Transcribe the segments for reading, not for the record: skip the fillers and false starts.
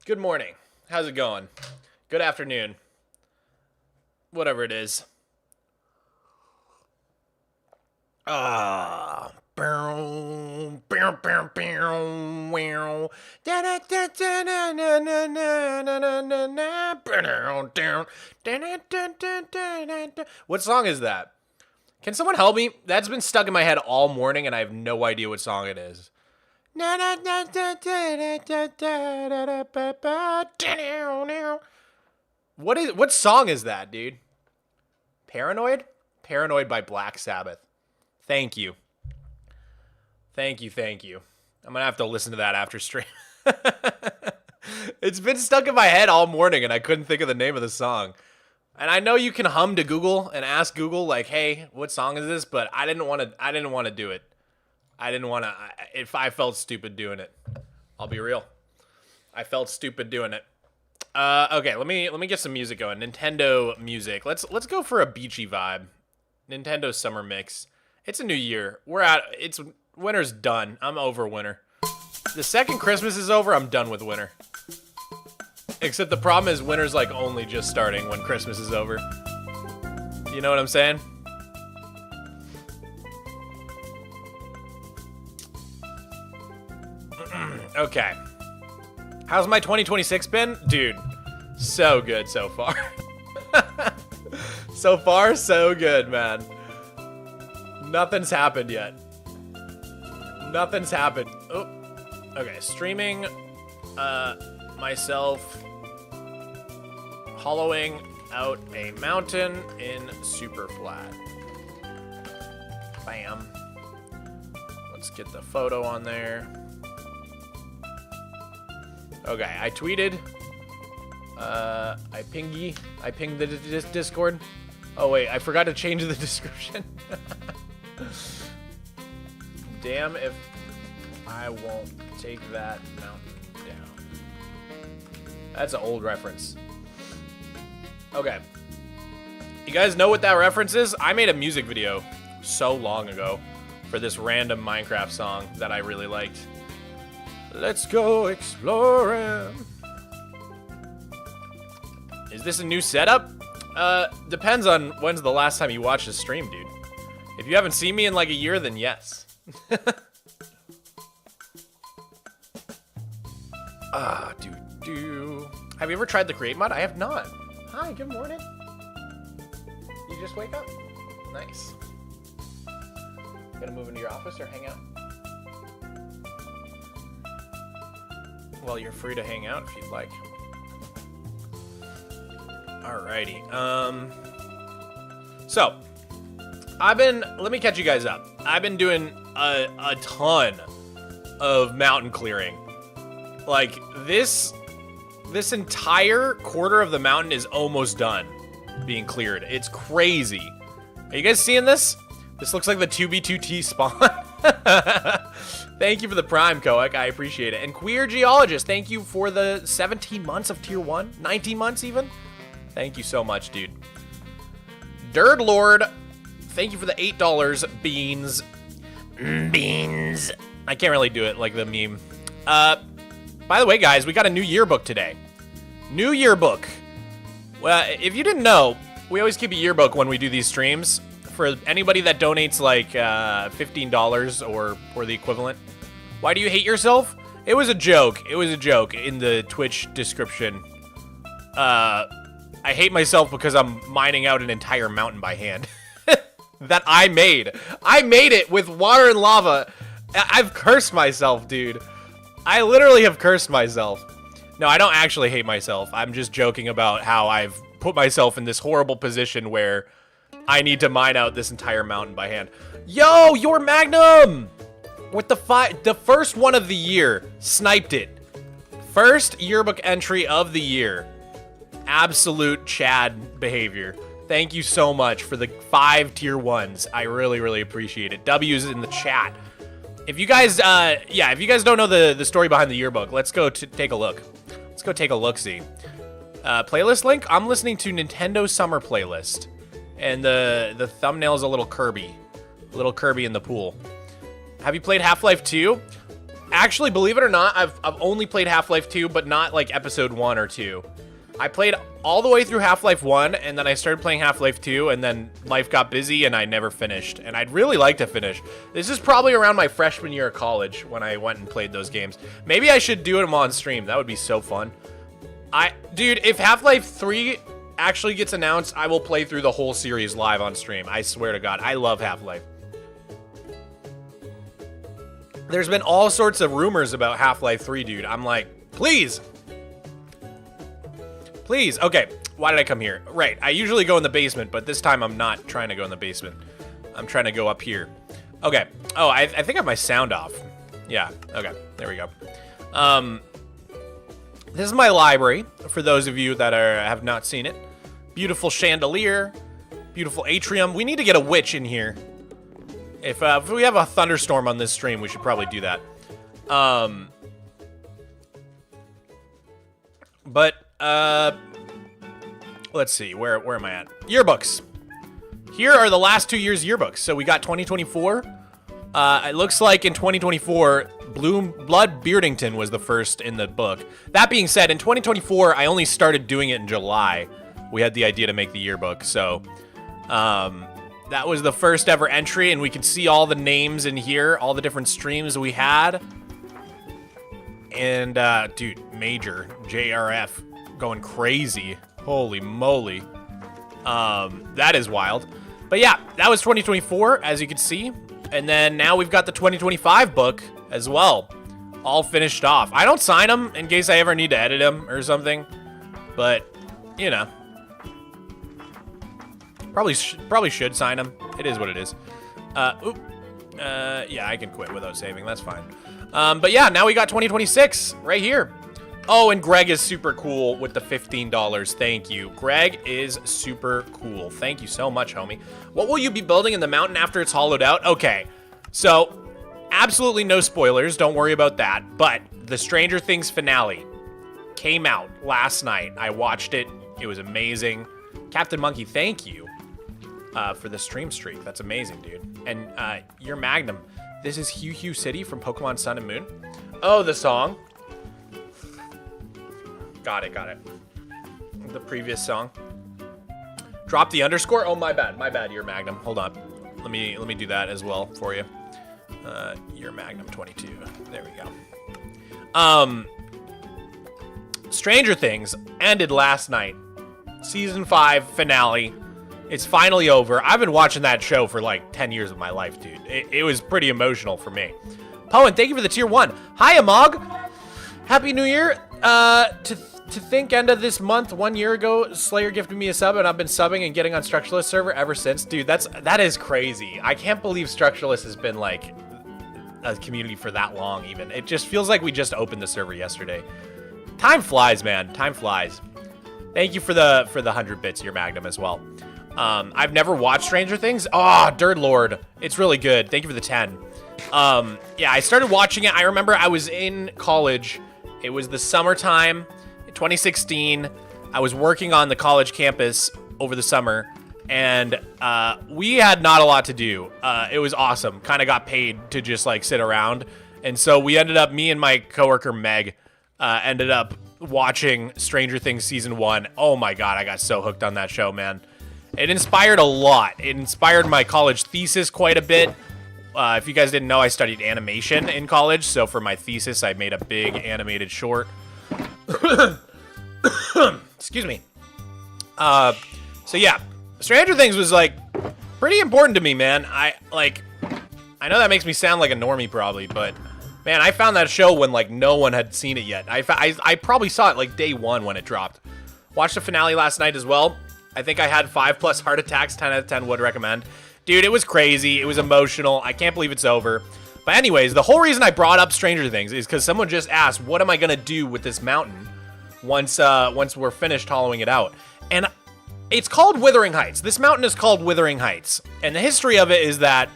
Good morning. How's it going? Good afternoon. Whatever it is. What song is that? Can someone help me? That's been stuck in my head all morning and I have no idea what song it is. What song is that, dude? Paranoid? Paranoid by Black Sabbath. Thank you. Thank you. I'm gonna have to listen to that after stream. It's been stuck in my head all morning and I couldn't think of the name of the song. And I know you can hum to Google and ask Google like, hey, what song is this? But I didn't want to do it. I felt stupid doing it. I'll be real. I felt stupid doing it. Okay, let me get some music going. Nintendo music. Let's go for a beachy vibe. Nintendo summer mix. It's a new year. Winter's done. I'm over winter. The second Christmas is over, I'm done with winter. Except the problem is winter's like only just starting when Christmas is over. You know what I'm saying? Okay. How's my 2026 been? Dude, so good so far. So far, so good, man. Nothing's happened yet. Nothing's happened. Oh, okay. Streaming myself hollowing out a mountain in Superflat. Bam. Let's get the photo on there. Okay, I tweeted. I pinged the Discord. Oh wait, I forgot to change the description. Damn if I won't take that mountain down. That's an old reference. Okay. You guys know what that reference is? I made a music video so long ago for this random Minecraft song that I really liked. Let's go exploring. Is this a new setup? Depends on when's the last time you watched a stream, dude. If you haven't seen me in like a year, then yes. Have you ever tried the create mod? I have not. Hi, good morning. You just wake up? Nice. Gonna move into your office or hang out? Well, you're free to hang out if you'd like. Alrighty. So, let me catch you guys up. I've been doing a ton of mountain clearing. Like, this entire quarter of the mountain is almost done being cleared. It's crazy. Are you guys seeing this? This looks like the 2B2T spawn. Thank you for the prime, Koek. I appreciate it. And Queer Geologist, thank you for the 17 months of tier 1. 19 months even. Thank you so much, dude. Dirt Lord, thank you for the $8 beans. Beans. I can't really do it like the meme. By the way, guys, we got a new yearbook today. New yearbook. Well, if you didn't know, we always keep a yearbook when we do these streams. For anybody that donates like $15 or the equivalent. Why do you hate yourself? It was a joke. It was a joke in the Twitch description. I hate myself because I'm mining out an entire mountain by hand. That I made. I made it with water and lava. I've cursed myself, dude. I literally have cursed myself. No, I don't actually hate myself. I'm just joking about how I've put myself in this horrible position where I need to mine out this entire mountain by hand. Yo, your Magnum! With the first one of the year. Sniped it. First yearbook entry of the year. Absolute Chad behavior. Thank you so much for the 5 tier 1s. I really, really appreciate it. W's in the chat. If you guys, if you guys don't know the story behind the yearbook, let's go take a look. Let's go take a look-see. Playlist link? I'm listening to Nintendo Summer Playlist. And the thumbnail is a little Kirby. A little Kirby in the pool. Have you played Half-Life 2? Actually, believe it or not, I've only played Half-Life 2, but not like episode 1 or 2. I played all the way through Half-Life 1, and then I started playing Half-Life 2, and then life got busy, and I never finished. And I'd really like to finish. This is probably around my freshman year of college when I went and played those games. Maybe I should do them on stream. That would be so fun. Dude, if Half-Life 3 actually gets announced, I will play through the whole series live on stream. I swear to God, I love Half-Life. There's been all sorts of rumors about Half-Life 3, dude. I'm like, please. Please. Okay, why did I come here? Right, I usually go in the basement, but this time I'm not trying to go in the basement. I'm trying to go up here. Okay. Oh, I think I have my sound off. Yeah, okay. There we go. This is my library, for those of you that have not seen it. Beautiful chandelier. Beautiful atrium. We need to get a witch in here. If we have a thunderstorm on this stream, we should probably do that. Let's see. Where am I at? Yearbooks. Here are the last 2 years' yearbooks. So we got 2024. It looks like in 2024, Blood Beardington was the first in the book. That being said, in 2024, I only started doing it in July. We had the idea to make the yearbook, so that was the first ever entry, and we could see all the names in here, all the different streams we had. And, dude, Major, JRF, going crazy. Holy moly. That is wild. But yeah, that was 2024, as you can see. And then now we've got the 2025 book as well, all finished off. I don't sign them in case I ever need to edit them or something, but, you know. Probably should sign them. It is what it is. Yeah, I can quit without saving. That's fine. But yeah, now we got 2026 right here. Oh, and Greg is super cool with the $15. Thank you. Greg is super cool. Thank you so much, homie. What will you be building in the mountain after it's hollowed out? Okay, so absolutely no spoilers. Don't worry about that. But the Stranger Things finale came out last night. I watched it. It was amazing. Captain Monkey, thank you. For the stream streak. That's amazing, dude. And your Magnum. This is Hugh Hugh City from Pokemon Sun and Moon. Oh, the song. Got it. The previous song. Drop the underscore. Oh, my bad, your Magnum. Hold on. Let me do that as well for you. Your Magnum 22. There we go. Stranger Things ended last night. Season 5 finale. It's finally over. I've been watching that show for like 10 years of my life, dude. It was pretty emotional for me. Poen, thank you for the tier 1. Hi, Amog. Happy New Year. To think end of this month, 1 year ago, Slayer gifted me a sub, and I've been subbing and getting on Structureless server ever since. Dude, that is crazy. I can't believe Structureless has been like a community for that long even. It just feels like we just opened the server yesterday. Time flies, man. Time flies. Thank you for the 100 bits, your Magnum, as well. I've never watched Stranger Things. Oh, Dirt Lord. It's really good. Thank you for the 10. Yeah, I started watching it. I remember I was in college. It was the summertime, 2016. I was working on the college campus over the summer, and we had not a lot to do. It was awesome. Kind of got paid to just like sit around. And so we ended up, me and my coworker Meg, ended up watching Stranger Things season 1. Oh my God, I got so hooked on that show, man. It inspired a lot. It inspired my college thesis quite a bit. If you guys didn't know, I studied animation in college. So for my thesis, I made a big animated short. Excuse me. So yeah, Stranger Things was like pretty important to me, man. I know that makes me sound like a normie probably, but man, I found that show when like no one had seen it yet. I probably saw it like day 1 when it dropped. Watched the finale last night as well. I think I had 5+ heart attacks, 10 out of 10 would recommend. Dude, it was crazy. It was emotional. I can't believe it's over. But anyways, the whole reason I brought up Stranger Things is because someone just asked, what am I going to do with this mountain once we're finished hollowing it out? And it's called Withering Heights. This mountain is called Withering Heights. And the history of it is that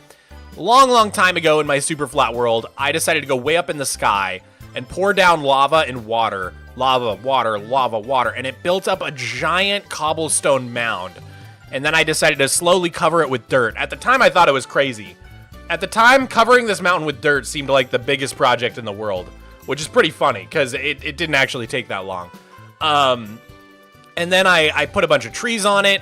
long time ago in my Superflat world, I decided to go way up in the sky and pour down lava and water. Lava, water, lava, water. And it built up a giant cobblestone mound. And then I decided to slowly cover it with dirt. At the time, I thought it was crazy. at the time, covering this mountain with dirt seemed like the biggest project in the world, which is pretty funny because it didn't actually take that long. And then I put a bunch of trees on it,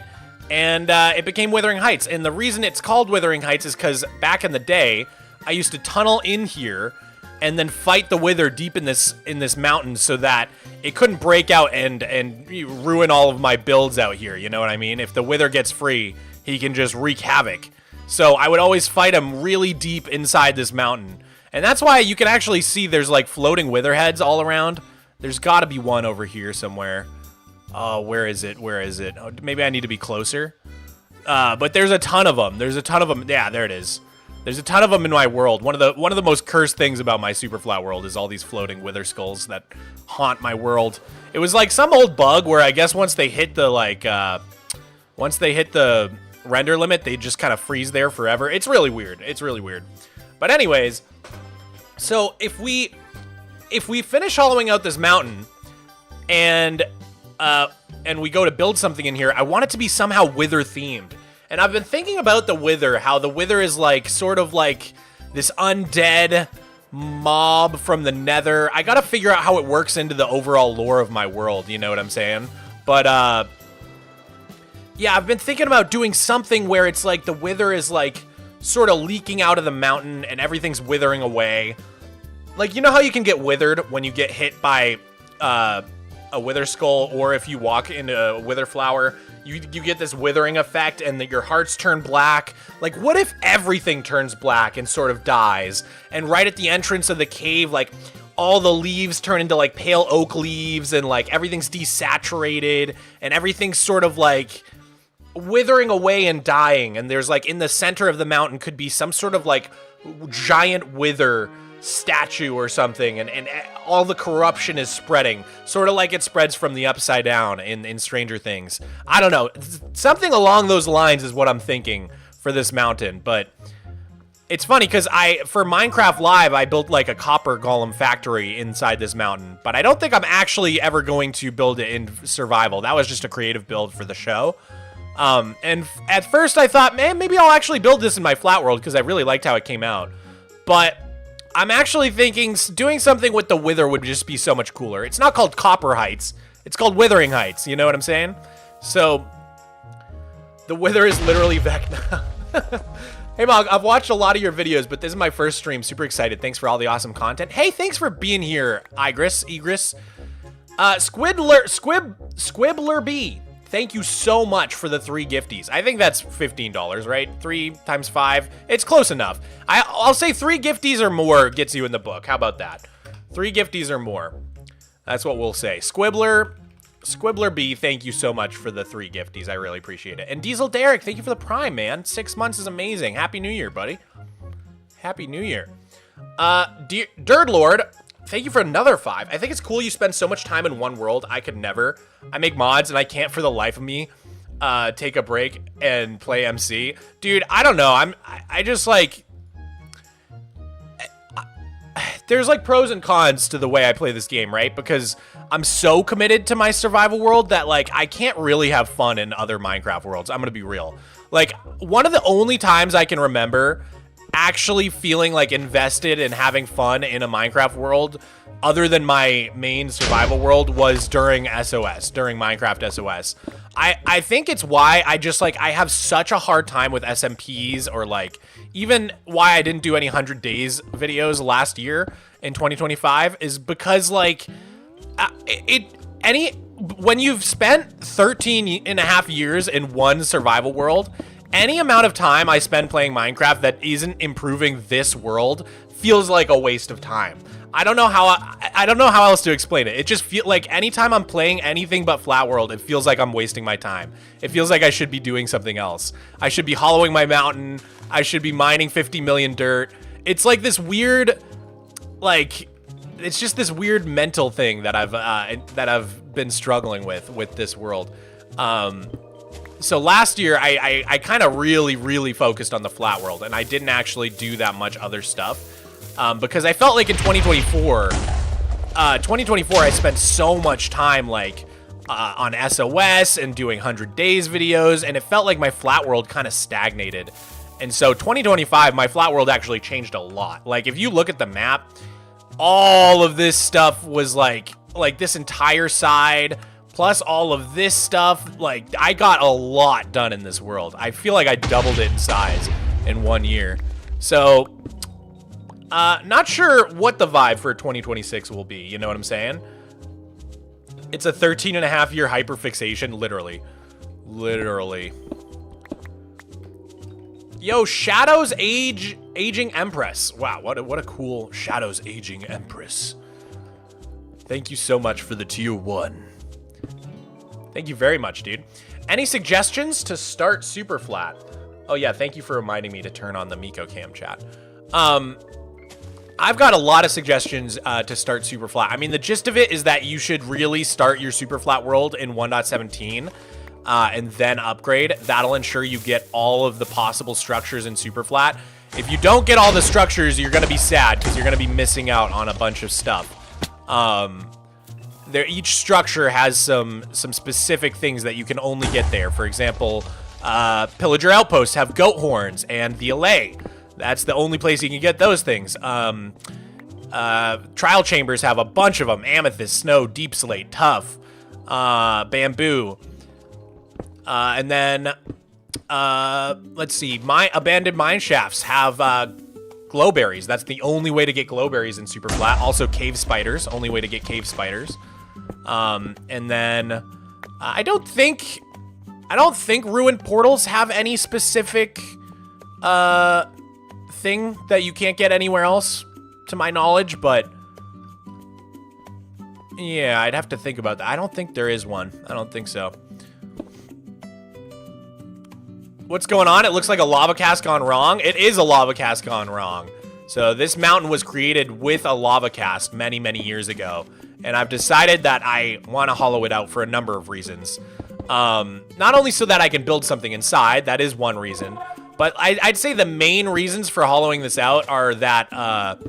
and it became Withering Heights. And the reason it's called Withering Heights is because back in the day, I used to tunnel in here and then fight the Wither deep in this mountain so that it couldn't break out and ruin all of my builds out here. You know what I mean? If the Wither gets free, he can just wreak havoc. So I would always fight him really deep inside this mountain. And that's why you can actually see there's like floating Wither heads all around. There's got to be one over here somewhere. Oh, where is it? Where is it? Oh, maybe I need to be closer. But there's a ton of them. There's a ton of them. Yeah, there it is. There's a ton of them in my world. One of the most cursed things about my Superflat world is all these floating Wither skulls that haunt my world. It was like some old bug where I guess once they hit the render limit, they just kind of freeze there forever. It's really weird. It's really weird. But anyways, so if we finish hollowing out this mountain and we go to build something in here, I want it to be somehow Wither themed. And I've been thinking about the Wither, how the Wither is like sort of like this undead mob from the Nether. I gotta figure out how it works into the overall lore of my world, you know what I'm saying? But yeah, I've been thinking about doing something where it's like the Wither is like sort of leaking out of the mountain and everything's withering away. Like, you know how you can get withered when you get hit by a Wither skull, or if you walk into a Wither flower, you get this withering effect and that your hearts turn black. Like, what if everything turns black and sort of dies? And right at the entrance of the cave, like, all the leaves turn into, like, pale oak leaves, and, like, everything's desaturated, and everything's sort of, like, withering away and dying. And there's, like, in the center of the mountain could be some sort of, like, giant Wither statue or something, and all the corruption is spreading, sort of like it spreads from the upside down in Stranger Things. I don't know, something along those lines is what I'm thinking for this mountain. But it's funny because for Minecraft Live, I built like a copper golem factory inside this mountain, but I don't think I'm actually ever going to build it in survival. That was just a creative build for the show. And at first I thought, man, maybe I'll actually build this in my flat world because I really liked how it came out. But I'm actually thinking doing something with the Wither would just be so much cooler. It's not called Copper Heights. It's called Withering Heights. You know what I'm saying? So the Wither is literally Vecna. Hey, Mog, I've watched a lot of your videos, but this is my first stream. Super excited. Thanks for all the awesome content. Hey, thanks for being here, Igris. Squibbler B. Thank you so much for the 3 gifties. I think that's $15, right? 3 times 5. It's close enough. I'll say 3 gifties or more gets you in the book. How about that? 3 gifties or more. That's what we'll say. Squibbler B, thank you so much for the 3 gifties. I really appreciate it. And Diesel Derek, thank you for the Prime, man. 6 months is amazing. Happy New Year, buddy. Happy New Year. Dirt Lord, thank you for another 5. I think it's cool you spend so much time in one world. I could never. I make mods and I can't for the life of me take a break and play MC. Dude, I don't know. I just like... There's like pros and cons to the way I play this game, right? Because I'm so committed to my survival world that like I can't really have fun in other Minecraft worlds. I'm gonna be real. Like, one of the only times I can remember actually feeling like invested and having fun in a Minecraft world other than my main survival world was during SOS, during Minecraft SOS. I think it's why I have such a hard time with SMPs, or like even why I didn't do any 100 days videos last year in 2025 is because like when you've spent 13 and a half years in one survival world, any amount of time I spend playing Minecraft that isn't improving this world feels like a waste of time. I don't know how else to explain it. It just feels like anytime I'm playing anything but Flat World, it feels like I'm wasting my time. It feels like I should be doing something else. I should be hollowing my mountain. I should be mining 50 million dirt. It's like this weird, like, it's just this weird mental thing that I've been struggling with this world. So last year, I kind of really focused on the Flat World, and I didn't actually do that much other stuff. Because I felt like in 2024, I spent so much time like on SOS and doing 100 days videos, and it felt like my Flat World kind of stagnated. And so 2025, my flat world actually changed a lot. Like, if you look at the map, all of this stuff was like this entire side, plus all of this stuff. Like, I got a lot done in this world. I feel like I doubled it in size in 1 year. So, not sure what the vibe for 2026 will be. You know what I'm saying? It's a 13.5-year hyperfixation, literally. Literally. Yo, Shadows Aging Empress. Wow, what a cool Shadows Aging Empress. Thank you so much for the tier 1. Thank you very much, dude. Any suggestions to start Superflat? Oh yeah, thank you for reminding me to turn on the Miko cam chat. I've got a lot of suggestions to start Superflat. I mean, the gist of it is that you should really start your Superflat world in 1.17 and then upgrade. That'll ensure you get all of the possible structures in Superflat. If you don't get all the structures, you're going to be sad because you're going to be missing out on a bunch of stuff. Each structure has some specific things that you can only get there. For example, Pillager Outposts have goat horns and the allay. That's the only place you can get those things. Trial Chambers have a bunch of them. Amethyst, Snow, Deep Slate, Tough, Bamboo. And then, let's see. My Abandoned Mine Shafts have glowberries. That's the only way to get glowberries in Superflat. Also, Cave Spiders. Only way to get Cave Spiders. And then, I don't think Ruined Portals have any specific thing that you can't get anywhere else, to my knowledge, but yeah, I'd have to think about that. I don't think there is one. I don't think so. What's going on? It looks like a lava cast gone wrong. It is a lava cast gone wrong. So this mountain was created with a lava cast many, many years ago, and I've decided that I want to hollow it out for a number of reasons. Not only so that I can build something inside, that is one reason, but I'd say the main reasons for hollowing this out are that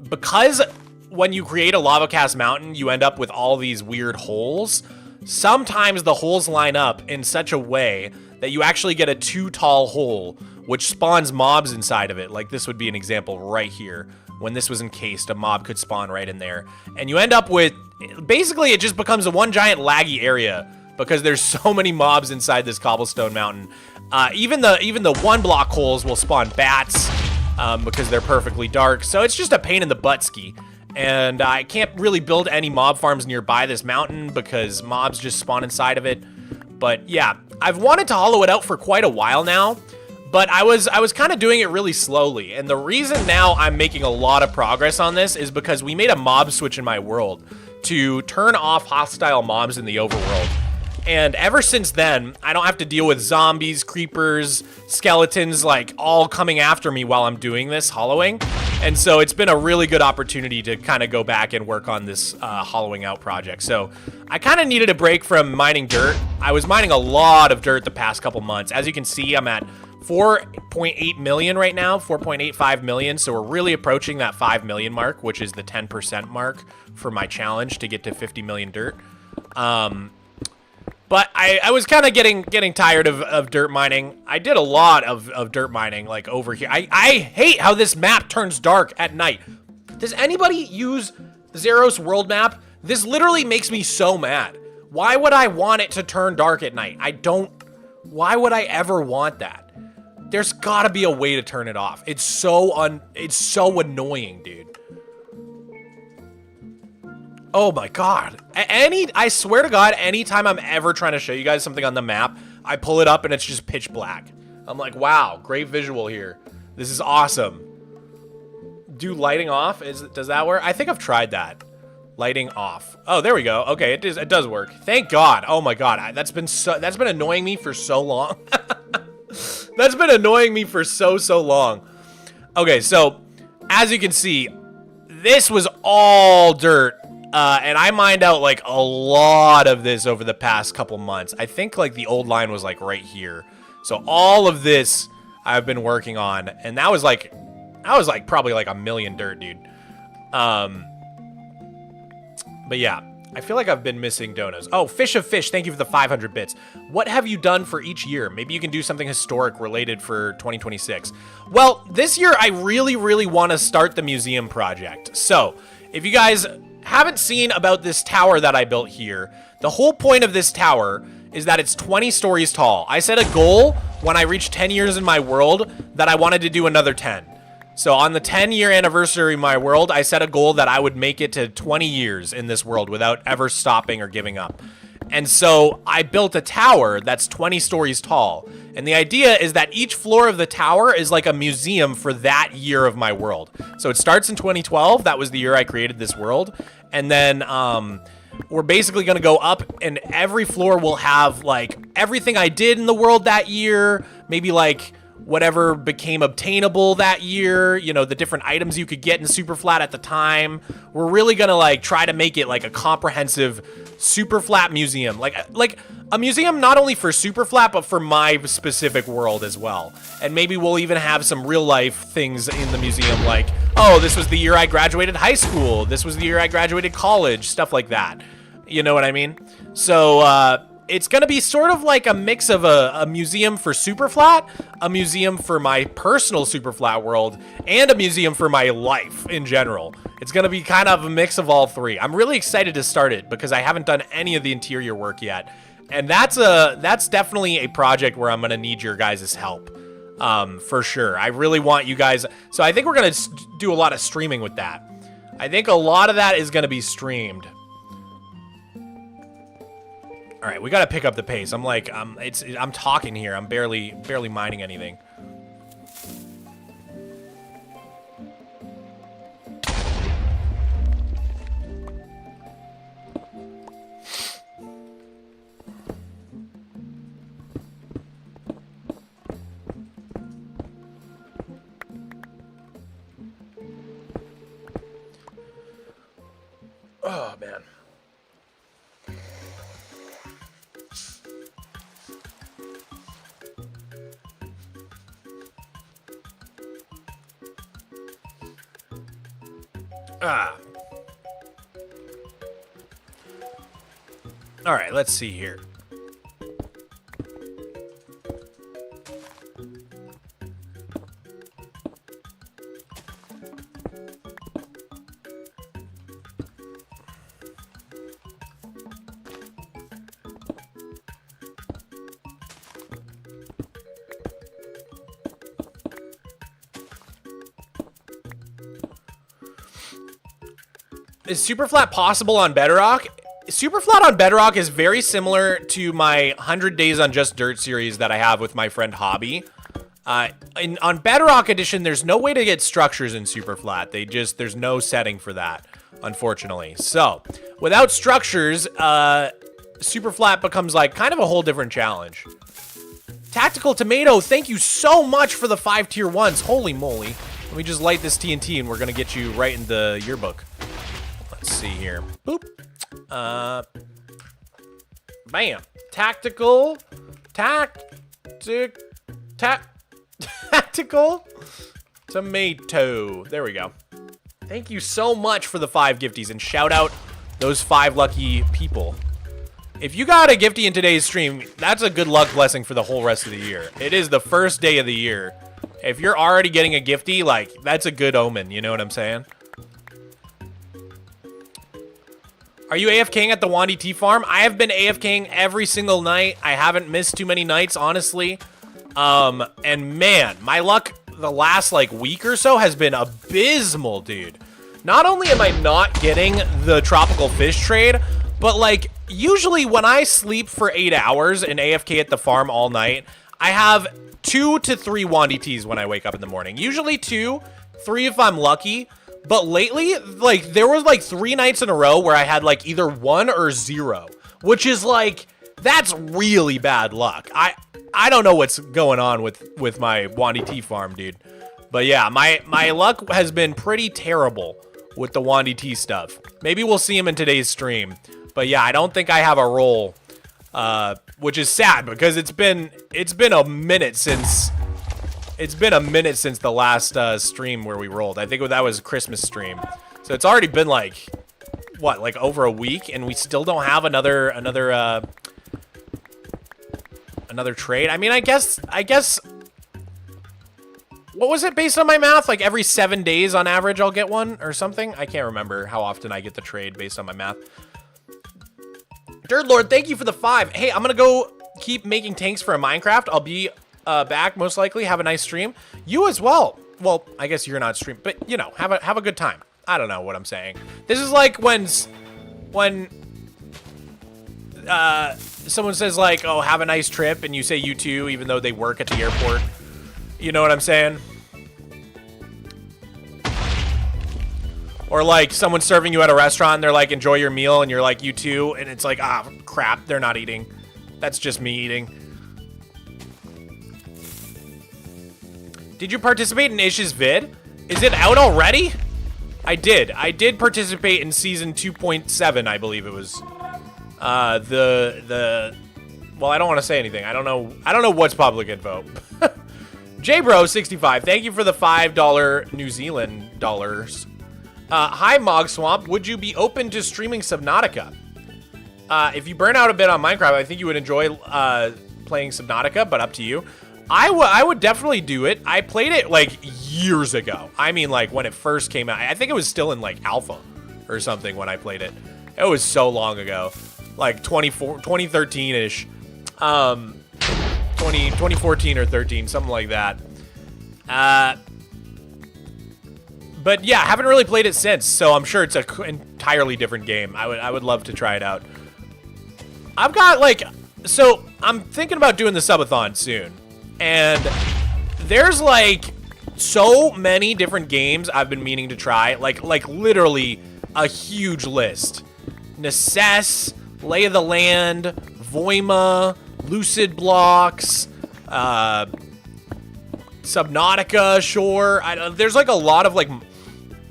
because when you create a lava cast mountain, you end up with all these weird holes. Sometimes the holes line up in such a way that you actually get a too tall hole, which spawns mobs inside of it. Like this would be an example right here. When this was encased, a mob could spawn right in there. And you end up with, basically it just becomes a one giant laggy area because there's so many mobs inside this cobblestone mountain. Even the 1 block holes will spawn bats because they're perfectly dark. So it's just a pain in the butt ski. And I can't really build any mob farms nearby this mountain because mobs just spawn inside of it. But yeah, I've wanted to hollow it out for quite a while now, but I was kind of doing it really slowly. And the reason now I'm making a lot of progress on this is because we made a mob switch in my world to turn off hostile mobs in the overworld. And ever since then, I don't have to deal with zombies, creepers, skeletons, like all coming after me while I'm doing this hollowing. And so it's been a really good opportunity to kind of go back and work on this hollowing out project. So I kind of needed a break from mining dirt. I was mining a lot of dirt the past couple months. As you can see, I'm at 4.8 million right now, 4.85 million. So we're really approaching that 5 million mark, which is the 10% mark for my challenge to get to 50 million dirt. But I was kind of getting tired of dirt mining. I did a lot of dirt mining, like over here. I hate how this map turns dark at night. Does anybody use Zeros world map? This literally makes me so mad. Why would I want it to turn dark at night? Why would I ever want that? There's gotta be a way to turn it off. It's so annoying, dude. Oh my god. I swear to god, anytime I'm ever trying to show you guys something on the map, I pull it up and it's just pitch black. I'm like, wow, great visual here. This is awesome. Do lighting off? Does that work? I think I've tried that. Lighting off. Oh, there we go. Okay, it does work. Thank god. Oh my god. That's been annoying me for so long. That's been annoying me for so long. Okay, so as you can see, this was all dirt. And I mined out like a lot of this over the past couple months. I think like the old line was like right here. So all of this I've been working on, and that was like probably like a million dirt, dude. But yeah, I feel like I've been missing donos. Oh, Fish of Fish, thank you for the 500 bits. What have you done for each year? Maybe you can do something historic related for 2026. Well, this year I really, really want to start the museum project. So, if you guys haven't seen about this tower that I built here, the whole point of this tower is that it's 20 stories tall. I set a goal when I reached 10 years in my world that I wanted to do another 10. So on the 10-year anniversary of my world, I set a goal that I would make it to 20 years in this world without ever stopping or giving up. And so I built a tower that's 20 stories tall. And the idea is that each floor of the tower is like a museum for that year of my world. So it starts in 2012. That was the year I created this world. And then we're basically going to go up, and every floor will have like everything I did in the world that year, maybe like whatever became obtainable that year, you know, the different items you could get in Superflat at the time. We're really gonna like try to make it like a comprehensive Superflat museum, like a museum not only for Superflat but for my specific world as well. And maybe we'll even have some real life things in the museum, like, oh, this was the year I graduated high school, this was the year I graduated college, stuff like that. You know what I mean? So it's going to be sort of like a mix of a museum for Superflat, a museum for my personal Superflat world, and a museum for my life in general. It's going to be kind of a mix of all three. I'm really excited to start it because I haven't done any of the interior work yet. And that's definitely a project where I'm going to need your guys' help, for sure. I really want you guys. So I think we're going to do a lot of streaming with that. I think a lot of that is going to be streamed. All right, we gotta pick up the pace. I'm like, I'm talking here. I'm barely mining anything. Oh man. All right, let's see here. Is Superflat possible on Bedrock? Superflat on Bedrock is very similar to my 100 Days on Just Dirt series that I have with my friend Hobby. On Bedrock Edition, there's no way to get structures in Superflat. There's no setting for that, unfortunately. So, without structures, Superflat becomes like kind of a whole different challenge. Tactical Tomato, thank you so much for the 5 tier 1s. Holy moly. Let me just light this TNT and we're going to get you right in the yearbook. Let's see here. Boop. Bam. Tactical Tomato. There we go. Thank you so much for the 5 gifties, and shout out those 5 lucky people. If you got a gifty in today's stream, that's a good luck blessing for the whole rest of the year. It is the first day of the year. If you're already getting a gifty, like, that's a good omen, you know what I'm saying? Are you AFKing at the Wandy Tea Farm? I have been AFKing every single night. I haven't missed too many nights, honestly. And man, my luck the last like week or so has been abysmal, dude. Not only am I not getting the tropical fish trade, but like usually when I sleep for 8 hours and AFK at the farm all night, I have 2 to 3 Wandy Teas when I wake up in the morning. Usually 2, 3 if I'm lucky. But lately, like, there was, like, 3 nights in a row where I had, like, either 1 or 0. Which is, like, that's really bad luck. I don't know what's going on with my Wandy Tea farm, dude. But, yeah, my luck has been pretty terrible with the Wandy Tea stuff. Maybe we'll see him in today's stream. But, yeah, I don't think I have a role, which is sad because it's been a minute since... It's been a minute since the last stream where we rolled. I think that was a Christmas stream. So it's already been like what, like over a week, and we still don't have another trade. I mean, I guess. What was it based on my math? Like every 7 days on average, I'll get one or something. I can't remember how often I get the trade based on my math. Dirt Lord, thank you for the 5. Hey, I'm gonna go keep making tanks for a Minecraft. I'll be back most likely. Have a nice stream. You as well. Well, I guess you're not streaming, but you know, have a good time. I don't know what I'm saying. This is like when someone says like, "Oh, have a nice trip," and you say "you too," even though they work at the airport. You know what I'm saying? Or like someone serving you at a restaurant, and they're like, "Enjoy your meal," and you're like, "You too," and it's like, ah, crap, they're not eating. That's just me eating. Did you participate in Ish's vid? Is it out already? I did. I did participate in season 2.7, I believe it was. Well, I don't want to say anything. I don't know what's public info. JBro65, thank you for the $5 New Zealand dollars. Hi, Mogswamp. Would you be open to streaming Subnautica? If you burn out a bit on Minecraft, I think you would enjoy playing Subnautica, but up to you. I would definitely do it. I played it like years ago. I mean, like when it first came out. I think it was still in like alpha or something when I played it. It was so long ago, like 2013-ish, 2014 or 13, something like that. But yeah, haven't really played it since, so I'm sure it's an entirely different game. I would love to try it out. I've got like, so I'm thinking about doing the subathon soon, and there's like so many different games I've been meaning to try, like literally a huge list. Necess, Lay of the Land, Voima, Lucid Blocks, Subnautica, sure. There's like a lot of like,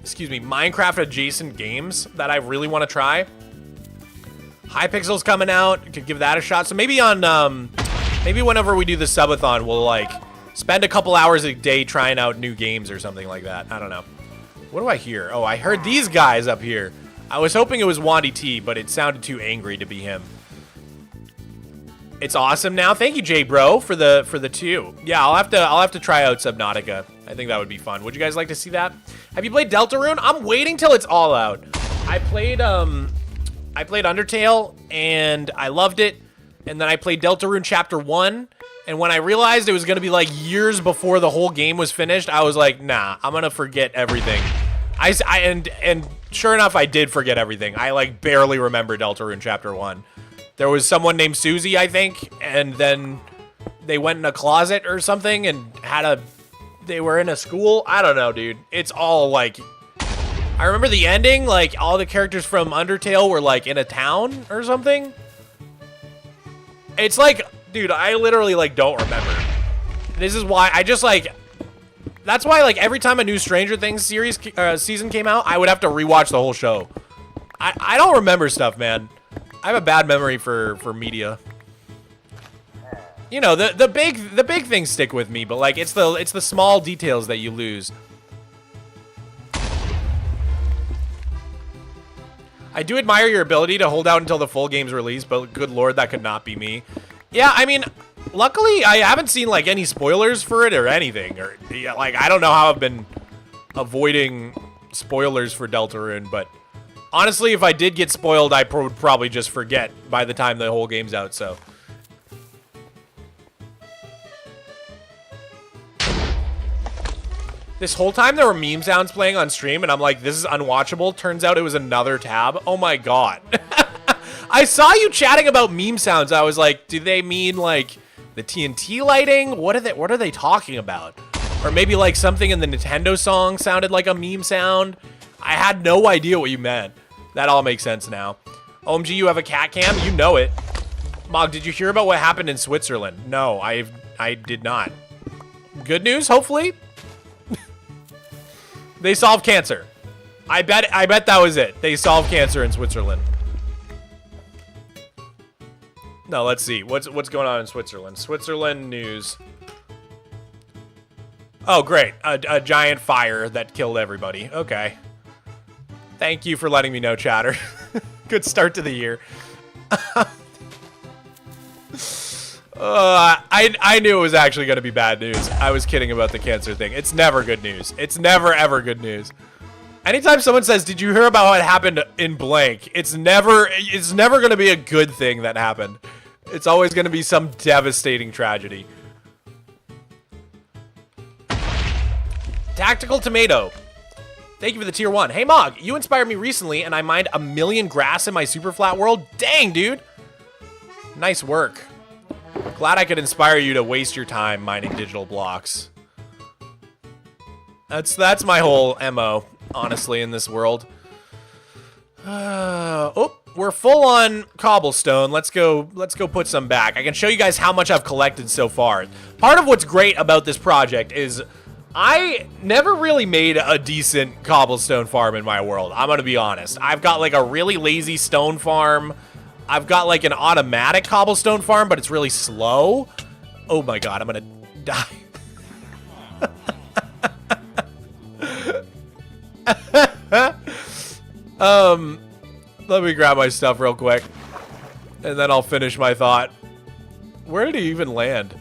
Minecraft adjacent games that I really want to try. Hypixel's coming out, could give that a shot. So maybe on, maybe whenever we do the subathon, we'll like spend a couple hours a day trying out new games or something like that. I don't know. What do I hear? Oh, I heard these guys up here. I was hoping it was Wandy T, but it sounded too angry to be him. It's awesome now. Thank you, J Bro, for the 2. Yeah, I'll have to try out Subnautica. I think that would be fun. Would you guys like to see that? Have you played Deltarune? I'm waiting till it's all out. I played Undertale and I loved it. And then I played Deltarune Chapter 1. And when I realized it was gonna be like years before the whole game was finished, I was like, nah, I'm gonna forget everything. And sure enough, I did forget everything. I like barely remember Deltarune Chapter 1. There was someone named Susie, I think, and then they went in a closet or something and they were in a school. I don't know, dude. It's all like, I remember the ending, like all the characters from Undertale were like in a town or something. It's like, dude, I literally like don't remember. This is why I just like, that's why like every time a new Stranger Things season came out, I would have to rewatch the whole show. I don't remember stuff, man. I have a bad memory for media. You know, the big things stick with me, but like it's the small details that you lose. I do admire your ability to hold out until the full game's release, but good lord, that could not be me. Yeah, I mean, luckily I haven't seen like any spoilers for it or anything, or like I don't know how I've been avoiding spoilers for Deltarune, but honestly, if I did get spoiled, I would probably just forget by the time the whole game's out, so. This whole time there were meme sounds playing on stream, and I'm like, this is unwatchable. Turns out it was another tab. Oh my god. I saw you chatting about meme sounds. I was like, do they mean like the TNT lighting? What are they talking about? Or maybe like something in the Nintendo song sounded like a meme sound. I had no idea what you meant. That all makes sense now. OMG, you have a cat cam? You know it. Mog, did you hear about what happened in Switzerland? No, I did not. Good news, hopefully? They solved cancer. I bet that was it. They solved cancer in Switzerland. No, let's see. What's going on in Switzerland? Switzerland news. Oh, great. A giant fire that killed everybody. Okay. Thank you for letting me know, chatter. Good start to the year. I knew it was actually going to be bad news. I was kidding about the cancer thing. It's never good news. It's never, ever good news. Anytime someone says, did you hear about what happened in blank? It's never going to be a good thing that happened. It's always going to be some devastating tragedy. Tactical Tomato. Thank you for the tier 1. Hey, Mog, you inspired me recently, and I mined 1 million grass in my Superflat world. Dang, dude. Nice work. Glad I could inspire you to waste your time mining digital blocks. That's my whole MO, honestly, in this world. Oh, we're full on cobblestone. Let's go put some back. I can show you guys how much I've collected so far. Part of what's great about this project is I never really made a decent cobblestone farm in my world. I'm gonna be honest. I've got like a really lazy stone farm. I've got like an automatic cobblestone farm, but it's really slow. Oh my god, I'm gonna die. Let me grab my stuff real quick, and then I'll finish my thought. Where did he even land?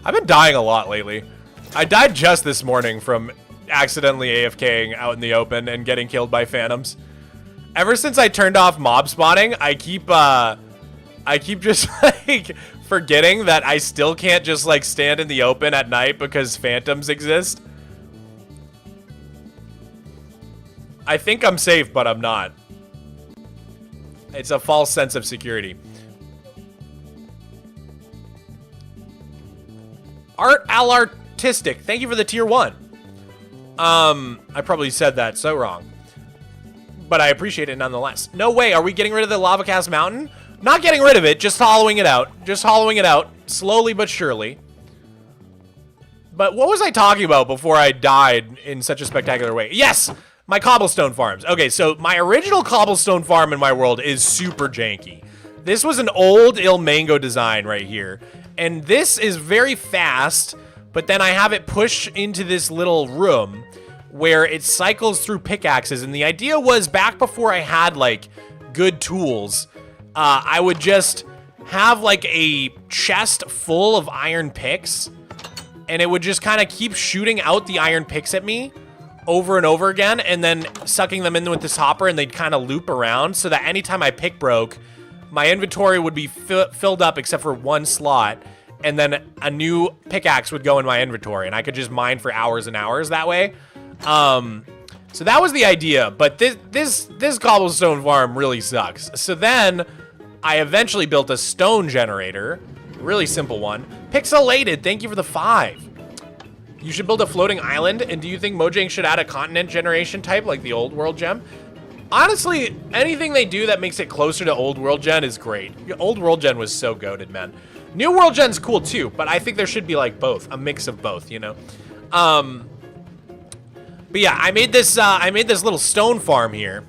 I've been dying a lot lately. I died just this morning from accidentally AFKing out in the open and getting killed by phantoms. Ever since I turned off mob spawning, I keep just like forgetting that I still can't just like stand in the open at night because phantoms exist. I think I'm safe, but I'm not. It's a false sense of security. Art Al Artistic, thank you for the tier 1. I probably said that so wrong, but I appreciate it nonetheless. No way, are we getting rid of the Lava Cast Mountain? Not getting rid of it, just hollowing it out. Just hollowing it out, slowly but surely. But what was I talking about before I died in such a spectacular way? Yes! My cobblestone farms. Okay, so my original cobblestone farm in my world is super janky. This was an old Ilmango design right here. And this is very fast, but then I have it push into this little room where it cycles through pickaxes. And the idea was back before I had like good tools, I would just have like a chest full of iron picks, and it would just kind of keep shooting out the iron picks at me over and over again, and then sucking them in with this hopper, and they'd kind of loop around so that anytime I pick broke, my inventory would be filled up except for one slot, and then a new pickaxe would go in my inventory, and I could just mine for hours and hours that way. So that was the idea, but this cobblestone farm really sucks. So then I eventually built a stone generator, really simple one. Pixelated, thank you for the 5. You should build a floating island, and do you think Mojang should add a continent generation type like the old world gem? Honestly, anything they do that makes it closer to old world gen is great. Old world gen was so goated, man. New world gen's cool too, but I think there should be like both, a mix of both, you know? But yeah, I made this little stone farm here.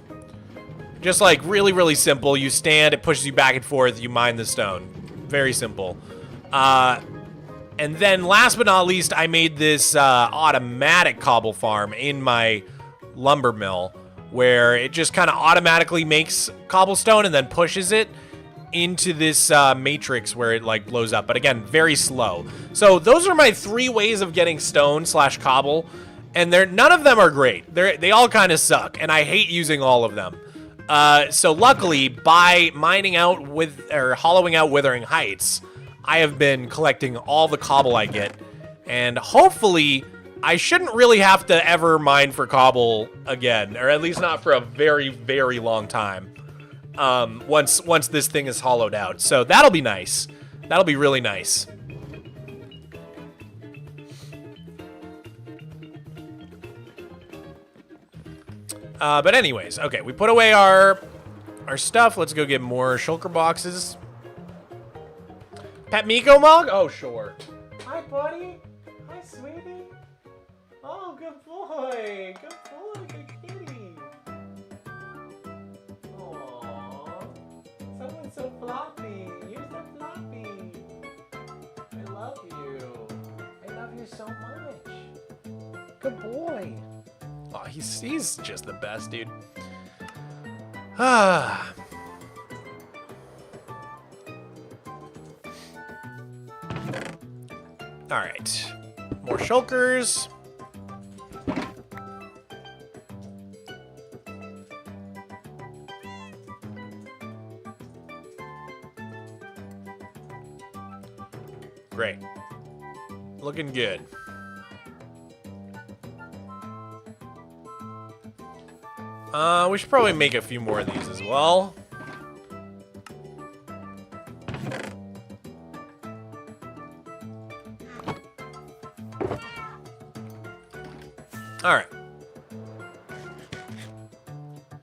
Just like really, really simple. You stand, it pushes you back and forth, you mine the stone. Very simple. And then last but not least, I made this automatic cobble farm in my lumber mill, where it just kind of automatically makes cobblestone and then pushes it into this matrix where it like blows up. But again, very slow. So those are my 3 ways of getting stone / cobble, and none of them are great. They all kind of suck, and I hate using all of them. So luckily, by mining out hollowing out Withering Heights, I have been collecting all the cobble I get, and hopefully I shouldn't really have to ever mine for cobble again, or at least not for a very, very long time. Once this thing is hollowed out. So that'll be nice. That'll be really nice. But anyways, okay, we put away our stuff. Let's go get more shulker boxes. Pet Miko Mog? Oh, sure. Hi, buddy. Hi, sweetie. Oh, good boy. Good boy. Good kitty. Aww. Someone's so floppy. You're so floppy. I love you. I love you so much. Good boy. Oh, he's just the best, dude. Ah. All right. More shulkers. Great. Looking good. We should probably make a few more of these as well. All right.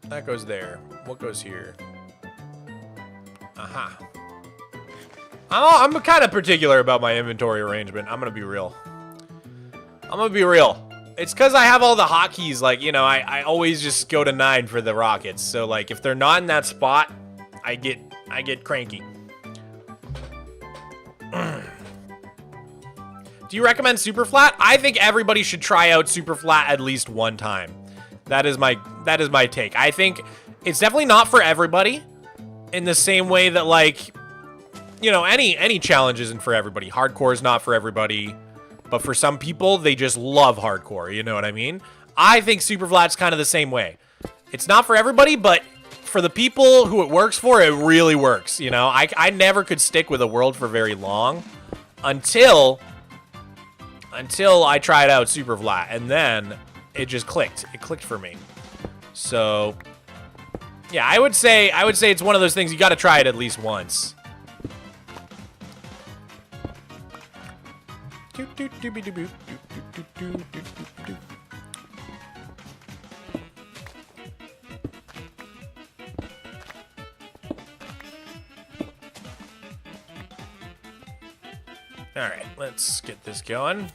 That goes there. What goes here? Aha. I'm kind of particular about my inventory arrangement. I'm gonna be real. It's because I have all the hotkeys. Like, you know, I always just go to 9 for the rockets. So like, if they're not in that spot, I get cranky. Do you recommend Superflat? I think everybody should try out Superflat at least one time. That is my take. I think it's definitely not for everybody. In the same way that, like, you know, any challenge isn't for everybody. Hardcore is not for everybody. But for some people, they just love hardcore. You know what I mean? I think Superflat's kind of the same way. It's not for everybody, but for the people who it works for, it really works. You know, I never could stick with a world for very long until I tried out Superflat, and then it just clicked. It clicked for me. So, yeah, I would say it's one of those things you got to try it at least once. All right, let's get this going.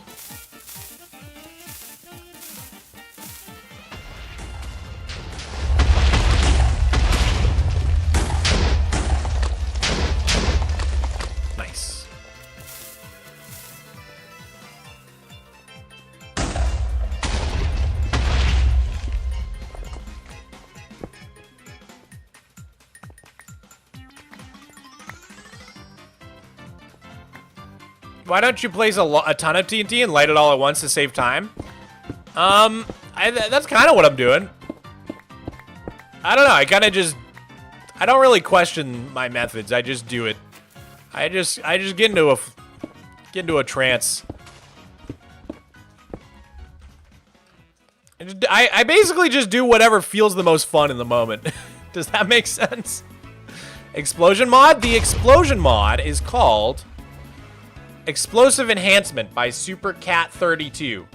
Nice. Why don't you place a ton of TNT and light it all at once to save time? That's kind of what I'm doing. I don't know. I don't really question my methods. I just do it. I just get into a trance. I basically just do whatever feels the most fun in the moment. Does that make sense? Explosion mod? The explosion mod is called Explosive Enhancement by SuperCat32.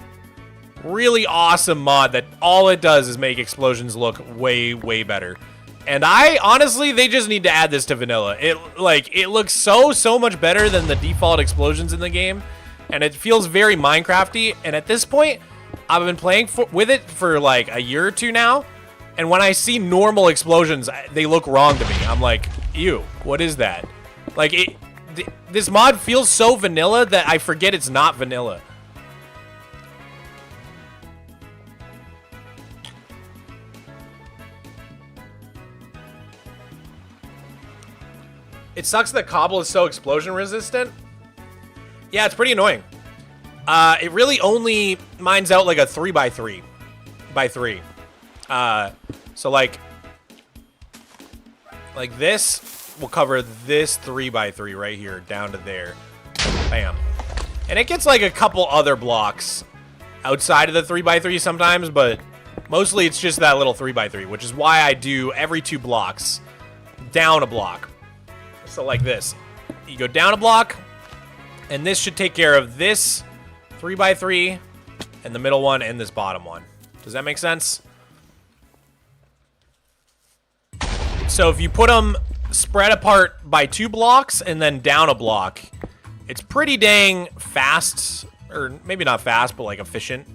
Really awesome mod that all it does is make explosions look way, way better. And honestly, they just need to add this to vanilla. It looks so much better than the default explosions in the game. And it feels very Minecrafty. And at this point, I've been playing with it for like a year or two now. And when I see normal explosions, they look wrong to me. I'm like, ew, what is that? Like, this mod feels so vanilla that I forget it's not vanilla. It sucks that cobble is so explosion resistant. Yeah, it's pretty annoying. It really only mines out like a 3x3 by 3. So like this will cover this 3x3 right here down to there. Bam. And it gets like a couple other blocks outside of the 3x3 sometimes, but mostly it's just that little 3x3, which is why I do every 2 blocks down a block. So like this. You go down a block, and this should take care of this 3x3 and the middle one and this bottom one. Does that make sense? So if you put them spread apart by 2 blocks and then down a block, it's pretty dang fast, or maybe not fast, but like efficient.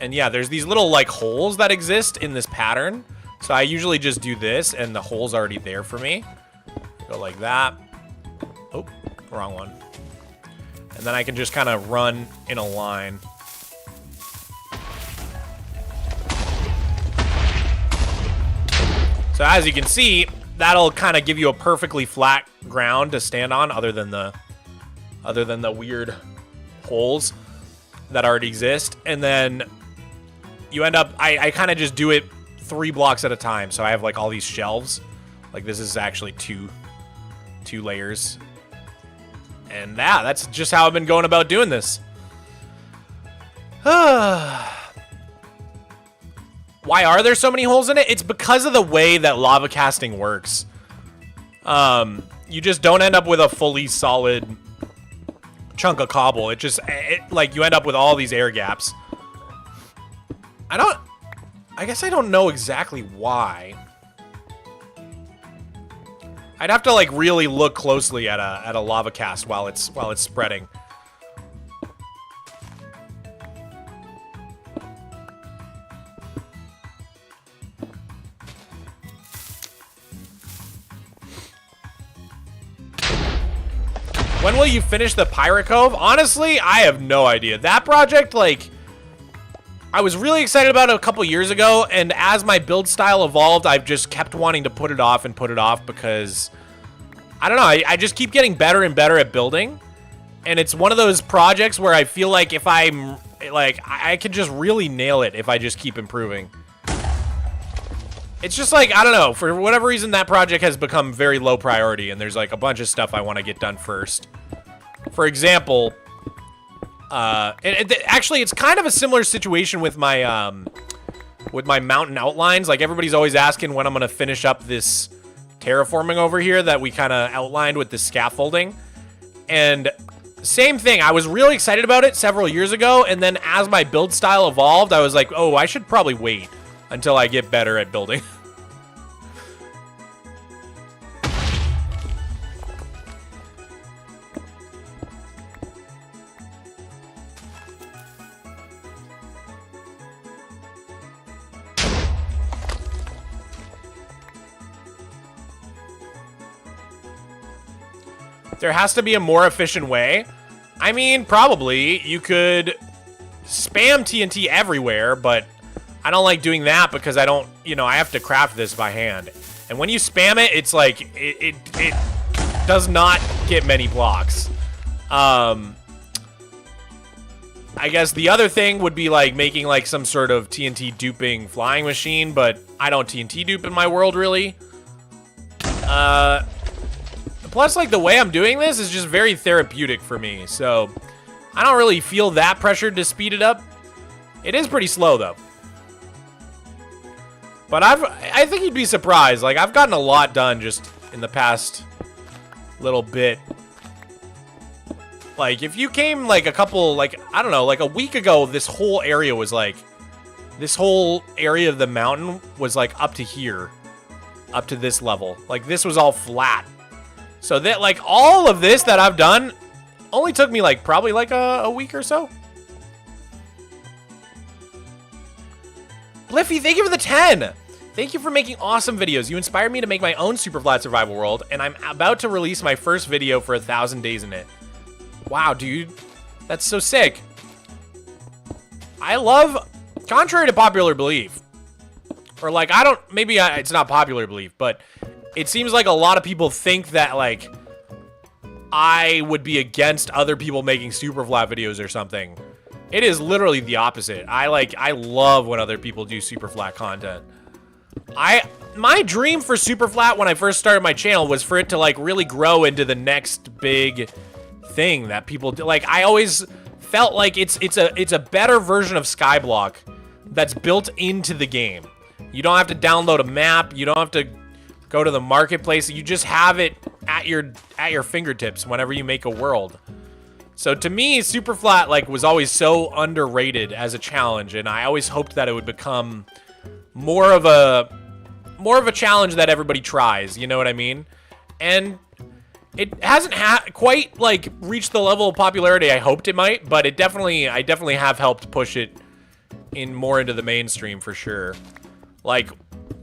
And yeah, there's these little like holes that exist in this pattern. So I usually just do this and the hole's already there for me. Go like that. Oh, wrong one. And then I can just kind of run in a line. So as you can see, that'll kind of give you a perfectly flat ground to stand on, other than the weird holes that already exist. And then you end up, I kind of just do it 3 blocks at a time. So I have like all these shelves. Like this is actually two layers. And yeah, that's just how I've been going about doing this. Why are there so many holes in it? It's because of the way that lava casting works. You just don't end up with a fully solid chunk of cobble. Like you end up with all these air gaps. I guess I don't know exactly why. I'd have to like really look closely at a lava cast while it's spreading. When will you finish the Pirate Cove? Honestly, I have no idea. That project, like, I was really excited about it a couple years ago, and as my build style evolved, I've just kept wanting to put it off because, I don't know, I just keep getting better and better at building, and it's one of those projects where I feel like if I'm, like, I could just really nail it if I just keep improving. It's just like, I don't know, for whatever reason, that project has become very low priority, and there's like a bunch of stuff I want to get done first. For example, actually, it's kind of a similar situation with my mountain outlines. Like, everybody's always asking when I'm going to finish up this terraforming over here that we kind of outlined with the scaffolding. And same thing, I was really excited about it several years ago, and then as my build style evolved, I was like, oh, I should probably wait until I get better at building. There has to be a more efficient way. I mean, probably you could spam TNT everywhere, but I don't like doing that because I don't, you know, I have to craft this by hand. And when you spam it, it's like, it does not get many blocks. I guess the other thing would be like making like some sort of TNT duping flying machine, but I don't TNT dupe in my world really. Plus, like, the way I'm doing this is just very therapeutic for me, so I don't really feel that pressured to speed it up. It is pretty slow, though. But I think you'd be surprised. Like, I've gotten a lot done just in the past little bit. Like, if you came, like, a couple, like, I don't know, like, a week ago, this whole area was, like, this whole area of the mountain was, like, up to here. Up to this level. Like, this was all flat. So that, like, all of this that I've done only took me, like, probably, like, a week or so. Bliffy, thank you for the 10. Thank you for making awesome videos. You inspired me to make my own Superflat survival world, and I'm about to release my first video for 1,000 days in it. Wow, dude. That's so sick. I love, contrary to popular belief, or, like, I don't, maybe it's not popular belief, but it seems like a lot of people think that, like, I would be against other people making Superflat videos or something. It is literally the opposite. I love when other people do Superflat content. My dream for Superflat when I first started my channel was for it to, like, really grow into the next big thing that people do. Like, I always felt like it's a better version of Skyblock that's built into the game. You don't have to download a map. You don't have to go to the marketplace. You just have it at your fingertips whenever you make a world. So to me, Superflat, like, was always so underrated as a challenge, and I always hoped that it would become more of a challenge that everybody tries. You know what I mean? And it hasn't quite, like, reached the level of popularity I hoped it might, but I definitely have helped push it more into the mainstream for sure. Like,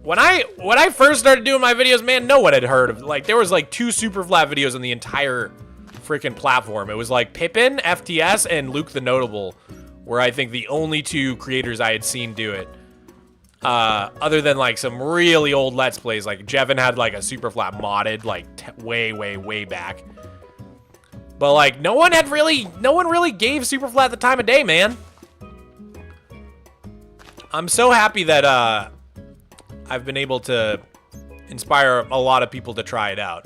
when I first started doing my videos, man, no one had heard of, like, there was like 2 Superflat videos in the entire freaking platform. It was like Pippin, FTS, and Luke the Notable were, I think, the only 2 creators I had seen do it. Other than like some really old Let's Plays, like Jevin had like a Superflat modded like way back. But like no one really gave Superflat the time of day, man. I'm so happy that I've been able to inspire a lot of people to try it out.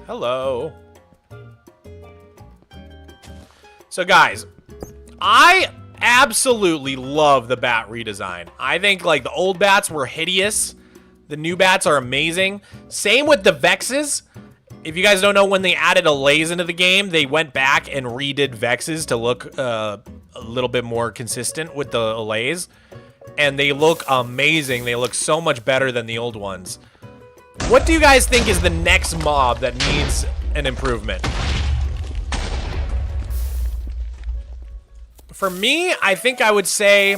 Hello. So guys, I absolutely love the bat redesign. I think like the old bats were hideous. The new bats are amazing. Same with the Vexes. If you guys don't know, when they added allays into the game, they went back and redid Vexes to look a little bit more consistent with the allays. And they look amazing. They look so much better than the old ones. What do you guys think is the next mob that needs an improvement? For me, I think I would say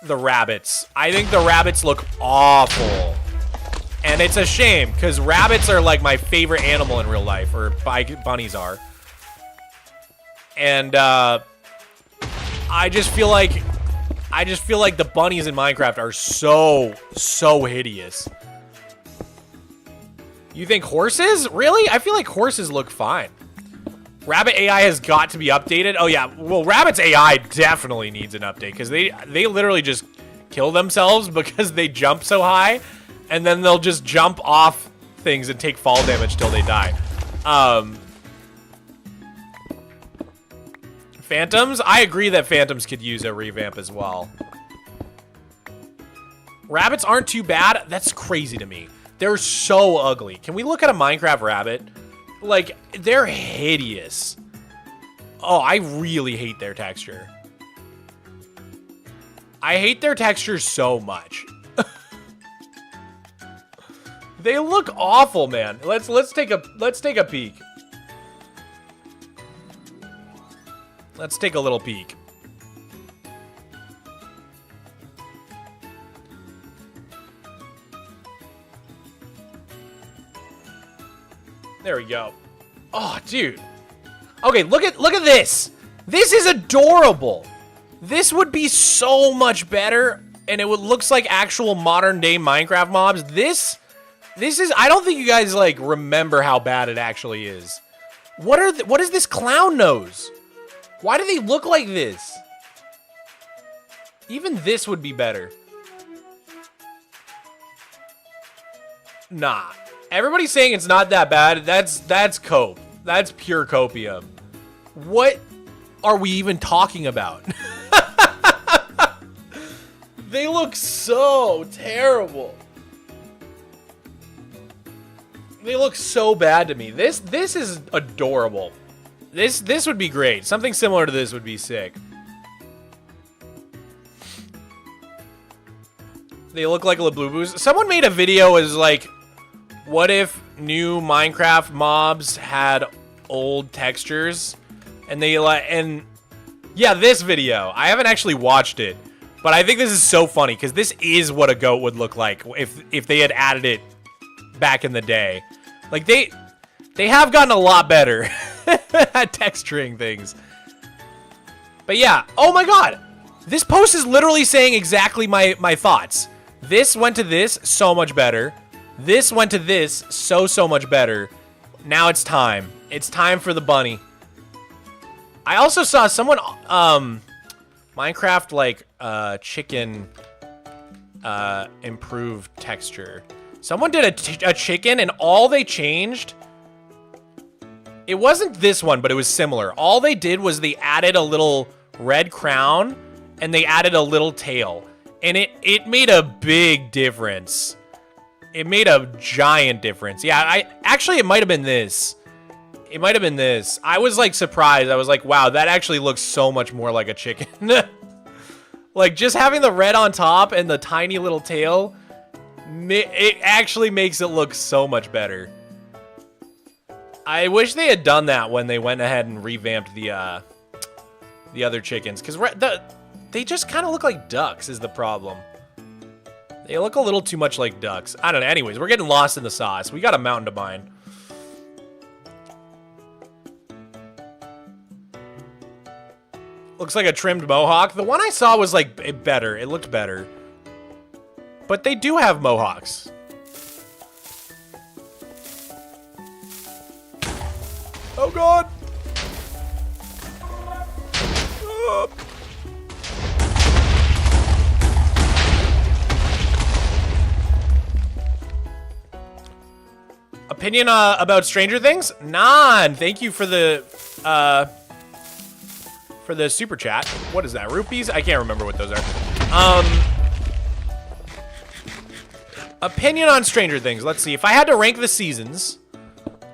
the rabbits. I think the rabbits look awful. And it's a shame, because rabbits are like my favorite animal in real life, or bunnies are. And I just feel like the bunnies in Minecraft are so hideous. You think horses? Really? I feel like horses look fine. Rabbit AI has got to be updated. Oh yeah, well, Rabbit's AI definitely needs an update, because they literally just kill themselves because they jump so high, and then they'll just jump off things and take fall damage till they die. Phantoms? I agree that Phantoms could use a revamp as well. Rabbits aren't too bad. That's crazy to me. They're so ugly. Can we look at a Minecraft rabbit? Like, they're hideous. Oh, I really hate their texture. I hate their texture so much. They look awful, man. Let's take a peek. Let's take a little peek. There we go. Oh, dude. Okay, look at this. This is adorable. This would be so much better, and it looks like actual modern day Minecraft mobs. This is, I don't think you guys like remember how bad it actually is. What is this clown nose? Why do they look like this? Even this would be better. Nah. Everybody's saying it's not that bad. That's cope. That's pure copium. What are we even talking about? They look so terrible. They look so bad to me. This is adorable. This would be great. Something similar to this would be sick. They look like Lablubus. Someone made a video as like, what if new Minecraft mobs had old textures? And they yeah, this video. I haven't actually watched it, but I think this is so funny because this is what a goat would look like if they had added it back in the day. Like they have gotten a lot better at texturing things. But yeah, oh my god. This post is literally saying exactly my thoughts. This went to this, so much better. This went to this, so much better. Now it's time. It's time for the bunny. I also saw someone, Minecraft, like, chicken, improved texture. Someone did a chicken, and all they changed, it wasn't this one, but it was similar. All they did was they added a little red crown, and they added a little tail. And it made a big difference. It made a giant difference. Yeah, actually, it might have been this. It might have been this. I was, like, surprised. I was like, wow, that actually looks so much more like a chicken. Like, just having the red on top and the tiny little tail, it actually makes it look so much better. I wish they had done that when they went ahead and revamped the other chickens. Because they just kind of look like ducks is the problem. They look a little too much like ducks. I don't know. Anyways, we're getting lost in the sauce. We got a mountain to mine. Looks like a trimmed mohawk. The one I saw was like better. It looked better. But they do have mohawks. Oh god. Opinion about Stranger Things? None. Thank you for the super chat. What is that? Rupees? I can't remember what those are. Opinion on Stranger Things. Let's see. If I had to rank the seasons,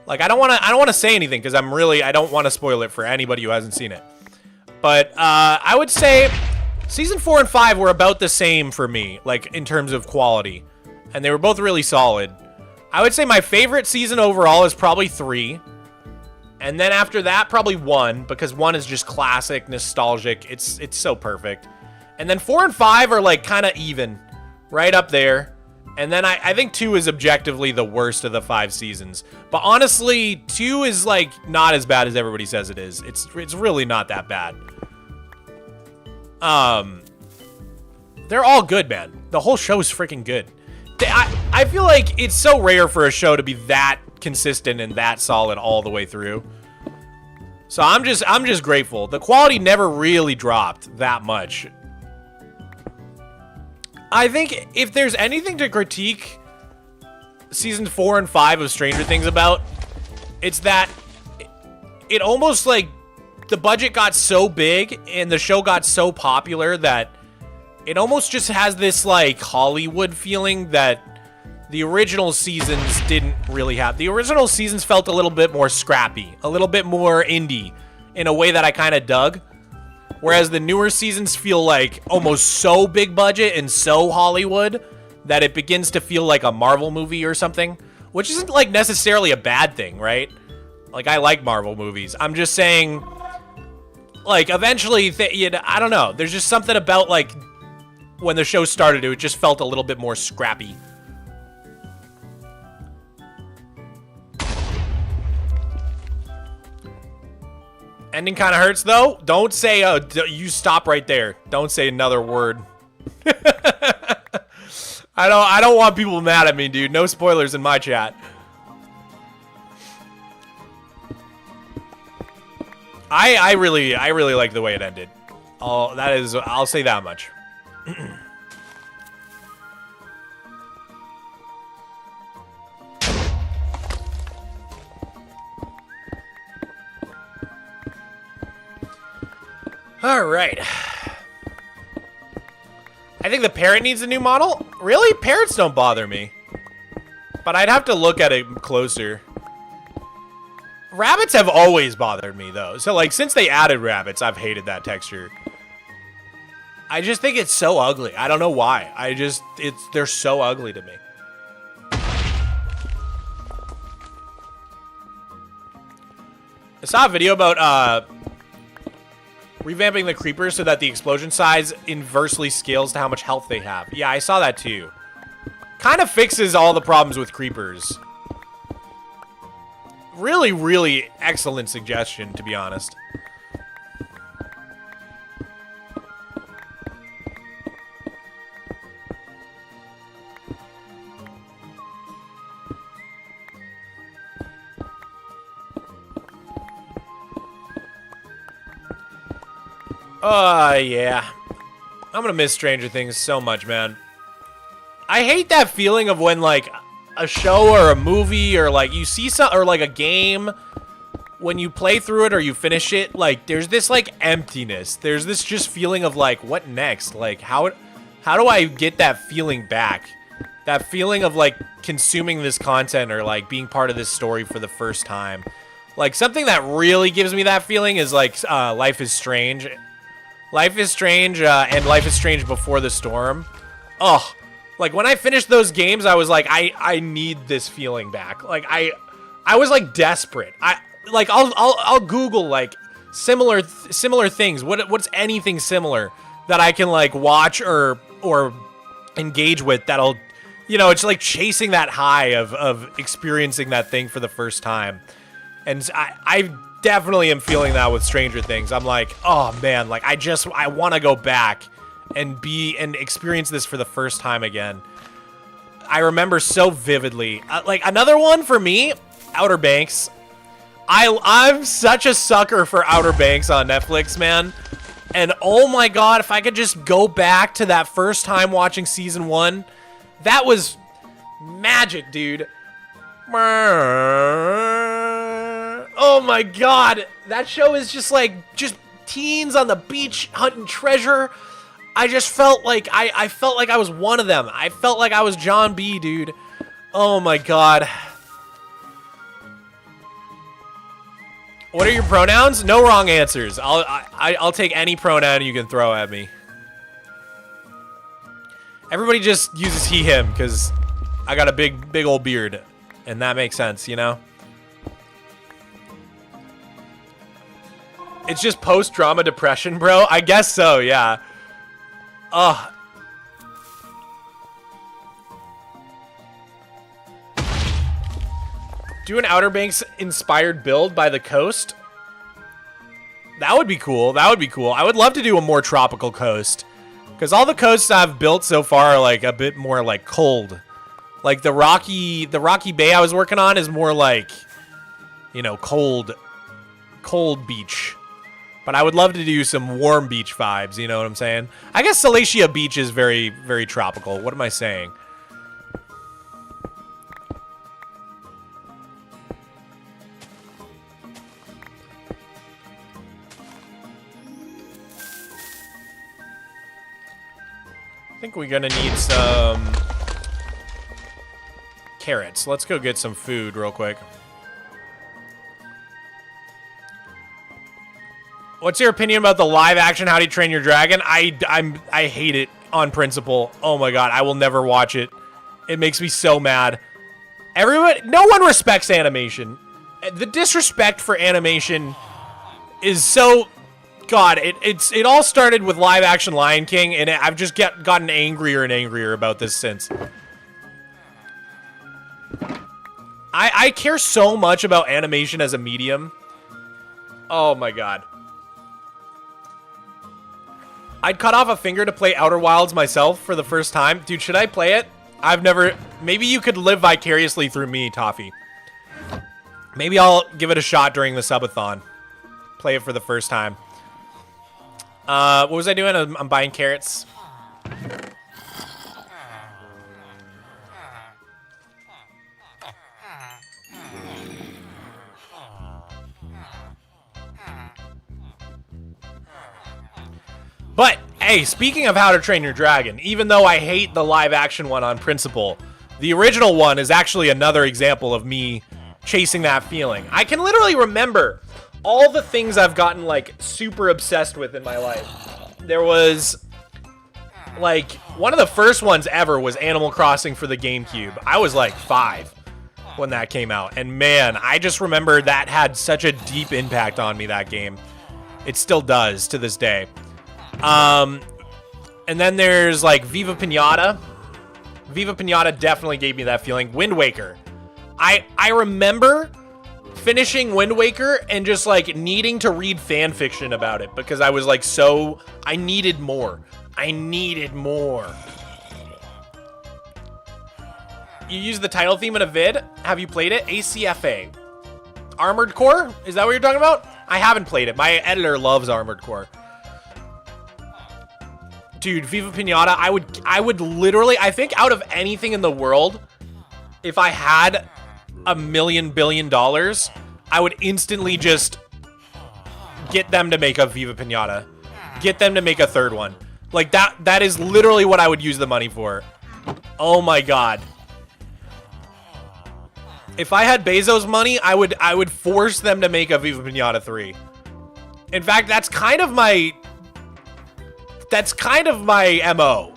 like I don't want to say anything because I don't want to spoil it for anybody who hasn't seen it. But I would say season 4 and 5 were about the same for me, like in terms of quality, and they were both really solid. I would say my favorite season overall is probably 3. And then after that, probably 1, because 1 is just classic, nostalgic. It's so perfect. And then 4 and 5 are like kind of even, right up there. And then I think 2 is objectively the worst of the 5 seasons. But honestly, 2 is like not as bad as everybody says it is. It's really not that bad. They're all good, man. The whole show is freaking good. I feel like it's so rare for a show to be that consistent and that solid all the way through. So I'm just grateful. The quality never really dropped that much. I think if there's anything to critique season 4 and 5 of Stranger Things about, it's that it almost like the budget got so big and the show got so popular that it almost just has this like Hollywood feeling that the original seasons didn't really have. The original seasons felt a little bit more scrappy, a little bit more indie in a way that I kind of dug. Whereas the newer seasons feel like almost so big budget and so Hollywood that it begins to feel like a Marvel movie or something, which isn't like necessarily a bad thing, right? Like I like Marvel movies. I'm just saying like eventually, I don't know. There's just something about like when the show started, it just felt a little bit more scrappy. Ending kind of hurts though. Don't say, you stop right there. Don't say another word. I don't want people mad at me, dude. No spoilers in my chat. I really like the way it ended. I'll say that much. All right. I think the parrot needs a new model. Really? Parrots don't bother me. But I'd have to look at it closer. Rabbits have always bothered me, though. So, like, since they added rabbits, I've hated that texture. I just think it's so ugly. I don't know why. They're so ugly to me. I saw a video about, revamping the creepers so that the explosion size inversely scales to how much health they have. Yeah, I saw that too. Kind of fixes all the problems with creepers. Really, really excellent suggestion, to be honest. Yeah. I'm gonna miss Stranger Things so much, man. I hate that feeling of when, like, a show or a movie or, like, you see some, or, like, a game, when you play through it or you finish it, like, there's this, like, emptiness. There's this just feeling of, like, what next? Like, how do I get that feeling back? That feeling of, like, consuming this content or, like, being part of this story for the first time. Like, something that really gives me that feeling is, like, Life is Strange. Life is Strange, and Life is Strange Before the Storm. Oh, like, when I finished those games, I was like, I need this feeling back. Like, I was, like, desperate. I'll Google, like, similar things. What's anything similar that I can, like, watch or engage with that'll, you know, it's like chasing that high of experiencing that thing for the first time. And I definitely am feeling that with Stranger Things. I'm like, oh man, like I want to go back and experience this for the first time again. I remember so vividly. Like another one for me, Outer Banks. I'm such a sucker for Outer Banks on Netflix, man. And oh my god, if I could just go back to that first time watching season 1, that was magic, dude. Oh my god, that show is just like, just teens on the beach hunting treasure. I just felt like, I felt like I was one of them. I felt like I was John B, dude. Oh my god. What are your pronouns? No wrong answers. I'll take any pronoun you can throw at me. Everybody just uses he, him, because I got a big old beard. And that makes sense, you know? It's just post-drama depression, bro? I guess so, yeah. Ugh. Do an Outer Banks inspired build by the coast? That would be cool. That would be cool. I would love to do a more tropical coast. Because all the coasts I've built so far are like a bit more like cold. Like the rocky bay I was working on is more like, you know, cold beach. But I would love to do some warm beach vibes, you know what I'm saying? I guess Salacia Beach is very, very tropical. What am I saying? I think we're gonna need some carrots. Let's go get some food real quick. What's your opinion about the live action How to Train Your Dragon? I hate it on principle. Oh my god, I will never watch it. It makes me so mad. No one respects animation. The disrespect for animation is so... God, it all started with live action Lion King, and I've just gotten angrier and angrier about this since. I care so much about animation as a medium. Oh my god. I'd cut off a finger to play Outer Wilds myself for the first time. Dude, should I play it? I've never... Maybe you could live vicariously through me, Toffee. Maybe I'll give it a shot during the subathon. Play it for the first time. What was I doing? I'm buying carrots. But, hey, speaking of How to Train Your Dragon, even though I hate the live action one on principle, the original one is actually another example of me chasing that feeling. I can literally remember all the things I've gotten, like, super obsessed with in my life. There was, like, one of the first ones ever was Animal Crossing for the GameCube. I was, like, 5 when that came out. And, man, I just remember that had such a deep impact on me, that game. It still does to this day. And then there's, like, Viva Pinata. Viva Pinata definitely gave me that feeling. Wind Waker. I remember finishing Wind Waker and just, like, needing to read fan fiction about it because I was, like, I needed more. I needed more. You use the title theme in a vid? Have you played it? ACFA. Armored Core? Is that what you're talking about? I haven't played it. My editor loves Armored Core. Dude, Viva Pinata, I would literally, I think out of anything in the world, if I had $1 billion, I would instantly just get them to make a Viva Pinata. Get them to make a third one. Like, that is literally what I would use the money for. Oh my god. If I had Bezos money, I would force them to make a Viva Pinata 3. In fact, that's kind of my MO.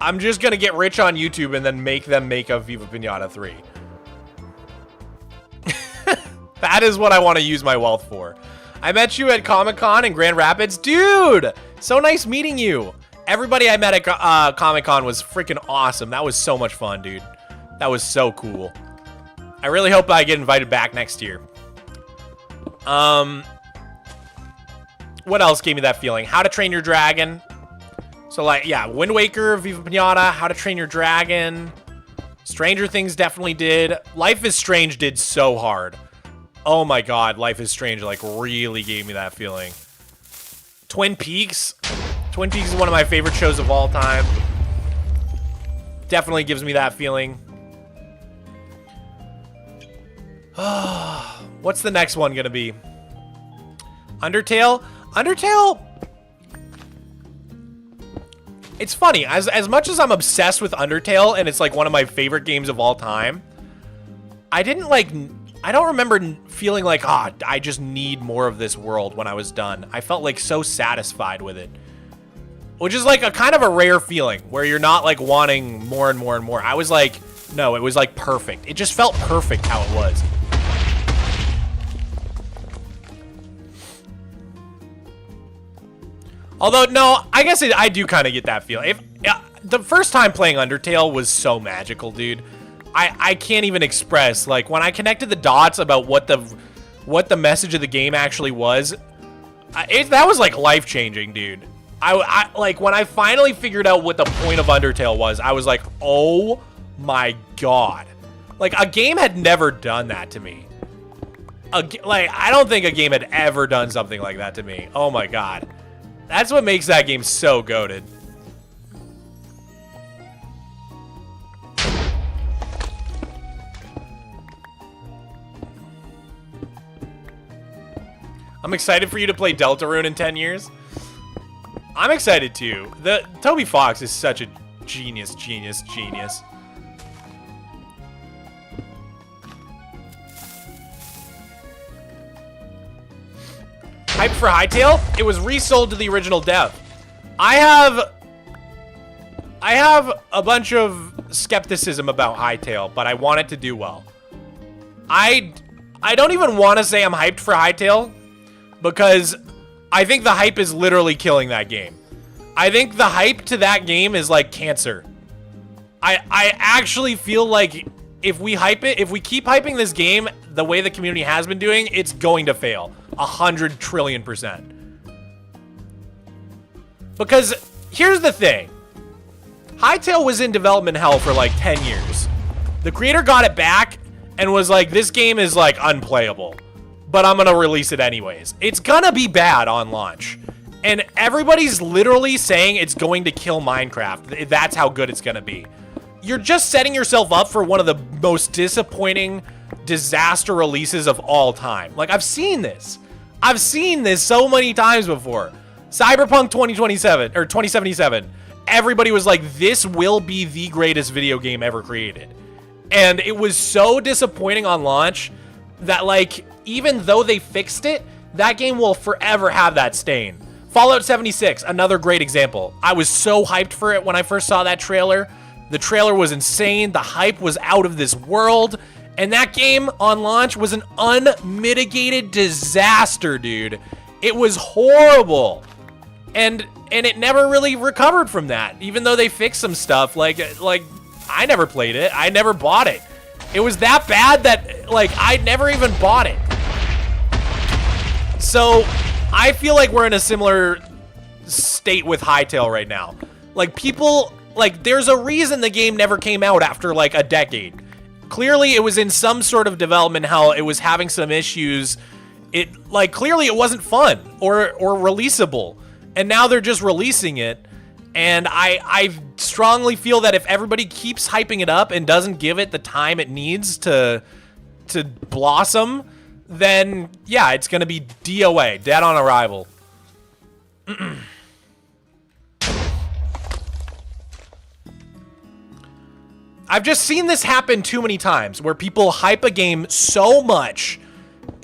I'm just gonna get rich on YouTube and then make them make a Viva Pinata 3. That is what I want to use my wealth for. I met you at Comic-Con in Grand Rapids. Dude, so nice meeting you. Everybody I met at Comic-Con was freaking awesome. That was so much fun, dude. That was so cool. I really hope I get invited back next year. What else gave me that feeling? How to Train Your Dragon. So, like, yeah, Wind Waker, Viva Pinata, How to Train Your Dragon. Stranger Things definitely did. Life is Strange did so hard. Oh my god, Life is Strange, like, really gave me that feeling. Twin Peaks. Twin Peaks is one of my favorite shows of all time. Definitely gives me that feeling. What's the next one gonna be? Undertale? Undertale, it's funny, as much as I'm obsessed with Undertale and it's like one of my favorite games of all time, I don't remember feeling like, I just need more of this world when I was done. I felt like so satisfied with it, which is like a kind of a rare feeling where you're not like wanting more and more and more. I was like, no, it was like perfect. It just felt perfect how it was. Although, no, I guess I do kind of get that feeling. The first time playing Undertale was so magical, dude. I can't even express, like, when I connected the dots about what the message of the game actually was, that was, like, life-changing, dude. Like, when I finally figured out what the point of Undertale was, I was like, oh my god. Like, a game had never done that to me. Like, I don't think a game had ever done something like that to me. Oh my god. That's what makes that game so goated. I'm excited for you to play Deltarune in 10 years. I'm excited too. Toby Fox is such a genius. Hype for Hytale? It was resold to the original dev. I have a bunch of skepticism about Hytale, but I want it to do well. I don't even want to say I'm hyped for Hytale, because I think the hype is literally killing that game. I think the hype to that game is like cancer. I actually feel like if we keep hyping this game the way the community has been doing, it's going to fail. 100 trillion%. Because here's the thing. Hytale was in development hell for like 10 years. The creator got it back and was like, this game is like unplayable, but I'm gonna release it anyways. It's gonna be bad on launch. And everybody's literally saying it's going to kill Minecraft. That's how good it's gonna be. You're just setting yourself up for one of the most disappointing disaster releases of all time. Like, I've seen this so many times before. Cyberpunk 2027 or 2077. Everybody was like, this will be the greatest video game ever created. And it was so disappointing on launch that, like, even though they fixed it, that game will forever have that stain. Fallout 76, another great example. I was so hyped for it when I first saw that trailer. The trailer was insane. The hype was out of this world. And that game on launch was an unmitigated disaster, dude. It was horrible. And it never really recovered from that. Even though they fixed some stuff, like I never played it. I never bought it. It was that bad that, like, I never even bought it. So I feel like we're in a similar state with Hytale right now. Like, people, like, there's a reason the game never came out after like a decade. Clearly it was in some sort of development hell. It was having some issues. Clearly it wasn't fun or releasable. And now they're just releasing it. And I strongly feel that if everybody keeps hyping it up and doesn't give it the time it needs to blossom, then yeah, it's gonna be DOA, dead on arrival. I've just seen this happen too many times, where people hype a game so much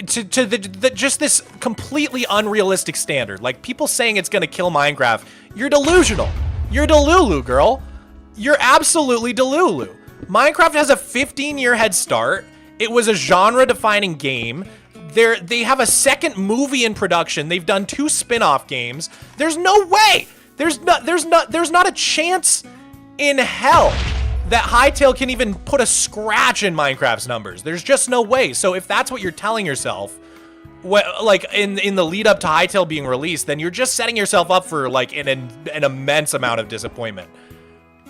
to just this completely unrealistic standard. Like, people saying it's gonna kill Minecraft. You're delusional. You're Delulu, girl. You're absolutely Delulu. Minecraft has a 15-year head start. It was a genre-defining game. They have a second movie in production. They've done 2 spin-off games. There's no way There's not a chance in hell that Hytale can even put a scratch in Minecraft's numbers. There's just no way. So if that's what you're telling yourself, like in the lead up to Hytale being released, then you're just setting yourself up for like an immense amount of disappointment.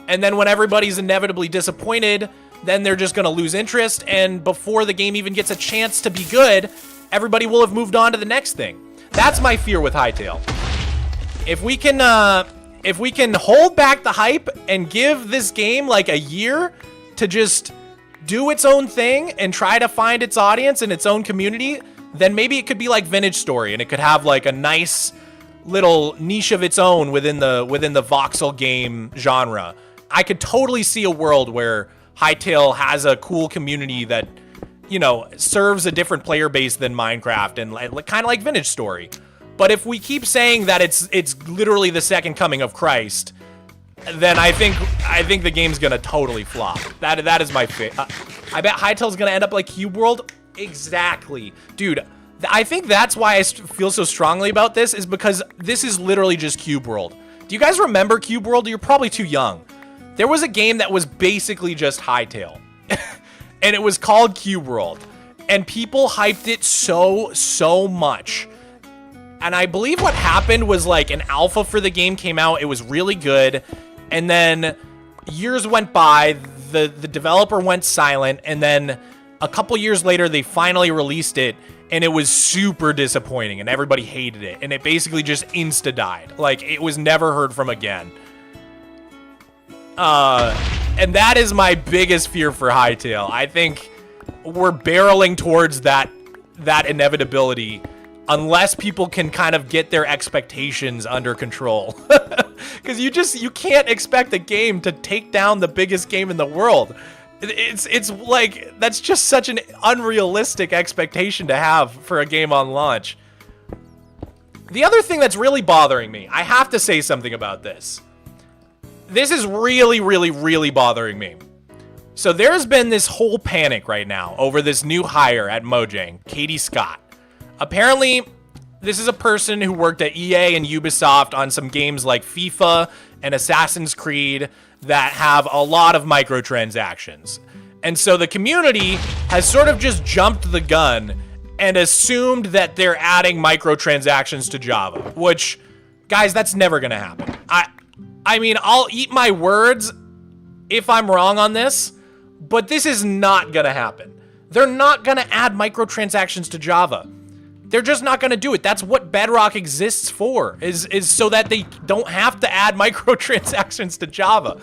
And then when everybody's inevitably disappointed, then they're just gonna lose interest, and before the game even gets a chance to be good, everybody will have moved on to the next thing. That's my fear with Hytale. If we can hold back the hype and give this game like a year to just do its own thing and try to find its audience and its own community, then maybe it could be like Vintage Story, and it could have like a nice little niche of its own within the voxel game genre. I could totally see a world where Hytale has a cool community that, you know, serves a different player base than Minecraft, and kind of like Vintage Story. But if we keep saying that it's literally the second coming of Christ, then I think the game's gonna totally flop. That is my I bet Hytale's gonna end up like Cube World. Exactly, dude. I think that's why I feel so strongly about this, is because this is literally just Cube World. Do you guys remember Cube World? You're probably too young. There was a game that was basically just Hytale, and it was called Cube World, and people hyped it so much. And I believe what happened was like an alpha for the game came out, it was really good, and then years went by, the developer went silent, and then a couple years later they finally released it, and it was super disappointing, and everybody hated it, and it basically just insta-died. Like, it was never heard from again. And that is my biggest fear for Hytale. I think we're barreling towards that inevitability unless people can kind of get their expectations under control. Because you can't expect a game to take down the biggest game in the world. It's like, that's just such an unrealistic expectation to have for a game on launch. The other thing that's really bothering me, I have to say something about this. This is really bothering me. So there's been this whole panic right now over this new hire at Mojang, Katie Scott. Apparently, this is a person who worked at EA and Ubisoft on some games like FIFA and Assassin's Creed that have a lot of microtransactions. And so the community has sort of just jumped the gun and assumed that they're adding microtransactions to Java, which, guys, that's never gonna happen. I mean, I'll eat my words if I'm wrong on this, but this is not gonna happen. They're not gonna add microtransactions to Java. They're just not gonna do it. That's what Bedrock exists for, is so that they don't have to add microtransactions to Java.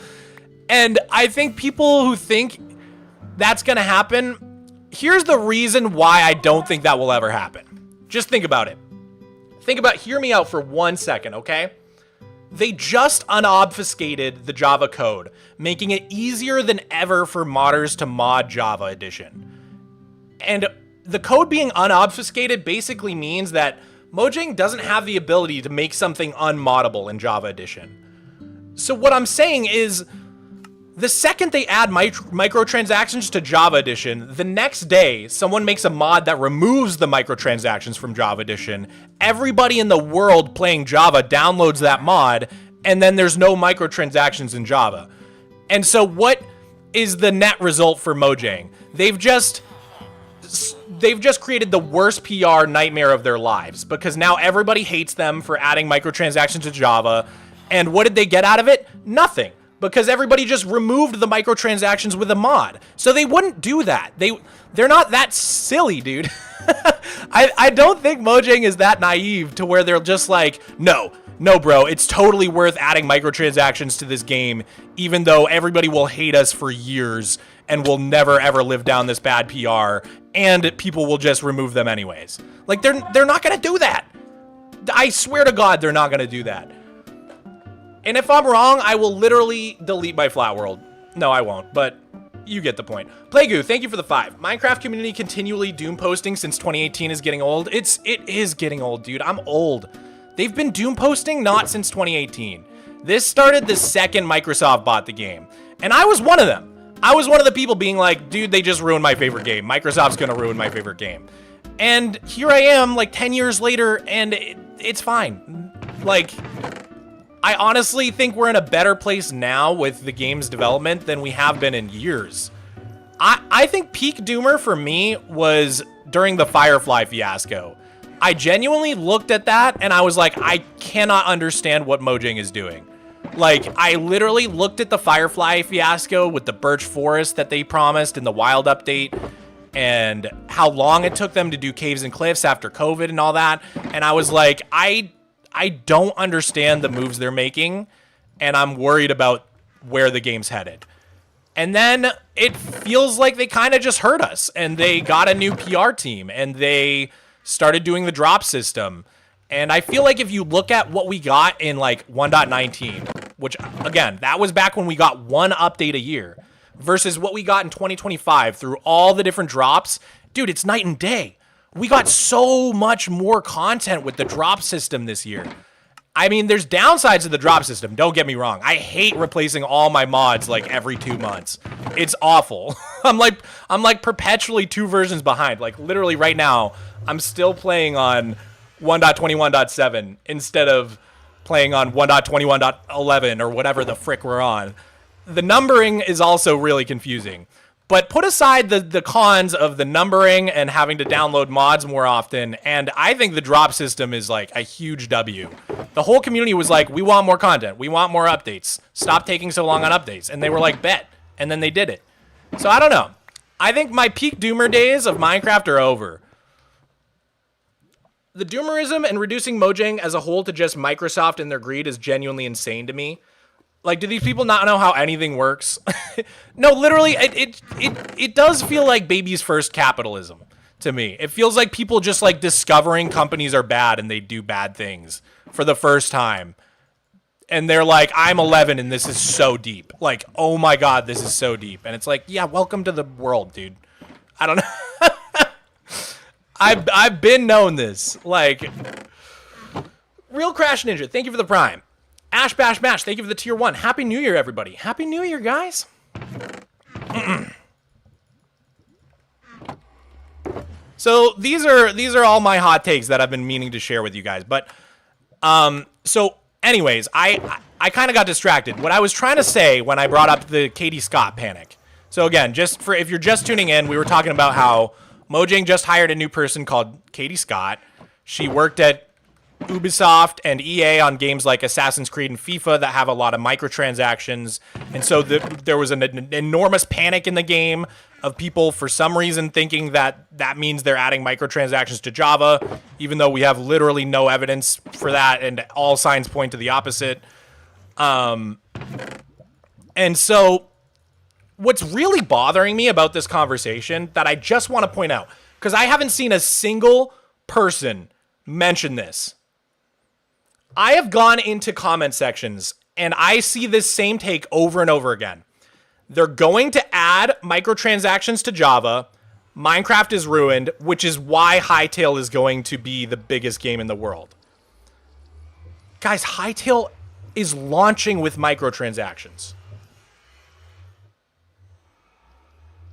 And I think people who think that's gonna happen, here's the reason why I don't think that will ever happen. Just think about it. Hear me out for 1 second, okay? They just unobfuscated the Java code, making it easier than ever for modders to mod Java Edition. And the code being unobfuscated basically means that Mojang doesn't have the ability to make something unmoddable in Java Edition. So what I'm saying is, the second they add microtransactions to Java Edition, the next day, someone makes a mod that removes the microtransactions from Java Edition, everybody in the world playing Java downloads that mod, and then there's no microtransactions in Java. And so what is the net result for Mojang? They've just created the worst PR nightmare of their lives, because now everybody hates them for adding microtransactions to Java, and what did they get out of it? Nothing. Because everybody just removed the microtransactions with a mod. So they wouldn't do that. They're not that silly, dude. I don't think Mojang is that naive to where they're just like, no, bro, it's totally worth adding microtransactions to this game, even though everybody will hate us for years and will never ever live down this bad PR, and people will just remove them anyways. Like, they're not gonna do that. I swear to God, they're not gonna do that. And if I'm wrong, I will literally delete my flat world. No, I won't, but you get the point. Playgoo, thank you for the 5. Minecraft community continually doom posting since 2018 is getting old. It is getting old, dude. I'm old. They've been doom posting not since 2018. This started the second Microsoft bought the game. And I was one of them. I was one of the people being like, dude, they just ruined my favorite game. Microsoft's gonna ruin my favorite game. And here I am, like 10 years later, and it's fine. Like, I honestly think we're in a better place now with the game's development than we have been in years. I think peak doomer for me was during the Firefly fiasco. I genuinely looked at that and I was like, I cannot understand what Mojang is doing. Like, I literally looked at the Firefly fiasco with the birch forest that they promised in the wild update and how long it took them to do caves and cliffs after COVID and all that. And I was like, I don't understand the moves they're making, and I'm worried about where the game's headed. And then it feels like they kind of just hurt us, and they got a new PR team, and they started doing the drop system. And I feel like if you look at what we got in like 1.19, which again, that was back when we got one update a year, versus what we got in 2025 through all the different drops, dude, it's night and day. We got so much more content with the drop system this year. I mean, there's downsides to the drop system, don't get me wrong. I hate replacing all my mods like every 2 months. It's awful. I'm like perpetually 2 versions behind. Like literally right now, I'm still playing on 1.21.7 instead of playing on 1.21.11 or whatever the frick we're on. The numbering is also really confusing. But put aside the cons of the numbering and having to download mods more often, and I think the drop system is like a huge W. The whole community was like, we want more content. We want more updates. Stop taking so long on updates. And they were like, bet. And then they did it. So I don't know. I think my peak doomer days of Minecraft are over. The doomerism and reducing Mojang as a whole to just Microsoft and their greed is genuinely insane to me. Like, do these people not know how anything works? No, literally, it does feel like baby's first capitalism to me. It feels like people just, like, discovering companies are bad and they do bad things for the first time. And they're like, I'm 11 and this is so deep. Like, oh my God, this is so deep. And it's like, yeah, welcome to the world, dude. I don't know. I've been known this. Like, Real Crash Ninja, thank you for the Prime. Ash Bash Mash, thank you for the tier 1. Happy New Year, everybody. Happy New Year, guys. So these are all my hot takes that I've been meaning to share with you guys. But so anyways, I kind of got distracted. What I was trying to say when I brought up the Katie Scott panic. So again, just for if you're just tuning in, we were talking about how Mojang just hired a new person called Katie Scott. She worked at Ubisoft and EA on games like Assassin's Creed and FIFA that have a lot of microtransactions. And so there was an enormous panic in the game of people for some reason thinking that that means they're adding microtransactions to Java, even though we have literally no evidence for that and all signs point to the opposite. And so what's really bothering me about this conversation that I just want to point out, because I haven't seen a single person mention this. I have gone into comment sections and I see this same take over and over again. They're going to add microtransactions to Java. Minecraft is ruined, which is why Hytale is going to be the biggest game in the world. Guys, Hytale is launching with microtransactions.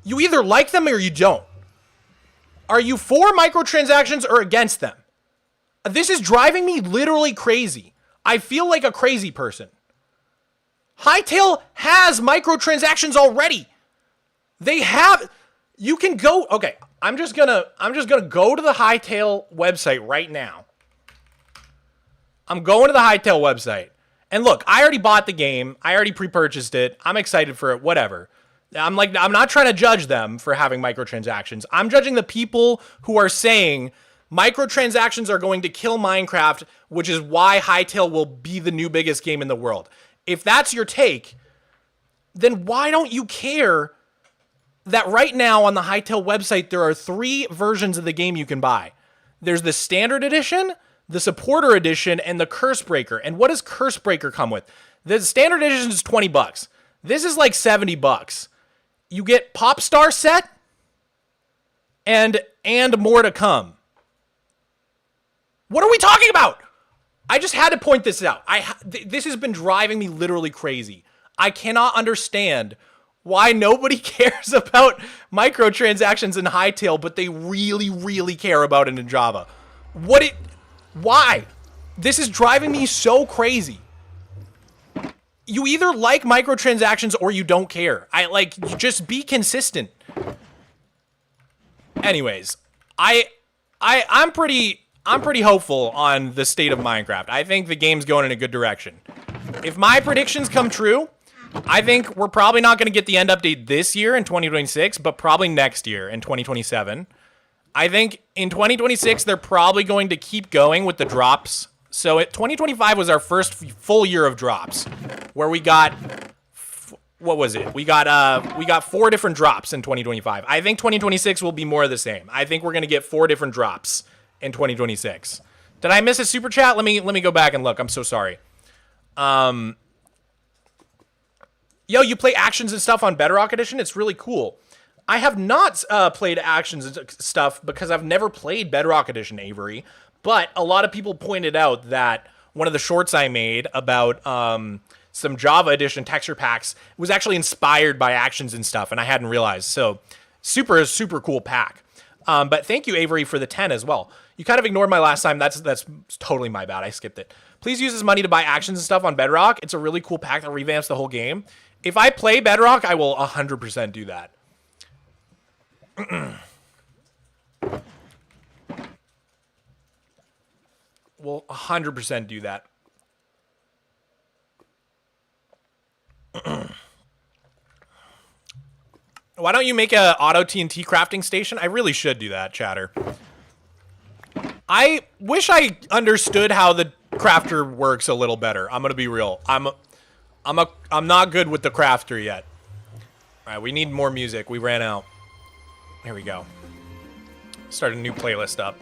You either like them or you don't. Are you for microtransactions or against them? This is driving me literally crazy. I feel like a crazy person. Hytale has microtransactions already. They have. You can go. Okay, I'm just gonna go to the Hytale website right now. I'm going to the Hytale website, and look, I already bought the game. I already pre-purchased it. I'm excited for it. Whatever. I'm not trying to judge them for having microtransactions. I'm judging the people who are saying microtransactions are going to kill Minecraft, which is why Hytale will be the new biggest game in the world. If that's your take, then why don't you care that right now on the Hytale website, there are 3 versions of the game you can buy. There's the standard edition, the supporter edition, and the curse breaker. And what does curse breaker come with? The standard edition is $20. This is like $70. You get Pop Star set and more to come. What are we talking about? I just had to point this out. This has been driving me literally crazy. I cannot understand why nobody cares about microtransactions in Hytale, but they really, really care about it in Java. Why? This is driving me so crazy. you either like microtransactions or you don't care. Just be consistent. Anyways, I'm pretty hopeful on the state of Minecraft. I think the game's going in a good direction. If my predictions come true, I think we're probably not going to get the end update this year in 2026, but probably next year in 2027. I think in 2026, they're probably going to keep going with the drops. So 2025 was our first full year of drops, where we got, what was it? We got 4 different drops in 2025. I think 2026 will be more of the same. I think we're going to get 4 different drops in 2026. Did I miss a super chat? Let me go back and look. I'm so sorry. Yo, you play actions and stuff on Bedrock Edition? It's really cool. I have not played actions and stuff because I've never played Bedrock Edition, Avery. But a lot of people pointed out that one of the shorts I made about some Java Edition texture packs was actually inspired by actions and stuff, and I hadn't realized. So, super cool pack. But thank you, Avery, for the 10 as well. You kind of ignored my last time. That's totally my bad. I skipped it. Please use this money to buy actions and stuff on Bedrock. It's a really cool pack that revamps the whole game. If I play Bedrock, I will 100% do that. We'll 100% do that. Why don't you make a auto TNT crafting station? I really should do that, chatter. I wish I understood how the crafter works a little better. I'm gonna be real. I'm not good with the crafter yet. All right, we need more music. We ran out. Here we go. Start a new playlist up.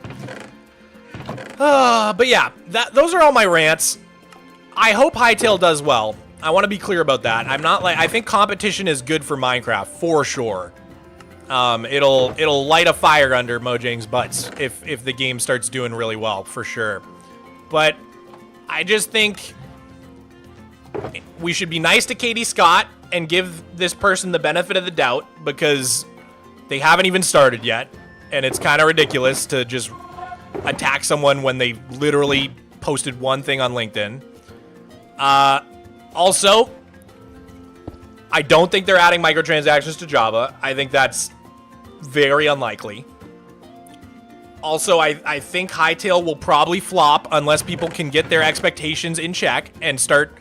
But yeah, those are all my rants. I hope Hytale does well. I want to be clear about that. I think competition is good for Minecraft for sure. It'll light a fire under Mojang's butts if the game starts doing really well for sure. But I just think we should be nice to Katie Scott and give this person the benefit of the doubt because they haven't even started yet, and it's kind of ridiculous to just attack someone when they literally posted one thing on LinkedIn. Also, I don't think they're adding microtransactions to Java. I think that's very unlikely. Also, I think Hytale will probably flop unless people can get their expectations in check and start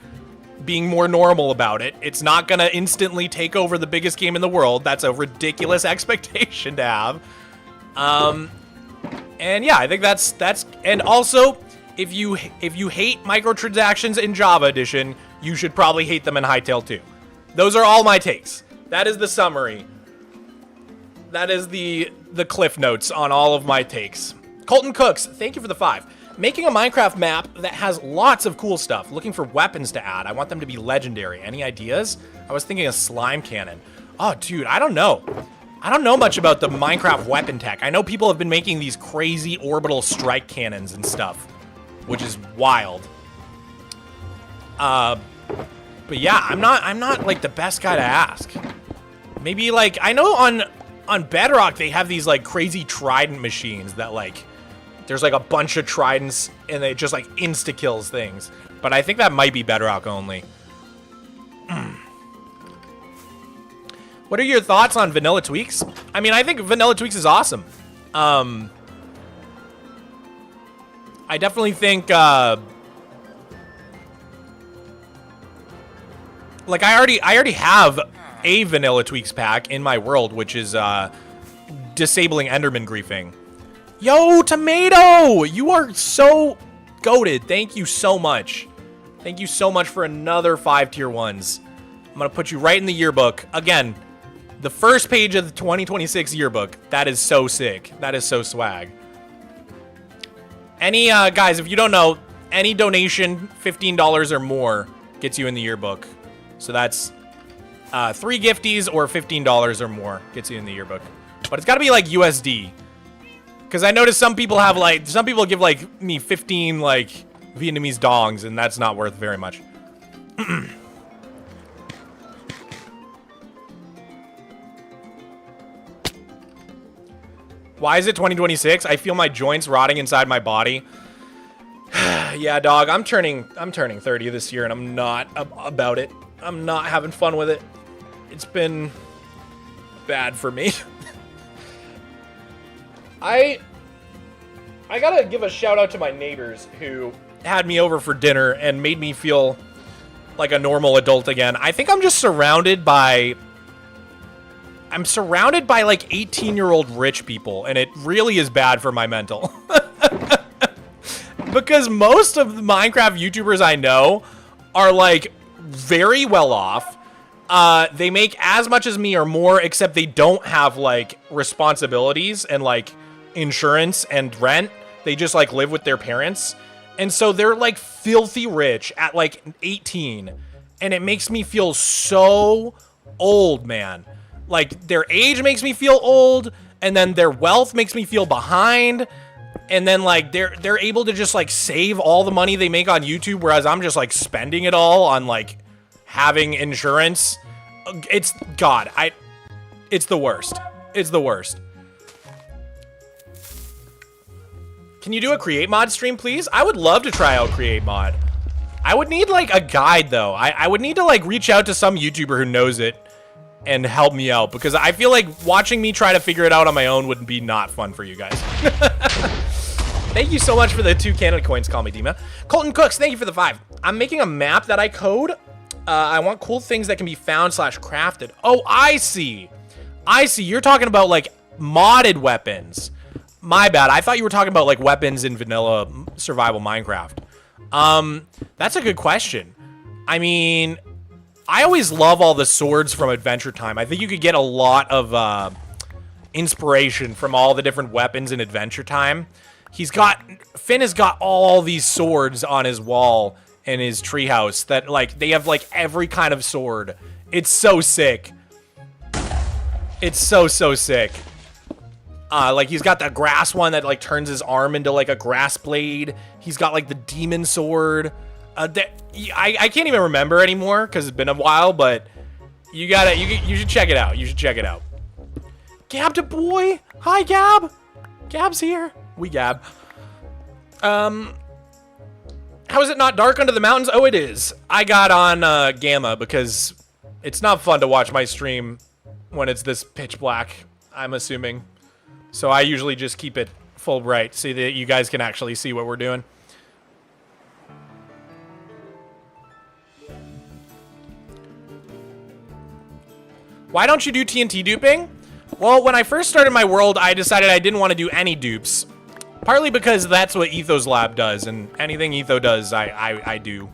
being more normal about it. It's not going to instantly take over the biggest game in the world. That's a ridiculous expectation to have. And yeah, I think that's and also if you hate microtransactions in Java Edition, you should probably hate them in Hytale too. Those are all my takes. That is the summary. That is the cliff notes on all of my takes. Colton Cooks, thank you for the 5. Making a Minecraft map that has lots of cool stuff. Looking for weapons to add. I want them to be legendary. Any ideas? I was thinking a slime cannon. Oh, dude, I don't know. I don't know much about the Minecraft weapon tech. I know people have been making these crazy orbital strike cannons and stuff, which is wild. But yeah, I'm not like the best guy to ask. Maybe like I know on Bedrock they have these like crazy trident machines that like there's like a bunch of tridents and it just like insta kills things. But I think that might be Bedrock only. What are your thoughts on Vanilla Tweaks? I mean, I think Vanilla Tweaks is awesome. I definitely think like I already have a Vanilla Tweaks pack in my world, which is disabling Enderman griefing. Yo, Tomato! You are so goated. Thank you so much. Thank you so much for another 5 tier 1s. I'm gonna put you right in the yearbook. Again, the first page of the 2026 yearbook. That is so sick. That is so swag. Any, guys, if you don't know, any donation, $15 or more, gets you in the yearbook. So that's 3 gifties or $15 or more gets you in the yearbook. But it's gotta be like USD. Because I noticed some people have like, some people give like me 15 like Vietnamese dongs and that's not worth very much. Why is it 2026? I feel my joints rotting inside my body. Yeah, dog, I'm turning 30 this year, and I'm not about it. I'm not having fun with it. It's been bad for me. I gotta give a shout out to my neighbors who had me over for dinner and made me feel like a normal adult again. I think I'm just surrounded by like 18-year-old rich people, and it really is bad for my mental. Because most of the Minecraft YouTubers I know are like very well off. They make as much as me or more, except they don't have like responsibilities and like insurance and rent. They just like live with their parents. And so they're like filthy rich at like 18. And it makes me feel so old, man. Like their age makes me feel old, and then their wealth makes me feel behind. And then like they're able to just like save all the money they make on YouTube, whereas I'm just like spending it all on like having insurance. It's it's the worst. It's the worst. Can you do a create mod stream, please? I would love to try out create mod. I would need like a guide though. I would need to like reach out to some YouTuber who knows it and help me out, because I feel like watching me try to figure it out on my own would be not fun for you guys. Thank you so much for the 2 Canada coins, call me Dima. Colton Cooks, thank you for the 5. I'm making a map that I code. I want cool things that can be found / crafted. Oh, I see. You're talking about like modded weapons. My bad. I thought you were talking about like weapons in vanilla survival Minecraft. That's a good question. I mean, I always love all the swords from Adventure Time. I think you could get a lot of inspiration from all the different weapons in Adventure Time. Finn has got all these swords on his wall in his treehouse that like they have like every kind of sword. It's so sick. It's so sick. Like he's got that grass one that like turns his arm into like a grass blade. He's got like the demon sword. I can't even remember anymore because it's been a while, but you should check it out. You should check it out. Gab to boy. Hi, Gab. Gab's here. We Gab. How is it not dark under the mountains? Oh, it is. I got on Gamma because it's not fun to watch my stream when it's this pitch black, I'm assuming. So I usually just keep it full bright so that you guys can actually see what we're doing. Why don't you do TNT duping? Well, when I first started my world, I decided I didn't want to do any dupes. Partly because that's what Etho's lab does, and anything Etho does, I do.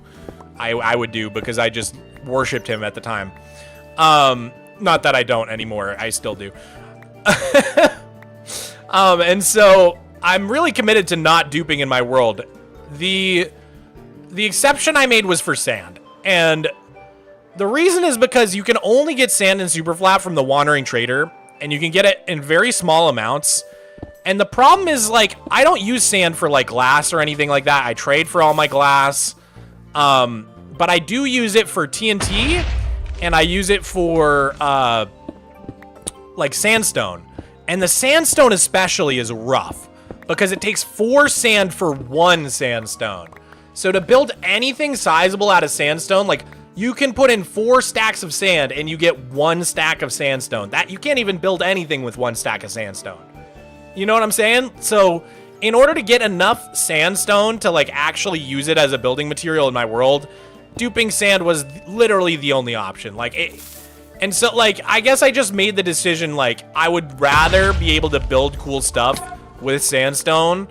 I would do because I just worshipped him at the time. Not that I don't anymore. I still do. And so I'm really committed to not duping in my world. The exception I made was for sand, and the reason is because you can only get sand in Superflat from the Wandering Trader, and you can get it in very small amounts. And the problem is, like, I don't use sand for, like, glass or anything like that. I trade for all my glass. But I do use it for TNT, and I use it for, like, sandstone. And the sandstone especially is rough, because it takes 4 sand for 1 sandstone. So to build anything sizable out of sandstone, like, you can put in 4 stacks of sand and you get 1 stack of sandstone. That you can't even build anything with 1 stack of sandstone. You know what I'm saying? So in order to get enough sandstone to like actually use it as a building material in my world, duping sand was literally the only option. And so like, I guess I just made the decision, like, I would rather be able to build cool stuff with sandstone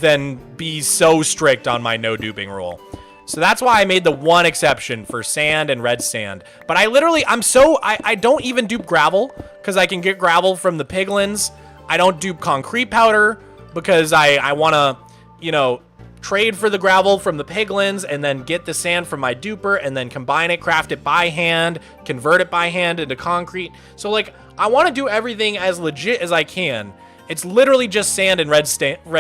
than be so strict on my no duping rule. So that's why I made the one exception for sand and red sand. But I don't even dupe gravel because I can get gravel from the piglins. I don't dupe concrete powder because I want to, you know, trade for the gravel from the piglins and then get the sand from my duper and then combine it, craft it by hand, convert it by hand into concrete. So like, I want to do everything as legit as I can. It's literally just sand and red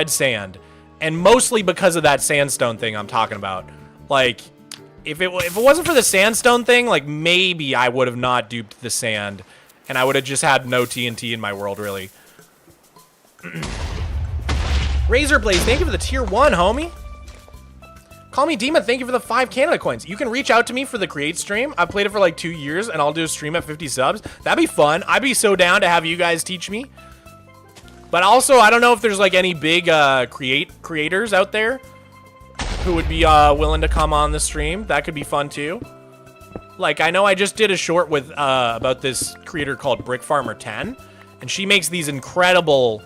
sand. And mostly because of that sandstone thing I'm talking about. Like, if it wasn't for the sandstone thing, like, maybe I would have not duped the sand. And I would have just had no TNT in my world, really. Razor Blaze, thank you for the tier 1, homie. Call me Dima, thank you for the 5 Canada coins. You can reach out to me for the Create stream. I've played it for like 2 years, and I'll do a stream at 50 subs. That'd be fun. I'd be so down to have you guys teach me. But also, I don't know if there's like any big creators out there who would be willing to come on the stream. That could be fun too. Like, I know I just did a short with about this creator called Brick Farmer 10, and she makes these incredible,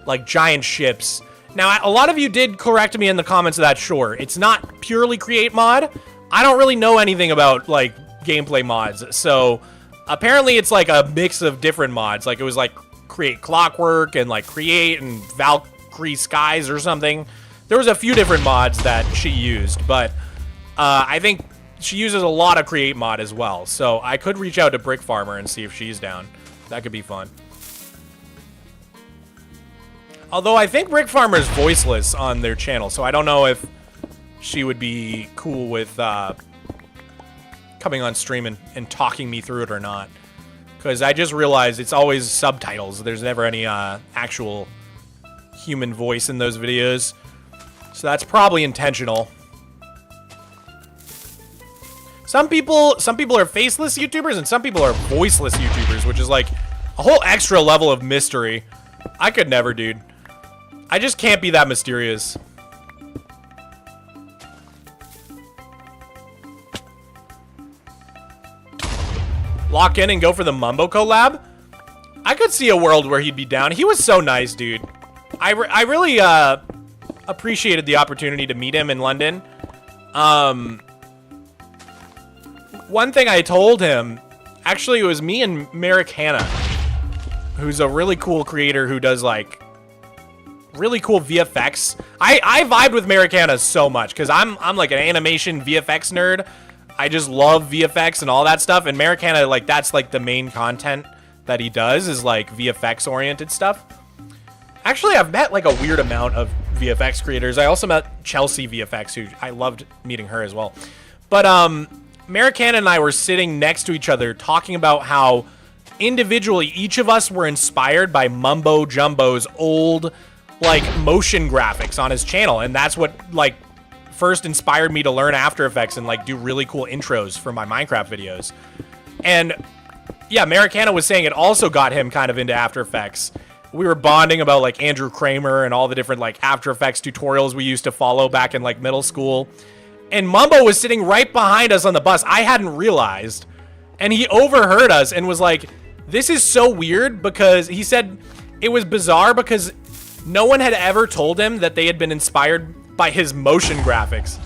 like, giant ships. Now, a lot of you did correct me in the comments of that short. It's not purely Create mod. I don't really know anything about, like, gameplay mods. So, apparently it's, like, a mix of different mods. Like, it was, like, Create Clockwork and, like, Create and Valkyrie Skies or something. There was a few different mods that she used, but I think she uses a lot of Create mod as well. So, I could reach out to Brick Farmer and see if she's down. That could be fun. Although I think Brick Farmer is voiceless on their channel, so I don't know if she would be cool with coming on stream and talking me through it or not. Because I just realized it's always subtitles. There's never any actual human voice in those videos. So that's probably intentional. Some people are faceless YouTubers and some people are voiceless YouTubers, which is like a whole extra level of mystery. I could never, dude. I just can't be that mysterious. Lock in and go for the Mumbo collab? I could see a world where he'd be down. He was so nice, dude. I really appreciated the opportunity to meet him in London. One thing I told him, actually it was me and Merrick Hanna, who's a really cool creator who does like really cool VFX. I vibe with Merrick Hanna so much because I'm like an animation VFX nerd. I just love VFX and all that stuff, and Merrick Hanna, like, that's like the main content that he does is like VFX oriented stuff. Actually, I've met like a weird amount of VFX creators. I also met Chelsea VFX, who I loved meeting her as well. But Merrick Hanna and I were sitting next to each other talking about how individually each of us were inspired by Mumbo Jumbo's old like motion graphics on his channel, and that's what like first inspired me to learn After Effects and like do really cool intros for my Minecraft videos. And yeah, Merrick Hanna was saying it also got him kind of into After Effects. We were bonding about like Andrew Kramer and all the different like After Effects tutorials we used to follow back in like middle school. And Mumbo was sitting right behind us on the bus. I hadn't realized, and he overheard us and was like, this is so weird, because he said it was bizarre because no one had ever told him that they had been inspired by his motion graphics.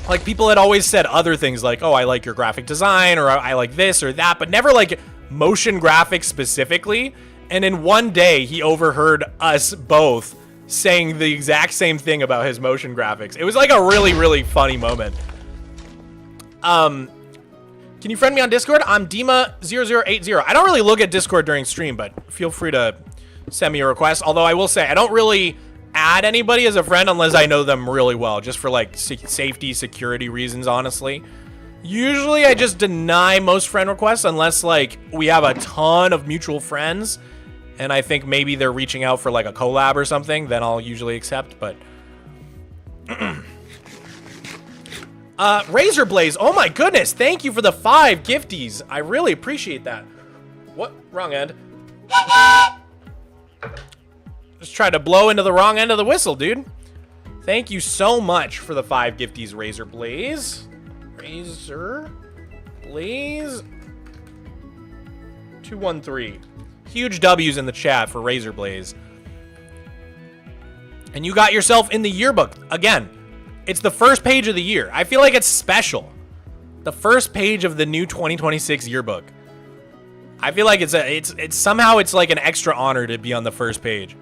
Like, people had always said other things like, oh, I like your graphic design, or I like this or that, but never like motion graphics specifically. And in one day, he overheard us both saying the exact same thing about his motion graphics. It was like a really, really funny moment. Can you friend me on Discord? I'm Dima0080. I don't really look at Discord during stream, but feel free to send me a request. Although I will say, I don't really add anybody as a friend unless I know them really well, just for like safety, security reasons, honestly. Usually I just deny most friend requests unless like we have a ton of mutual friends and I think maybe they're reaching out for like a collab or something, then I'll usually accept. But Razor Blaze, oh my goodness, thank you for the 5 gifties. I really appreciate that. What? Wrong end. Just tried to blow into the wrong end of the whistle, dude. Thank you so much for the 5 gifties, Razor Blaze. Razor Blaze 213. Huge W's in the chat for Razor Blaze. And you got yourself in the yearbook. Again, it's the first page of the year. I feel like it's special. The first page of the new 2026 yearbook. I feel like it's somehow it's like an extra honor to be on the first page.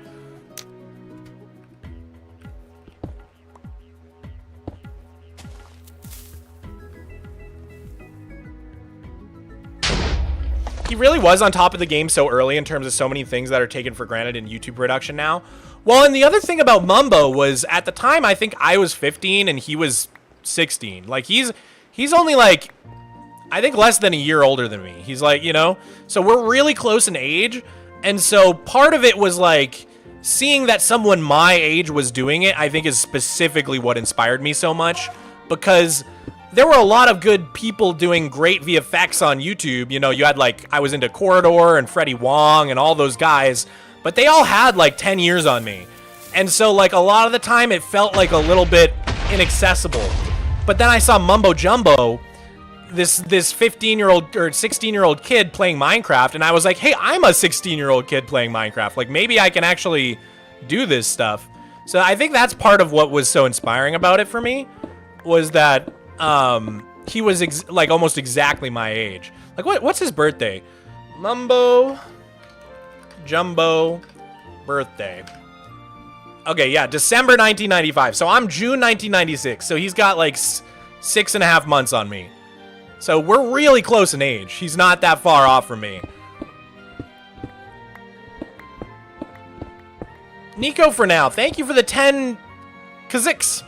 He really was on top of the game so early in terms of so many things that are taken for granted in YouTube production now. Well, and the other thing about Mumbo was at the time, I think I was 15 and he was 16. Like he's only like, I think less than a year older than me. He's like, you know, so we're really close in age. And so part of it was like seeing that someone my age was doing it, I think is specifically what inspired me so much, because there were a lot of good people doing great VFX on YouTube. You know, you had like, I was into Corridor and Freddie Wong and all those guys, but they all had like 10 years on me. And so like a lot of the time it felt like a little bit inaccessible. But then I saw Mumbo Jumbo, this 15-year-old or 16-year-old kid playing Minecraft, and I was like, hey, I'm a 16-year-old kid playing Minecraft. Like maybe I can actually do this stuff. So I think that's part of what was so inspiring about it for me, was that he was like almost exactly my age. Like what's his birthday? Mumbo Jumbo birthday. Okay, yeah, December 1995. So I'm June 1996. So he's got like 6.5 months on me. So we're really close in age. He's not that far off from me. Nico for now. Thank you for the 10 Kaziks.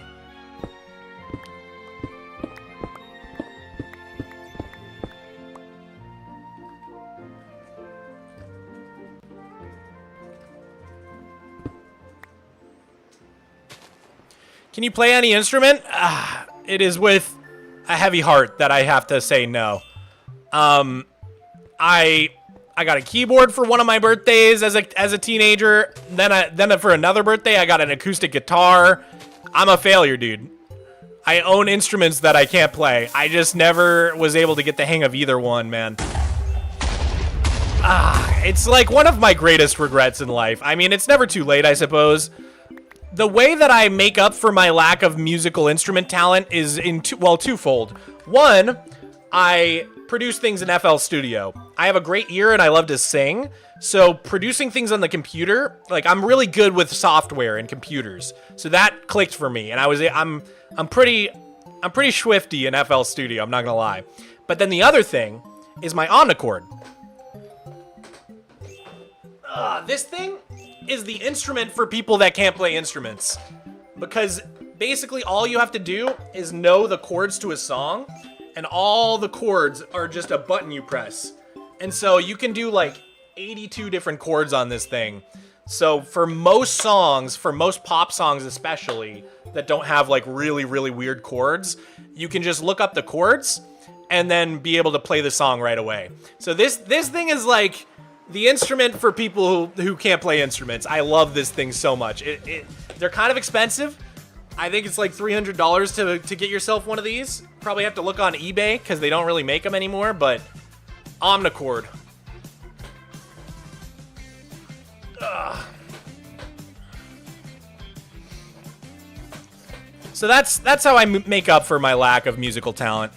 Can you play any instrument? It is with a heavy heart that I have to say no. I got a keyboard for one of my birthdays as a teenager. Then for another birthday, I got an acoustic guitar. I'm a failure, dude. I own instruments that I can't play. I just never was able to get the hang of either one, man. It's like one of my greatest regrets in life. I mean, it's never too late, I suppose. The way that I make up for my lack of musical instrument talent is in twofold. One, I produce things in FL Studio. I have a great ear and I love to sing. So producing things on the computer, like I'm really good with software and computers. So that clicked for me, and I'm pretty swifty in FL Studio, I'm not gonna lie. But then the other thing is my Omnichord. This thing is the instrument for people that can't play instruments, because basically all you have to do is know the chords to a song, and all the chords are just a button you press. And so you can do like 82 different chords on this thing. So for most songs, for most pop songs especially, that don't have like really, really weird chords, you can just look up the chords and then be able to play the song right away. So this thing is like the instrument for people who can't play instruments. I love this thing so much. They're kind of expensive. I think it's like $300 to get yourself one of these. Probably have to look on eBay because they don't really make them anymore, but Omnichord. So that's how I make up for my lack of musical talent.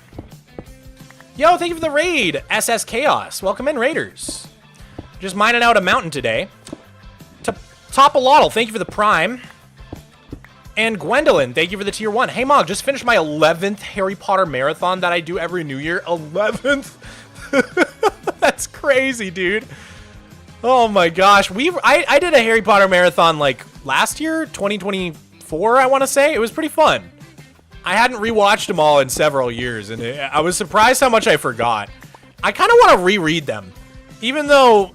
Yo, thank you for the raid, SS Chaos. Welcome in, Raiders. Just mining out a mountain today. Topalotl, thank you for the prime. And Gwendolyn, thank you for the tier 1. Hey, Mog, just finished my 11th Harry Potter marathon that I do every New Year. 11th? That's crazy, dude. Oh my gosh. I did a Harry Potter marathon like last year, 2024, I want to say. It was pretty fun. I hadn't rewatched them all in several years, and I was surprised how much I forgot. I kind of want to reread them. Even though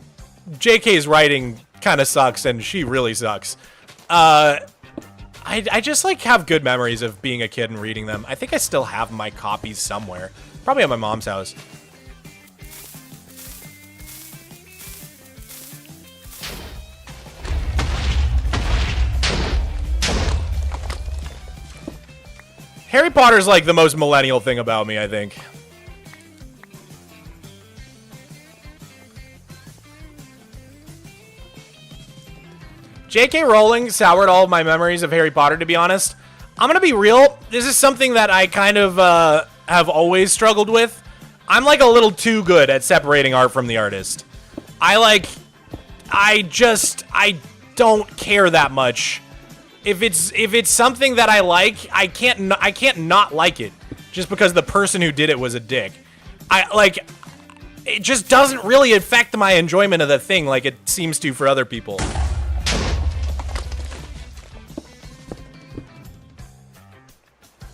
JK's writing kind of sucks, and she really sucks. I just like have good memories of being a kid and reading them. I think I still have my copies somewhere. Probably at my mom's house. Harry Potter's like the most millennial thing about me, I think. J.K. Rowling soured all of my memories of Harry Potter, to be honest. I'm gonna be real. This is something that I kind of have always struggled with. I'm like a little too good at separating art from the artist. I don't care that much. If it's something that I like, I can't not like it just because the person who did it was a dick. It just doesn't really affect my enjoyment of the thing like it seems to for other people.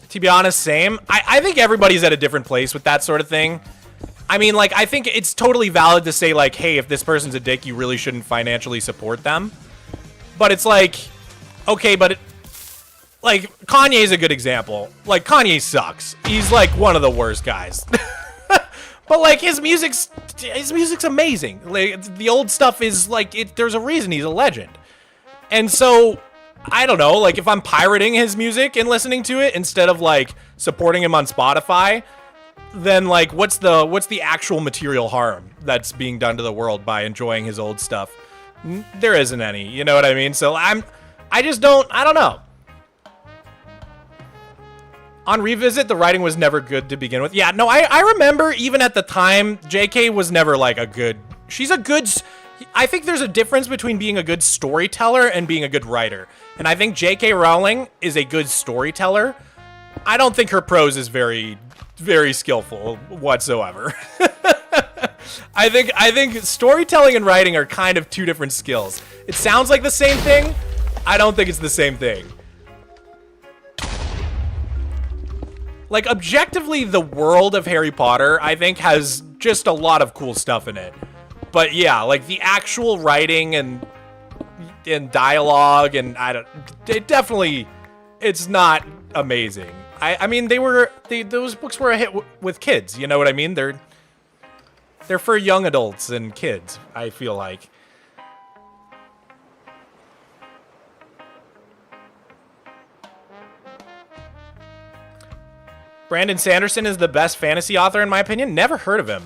To be honest, same. I think everybody's at a different place with that sort of thing. I mean, like, I think it's totally valid to say, like, hey, if this person's a dick, you really shouldn't financially support them. But it's like, okay, but like, Kanye's a good example. Like, Kanye sucks. He's like one of the worst guys. But like, his music's amazing. Like, the old stuff is like, there's a reason he's a legend. And so, I don't know, like, if I'm pirating his music and listening to it instead of like supporting him on Spotify, then like, what's the actual material harm that's being done to the world by enjoying his old stuff? There isn't any, you know what I mean? So I don't know. On Revisit, the writing was never good to begin with. Yeah, no, I remember even at the time, JK was never like a good... I think there's a difference between being a good storyteller and being a good writer. And I think JK Rowling is a good storyteller. I don't think her prose is very, very skillful whatsoever. I think storytelling and writing are kind of two different skills. It sounds like the same thing. I don't think it's the same thing. Like, objectively, the world of Harry Potter, I think, has just a lot of cool stuff in it. But yeah, like, the actual writing and dialogue, and it's not amazing. I mean, those books were a hit with kids, you know what I mean? They're for young adults and kids, I feel like. Brandon Sanderson is the best fantasy author in my opinion. Never heard of him.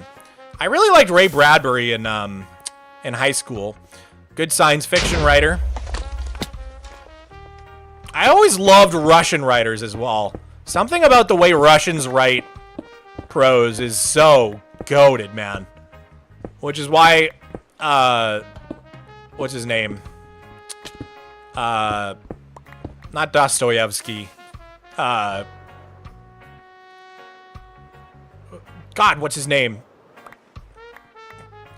I really liked Ray Bradbury in high school. Good science fiction writer. I always loved Russian writers as well. Something about the way Russians write prose is so goated, man. Which is why, what's his name? Not Dostoevsky. God, what's his name?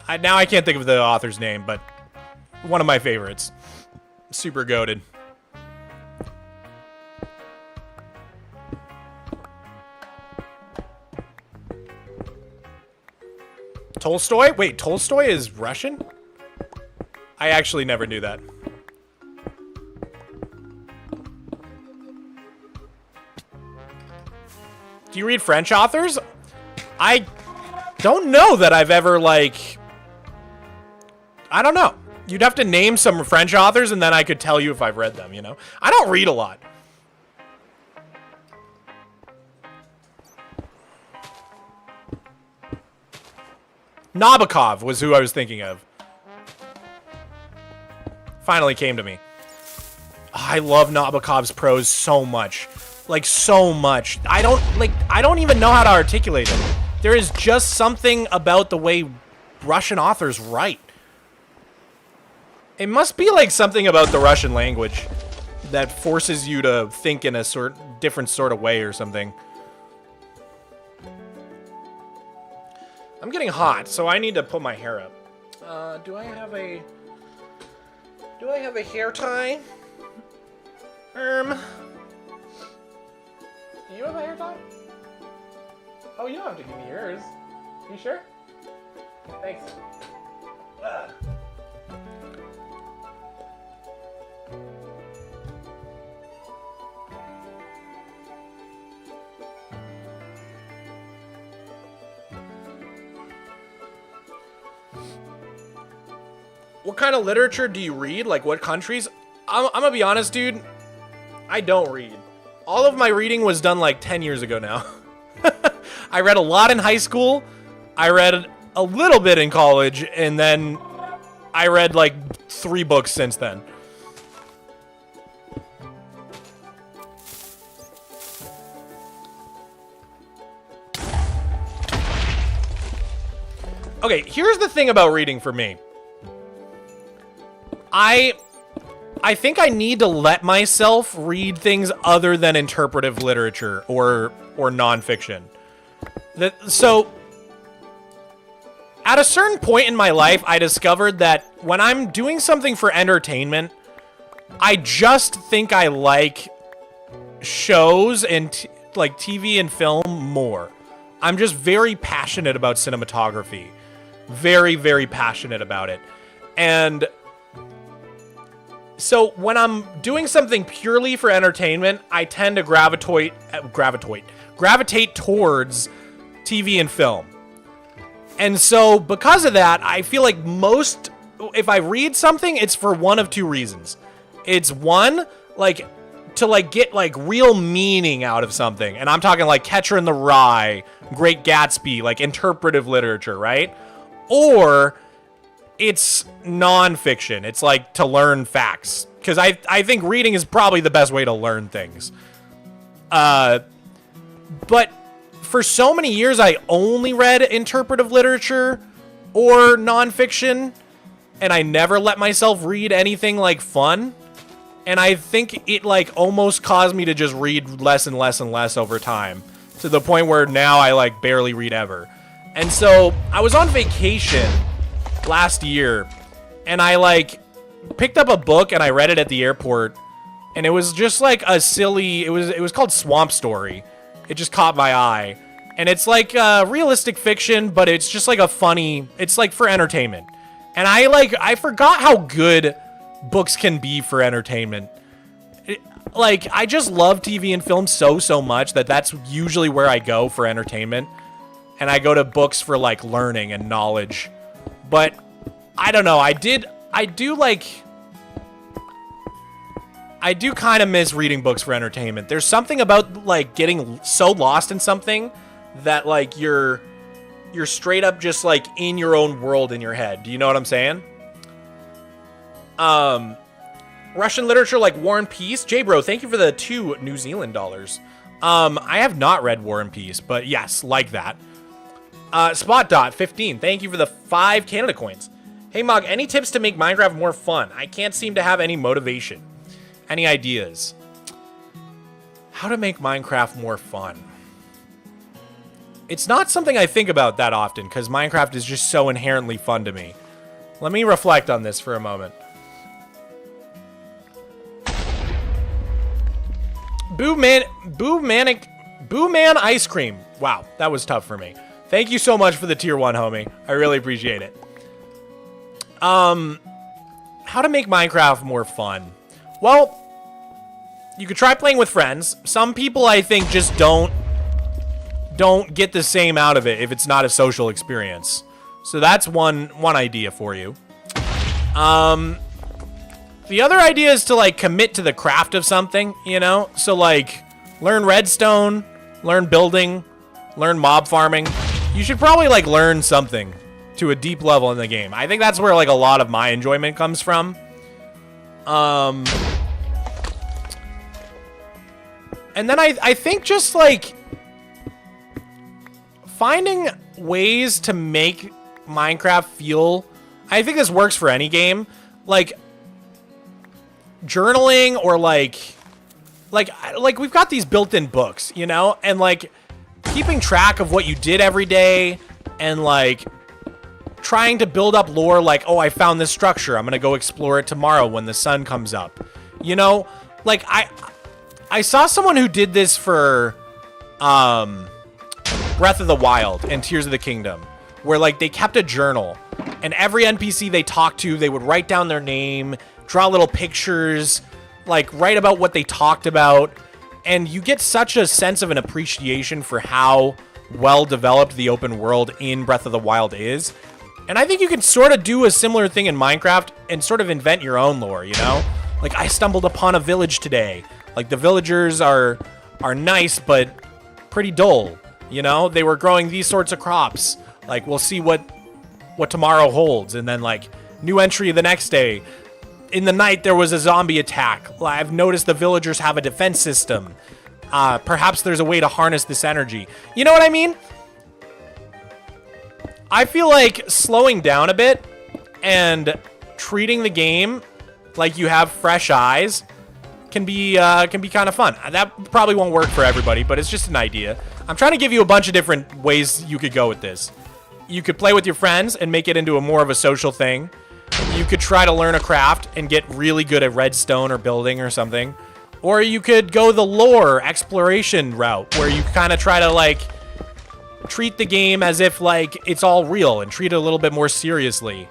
Now I can't think of the author's name, but one of my favorites. Super goated. Tolstoy? Wait, Tolstoy is Russian? I actually never knew that. Do you read French authors? I don't know that I've ever, like... I don't know. You'd have to name some French authors, and then I could tell you if I've read them, you know? I don't read a lot. Nabokov was who I was thinking of. Finally came to me. Oh, I love Nabokov's prose so much. Like, so much. I don't even know how to articulate it. There is just something about the way Russian authors write. It must be like something about the Russian language that forces you to think in a different sort of way or something. I'm getting hot, so I need to put my hair up. Do I have a hair tie? Do you have a hair tie? Oh, you don't have to give me yours. You sure? Thanks. Ugh. What kind of literature do you read? Like, what countries? I'm gonna be honest, dude. I don't read. All of my reading was done like 10 years ago now. I read a lot in high school. I read a little bit in college, and then I read like 3 books since then. Okay, here's the thing about reading for me. I think I need to let myself read things other than interpretive literature or nonfiction. So, at a certain point in my life, I discovered that when I'm doing something for entertainment, I just think I like shows and like TV and film more. I'm just very passionate about cinematography. Very, very passionate about it. And So when I'm doing something purely for entertainment, I tend to gravitate towards TV and film. And so because of that, I feel like if I read something, it's for one of two reasons. It's one, like, to like get like real meaning out of something. And I'm talking like Catcher in the Rye, Great Gatsby, like interpretive literature, right? Or it's nonfiction. It's like to learn facts. Because I think reading is probably the best way to learn things. But for so many years, I only read interpretive literature or nonfiction. And I never let myself read anything like fun. And I think it like almost caused me to just read less and less and less over time. To the point where now I like barely read ever. And so I was on vacation last year, and I like picked up a book and I read it at the airport, and it was just like a silly, it was called Swamp Story. It just caught my eye, and it's like realistic fiction, but it's just like it's like for entertainment. And I forgot how good books can be for entertainment. Like, I just love TV and film so much that's usually where I go for entertainment, and I go to books for like learning and knowledge. But I don't know. I do kind of miss reading books for entertainment. There's something about like getting so lost in something that like you're straight up just like in your own world in your head. Do you know what I'm saying? Russian literature like War and Peace. J-Bro, thank you for the $2 New Zealand dollars. I have not read War and Peace, but yes, like that. Spot.15, thank you for the 5 Canada coins. Hey Mog, any tips to make Minecraft more fun? I can't seem to have any motivation. Any ideas? How to make Minecraft more fun? It's not something I think about that often, because Minecraft is just so inherently fun to me. Let me reflect on this for a moment. Boo Man Ice Cream. Wow, that was tough for me. Thank you so much for the tier 1, homie. I really appreciate it. How to make Minecraft more fun? Well, you could try playing with friends. Some people, I think, just don't get the same out of it if it's not a social experience. So that's one idea for you. The other idea is to like commit to the craft of something, you know? So like learn redstone, learn building, learn mob farming. You should probably like learn something to a deep level in the game. I think that's where like a lot of my enjoyment comes from. And then I think just like finding ways to make Minecraft feel, I think this works for any game, like journaling or like we've got these built-in books, you know, and like keeping track of what you did every day and like trying to build up lore, like, oh, I found this structure, I'm gonna go explore it tomorrow when the sun comes up, you know? Like I saw someone who did this for Breath of the Wild and Tears of the Kingdom, where like they kept a journal, and every NPC they talked to, they would write down their name, draw little pictures, like write about what they talked about, and you get such a sense of an appreciation for how well developed the open world in Breath of the Wild is. And I think you can sort of do a similar thing in Minecraft and sort of invent your own lore, you know? Like, I stumbled upon a village today. Like, the villagers are nice, but pretty dull, you know? They were growing these sorts of crops. Like, we'll see what tomorrow holds. And then, like, new entry the next day. In the night, there was a zombie attack. I've noticed the villagers have a defense system. Perhaps there's a way to harness this energy. You know what I mean? I feel like slowing down a bit and treating the game like you have fresh eyes can be kind of fun. That probably won't work for everybody, but it's just an idea. I'm trying to give you a bunch of different ways you could go with this. You could play with your friends and make it into more of a social thing. You could try to learn a craft and get really good at redstone or building or something. Or you could go the lore exploration route, where you kind of try to like treat the game as if like it's all real and treat it a little bit more seriously.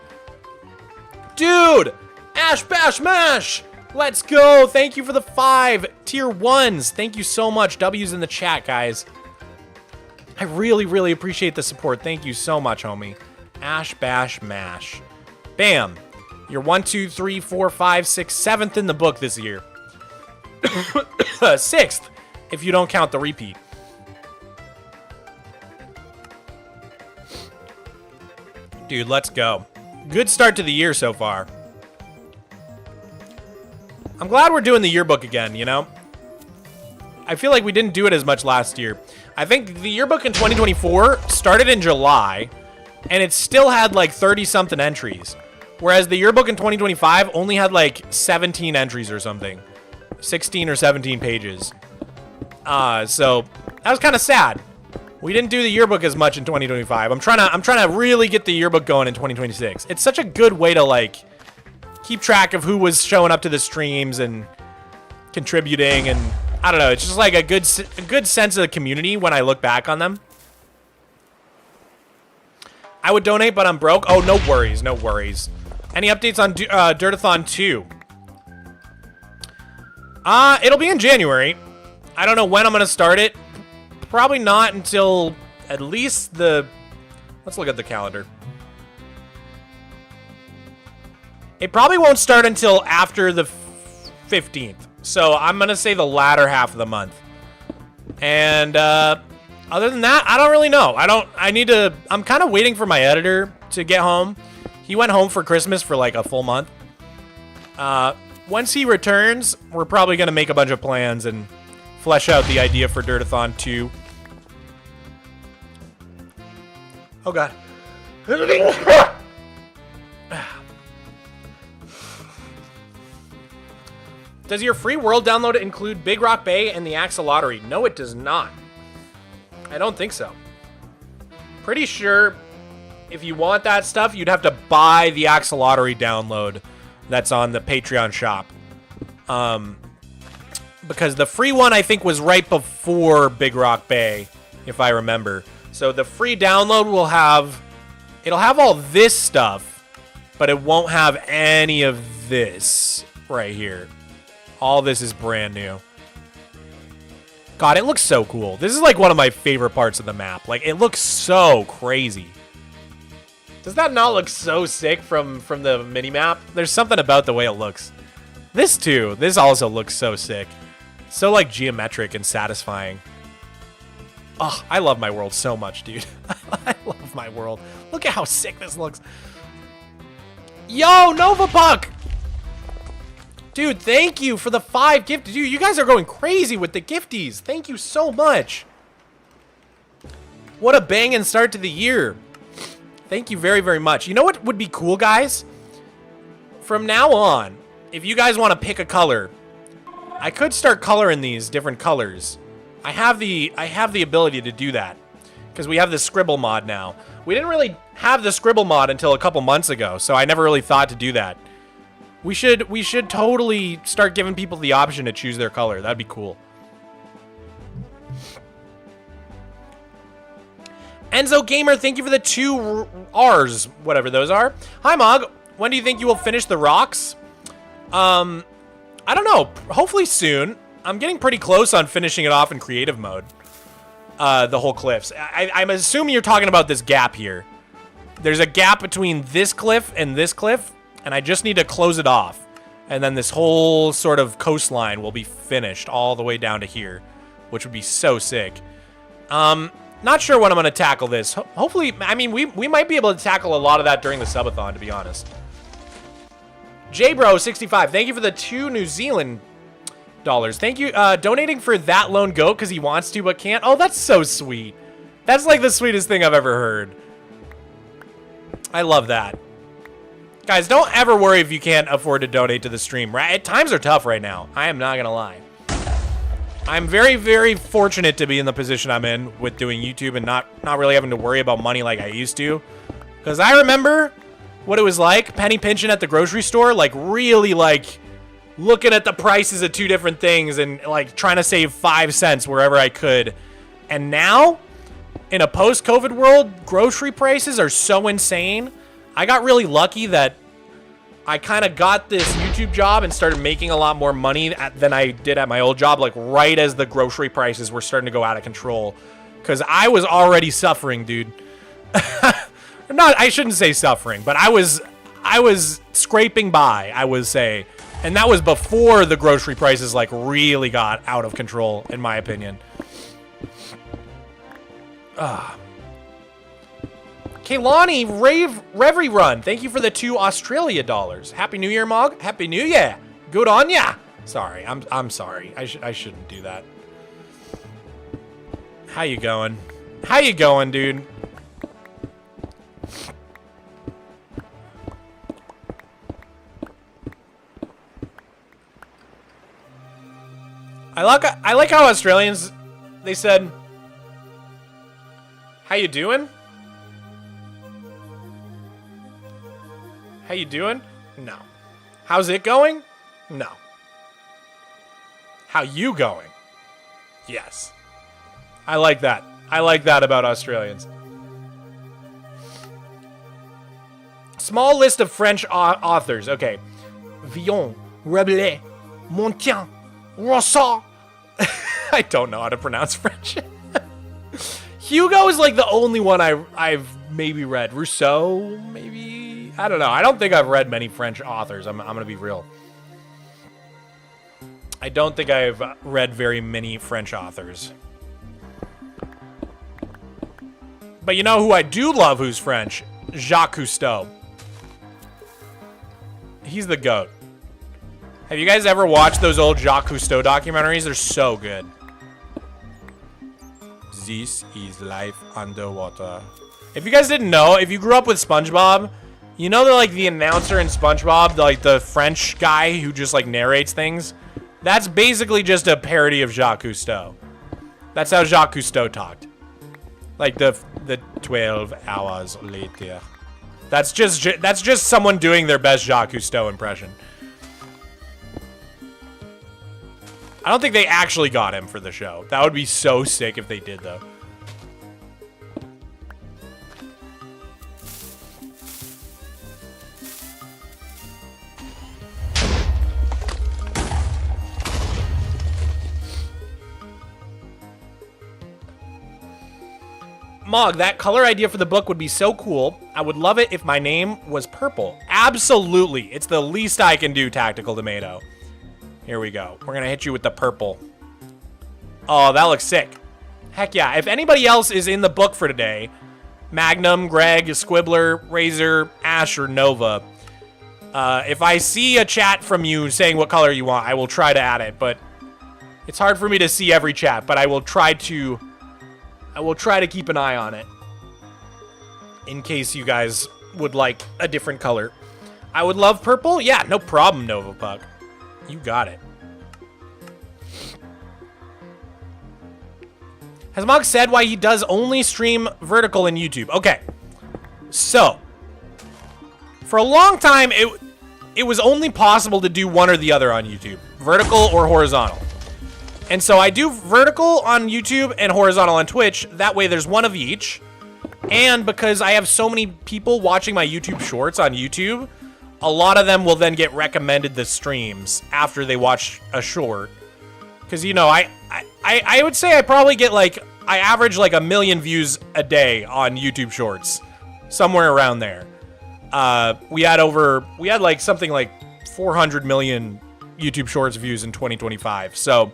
Dude, Ash Bash Mash, Let's go. Thank you for the 5 tier 1s. Thank you so much. W's in the chat, guys. I really, really appreciate the support. Thank you so much, homie. Ash, bash, mash. Bam. You're 1, 2, 3, 4, 5, 6, 7th in the book this year. 6th, if you don't count the repeat. Dude, let's go. Good start to the year so far. I'm glad we're doing the yearbook again, you know? I feel like we didn't do it as much last year. I think the yearbook in 2024 started in July, and it still had like 30-something entries. Whereas the yearbook in 2025 only had like 17 entries or something. 16 or 17 pages. So that was kind of sad. We didn't do the yearbook as much in 2025. I'm trying to really get the yearbook going in 2026. It's such a good way to like keep track of who was showing up to the streams and contributing, and I don't know. It's just like a good sense of the community when I look back on them. I would donate, but I'm broke. Oh, no worries, no worries. Any updates on Dirtathon 2? It'll be in January. I don't know when I'm gonna start it. Probably not until at least the... Let's look at the calendar. It probably won't start until after the 15th. So I'm gonna say the latter half of the month. And other than that, I don't really know. I'm kind of waiting for my editor to get home. He went home for Christmas for like a full month. Once he returns, we're probably gonna make a bunch of plans and flesh out the idea for Dirtathon 2. Oh god. Does your free world download include Big Rock Bay and the Axolotl? No, it does not. I don't think so. Pretty sure if you want that stuff, you'd have to buy the Axolotl download that's on the Patreon shop. Because the free one, I think, was right before Big Rock Bay, if I remember. So the free download will have... It'll have all this stuff, but it won't have any of this right here. All this is brand new. God, it looks so cool. This is like one of my favorite parts of the map. Like, it looks so crazy. Does that not look so sick from the mini-map? There's something about the way it looks. This too. This also looks so sick. So like geometric and satisfying. Oh, I love my world so much, dude. I love my world. Look at how sick this looks. Yo, Nova Puck! Dude, thank you for the 5 gifts. Dude, you guys are going crazy with the gifties. Thank you so much. What a banging start to the year. Thank you very, very much. You know what would be cool, guys? From now on, if you guys want to pick a color, I could start coloring these different colors. I have the ability to do that because we have the scribble mod now. We didn't really have the scribble mod until a couple months ago, so I never really thought to do that. We should totally start giving people the option to choose their color. That'd be cool. Enzo Gamer, thank you for the 2 R's, whatever those are. Hi, Mog. When do you think you will finish the rocks? I don't know. Hopefully soon. I'm getting pretty close on finishing it off in creative mode. The whole cliffs. I'm assuming you're talking about this gap here. There's a gap between this cliff, and I just need to close it off. And then this whole sort of coastline will be finished all the way down to here, which would be so sick. Not sure when I'm going to tackle this. Hopefully, I mean, we might be able to tackle a lot of that during the subathon, to be honest. JBro65, thank you for the 2 New Zealand dollars. Thank you. Donating for that lone goat because he wants to but can't. Oh, that's so sweet. That's like the sweetest thing I've ever heard. I love that. Guys, don't ever worry if you can't afford to donate to the stream. Right? Times are tough right now. I am not going to lie. I'm very, very fortunate to be in the position I'm in with doing YouTube and not really having to worry about money like I used to. Because I remember what it was like penny pinching at the grocery store, like really like looking at the prices of 2 different things and like trying to save 5 cents wherever I could. And now, in a post-COVID world, grocery prices are so insane. I got really lucky that I kind of got this YouTube job and started making a lot more money than I did at my old job, like right as the grocery prices were starting to go out of control. Because I was already suffering, dude. I shouldn't say suffering, but I was scraping by, I would say. And that was before the grocery prices like really got out of control, in my opinion. Kaylani Reverie Run, thank you for the 2 Australia dollars. Happy New Year, Mog. Happy New Year. Good on ya. Sorry, I'm sorry. I shouldn't do that. How you going? How you going, dude? I like how Australians, they said, how you doing? How you doing? No. How's it going? No. How you going? Yes. I like that. I like that about Australians. Small list of French authors. Okay. Villon, Rabelais, Montaigne, Rousseau. I don't know how to pronounce French. Hugo is like the only one I've maybe read. Rousseau, maybe? I don't know. I don't think I've read many French authors. I'm going to be real. I don't think I've read very many French authors. But you know who I do love who's French? Jacques Cousteau. He's the GOAT. Have you guys ever watched those old Jacques Cousteau documentaries? They're so good. This is life underwater. If you guys didn't know, if you grew up with SpongeBob, you know that like the announcer in SpongeBob, like the French guy who just like narrates things? That's basically just a parody of Jacques Cousteau. That's how Jacques Cousteau talked. Like the 12 hours later. That's just someone doing their best Jacques Cousteau impression. I don't think they actually got him for the show. That would be so sick if they did, though. Mog, that color idea for the book would be so cool. I would love it if my name was purple. Absolutely. It's the least I can do, Tactical Tomato. Here we go. We're gonna hit you with the purple. Oh, that looks sick. Heck yeah. If anybody else is in the book for today, Magnum, Greg, Squibbler, Razor, Ash, or Nova, if I see a chat from you saying what color you want, I will try to add it, but it's hard for me to see every chat, but I will try to keep an eye on it in case you guys would like a different color. I would love purple. Yeah, no problem, Nova Puck. You got it. Has Mog said why he does only stream vertical in YouTube? Okay. So, for a long time, it was only possible to do one or the other on YouTube. Vertical or horizontal. And so I do vertical on YouTube and horizontal on Twitch. That way there's one of each. And because I have so many people watching my YouTube shorts on YouTube, a lot of them will then get recommended the streams after they watch a short. Because, you know, I would say I probably get like, I average like 1 million views a day on YouTube shorts. Somewhere around there. We had like something like 400 million YouTube shorts views in 2025. So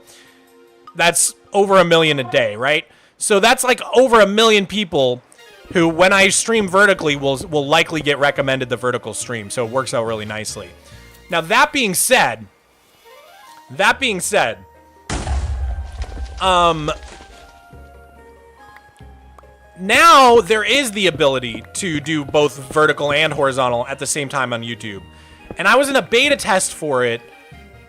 that's over 1 million a day, right? So that's like over 1 million people who, when I stream vertically, will likely get recommended the vertical stream. So it works out really nicely. Now, that being said, now there is the ability to do both vertical and horizontal at the same time on YouTube. And I was in a beta test for it,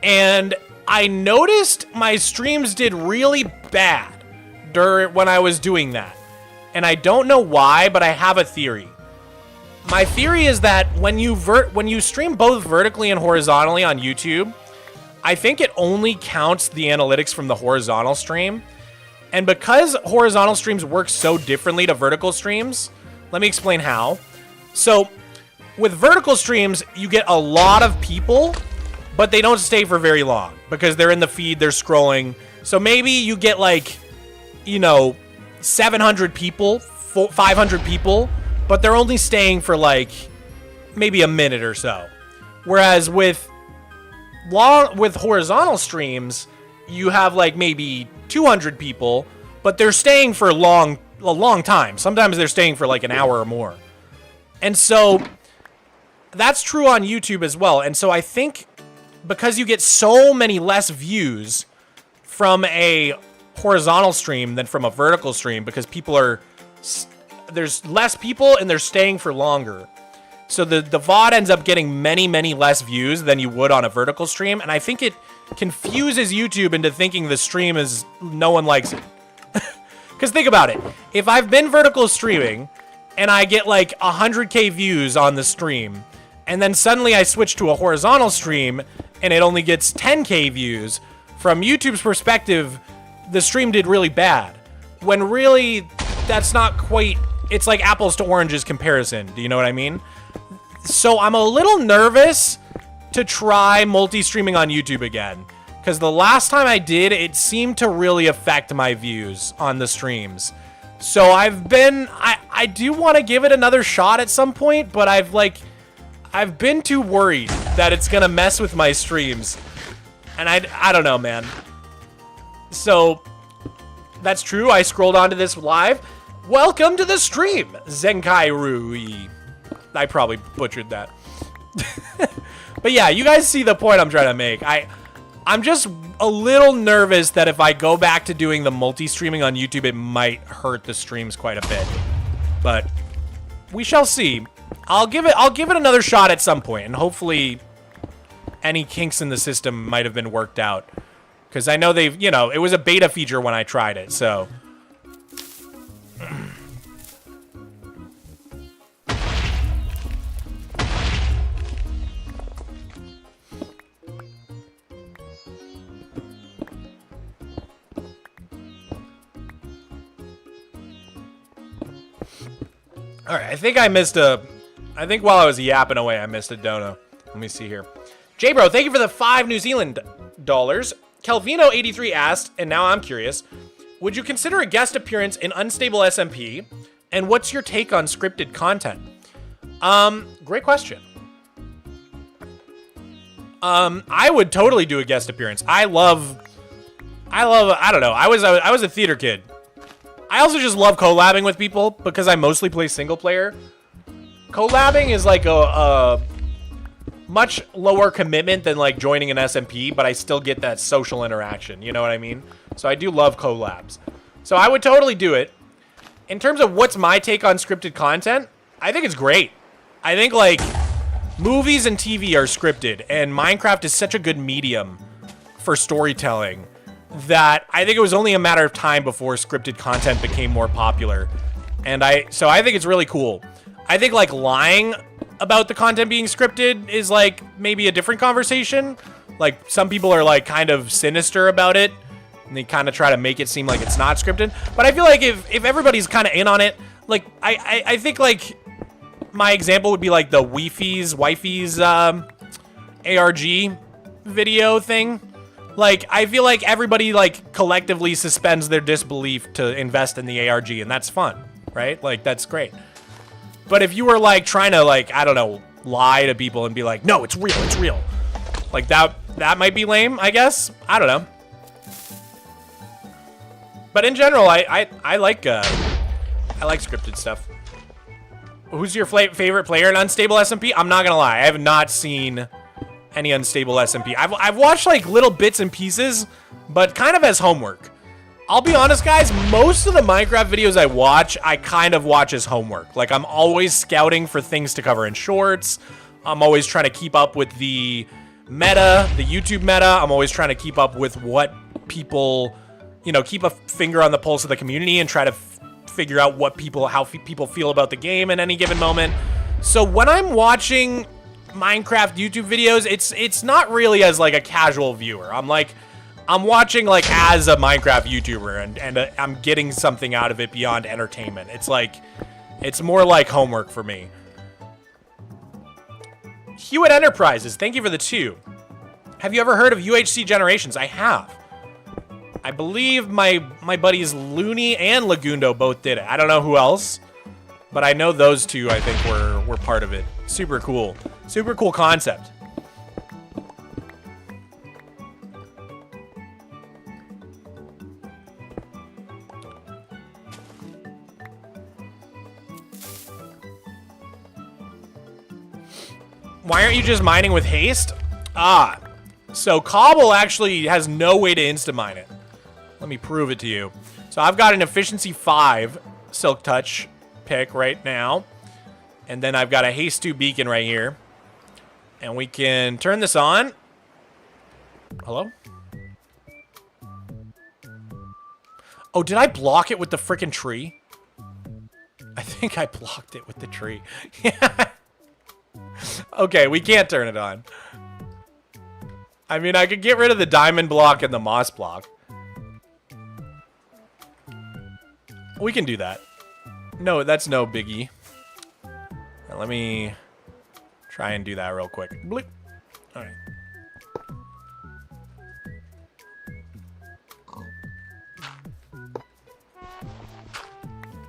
and I noticed my streams did really bad when I was doing that. And I don't know why, but I have a theory. My theory is that when you stream both vertically and horizontally on YouTube, I think it only counts the analytics from the horizontal stream. And because horizontal streams work so differently to vertical streams, let me explain how. So with vertical streams, you get a lot of people but they don't stay for very long because they're in the feed, they're scrolling. So maybe you get like, you know, 700 people, 500 people, but they're only staying for like maybe a minute or so. Whereas with horizontal streams, you have like maybe 200 people, but they're staying for a long time. Sometimes they're staying for like an hour or more. And so that's true on YouTube as well. And so I think because you get so many less views from a horizontal stream than from a vertical stream, because there's less people and they're staying for longer. So the VOD ends up getting many less views than you would on a vertical stream. And I think it confuses YouTube into thinking the stream is, no one likes it. Because think about it. If I've been vertical streaming and I get like 100K views on the stream, and then suddenly I switch to a horizontal stream and it only gets 10K views, from YouTube's perspective, the stream did really bad. When really, that's not quite, it's like apples to oranges comparison. Do you know what I mean? So I'm a little nervous to try multi-streaming on YouTube again, because the last time I did, it seemed to really affect my views on the streams. So I do want to give it another shot at some point, but I've been too worried that it's gonna mess with my streams, and I don't know, man. So that's true. I scrolled onto this live. Welcome to the stream, Zenkai Rui. I probably butchered that. But yeah, you guys see the point I'm trying to make. I'm just a little nervous that if I go back to doing the multi-streaming on YouTube, it might hurt the streams quite a bit. But we shall see. I'll give it another shot at some point, and hopefully any kinks in the system might have been worked out. Because I know they've, you know, it was a beta feature when I tried it, so. All right, I think while I was yapping away, I missed a dono. Let me see here. J-Bro, thank you for the 5 New Zealand dollars. Calvino83 asked, and now I'm curious, would you consider a guest appearance in Unstable SMP? And what's your take on scripted content? Great question. I would totally do a guest appearance. I don't know. I was a theater kid. I also just love collabing with people because I mostly play single player. Collabing is like a much lower commitment than like joining an SMP, but I still get that social interaction. You know what I mean? So I do love collabs. So I would totally do it. In terms of what's my take on scripted content, I think it's great. I think like movies and TV are scripted, and Minecraft is such a good medium for storytelling that I think it was only a matter of time before scripted content became more popular. And so I think it's really cool. I think like lying about the content being scripted is like maybe a different conversation. Like some people are like kind of sinister about it, and they kind of try to make it seem like it's not scripted. But I feel like if everybody's kind of in on it, like I think like my example would be like the wifey's ARG video thing. Like, I feel like everybody, like, collectively suspends their disbelief to invest in the ARG, and that's fun, right? Like, that's great. But if you were, like, trying to, like, I don't know, lie to people and be like, no, it's real, it's real. Like, that might be lame, I guess. I don't know. But in general, I like scripted stuff. Who's your favorite player in Unstable SMP? I'm not gonna lie, I have not seen any Unstable SMP. I've watched like little bits and pieces, but kind of as homework. I'll be honest, guys, most of the Minecraft videos I watch, I kind of watch as homework. Like, I'm always scouting for things to cover in shorts. I'm always trying to keep up with the meta, the YouTube meta. I'm always trying to keep up with what people, you know, keep a finger on the pulse of the community and try to figure out how people feel about the game in any given moment. So when I'm watching Minecraft YouTube videos, it's not really as like a casual viewer. I'm watching like as a Minecraft YouTuber, and I'm getting something out of it beyond entertainment. It's more like homework for me. Hewitt Enterprises, thank you for the 2. Have you ever heard of UHC Generations? I have. I believe my buddies Looney and Lagundo both did it. I don't know who else, but I know those two, I think, were part of it. Super cool. Super cool concept. Why aren't you just mining with Haste? Ah, so Cobble actually has no way to insta-mine it. Let me prove it to you. So I've got an efficiency 5 Silk Touch pick right now. And then I've got a Haste 2 beacon right here. And we can turn this on. Hello? Oh, did I block it with the frickin' tree? I think I blocked it with the tree. Yeah. Okay, we can't turn it on. I mean, I could get rid of the diamond block and the moss block. We can do that. No, that's no biggie. Now, let me try and do that real quick. Bleep. All right.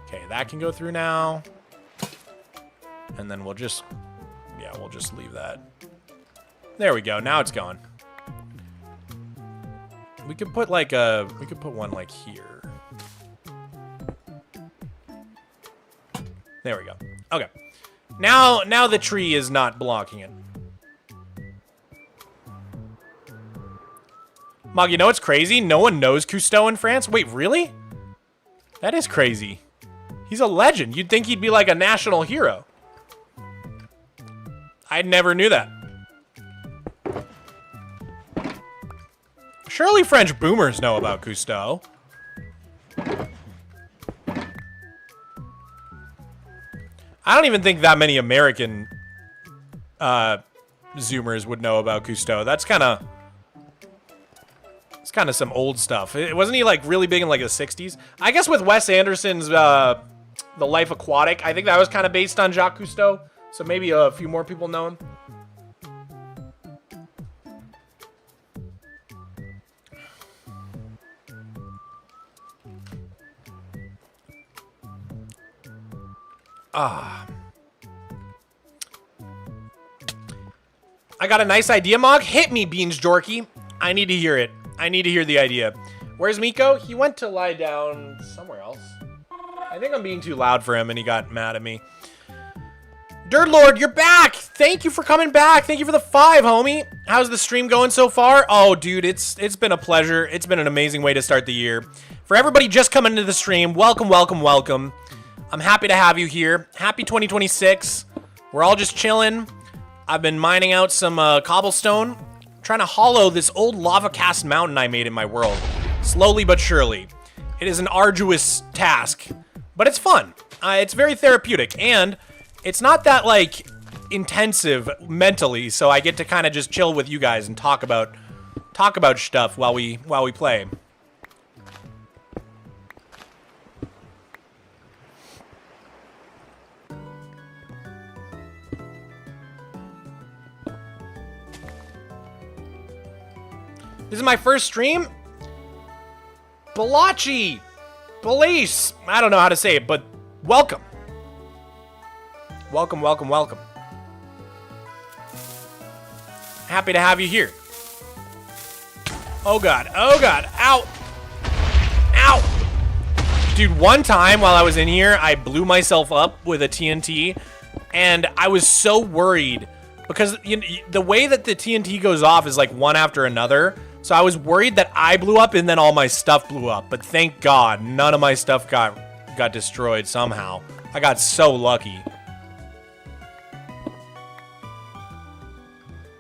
Okay, that can go through now. And then we'll just... yeah, we'll just leave that. There we go. Now it's gone. We could put like a... we could put one like here. There we go. Okay. Now the tree is not blocking it. Mog, you know what's crazy? No one knows Cousteau in France? Wait, really? That is crazy. He's a legend. You'd think he'd be like a national hero. I never knew that. Surely French boomers know about Cousteau. I don't even think that many American Zoomers would know about Cousteau. That's kind of... it's kind of some old stuff. Wasn't he like really big in like the 60s? I guess with Wes Anderson's The Life Aquatic, I think that was kind of based on Jacques Cousteau. So maybe a few more people know him. Ah. I got a nice idea, Mog. Hit me, Beans Jorky. I need to hear it. I need to hear the idea. Where's Miko? He went to lie down somewhere else. I think I'm being too loud for him and he got mad at me. Dirt Lord, you're back! Thank you for coming back. Thank you for the 5, homie. How's the stream going so far? Oh, dude, it's been a pleasure. It's been an amazing way to start the year. For everybody just coming into the stream, welcome, welcome, welcome. I'm happy to have you here. Happy 2026. We're all just chilling. I've been mining out some cobblestone, trying to hollow this old lava cast mountain I made in my world. Slowly but surely. It is an arduous task, but it's fun. It's very therapeutic, and it's not that, like, intensive mentally, so I get to kind of just chill with you guys and talk about stuff while we play. This is my first stream. Balachi, Belize. I don't know how to say it, but welcome. Welcome, welcome, welcome. Happy to have you here. Oh god, ow. Ow! Dude, one time while I was in here, I blew myself up with a TNT, and I was so worried, because the way that the TNT goes off is like one after another, so I was worried that I blew up and then all my stuff blew up, but thank God, none of my stuff got destroyed somehow. I got so lucky.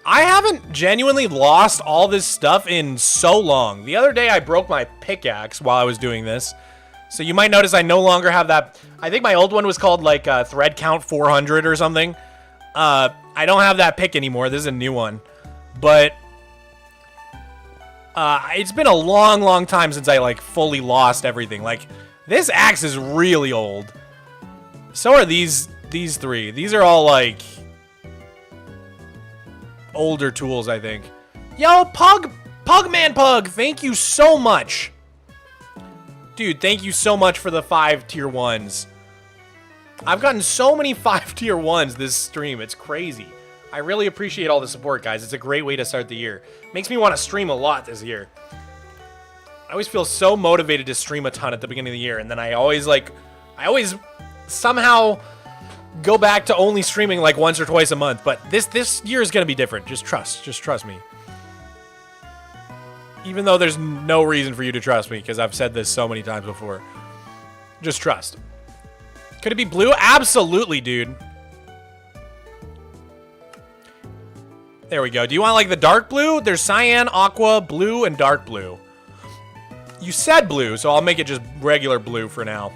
I haven't genuinely lost all this stuff in so long. The other day I broke my pickaxe while I was doing this. So you might notice I no longer have that. I think my old one was called like thread count 400 or something. I don't have that pick anymore. This is a new one. But it's been a long, long time since I like fully lost everything. Like this axe is really old. So are these three. These are all like older tools, I think. Yo, Pugman Pug, thank you so much. Dude, thank you so much for the 5 tier 1s. I've gotten so many 5 tier 1s this stream. It's crazy. I really appreciate all the support, guys. It's a great way to start the year. Makes me want to stream a lot this year. I always feel so motivated to stream a ton at the beginning of the year, and then I always somehow go back to only streaming like once or twice a month. But this year is going to be different. Just trust me. Even though there's no reason for you to trust me, because I've said this so many times before. Just trust. Could it be blue? Absolutely, dude. There we go. Do you want like the dark blue? There's cyan, aqua, blue, and dark blue. You said blue, so I'll make it just regular blue for now.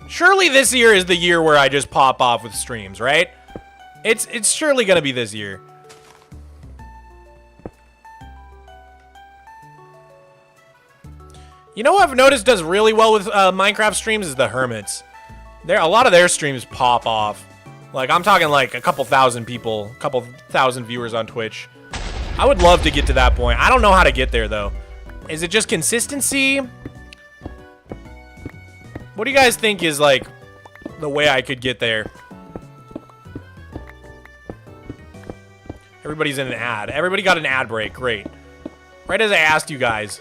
Surely this year is the year where I just pop off with streams, right? It's surely gonna be this year. You know what I've noticed does really well with Minecraft streams is the Hermits. A lot of their streams pop off. Like, I'm talking like a couple thousand people, a couple thousand viewers on Twitch. I would love to get to that point. I don't know how to get there, though. Is it just consistency? What do you guys think is, like, the way I could get there? Everybody's in an ad. Everybody got an ad break. Great. Right as I asked you guys.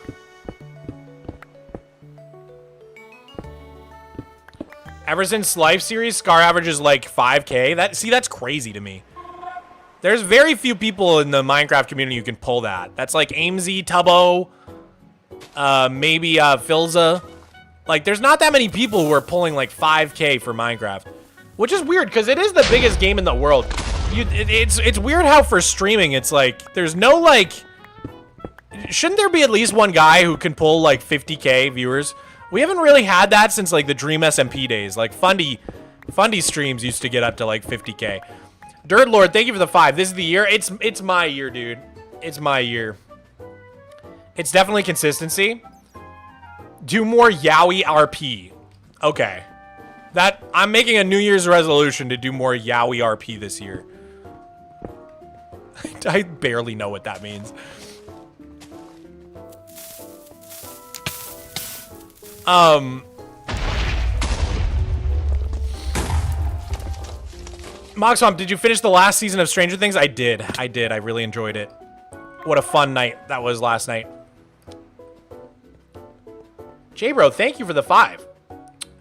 Ever since Life Series, Scar averages like 5K. That's crazy to me. There's very few people in the Minecraft community who can pull that. That's like AimZ, Tubbo, maybe Filza. Like, there's not that many people who are pulling like 5K for Minecraft, which is weird because it is the biggest game in the world. It's weird how for streaming it's like there's no like. Shouldn't there be at least one guy who can pull like 50K viewers? We haven't really had that since like the Dream SMP days. Like Fundy streams used to get up to like 50K. Dirt Lord, thank you for the 5. This is the year. It's my year, dude. It's my year. It's definitely consistency. Do more Yowie RP. Okay. I'm making a New Year's resolution to do more Yowie RP this year. I barely know what that means. Mogswamp, did you finish the last season of Stranger Things? I did. I really enjoyed it. What a fun night that was last night. J-Bro, thank you for the 5.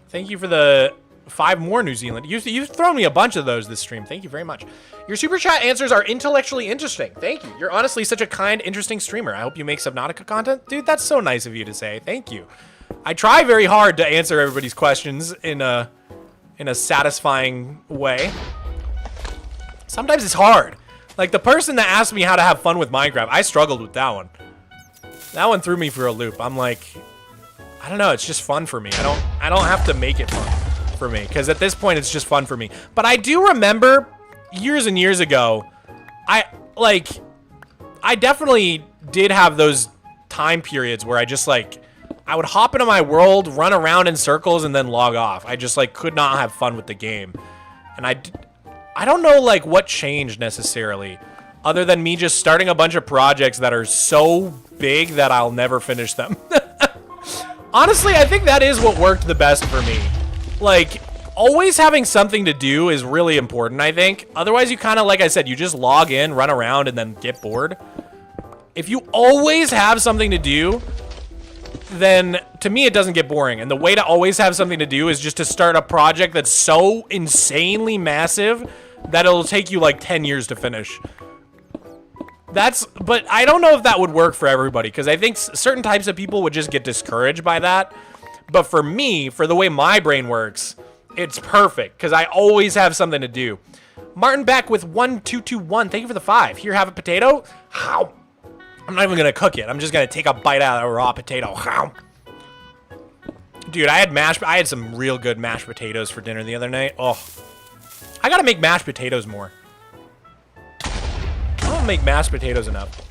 Thank you for the 5 more New Zealand. You've thrown me a bunch of those this stream. Thank you very much. Your super chat answers are intellectually interesting. Thank you. You're honestly such a kind, interesting streamer. I hope you make Subnautica content. Dude, that's so nice of you to say. Thank you. I try very hard to answer everybody's questions in a satisfying way. Sometimes it's hard. Like the person that asked me how to have fun with Minecraft, I struggled with that one. That one threw me for a loop. I'm like, I don't know, it's just fun for me. I don't have to make it fun for me, because at this point it's just fun for me. But I do remember years and years ago, I definitely did have those time periods where I just like I would hop into my world, run around in circles, and then log off. I just like could not have fun with the game. And I don't know like what changed necessarily, other than me just starting a bunch of projects that are so big that I'll never finish them. Honestly, I think that is what worked the best for me. Like, always having something to do is really important, I think. Otherwise, you kind of, like I said, you just log in, run around, and then get bored. If you always have something to do, then to me it doesn't get boring. And the way to always have something to do is just to start a project that's so insanely massive that it'll take you like 10 years to finish. But I don't know if that would work for everybody, because I think certain types of people would just get discouraged by that. But for me, for the way my brain works, it's perfect, because I always have something to do. Martin Beck with 1221, thank you for the 5. Here, have a potato. How? I'm not even gonna cook it. I'm just gonna take a bite out of a raw potato. Dude, I had some real good mashed potatoes for dinner the other night. Oh, I gotta make mashed potatoes more. I don't make mashed potatoes enough.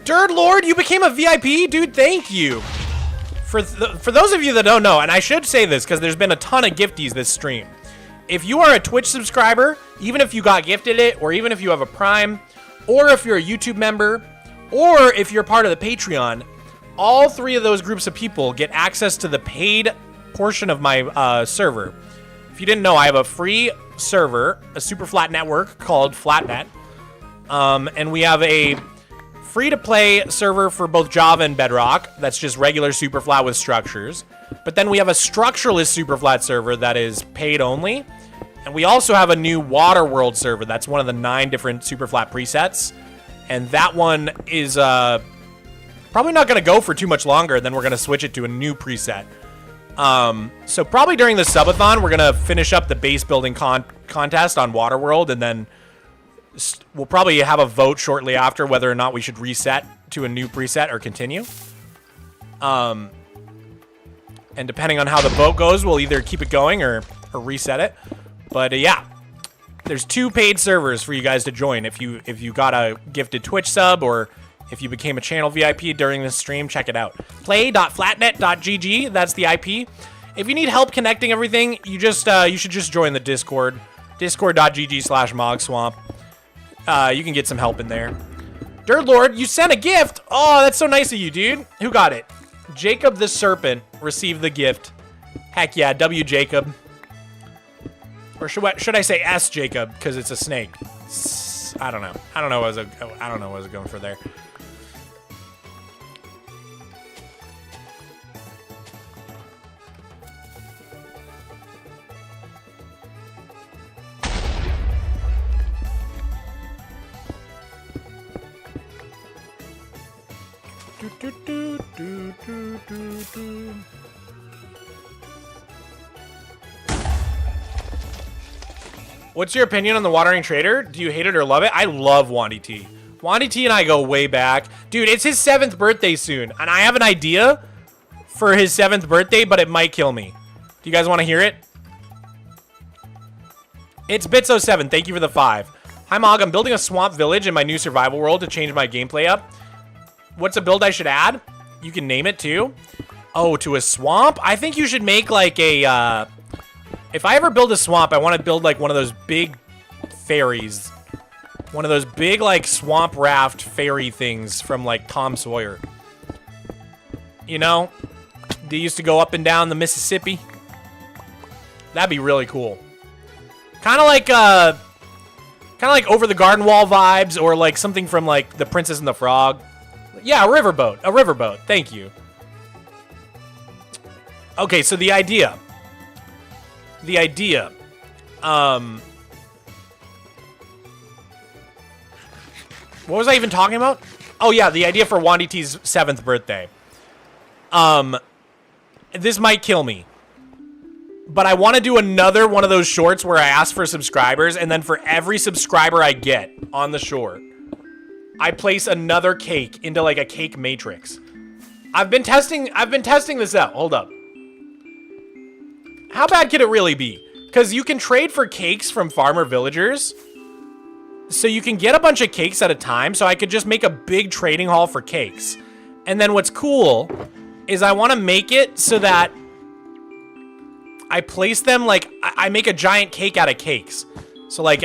Dirt Lord, you became a VIP? Dude, thank you. For those of you that don't know, and I should say this because there's been a ton of gifties this stream. If you are a Twitch subscriber, even if you got gifted it, or even if you have a Prime, or if you're a YouTube member, or if you're part of the Patreon, all three of those groups of people get access to the paid portion of my server. If you didn't know, I have a free server, a Superflat network called Flatnet, and we have a free-to-play server for both Java and Bedrock. That's just regular Superflat with structures. But then we have a structureless Superflat server that is paid only. And we also have a new Waterworld server. That's one of the 9 different Superflat presets. And that one is probably not going to go for too much longer. Then we're going to switch it to a new preset. So probably during the subathon, we're going to finish up the base building contest on Waterworld. And then we'll probably have a vote shortly after whether or not we should reset to a new preset or continue. And depending on how the vote goes, we'll either keep it going or reset it. But yeah, there's 2 paid servers for you guys to join. If you got a gifted Twitch sub or if you became a channel VIP during this stream, check it out. Play.flatnet.gg, that's the IP. If you need help connecting everything, you should just join the Discord. Discord.gg/Mogswamp. You can get some help in there. Dirt Lord, you sent a gift. Oh, that's so nice of you, dude. Who got it? Jacob the Serpent received the gift. Heck yeah, W Jacob. Or should I say S Jacob because it's a snake? I don't know. I don't know what I was going for there. What's your opinion on the Wandering Trader? Do you hate it or love it? I love Wandy T. Wandy T and I go way back. Dude, it's his 7th birthday soon, and I have an idea for his 7th birthday, but it might kill me. Do you guys want to hear it? It's Bitso7. Thank you for the 5. Hi, Mog. I'm building a swamp village in my new survival world to change my gameplay up. What's a build I should add? You can name it too. Oh, to a swamp? I think you should make like a, if I ever build a swamp, I want to build like one of those big ferries. One of those big like swamp raft ferry things from like Tom Sawyer. You know? They used to go up and down the Mississippi. That'd be really cool. Kind of like Over the Garden Wall vibes, or like something from like The Princess and the Frog. Yeah, a riverboat. A riverboat. Thank you. Okay, so the idea. What was I even talking about? Oh yeah, the idea for Wandy T's 7th birthday. This might kill me. But I want to do another one of those shorts where I ask for subscribers, and then for every subscriber I get on the short, I place another cake into like a cake matrix. I've been testing this out. Hold up. How bad could it really be? Because you can trade for cakes from farmer villagers. So you can get a bunch of cakes at a time. So I could just make a big trading hall for cakes. And then what's cool is I want to make it so that I place them like I make a giant cake out of cakes. So like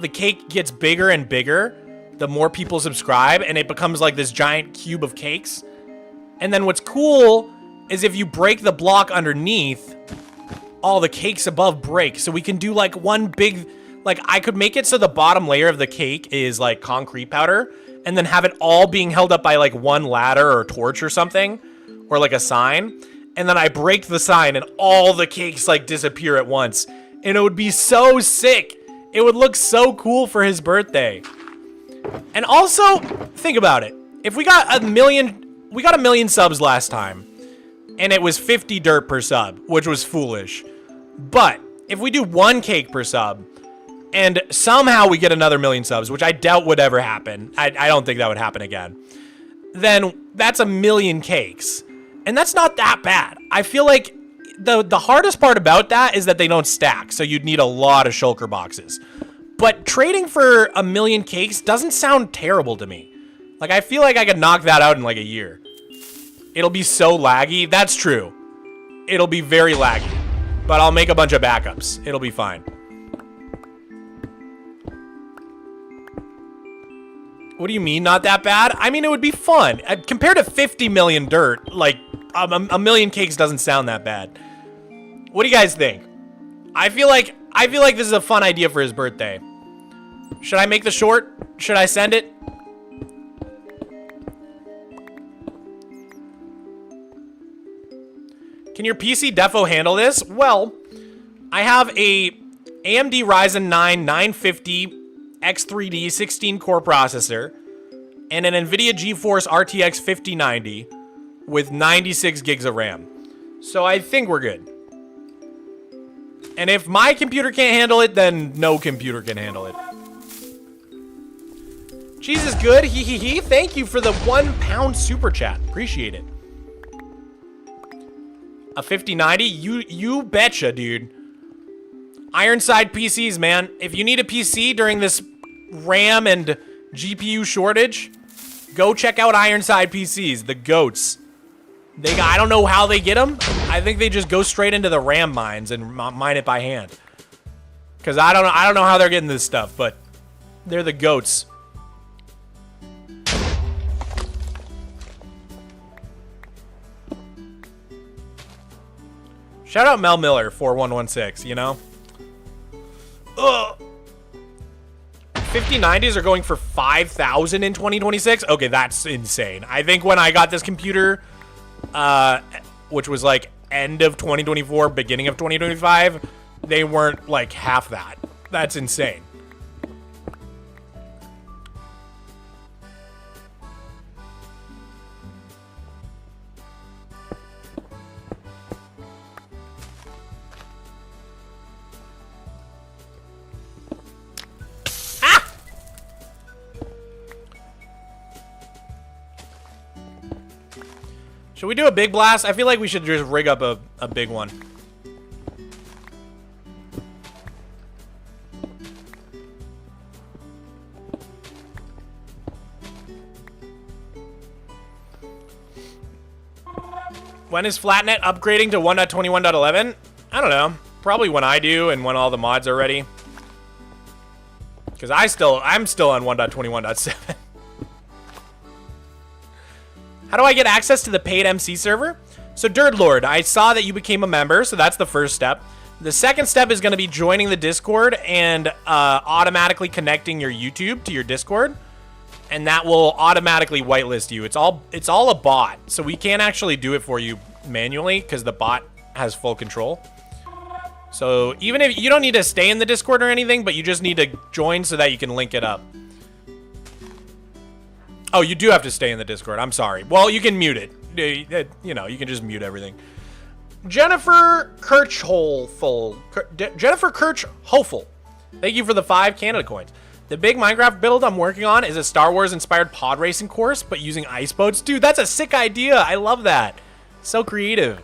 the cake gets bigger and bigger the more people subscribe, and it becomes like this giant cube of cakes. And then what's cool is if you break the block underneath, all the cakes above break. So we can do like one big, like I could make it so the bottom layer of the cake is like concrete powder, and then have it all being held up by like one ladder or torch or something, or like a sign. And then I break the sign and all the cakes like disappear at once. And it would be so sick. It would look so cool for his birthday. And also, think about it. If we got a million subs last time, and it was 50 dirt per sub, which was foolish. But if we do 1 cake per sub, and somehow we get another million subs, which I doubt would ever happen. I don't think that would happen again. Then that's a million cakes. And that's not that bad. I feel like the hardest part about that is that they don't stack, so you'd need a lot of shulker boxes. But trading for a million cakes doesn't sound terrible to me. Like, I feel like I could knock that out in like a year. It'll be so laggy. That's true. It'll be very laggy. But I'll make a bunch of backups. It'll be fine. What do you mean not that bad? I mean, it would be fun. Compared to 50 million dirt, like, a million cakes doesn't sound that bad. What do you guys think? I feel like this is a fun idea for his birthday. Should I make the short? Should I send it? Can your PC defo handle this? Well, I have a AMD Ryzen 9 950 X3D 16-core processor and an NVIDIA GeForce RTX 5090 with 96 gigs of RAM. So I think we're good. And if my computer can't handle it, then no computer can handle it. Cheese is good. Hee hee hee. Thank you for the £1 super chat. Appreciate it. A 5090? You betcha, dude. Ironside PCs, man. If you need a PC during this RAM and GPU shortage, go check out Ironside PCs, the goats. I don't know how they get them. I think they just go straight into the RAM mines and mine it by hand. Cause I don't know how they're getting this stuff, but they're the goats. Shout out Mel Miller 4116, you know? Ugh. 5090s are going for 5,000 in 2026. Okay, that's insane. I think when I got this computer, which was like end of 2024, beginning of 2025, they weren't like half that. That's insane. Should we do a big blast? I feel like we should just rig up a big one. When is Flatnet upgrading to 1.21.11? I don't know. Probably when I do and when all the mods are ready. Because I'm still on 1.21.7. How do I get access to the paid MC server? So Dirt Lord, I saw that you became a member, so that's the first step. The second step is going to be joining the Discord and automatically connecting your YouTube to your Discord, and that will automatically whitelist you. It's all a bot, so we can't actually do it for you manually because the bot has full control. So even if you don't need to stay in the Discord or anything, but you just need to join so that you can link it up. Oh, you do have to stay in the Discord. I'm sorry. Well, you can mute it. You know, you can just mute everything. Jennifer Kirchhoffel. Jennifer Kirchhoffel. Thank you for the 5 Canada coins. The big Minecraft build I'm working on is a Star Wars inspired pod racing course, but using ice boats. Dude, that's a sick idea. I love that. So creative.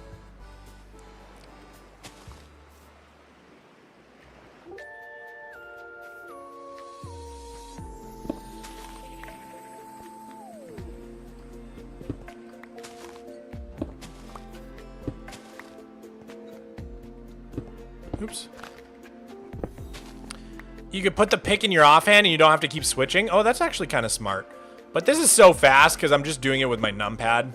Oops. You could put the pick in your offhand and you don't have to keep switching. Oh, that's actually kind of smart. But this is so fast because I'm just doing it with my numpad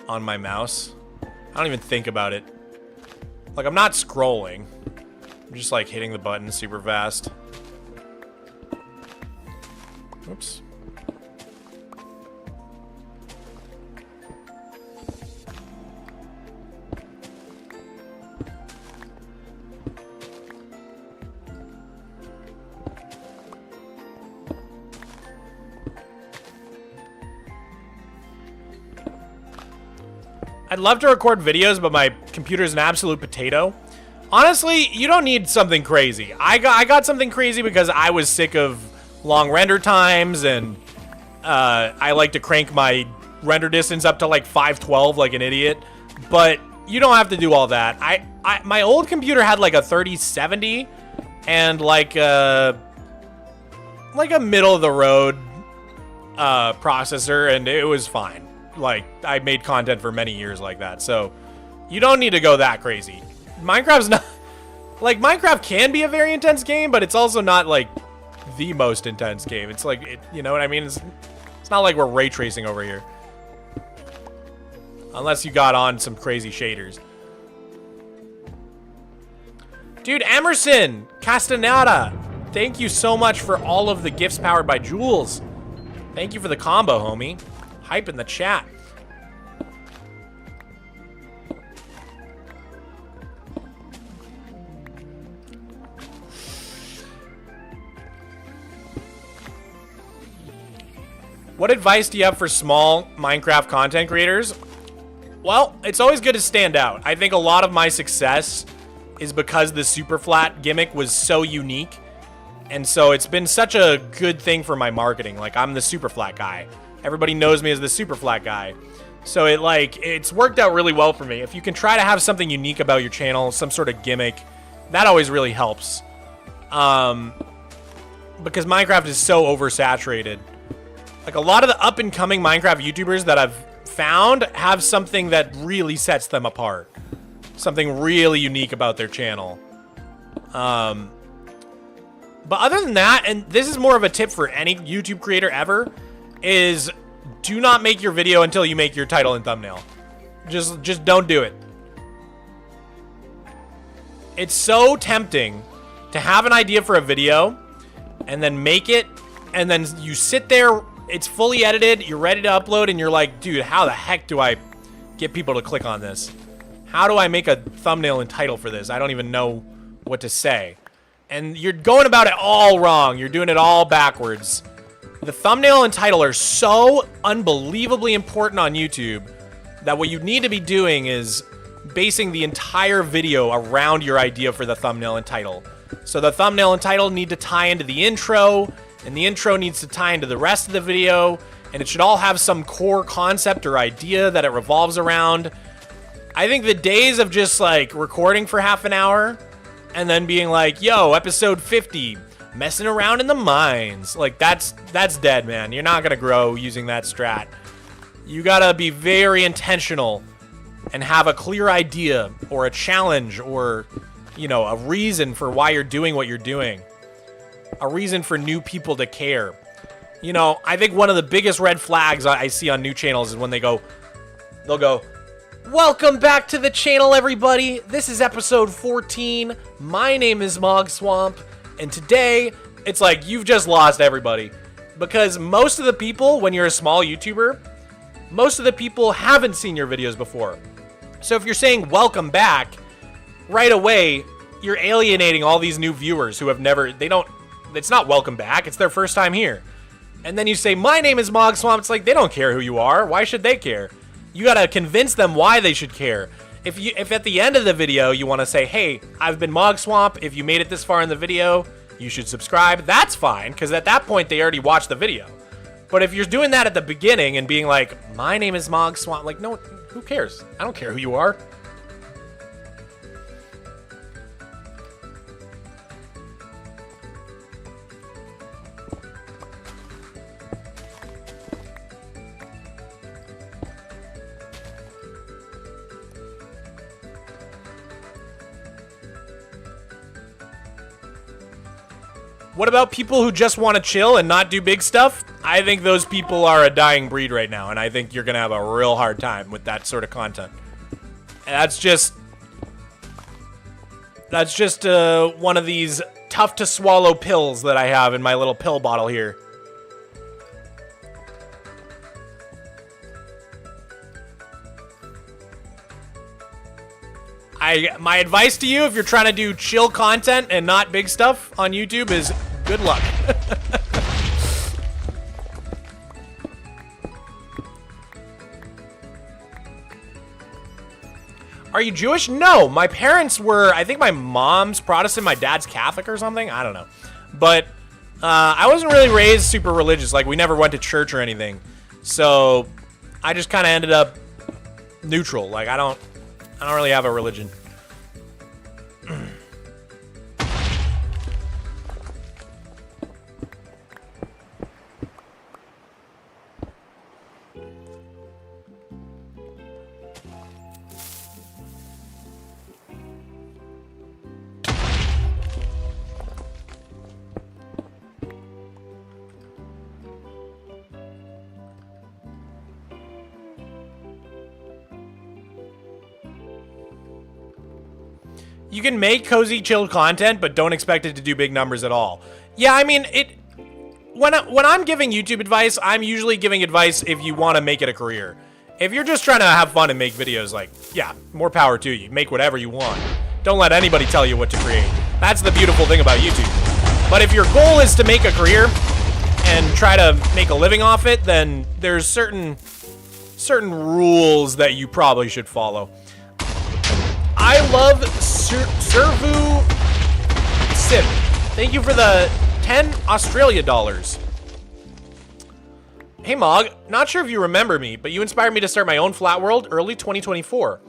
on my mouse. I don't even think about it. Like, I'm not scrolling. I'm just like hitting the button super fast. Oops. I'd love to record videos, but my computer's an absolute potato. Honestly, you don't need something crazy. I got something crazy because I was sick of long render times, and I like to crank my render distance up to like 512 like an idiot. But you don't have to do all that. My old computer had like a 3070 and like a middle of the road processor, and it was fine. Like, I made content for many years like that, so you don't need to go that crazy. Minecraft's not... Like, Minecraft can be a very intense game, but it's also not, like, the most intense game. It's like, you know what I mean? It's not like we're ray tracing over here. Unless you got on some crazy shaders. Dude, Emerson Castaneda, thank you so much for all of the gifts powered by Jules. Thank you for the combo, homie. Hype in the chat. What advice do you have for small Minecraft content creators? Well, it's always good to stand out. I think a lot of my success is because the Superflat gimmick was so unique. And so it's been such a good thing for my marketing. Like, I'm the Superflat guy. Everybody knows me as the Superflat guy. So it's worked out really well for me. If you can try to have something unique about your channel, some sort of gimmick, that always really helps. Because Minecraft is so oversaturated. Like, a lot of the up-and-coming Minecraft YouTubers that I've found have something that really sets them apart. Something really unique about their channel. But other than that, and this is more of a tip for any YouTube creator ever, is do not make your video until you make your title and thumbnail. Just don't do it. It's so tempting to have an idea for a video and then make it, and then you sit there, it's fully edited, you're ready to upload, and you're like, dude, how the heck do I get people to click on this? How do I make a thumbnail and title for this? I don't even know what to say. And you're going about it all wrong. You're doing it all backwards. The thumbnail and title are so unbelievably important on YouTube that what you need to be doing is basing the entire video around your idea for the thumbnail and title. So the thumbnail and title need to tie into the intro, and the intro needs to tie into the rest of the video, and it should all have some core concept or idea that it revolves around. I think the days of just like recording for half an hour and then being like, yo, episode 50, messing around in the mines, like that's dead, man. You're not gonna grow using that strat. You gotta be very intentional and have a clear idea or a challenge or, you know, a reason for why you're doing what you're doing. A reason for new people to care. You know, I think one of the biggest red flags I see on new channels is when they'll go, welcome back to the channel, everybody. This is episode 14. My name is Mogswamp, and today, it's like, you've just lost everybody. Because most of the people, when you're a small YouTuber, most of the people haven't seen your videos before. So if you're saying welcome back, right away, you're alienating all these new viewers who have never, it's not welcome back, it's their first time here. And then you say, my name is Mogswamp, it's like, they don't care who you are, why should they care? You gotta convince them why they should care. If at the end of the video you wanna say, hey, I've been Mogswamp, if you made it this far in the video, you should subscribe, that's fine, because at that point they already watched the video. But if you're doing that at the beginning and being like, my name is Mogswamp, like, no, who cares? I don't care who you are. What about people who just want to chill and not do big stuff? I think those people are a dying breed right now, and I think you're going to have a real hard time with that sort of content. And that's just one of these tough to swallow pills that I have in my little pill bottle here. My advice to you, if you're trying to do chill content and not big stuff on YouTube, is good luck. Are you Jewish? No, my parents were, I think my mom's Protestant, my dad's Catholic or something. I don't know. But I wasn't really raised super religious. Like, we never went to church or anything. So I just kind of ended up neutral. Like, I don't really have a religion. You can make cozy, chilled content, but don't expect it to do big numbers at all. Yeah, I mean, when I'm giving YouTube advice, I'm usually giving advice if you want to make it a career. If you're just trying to have fun and make videos, like, yeah, more power to you. Make whatever you want. Don't let anybody tell you what to create. That's the beautiful thing about YouTube. But if your goal is to make a career and try to make a living off it, then there's certain rules that you probably should follow. I love Servu Sim. Thank you for the 10 Australia dollars. Hey Mog, not sure if you remember me, but you inspired me to start my own flat world early 2024.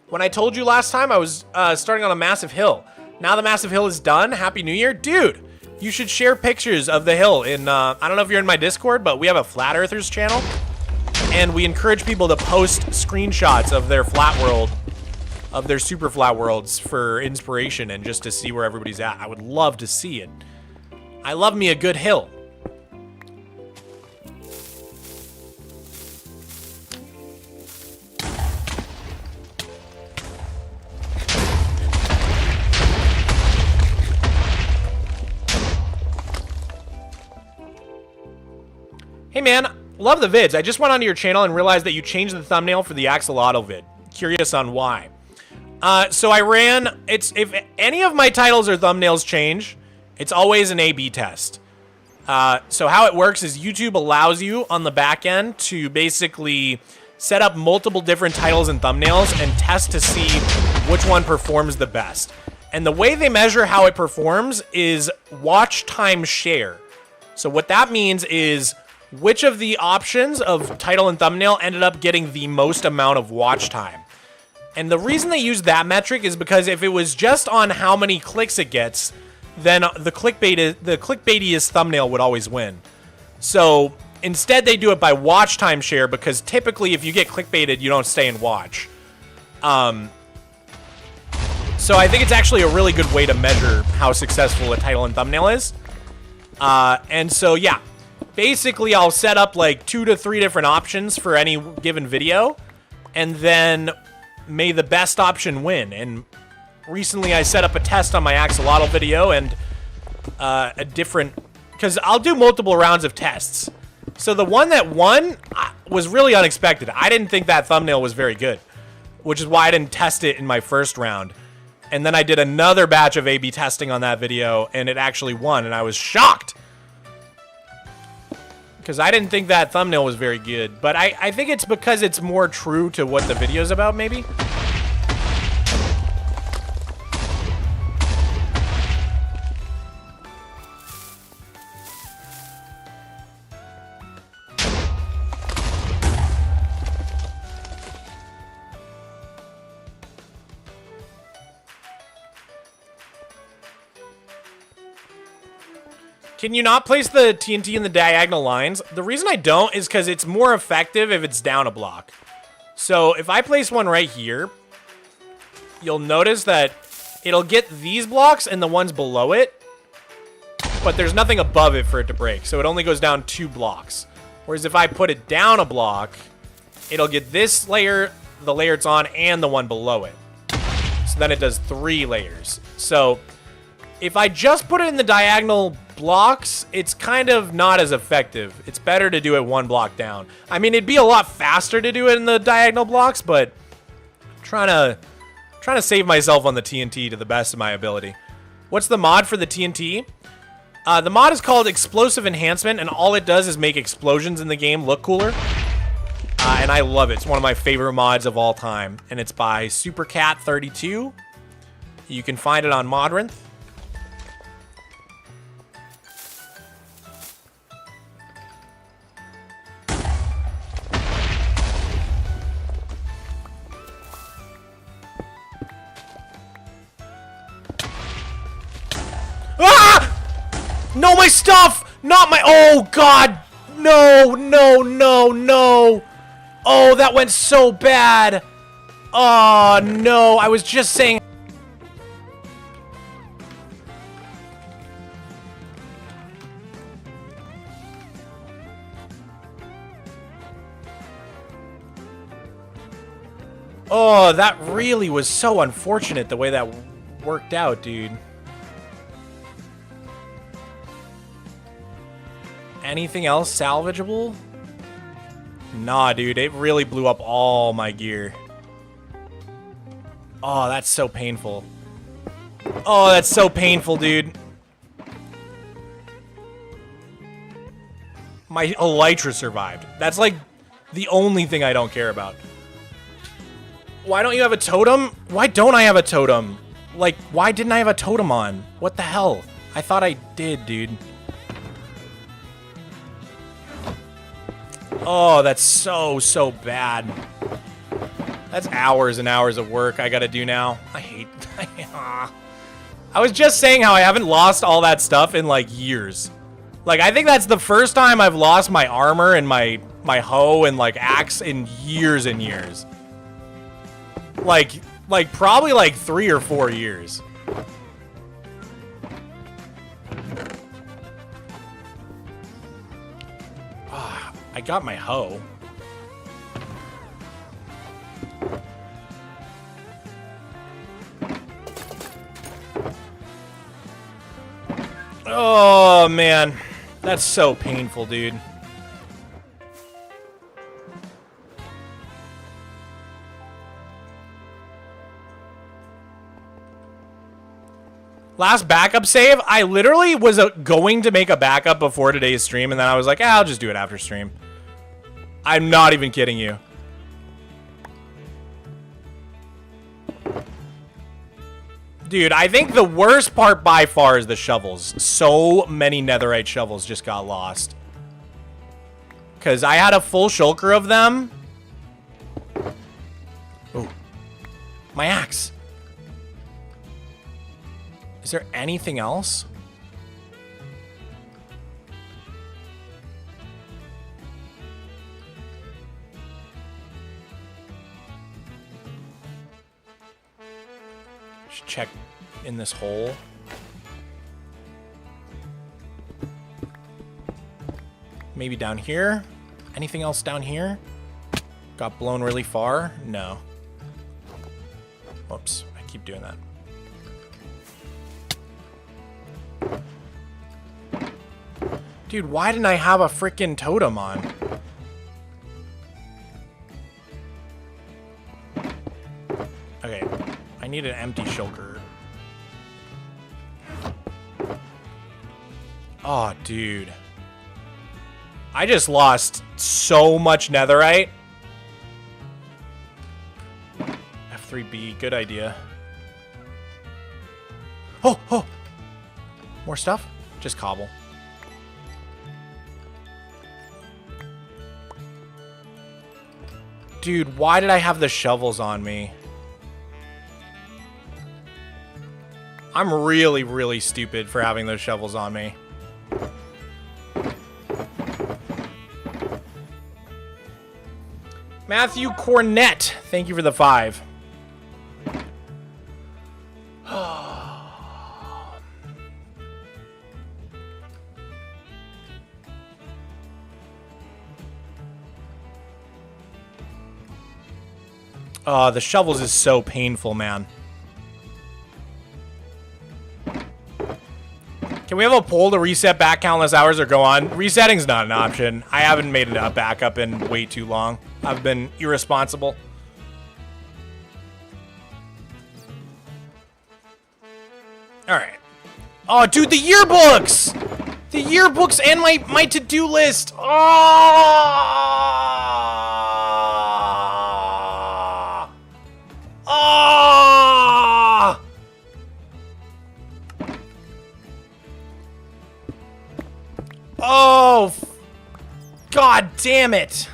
When I told you last time I was starting on a massive hill. Now the massive hill is done. Happy New Year. Dude, you should share pictures of the hill in, I don't know if you're in my Discord, but we have a Flat Earthers channel. And we encourage people to post screenshots of their flat world, of their super flat worlds for inspiration and just to see where everybody's at. I would love to see it. I love me a good hill. Hey man, love the vids. I just went onto your channel and realized that you changed the thumbnail for the Axolotl vid. Curious on why. So I ran, if any of my titles or thumbnails change, it's always an A/B test. So how it works is YouTube allows you on the back end to basically set up multiple different titles and thumbnails and test to see which one performs the best. And the way they measure how it performs is watch time share. So what that means is which of the options of title and thumbnail ended up getting the most amount of watch time. And the reason they use that metric is because if it was just on how many clicks it gets, then the clickbaitiest thumbnail would always win. So instead they do it by watch time share, because typically if you get clickbaited, you don't stay and watch. So I think it's actually a really good way to measure how successful a title and thumbnail is. And so yeah, basically I'll set up like 2 to 3 different options for any given video, and then may the best option win. And recently I set up a test on my Axolotl video and a different, because I'll do multiple rounds of tests. So the one that won was really unexpected. I didn't think that thumbnail was very good, which is why I didn't test it in my first round. And then I did another batch of A/B testing on that video, and it actually won, and I was shocked. Because I didn't think that thumbnail was very good. But I think it's because it's more true to what the video's about, maybe? Can you not place the TNT in the diagonal lines? The reason I don't is because it's more effective if it's down a block. So if I place one right here, you'll notice that it'll get these blocks and the ones below it, but there's nothing above it for it to break. So it only goes down 2 blocks. Whereas if I put it down a block, it'll get this layer, the layer it's on, and the one below it. So then it does 3 layers. So if I just put it in the diagonal blocks, it's kind of not as effective. It's better to do it 1 block down. I mean, it'd be a lot faster to do it in the diagonal blocks, but I'm trying to save myself on the TNT to the best of my ability. What's the mod for the TNT? The mod is called Explosive Enhancement, and all it does is make explosions in the game look cooler. And I love it. It's one of my favorite mods of all time, and it's by Supercat32. You can find it on Modrinth. No, my stuff! Not my... Oh, God! No, no, no, no! Oh, that went so bad! Oh, no, I was just saying... Oh, that really was so unfortunate, the way that worked out, dude. Anything else salvageable? Nah, dude, it really blew up all my gear. Oh, that's so painful. Oh, that's so painful, dude. My Elytra survived. That's like the only thing I don't care about. Why don't you have a totem? Why don't I have a totem? Like, why didn't I have a totem on? What the hell? I thought I did, dude. Oh, that's so bad. That's hours and hours of work I gotta do now. I hate... I was just saying how I haven't lost all that stuff in, like, years. Like, I think that's the first time I've lost my armor and my hoe and, like, axe in years and years. Like, probably, like, 3 or 4 years. I got my hoe. Oh, man. That's so painful, dude. Last backup save, I literally was going to make a backup before today's stream, and then I was like, I'll just do it after stream. I'm not even kidding you. Dude, I think the worst part by far is the shovels. So many netherite shovels just got lost. Because I had a full shulker of them. Oh. My axe. Is there anything else? Should check in this hole. Maybe down here? Anything else down here? Got blown really far? No. Whoops, I keep doing that. Dude, why didn't I have a freaking totem on? Okay, I need an empty shulker. Oh, dude. I just lost so much netherite. F3B, good idea. Oh, oh! More stuff? Just cobble. Dude, why did I have the shovels on me? I'm really, really stupid for having those shovels on me. Matthew Cornett, thank you for the 5. The shovels is so painful, man. Can we have a poll to reset back countless hours or go on? Resetting's not an option. I haven't made a backup in way too long. I've been irresponsible. Alright. Oh, dude, the yearbooks! The yearbooks and my to-do list! Oh! Oh! Oh! God damn it!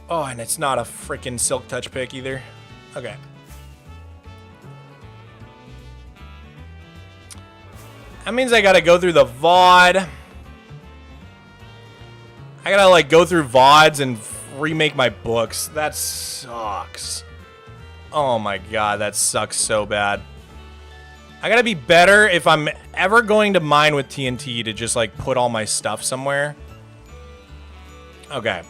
Oh, and it's not a freaking silk touch pick either. Okay. That means I gotta go through the VOD. I gotta, like, go through VODs and remake my books. That sucks. Oh my god, that sucks so bad. I gotta be better if I'm ever going to mine with TNT to just, like, put all my stuff somewhere. Okay.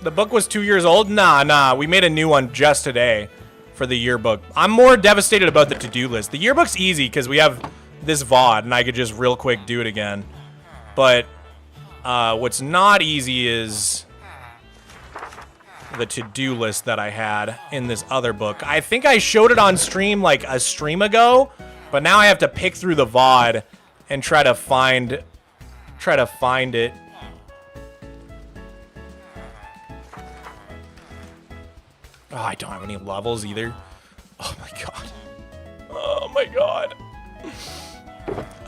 The book was 2 years old? Nah. We made a new one just today for the yearbook. I'm more devastated about the to-do list. The yearbook's easy because we have this VOD and I could just real quick do it again. But what's not easy is the to-do list that I had in this other book. I think I showed it on stream like a stream ago, but now I have to pick through the VOD and try to find it. Oh, I don't have any levels either. Oh my god. Oh my god.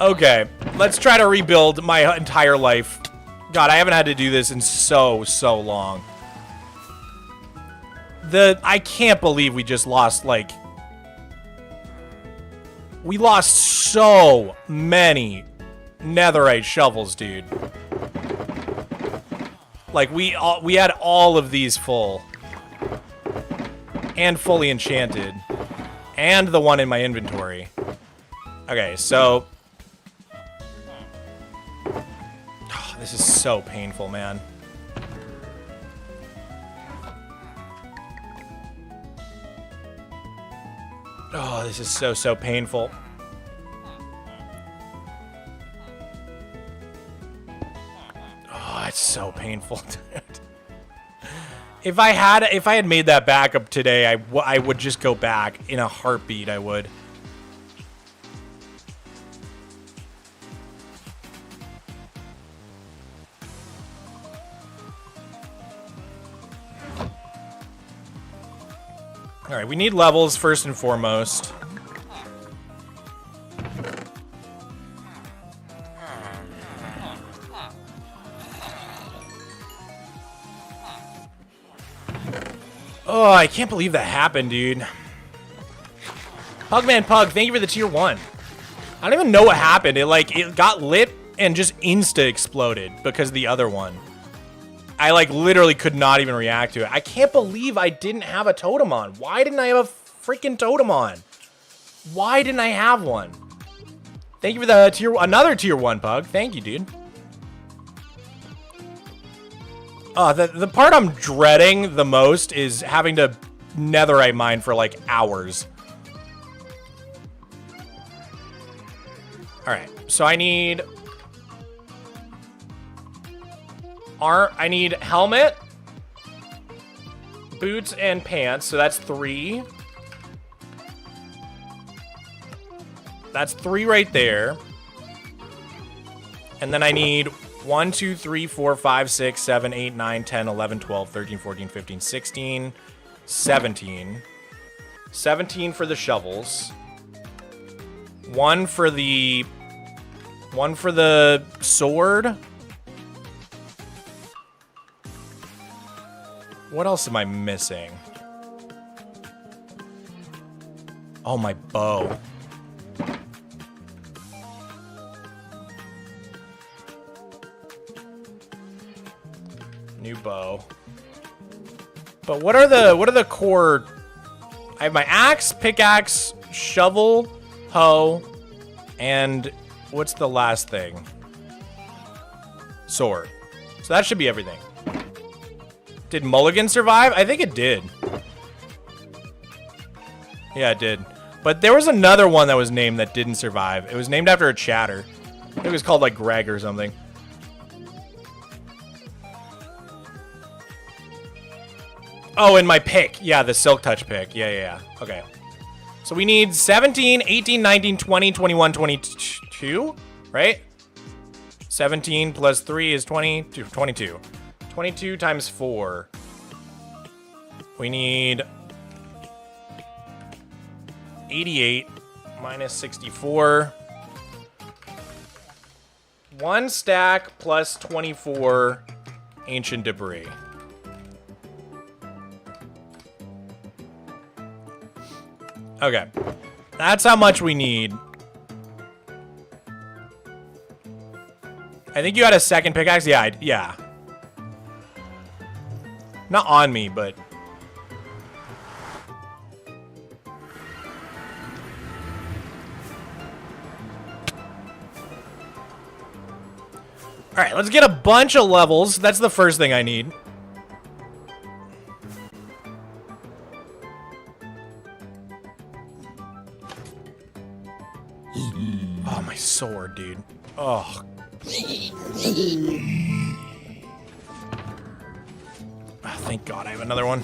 Okay, let's try to rebuild my entire life. God, I haven't had to do this in so long. I can't believe we just lost, like... We lost so many netherite shovels, dude. Like, we had all of these full. And fully enchanted. And the one in my inventory. Okay, so... Oh, this is so painful, man. Oh, this is so painful. Oh, it's so painful, dude. If I had made that backup today, I would just go back in a heartbeat. I would. All right, we need levels first and foremost. Oh, I can't believe that happened, dude. Pugman Pug, thank you for the tier 1. I don't even know what happened. It got lit and just insta exploded because of the other one. I literally could not even react to it. I can't believe I didn't have a totem on. Why didn't I have a freaking totem on? Why didn't I have one? Thank you for the another tier 1 Pug. Thank you, dude. The part I'm dreading the most is having to netherite mine for like hours. All right, so I need helmet, boots, and pants. So that's 3. That's 3 right there. And then I need 1, 2, 3, 4, 5, 6, 7, 8, 9, 10, 11, 12, 13, 14, 15, 16, 17. 17 for the shovels. 1 for the sword. What else am I missing? Oh, my bow. New bow. But what are the core? I have my axe, pickaxe, shovel, hoe, and what's the last thing? Sword. So that should be everything. Did Mulligan survive? I think it did. Yeah, it did. But there was another one that was named that didn't survive. It was named after a chatter. I think it was called like Greg or something. Oh, and my pick. Yeah, the Silk Touch pick. Yeah. Okay. So we need 17, 18, 19, 20, 21, 22, right? 17 plus 3 is 22. 22 times 4. We need 88 minus 64. 1 stack plus 24 ancient debris. Okay. That's how much we need. I think you had a second pickaxe. Yeah, yeah. Not on me, but... Alright, let's get a bunch of levels. That's the first thing I need. Oh, my sword, dude. Oh. Oh, thank God I have another one.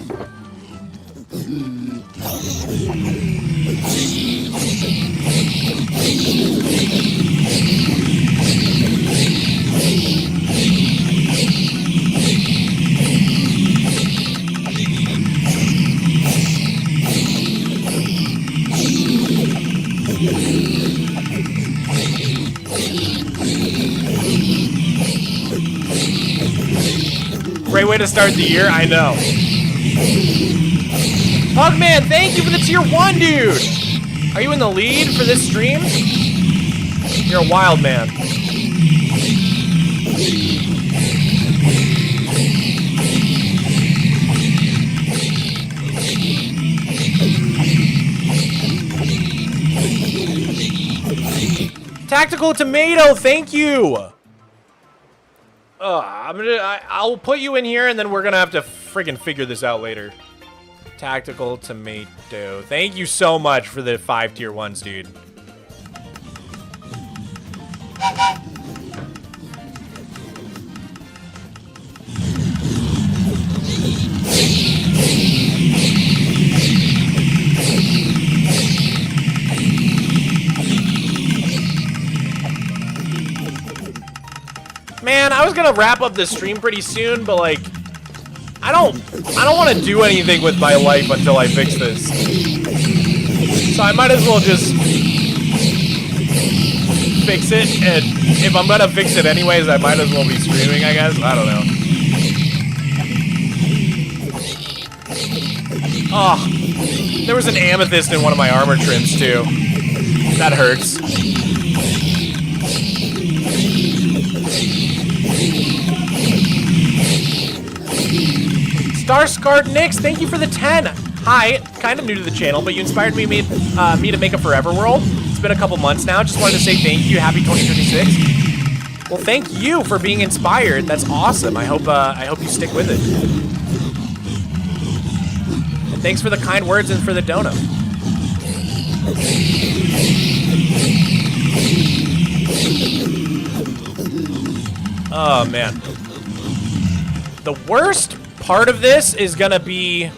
Great way to start the year, I know. Pugman, thank you for the tier 1, dude! Are you in the lead for this stream? You're a wild man. Tactical Tomato, thank you! I'll put you in here and then we're gonna have to friggin' figure this out later. Tactical Tomato. Thank you so much for the 5 tier 1s, dude. Man, I was gonna wrap up this stream pretty soon, but like, I don't want to do anything with my life until I fix this. So I might as well just fix it, and if I'm gonna fix it anyways, I might as well be streaming, I guess. I don't know. Oh, there was an amethyst in one of my armor trims too. That hurts. Starscart Nix, thank you for the 10. Hi, kind of new to the channel, but you inspired me to make a forever world. It's been a couple months now. Just wanted to say thank you. Happy 2026. Well, thank you for being inspired. That's awesome. I hope you stick with it. And thanks for the kind words and for the dono. Oh man. The worst part of this is gonna be,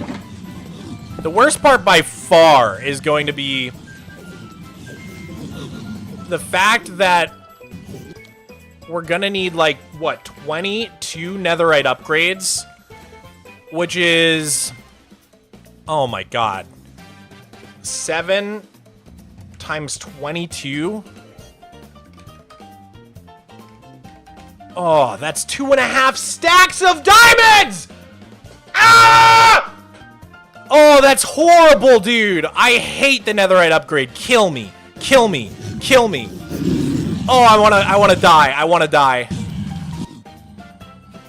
the worst part by far is going to be the fact that we're gonna need like, what, 22 netherite upgrades, which is, oh my god, 7 times 22? Oh, that's 2.5 stacks of diamonds! Ah! Oh, that's horrible, dude. I hate the netherite upgrade. Kill me. Kill me. Kill me. Oh, I wanna die. I wanna die.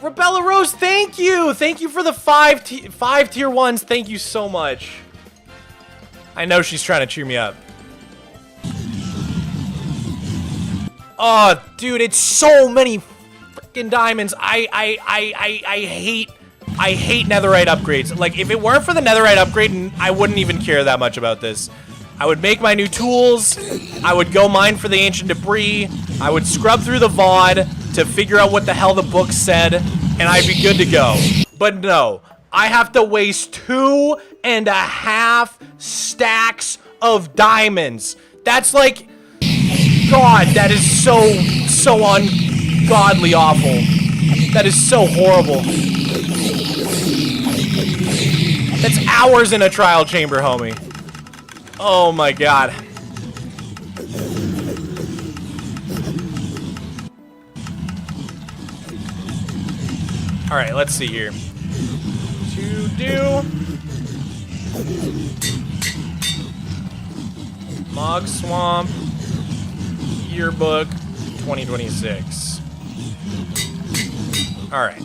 Rebella Rose, thank you. Thank you for the 5 tier 1s. Thank you so much. I know she's trying to cheer me up. Oh, dude, it's so many freaking diamonds. I hate netherite upgrades. Like, if it weren't for the netherite upgrade, I wouldn't even care that much about this. I would make my new tools. I would go mine for the ancient debris. I would scrub through the VOD to figure out what the hell the book said, and I'd be good to go. But no, I have to waste 2.5 stacks of diamonds. That's like, God, that is so ungodly awful. That is so horrible. That's hours in a trial chamber, homie. Oh my god. Alright, let's see here. To do Mogswamp Yearbook 2026. Alright.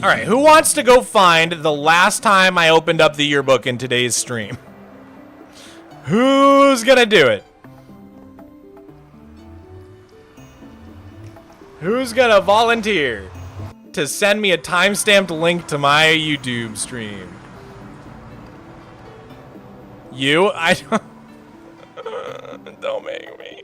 Alright, who wants to go find the last time I opened up the yearbook in today's stream? Who's gonna do it? Who's gonna volunteer to send me a timestamped link to my YouTube stream? You? I don't... Don't make me.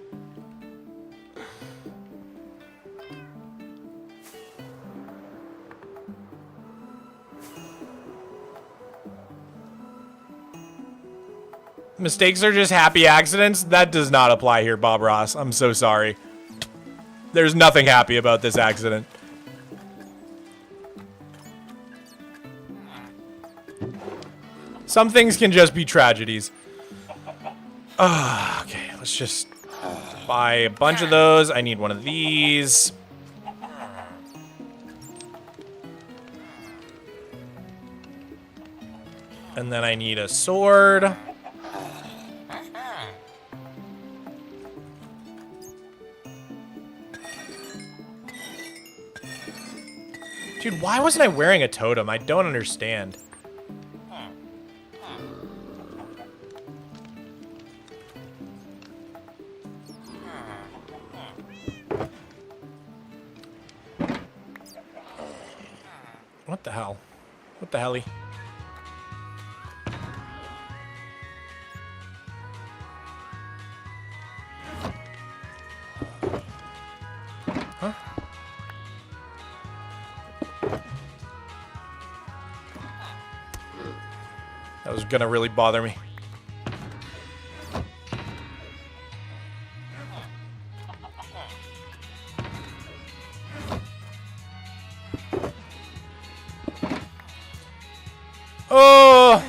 Mistakes are just happy accidents? That does not apply here, Bob Ross. I'm so sorry. There's nothing happy about this accident. Some things can just be tragedies. Okay, let's just buy a bunch of those. I need one of these. And then I need a sword. Dude, why wasn't I wearing a totem? I don't understand. What the hell? What the helly? Huh? That was gonna really bother me. Oh,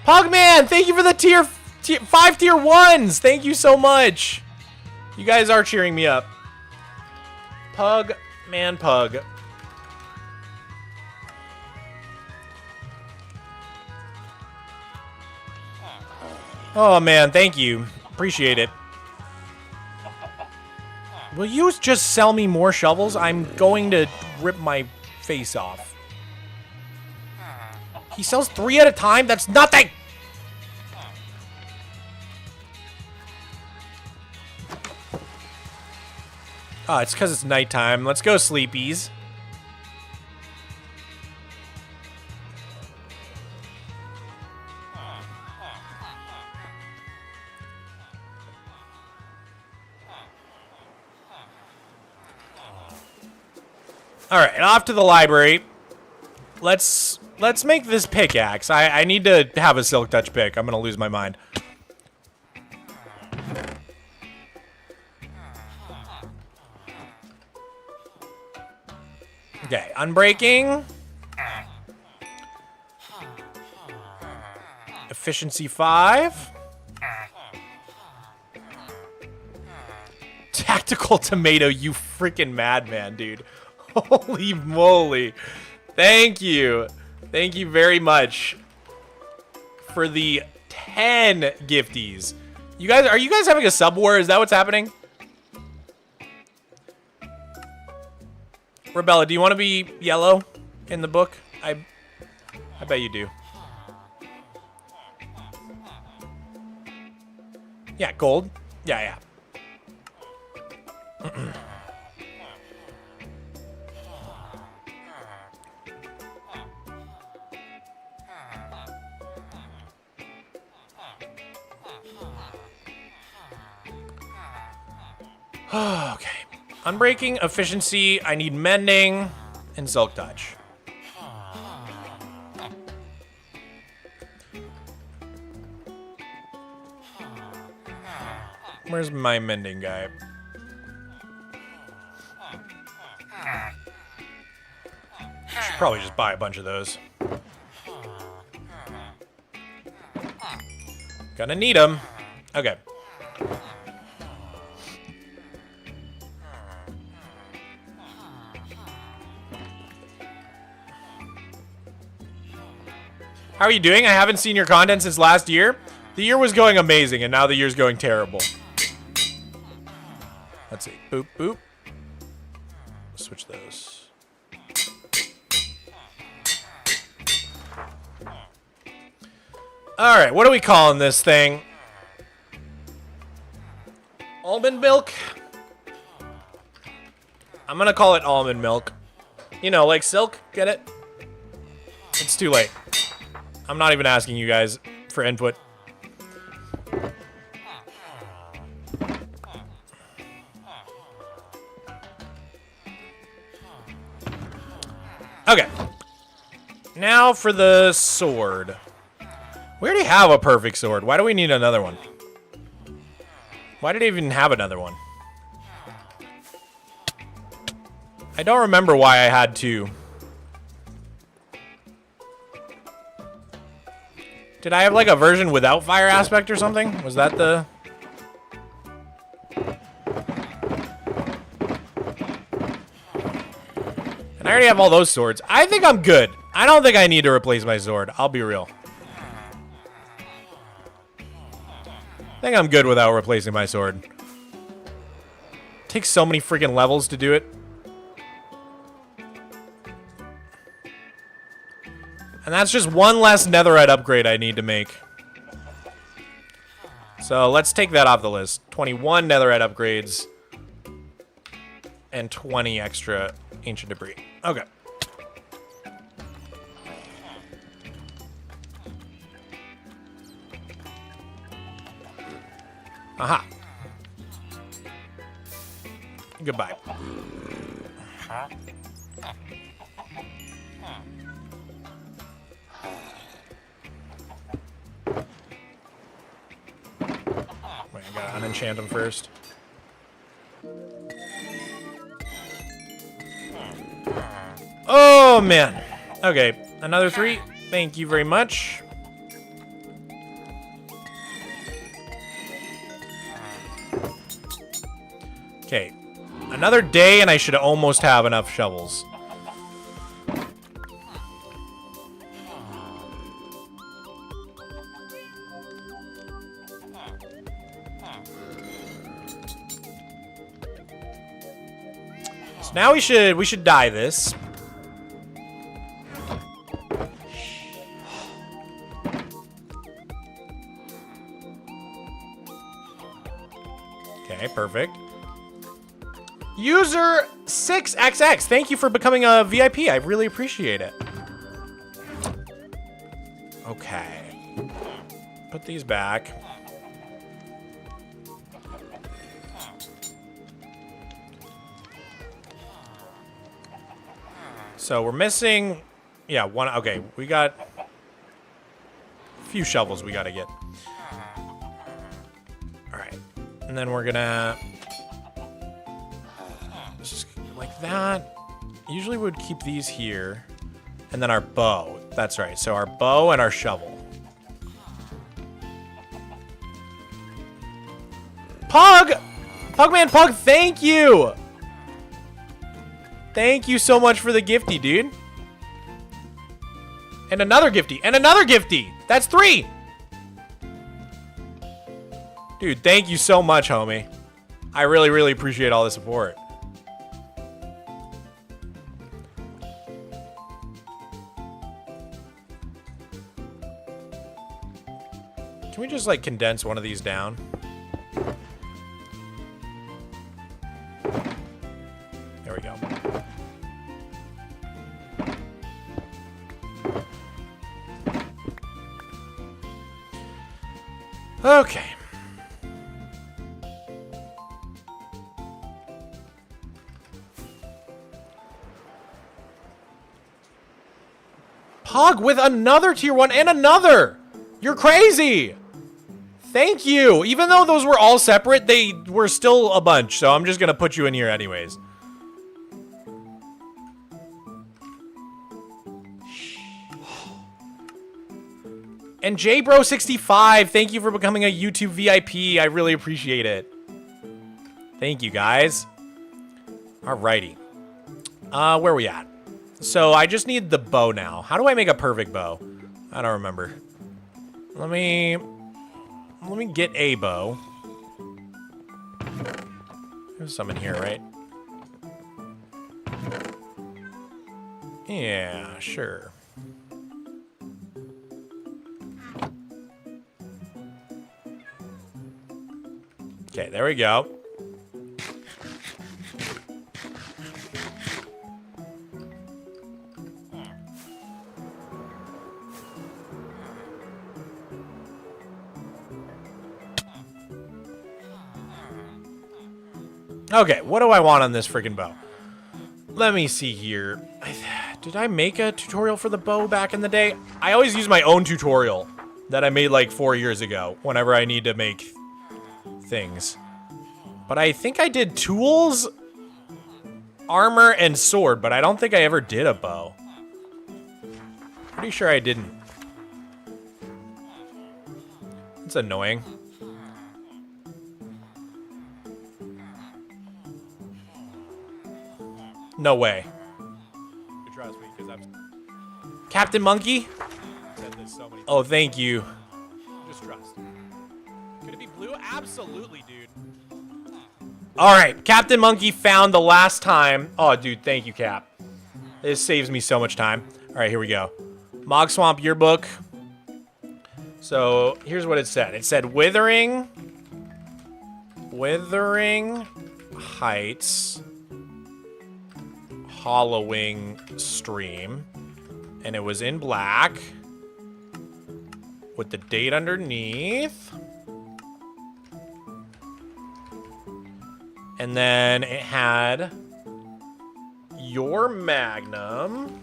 Pugman, thank you for the tier 5 tier 1s. Thank you so much. You guys are cheering me up. Pug, man, Pug. Oh man, thank you. Appreciate it. Will you just sell me more shovels? I'm going to rip my face off. He sells 3 at a time? That's nothing! Oh, it's because it's nighttime. Let's go, sleepies. Alright, off to the library. Let's make this pickaxe. I need to have a silk touch pick. I'm gonna lose my mind. Okay, unbreaking. Efficiency 5. Tactical tomato, you freaking madman, dude. Holy moly. Thank you. Thank you very much for the 10 gifties. Are you guys having a sub war? Is that what's happening? Rebella, do you want to be yellow in the book? I bet you do. Yeah, gold. Yeah. Okay. Unbreaking, efficiency, I need mending, and silk touch. Where's my mending guy? Should probably just buy a bunch of those. Gonna need them. Okay. How are you doing? I haven't seen your content since last year. The year was going amazing, and now the year's going terrible. Let's see. Boop, boop. Switch those. All right, what are we calling this thing? Almond milk? I'm gonna call it almond milk. You know, like silk, get it? It's too late. I'm not even asking you guys for input. Now for the sword. We already have a perfect sword. Why do we need another one? Why did I even have another one? I don't remember why I had two. Did I have like a version without fire aspect or something? Was that the... And I already have all those swords. I think I'm good. I don't think I need to replace my sword. I'll be real. I think I'm good without replacing my sword. Takes so many freaking levels to do it. And that's just one less netherite upgrade I need to make. So let's take that off the list. 21 netherite upgrades. And 20 extra ancient debris. Okay. Aha. Goodbye. Wait, I gotta unenchant them first. Oh, man. Okay, another 3. Thank you very much. Okay, another day and I should almost have enough shovels. So now we should dye this. Okay, perfect. User 6XX, thank you for becoming a VIP. I really appreciate it. Okay. Put these back. So we're missing, yeah, one. Okay, we got a few shovels we gotta get. All right, and then we're gonna just like that. Usually we would keep these here, and then our bow. That's right. So our bow and our shovel. Pug, Pugman Pug, thank you. Thank you so much for the gifty, dude. And another gifty. And another gifty. That's 3. Dude, thank you so much, homie. I really, really appreciate all the support. Can we just, like, condense one of these down? There we go. Okay. Pog with another tier 1 and another. You're crazy. Thank you. Even though those were all separate, they were still a bunch. So I'm just going to put you in here anyways. And JBro65, thank you for becoming a YouTube VIP. I really appreciate it. Thank you, guys. Alrighty. Where are we at? So I just need the bow now. How do I make a perfect bow? I don't remember. Let me get a bow. There's some in here, right? Yeah, sure. Okay, there we go. Okay, what do I want on this freaking bow? Let me see here. Did I make a tutorial for the bow back in the day? I always use my own tutorial that I made like 4 years ago whenever I need to make things. But I think I did tools, armor, and sword, but I don't think I ever did a bow. Pretty sure I didn't. It's annoying. No way. You trust me, because I'm Captain Monkey? Said this so many times. Oh, thank you. Just trust. Could it be blue? Absolutely, dude. Alright, Captain Monkey found the last time. Oh, dude, thank you, Cap. This saves me so much time. Alright, here we go. Mogswamp Yearbook. So, here's what it said. It said Withering Heights Hollowing Stream. And it was in black with the date underneath. And then it had your Magnum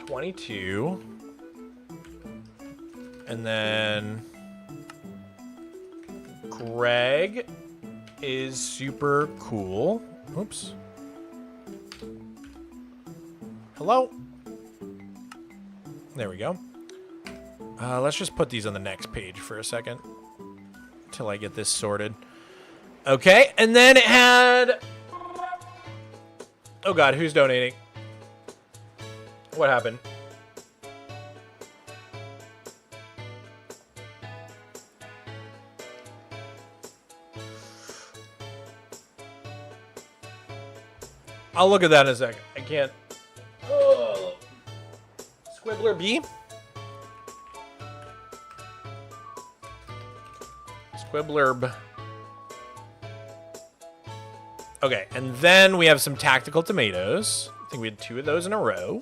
22. And then Greg is super cool. Oops. Hello? There we go. Let's just put these on the next page for a second till I get this sorted. Okay, and then it had... Oh god, who's donating? What happened? I'll look at that in a second. I can't... Oh. Squibbler B? Squibbler... Okay, and then we have some tactical tomatoes. I think we had 2 of those in a row.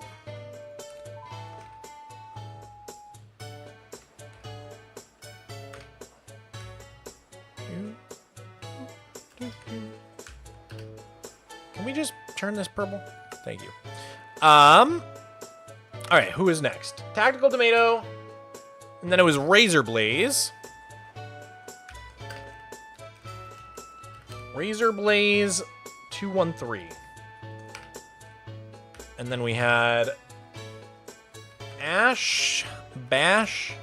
Can we just turn this purple? Thank you. All right, who is next? Tactical tomato, and then it was Razor Blaze. Razor Blaze 213. And then we had Ash, Bash,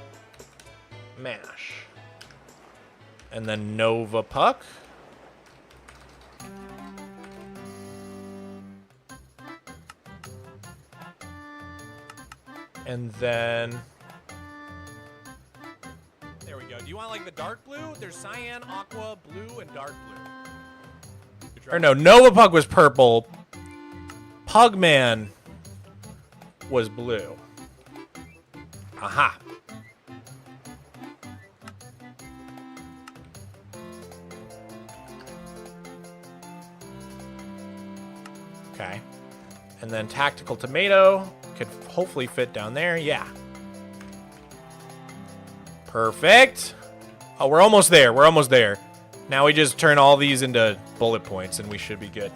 Mash. And then Nova Puck. And then... There we go. Do you want like the dark blue? There's cyan, aqua, blue, and dark blue. Or no, Nova Pug was purple. Pugman was blue. Aha. Okay. And then Tactical Tomato could hopefully fit down there. Yeah. Perfect. Oh, we're almost there. We're almost there. Now we just turn all these into bullet points and we should be good.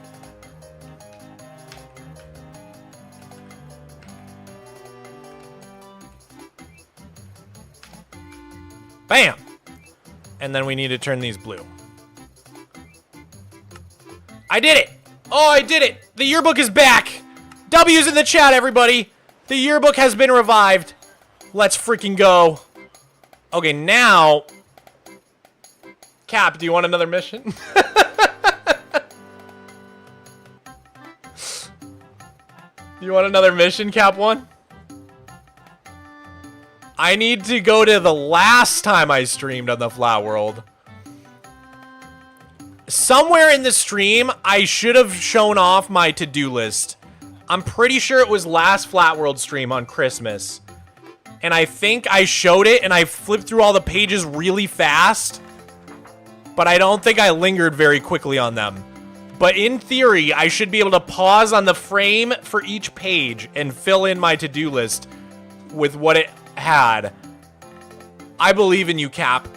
Bam! And then we need to turn these blue. I did it! Oh, I did it! The yearbook is back! W's in the chat, everybody! The yearbook has been revived. Let's freaking go. Okay, now... Cap, do you want another mission? You want another mission, Cap 1? I need to go to the last time I streamed on the Flat World. Somewhere in the stream, I should have shown off my to-do list. I'm pretty sure it was last Flat World stream on Christmas. And I think I showed it and I flipped through all the pages really fast. But I don't think I lingered very quickly on them. But in theory, I should be able to pause on the frame for each page and fill in my to-do list with what it had. I believe in you, Cap.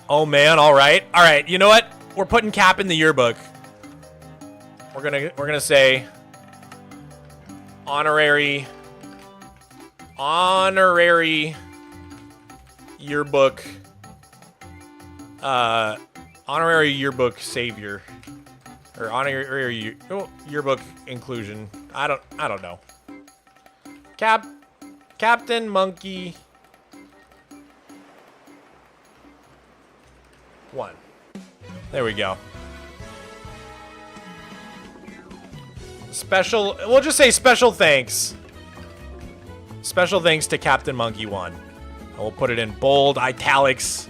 Oh man, all right. All right, you know what? We're putting Cap in the yearbook. We're gonna say Honorary yearbook. Honorary yearbook savior. Or honorary yearbook inclusion. I don't know. Captain Monkey 1. There we go. We'll just say special thanks. Special thanks to Captain Monkey 1. And we'll put it in bold, italics.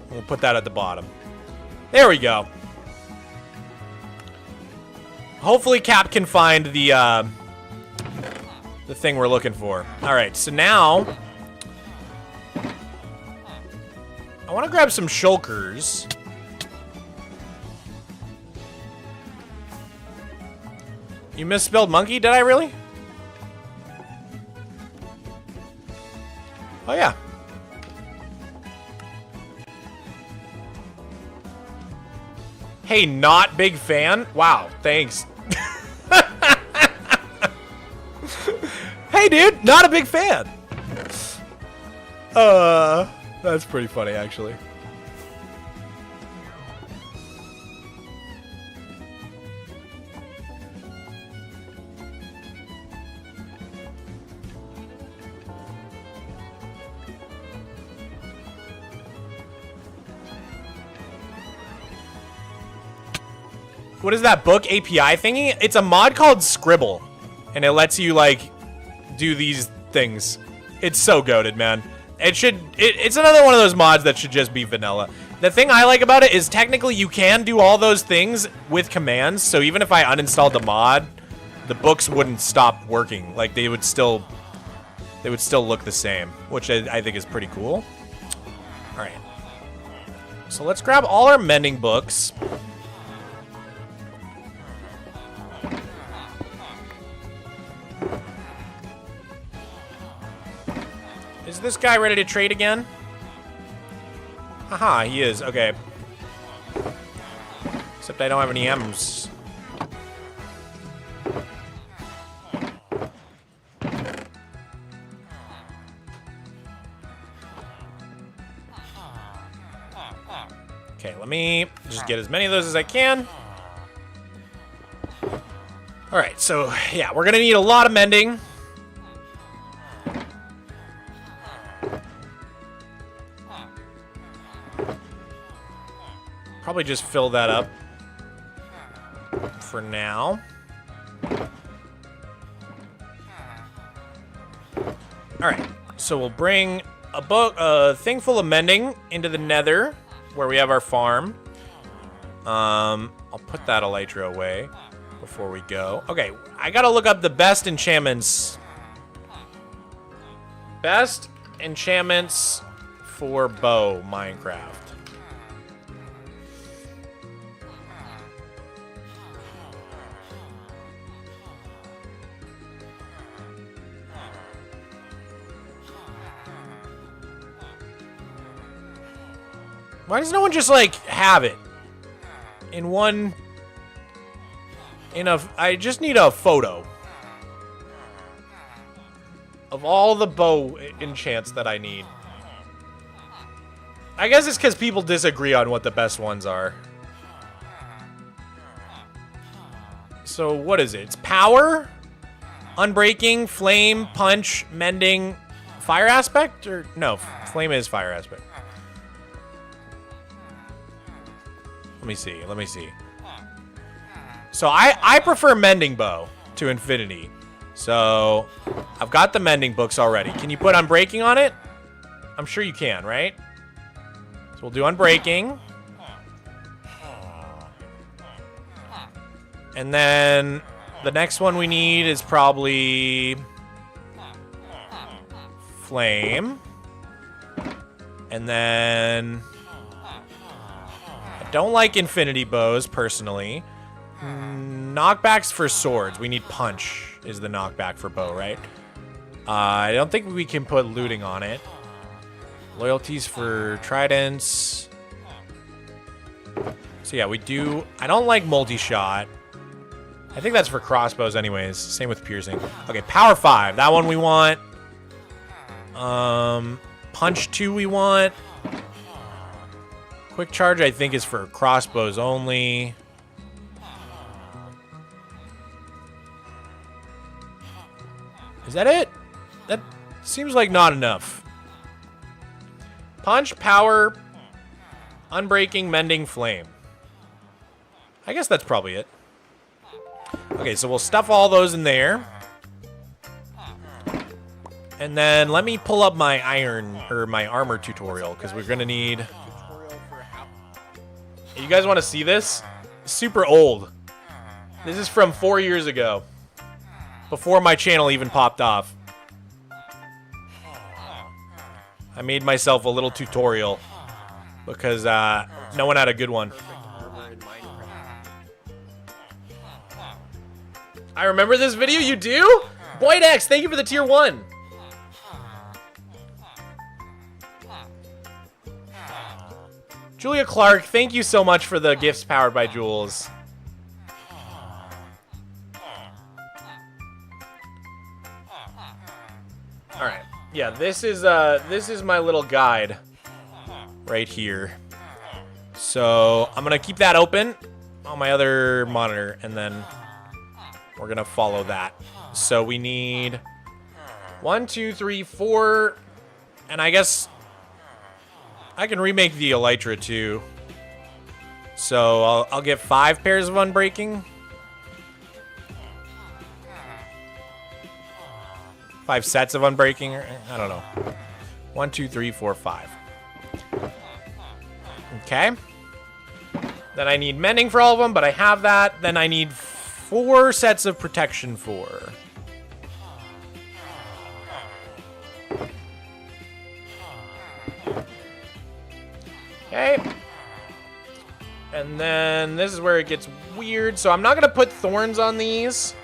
We'll put that at the bottom. There we go. Hopefully Cap can find the thing we're looking for. All right, so now I want to grab some shulkers. You misspelled monkey? Did I really? Oh, yeah. Hey, not big fan? Wow, thanks. Hey, dude, not a big fan. That's pretty funny, actually. What is that book API thingy? It's a mod called Scribble, and it lets you like do these things. It's so goated, man. It's another one of those mods that should just be vanilla. The thing I like about it is technically you can do all those things with commands. So even if I uninstalled the mod, the books wouldn't stop working. Like they would still look the same, which I think is pretty cool. All right. So let's grab all our mending books. Is this guy ready to trade again? Haha, he is. Okay. Except I don't have any M's. Okay, let me just get as many of those as I can. All right, so yeah, we're gonna need a lot of mending. Probably just fill that up for now. All right, so we'll bring a thing full of mending into the Nether, where we have our farm. I'll put that elytra away before we go. Okay, I gotta look up the best enchantments. Best enchantments for bow Minecraft. Why does no one just, like, have it? In one... I just need a photo. Of all the bow enchants that I need. I guess it's because people disagree on what the best ones are. So, what is it? It's power? Unbreaking, flame, punch, mending, fire aspect? Or, no, flame is fire aspect. Let me see. So I prefer mending bow to infinity. So I've got the mending books already. Can you put unbreaking on it? I'm sure you can, right? So we'll do unbreaking. And then the next one we need is probably flame. And then... Don't like infinity bows, personally. Knockbacks for swords. We need punch is the knockback for bow, right? I don't think we can put looting on it. Loyalties for tridents. So yeah, we do... I don't like multi-shot. I think that's for crossbows anyways. Same with piercing. Okay, power 5. That one we want. Punch 2 we want. Quick charge I think is for crossbows only. Is that it? That seems like not enough. Punch, power, unbreaking, mending, flame. I guess that's probably it. Okay, so we'll stuff all those in there. And then let me pull up my iron, or my armor tutorial, because we're gonna need... You guys want to see this? Super old. This is from 4 years ago. Before my channel even popped off. I made myself a little tutorial. Because no one had a good one. I remember this video, you do? BoydX, thank you for the tier 1. Julia Clark, thank you so much for the gifts powered by Jules. All right, yeah, this is my little guide right here. So I'm gonna keep that open on my other monitor, and then we're gonna follow that. So we need 1, 2, 3, 4, and I guess I can remake the Elytra too. So I'll get 5 pairs of unbreaking. 5 sets of unbreaking. I don't know. 1, 2, 3, 4, 5. Okay. Then I need mending for all of them, but I have that. Then I need 4 sets of protection 4. Okay. And then this is where it gets weird. So I'm not going to put thorns on these.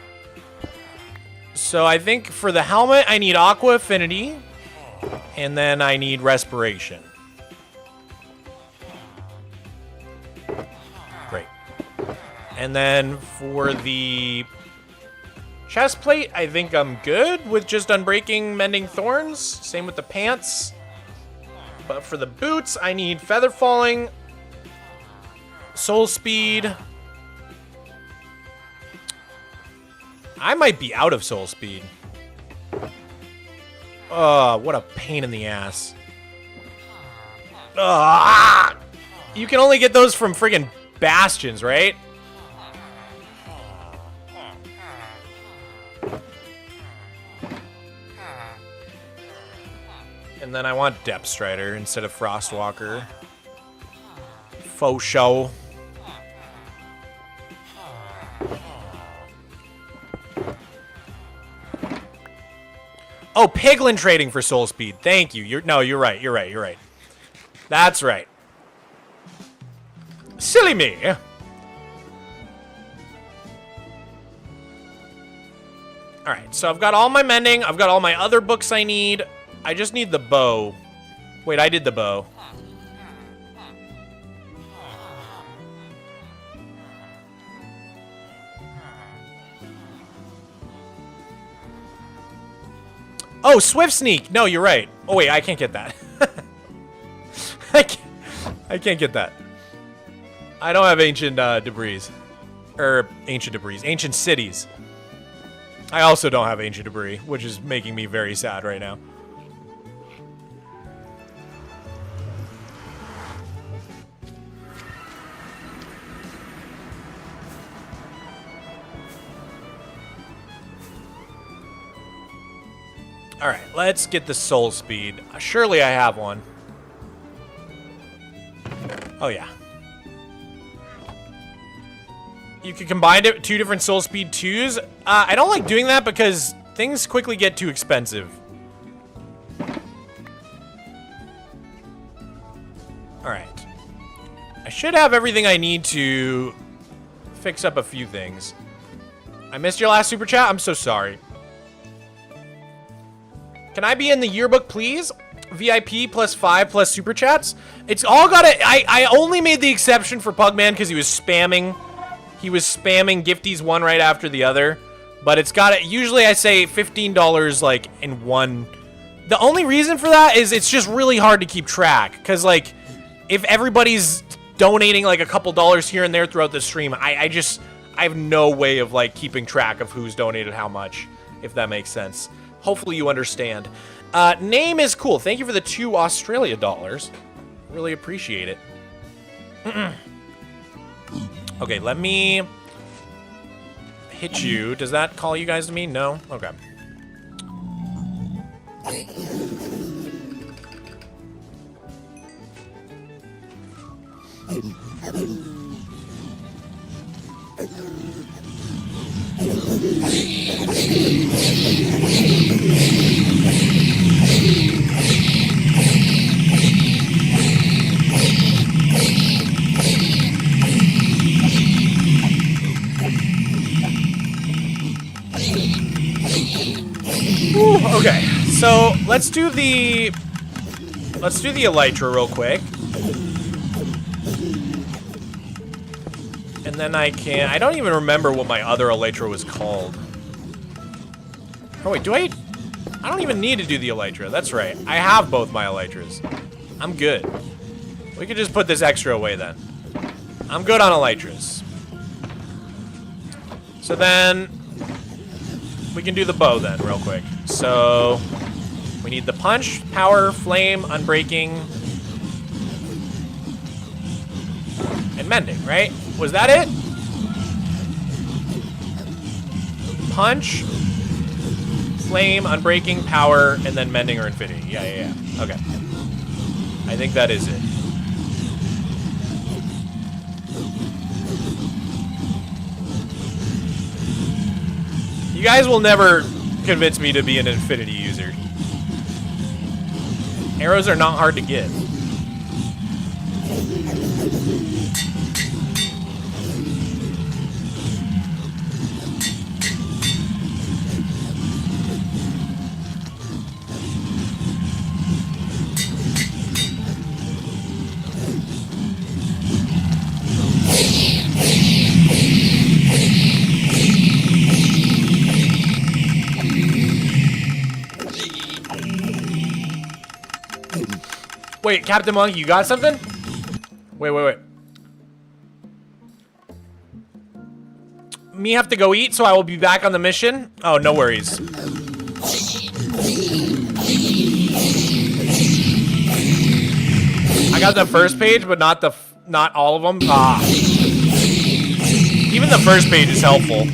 So I think for the helmet, I need Aqua Affinity. And then I need Respiration. Great. And then for the chest plate, I think I'm good with just Unbreaking, Mending Thorns. Same with the pants. But for the boots, I need Feather Falling, Soul Speed. I might be out of Soul Speed. Oh, what a pain in the ass. You can only get those from friggin' bastions, right? And then I want Depth Strider instead of Frostwalker. Faux show. Oh, Piglin trading for soul speed. Thank you. You're right. You're right. That's right. Silly me. All right, so I've got all my mending. I've got all my other books I need. I just need the bow. Wait, I did the bow. Oh, Swift Sneak. No, you're right. Oh, wait, I can't get that. I can't get that. I don't have Ancient Debris. Ancient Cities. I also don't have Ancient Debris, which is making me very sad right now. Alright, let's get the soul speed. Surely I have one. Oh, yeah. You can combine it, 2 different soul speed 2s. I don't like doing that because things quickly get too expensive. Alright. I should have everything I need to fix up a few things. I missed your last super chat? I'm so sorry. Can I be in the yearbook, please? VIP plus 5 plus super chats. It's all got I only made the exception for Pugman because he was spamming he was spamming gifties one right after the other. But it's got it. Usually I say $15 like in one. The only reason for that is it's just really hard to keep track. Because like if everybody's donating like a couple dollars here and there throughout the stream, I have no way of like keeping track of who's donated how much, if that makes sense. Hopefully you understand. Name is cool. Thank you for the $2 Australia. Really appreciate it. Okay, let me hit you. Does that call you guys to me? No? Okay. Ooh, okay, so let's do the elytra real quick. And then I don't even remember what my other elytra was called. Oh wait, I don't even need to do the elytra, that's right. I have both my elytras. I'm good. We could just put this extra away then. I'm good on elytras. So then, we can do the bow then, real quick. So, we need the punch, power, flame, unbreaking, and mending, right? Was that it? Punch, flame, unbreaking, power, and then mending or infinity. Yeah. Okay. I think that is it. You guys will never convince me to be an infinity user. Arrows are not hard to get. Wait, Captain Monkey, you got something? Wait. Me have to go eat, so I will be back on the mission? Oh, no worries. I got the first page, but not all of them. Ah. Even the first page is helpful.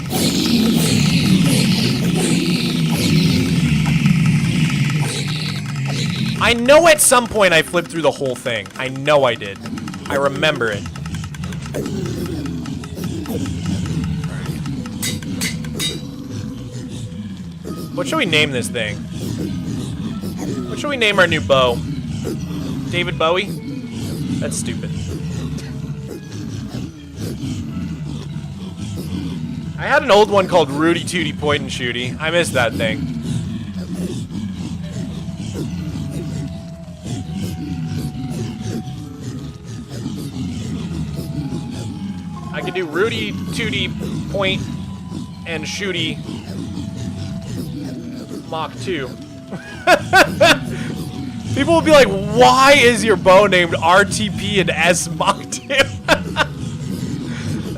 I know at some point I flipped through the whole thing. I know I did. I remember it. What should we name this thing? What should we name our new bow? David Bowie? That's stupid. I had an old one called Rudy Tooty Point and Shooty. I missed that thing. I could do Rudy Tooty Point and Shooty Mach 2. People will be like, why is your bow named RTP and S Mach 2?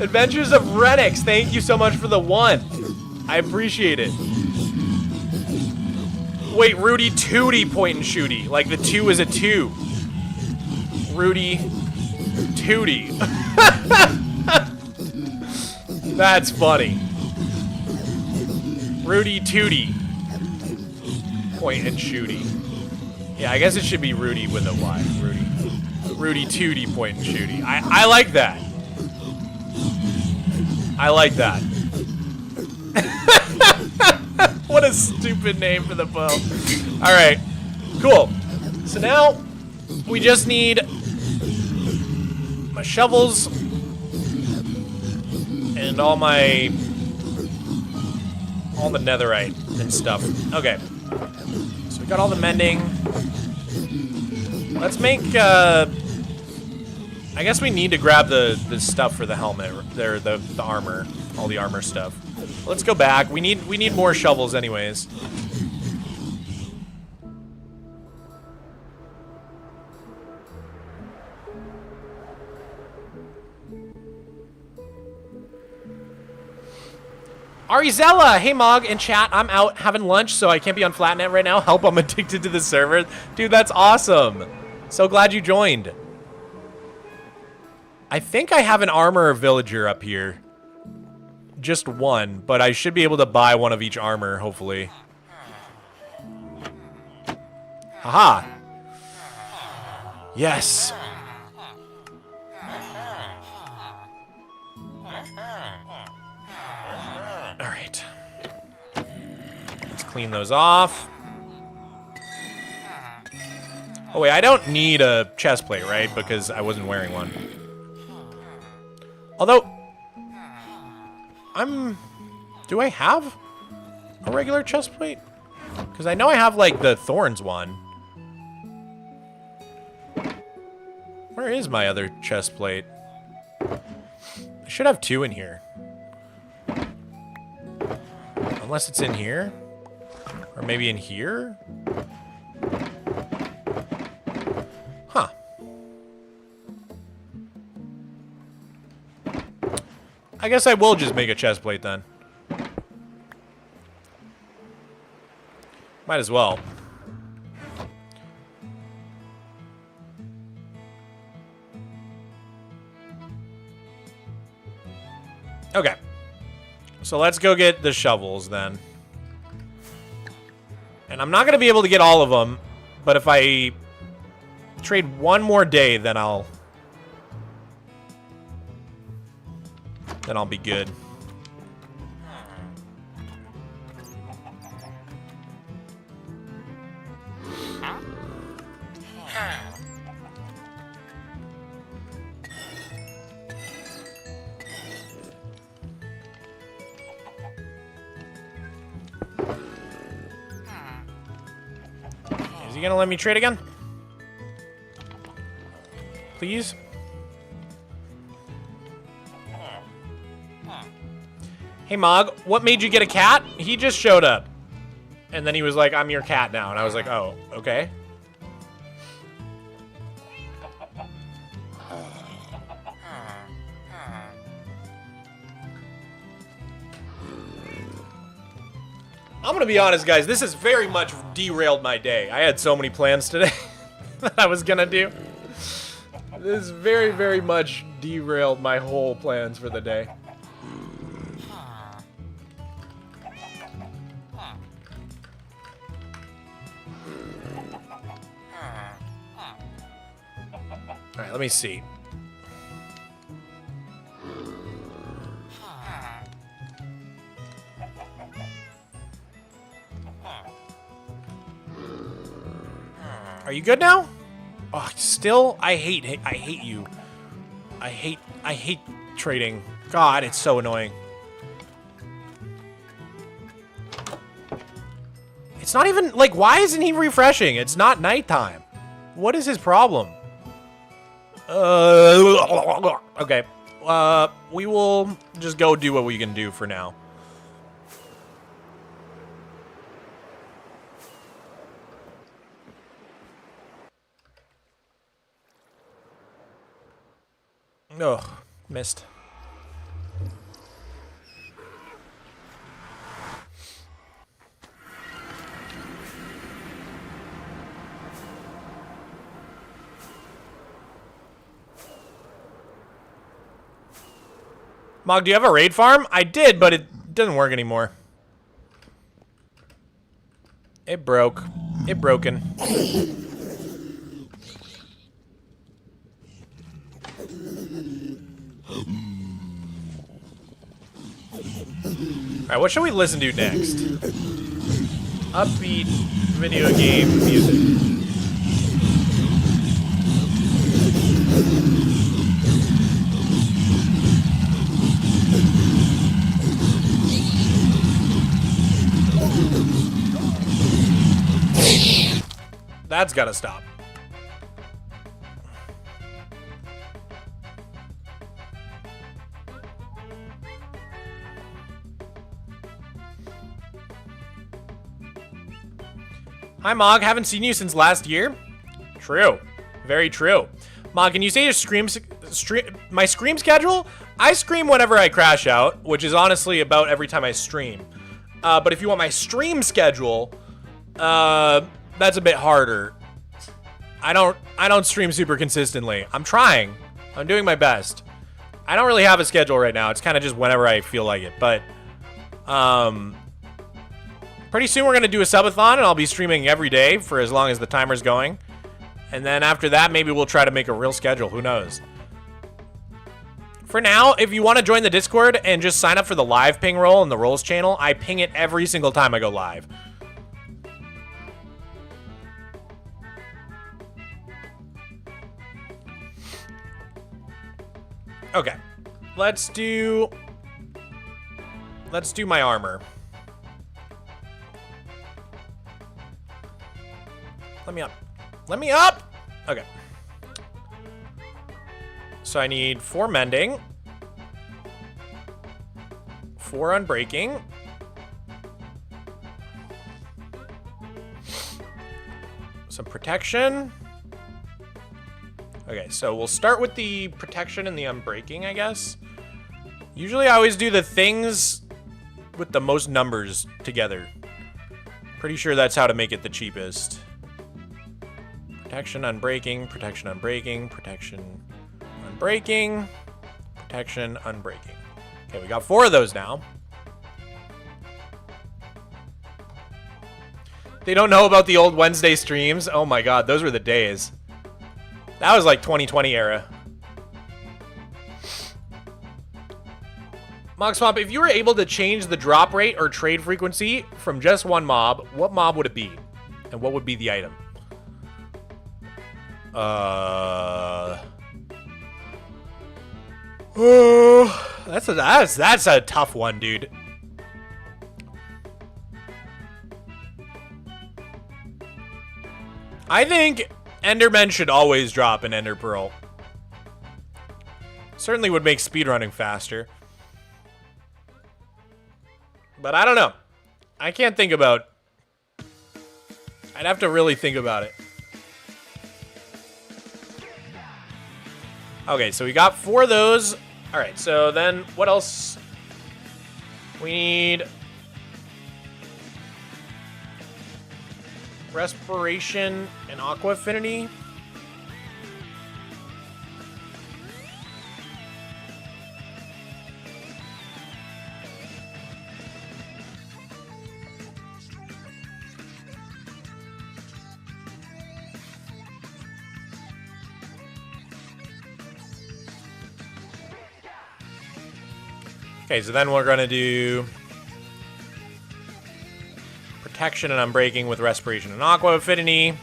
Adventures of Renix, thank you so much for the 1. I appreciate it. Wait, Rudy Tooty Point and Shooty. Like the 2 is a 2. Rudy Tooty. That's funny. Rudy Tooty Point and Shooty. Yeah, I guess it should be Rudy with a Y. Rudy Tooty Point and Shooty. I like that. I like that. What a stupid name for the bow. Alright, cool. So now, we just need my shovels and all the netherite and stuff. Okay. So we got all the mending. Let's make I guess we need to grab the stuff for the helmet, there, the armor, all the armor stuff. Let's go back. We need more shovels, anyways. Arizella, hey Mog in chat. I'm out having lunch, so I can't be on Flatnet right now. Help, I'm addicted to the server. Dude, that's awesome. So glad you joined. I think I have an armor villager up here. Just one, but I should be able to buy one of each armor, hopefully. Haha. Yes. All right. Let's clean those off. Oh wait, I don't need a chest plate, right? Because I wasn't wearing one. Although, do I have a regular chest plate? Because I know I have, like, the thorns one. Where is my other chest plate? I should have two in here. Unless it's in here? Or maybe in here? Huh. I guess I will just make a chest plate then. Might as well. Okay. So let's go get the shovels then. And I'm not going to be able to get all of them, but if I trade one more day, then I'll be good. Is he gonna let me trade again? Please? Hey Mog, what made you get a cat? He just showed up. And then he was like, I'm your cat now. And I was like, oh, okay. I'm gonna be honest, guys. This has very much derailed my day. I had so many plans today that I was gonna do. This very, very much derailed my whole plans for the day. All right, let me see. Are you good now? Oh, still? I hate you. I hate trading. God, it's so annoying. It's not even, like, why isn't he refreshing? It's not nighttime. What is his problem? Okay. We will just go do what we can do for now. Oh, missed. Mog, do you have a raid farm? I did, but it doesn't work anymore. It broke. It broken. Alright, what should we listen to next? Upbeat video game music. That's gotta stop. Hi, Mog. Haven't seen you since last year. True. Very true. Mog, can you say your my stream schedule? I stream whenever I crash out, which is honestly about every time I stream. But if you want my stream schedule, that's a bit harder. I don't stream super consistently. I'm trying. I'm doing my best. I don't really have a schedule right now. It's kind of just whenever I feel like it. But pretty soon we're going to do a subathon, and I'll be streaming every day for as long as the timer's going. And then after that, maybe we'll try to make a real schedule. Who knows? For now, if you want to join the Discord and just sign up for the live ping roll in the Rolls channel, I ping it every single time I go live. Okay, let's do my armor. Let me up. Let me up! Okay. So I need 4 mending, 4 unbreaking, some protection. Okay, so we'll start with the protection and the unbreaking, I guess. Usually I always do the things with the most numbers together. Pretty sure that's how to make it the cheapest. Protection, unbreaking, protection, unbreaking, protection, unbreaking, protection, unbreaking. Okay, we got 4 of those now. They don't know about the old Wednesday streams. Oh my god, those were the days. That was like 2020 era. Mogswamp, if you were able to change the drop rate or trade frequency from just one mob, what mob would it be? And what would be the item? That's a tough one, dude. I think Endermen should always drop an Ender Pearl. Certainly would make speedrunning faster. But I don't know. I can't think about... I'd have to really think about it. Okay, so we got 4 of those. Alright, so then what else? We need... Respiration and Aqua Affinity. Okay, so then we're going to do protection and unbreaking with respiration and aqua affinity.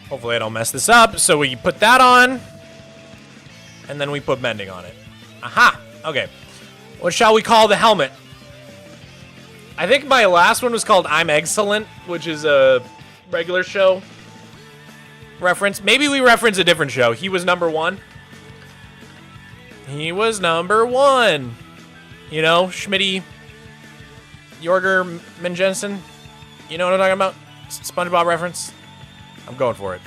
Hopefully I don't mess this up. So we put that on, and then we put mending on it. Aha! Okay. What shall we call the helmet? I think my last one was called I'm Excellent, which is a regular show reference. Maybe we reference a different show. He was #1. He was #1. You know, Schmitty, Jorger Menjensen. You know what I'm talking about? SpongeBob reference. I'm going for it.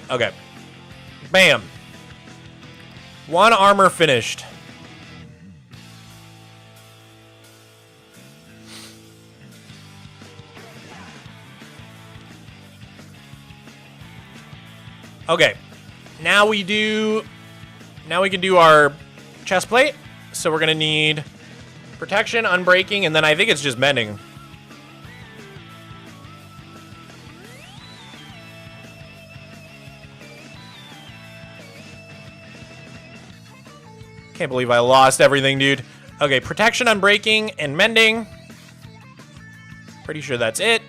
Okay. Bam. 1 armor finished. Okay, now we can do our chest plate. So we're gonna need protection, unbreaking, and then I think it's just mending. Can't believe I lost everything, dude. Okay, protection, unbreaking, and mending. Pretty sure that's it.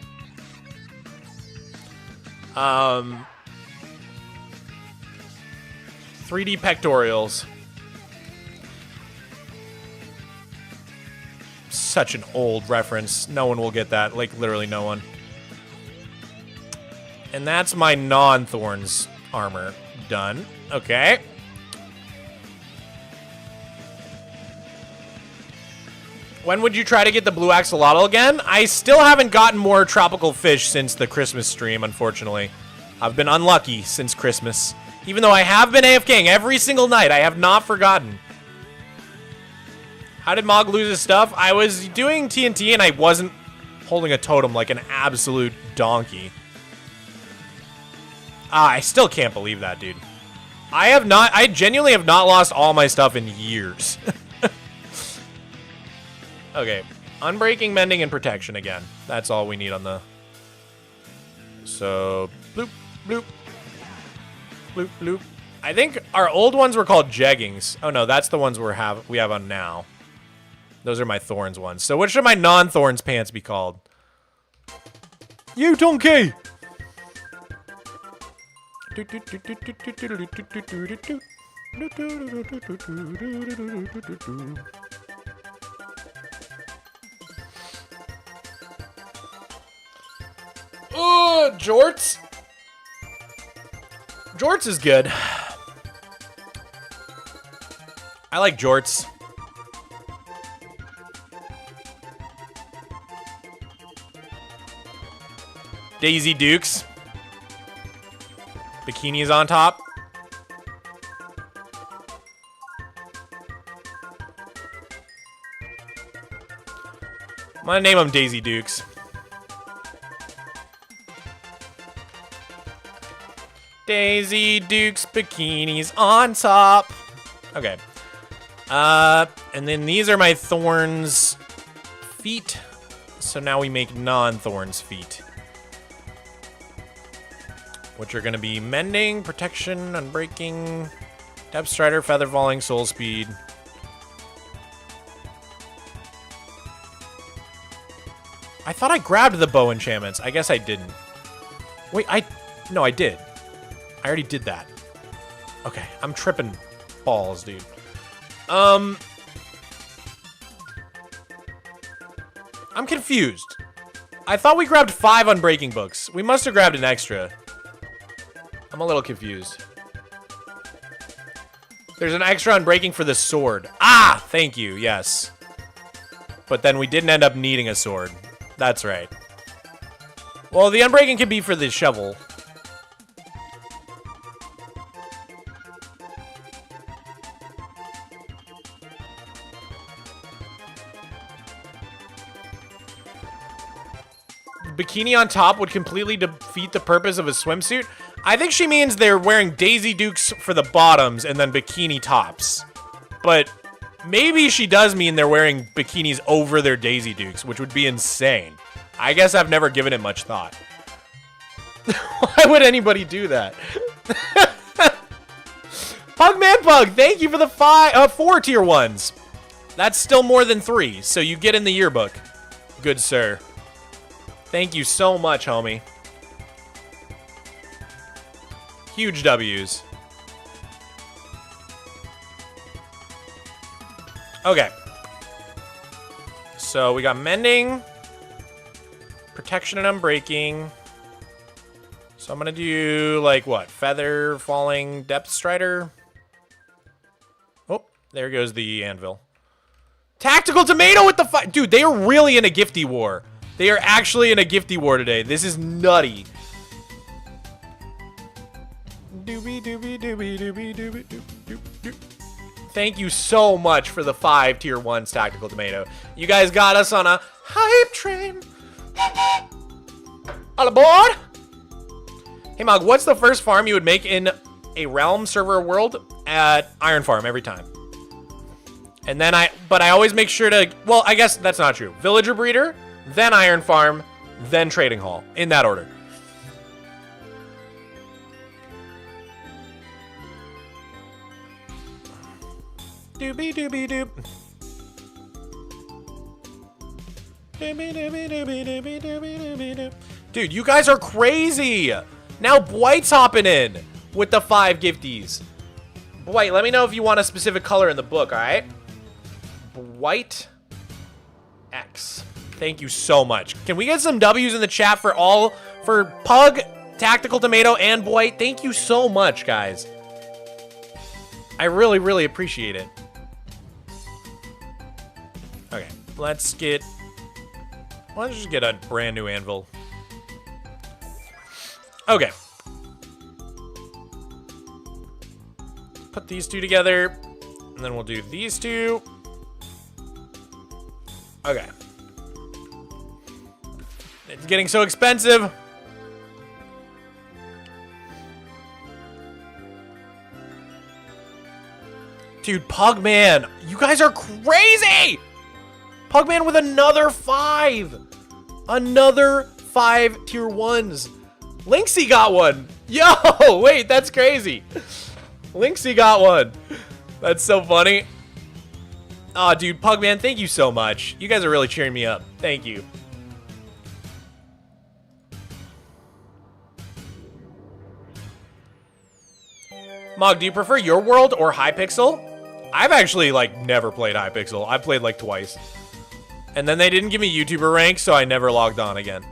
3D pectorials. Such an old reference. No one will get that. Like, literally no one. And that's my non-thorns armor done. Okay. When would you try to get the blue axolotl again? I still haven't gotten more tropical fish since the Christmas stream, unfortunately. I've been unlucky since Christmas. Even though I have been AFKing every single night, I have not forgotten. How did Mog lose his stuff? I was doing TNT and I wasn't holding a totem like an absolute donkey. I still can't believe that, dude. I genuinely have not lost all my stuff in years. Okay, unbreaking, mending, and protection again. That's all we need on the... So, bloop, bloop, bloop, bloop. I think our old ones were called jeggings. Oh no, that's the ones we have on now. Those are my thorns ones. So what should my non-thorns pants be called? You donkey! Jorts? Jorts is good. I like jorts. Daisy Dukes. Bikinis on top. I'm gonna name them Daisy Dukes. Daisy Dukes bikinis on top. Okay. And then these are my thorns feet. So now we make non-thorns feet. Which are going to be mending, protection, unbreaking, depth strider, feather falling, soul speed. I thought I grabbed the bow enchantments. I guess I didn't. Wait, no, I did. I already did that. Okay, I'm tripping balls, dude. I'm confused. I thought we grabbed 5 unbreaking books. We must have grabbed an extra. I'm a little confused. There's an extra unbreaking for the sword. Ah, thank you, yes. But then we didn't end up needing a sword. That's right. Well, the unbreaking could be for the shovel. Bikini on top would completely defeat the purpose of a swimsuit. I think she means they're wearing Daisy Dukes for the bottoms and then bikini tops. But maybe she does mean they're wearing bikinis over their Daisy Dukes, which would be insane. I guess I've never given it much thought. Why would anybody do that? Pugman Pug, thank you for the 4 tier 1s. That's still more than 3, so you get in the yearbook. Good sir. Thank you so much, homie. Huge W's. Okay. So we got mending, protection and unbreaking. So I'm gonna do like what? Feather, falling, depth strider. Oh, there goes the anvil. Tactical tomato with the dude, they are really in a gifty war. They are actually in a gifty war today. This is nutty. Thank you so much for the 5 tier 1s, Tactical Tomato. You guys got us on a hype train. All aboard! Hey Mog, what's the first farm you would make in a realm server world? At Iron Farm every time. And then but I always make sure to, well, I guess that's not true. Villager Breeder, then Iron Farm, then Trading Hall, in that order. Doobie doobie doop. Dude, you guys are crazy. Now Bwight's hopping in with the 5 gifties. Bwight, let me know if you want a specific color in the book, all right? Bwight X. Thank you so much. Can we get some W's in the chat for Pug, Tactical Tomato, and Bwight? Thank you so much, guys. I really, really appreciate it. Okay. let's get... Why don't you just get a brand new anvil? Okay. Put these two together, and then we'll do these two. Okay. It's getting so expensive. Dude, Pugman, you guys are crazy! Pugman with another 5. Another 5 tier 1s. Lynxy got one. Yo, wait, that's crazy. Lynxy got one. That's so funny. Aw, dude, Pugman, thank you so much. You guys are really cheering me up. Thank you. Mog, do you prefer your world or Hypixel? I've actually, like, never played Hypixel. I've played, like, twice. And then they didn't give me YouTuber rank, so I never logged on again.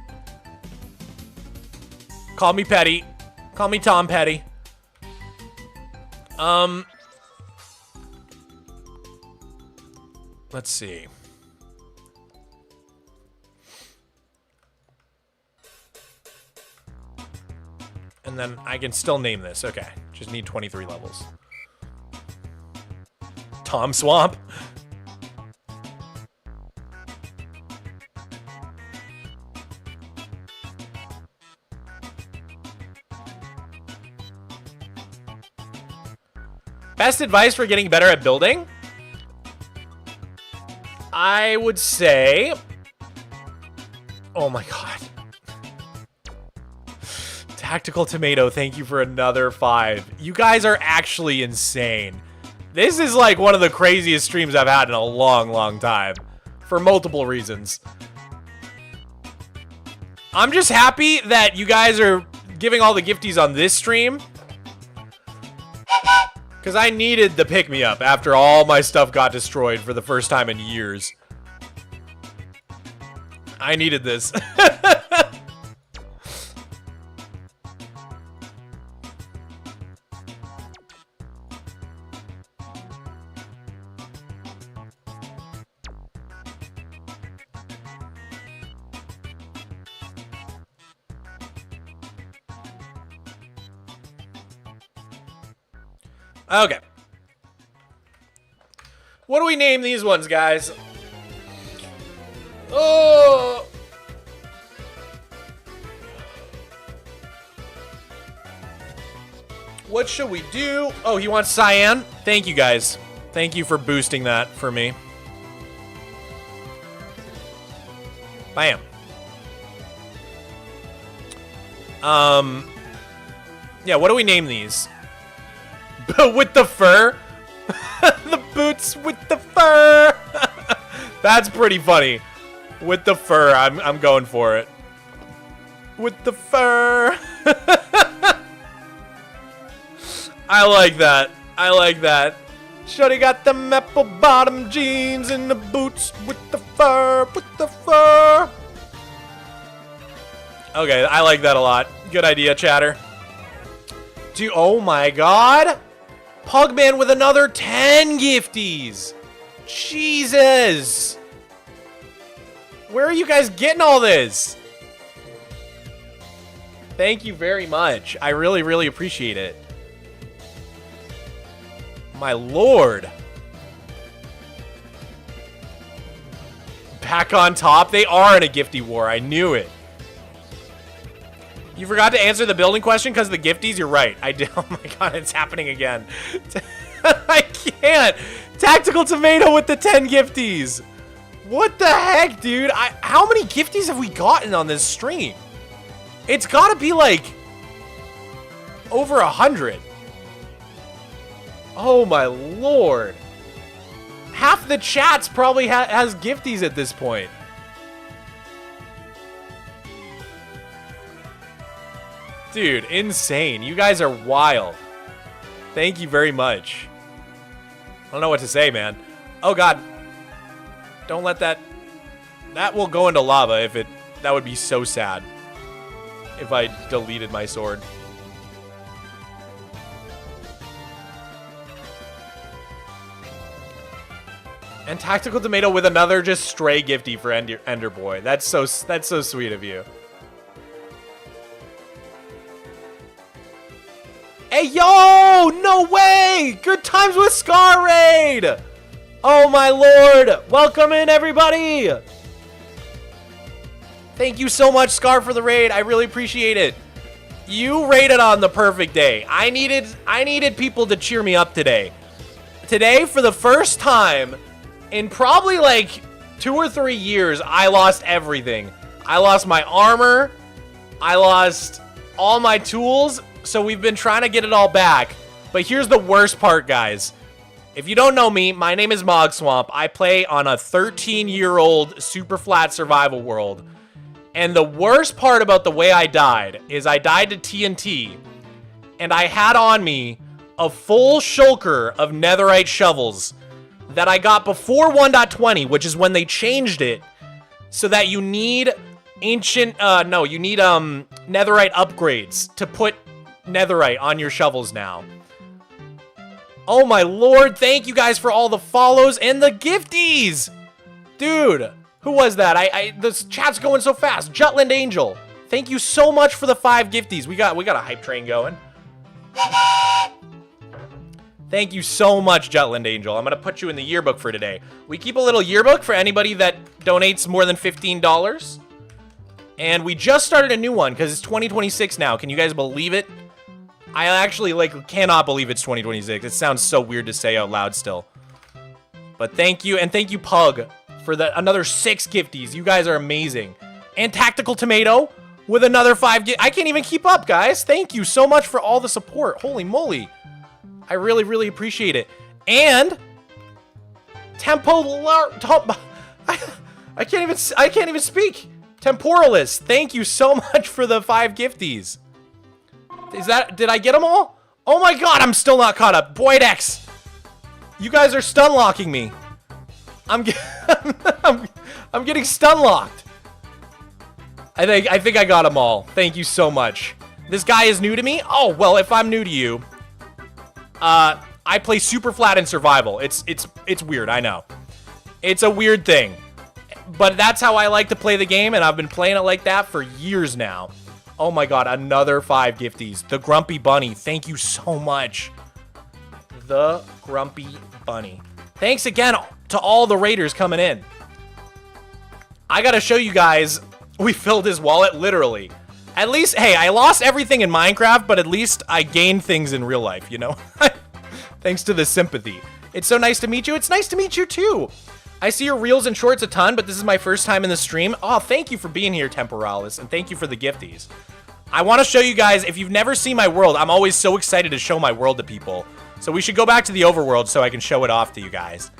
Call me Petty. Call me Tom Petty. Let's see. And then I can still name this. Okay. Just need 23 levels. Tom Swamp. Best advice for getting better at building? I would say... Oh my god. Tactical Tomato, thank you for another 5. You guys are actually insane. This is like one of the craziest streams I've had in a long, long time. For multiple reasons. I'm just happy that you guys are giving all the gifties on this stream. Because I needed the pick-me-up after all my stuff got destroyed for the first time in years. I needed this. Okay. What do we name these ones, guys? Oh! What should we do? Oh, he wants cyan? Thank you, guys. Thank you for boosting that for me. Bam. Yeah, what do we name these? With the fur? The boots with the fur! That's pretty funny. With the fur, I'm going for it. With the fur! I like that. I like that. Shorty got the apple bottom jeans and the boots with the fur, with the fur. Okay, I like that a lot. Good idea, chatter. Dude, oh my god. Pugman with another 10 gifties. Jesus. Where are you guys getting all this? Thank you very much. I really, really appreciate it. My lord. Back on top. They are in a gifty war. I knew it. You forgot to answer the building question because of the gifties? You're right. I did. Oh my god, it's happening again. I can't. Tactical Tomato with the 10 gifties. What the heck, dude? How many gifties have we gotten on this stream? It's gotta be like over 100. Oh my lord. Half the chat's probably has gifties at this point. Dude, insane. You guys are wild. Thank you very much. I don't know what to say, man. Oh god. Don't let that... That will go into lava if it... That would be so sad. If I deleted my sword. And Tactical Tomato with another just stray gifty for Ender Boy. That's so sweet of you. Hey, yo! No way! Good times with Scar Raid! Oh, my lord! Welcome in, everybody! Thank you so much, Scar, for the raid. I really appreciate it. You raided on the perfect day. I needed people to cheer me up today. Today, for the first time in probably like 2 or 3 years, I lost everything. I lost my armor. I lost all my tools. So we've been trying to get it all back. But here's the worst part, guys. If you don't know me, my name is Mogswamp. I play on a 13-year-old Superflat survival world. And the worst part about the way I died is I died to TNT. And I had on me a full shulker of Netherite shovels that I got before 1.20, which is when they changed it. So that you need Netherite upgrades to put Netherite on your shovels now. Oh my lord, thank you guys for all the follows and the gifties. Dude, who was that? This chat's going so fast. Jutland Angel, thank you so much for the 5 gifties. We got a hype train going. Thank you so much, Jutland Angel. I'm gonna put you in the yearbook for today. We keep a little yearbook for anybody that donates more than $15. And we just started a new one because it's 2026 now. Can you guys believe it? I actually, cannot believe it's 2026. It sounds so weird to say out loud still. But thank you, and thank you, Pug, for another 6 gifties. You guys are amazing. And Tactical Tomato with another 5 I can't even keep up, guys. Thank you so much for all the support. Holy moly. I really, really appreciate it. And I can't even speak. Temporalist, thank you so much for the 5 gifties. Did I get them all? Oh my god, I'm still not caught up. Boydex, you guys are stun locking me. I'm getting stun locked. I think I got them all. Thank you so much. This guy is new to me? Oh, well, if I'm new to you, I play Superflat in survival. It's weird, I know. It's a weird thing. But that's how I like to play the game, and I've been playing it like that for years now. Oh my god, another 5 gifties. The Grumpy Bunny, thank you so much. The Grumpy Bunny. Thanks again to all the raiders coming in. I gotta show you guys, we filled his wallet, literally. At least, hey, I lost everything in Minecraft, but at least I gained things in real life, you know? Thanks to the sympathy. It's so nice to meet you. It's nice to meet you, too. I see your reels and shorts a ton, but this is my first time in the stream. Oh, thank you for being here, Temporalis, and thank you for the gifties. I want to show you guys, if you've never seen my world, I'm always so excited to show my world to people. So we should go back to the overworld so I can show it off to you guys.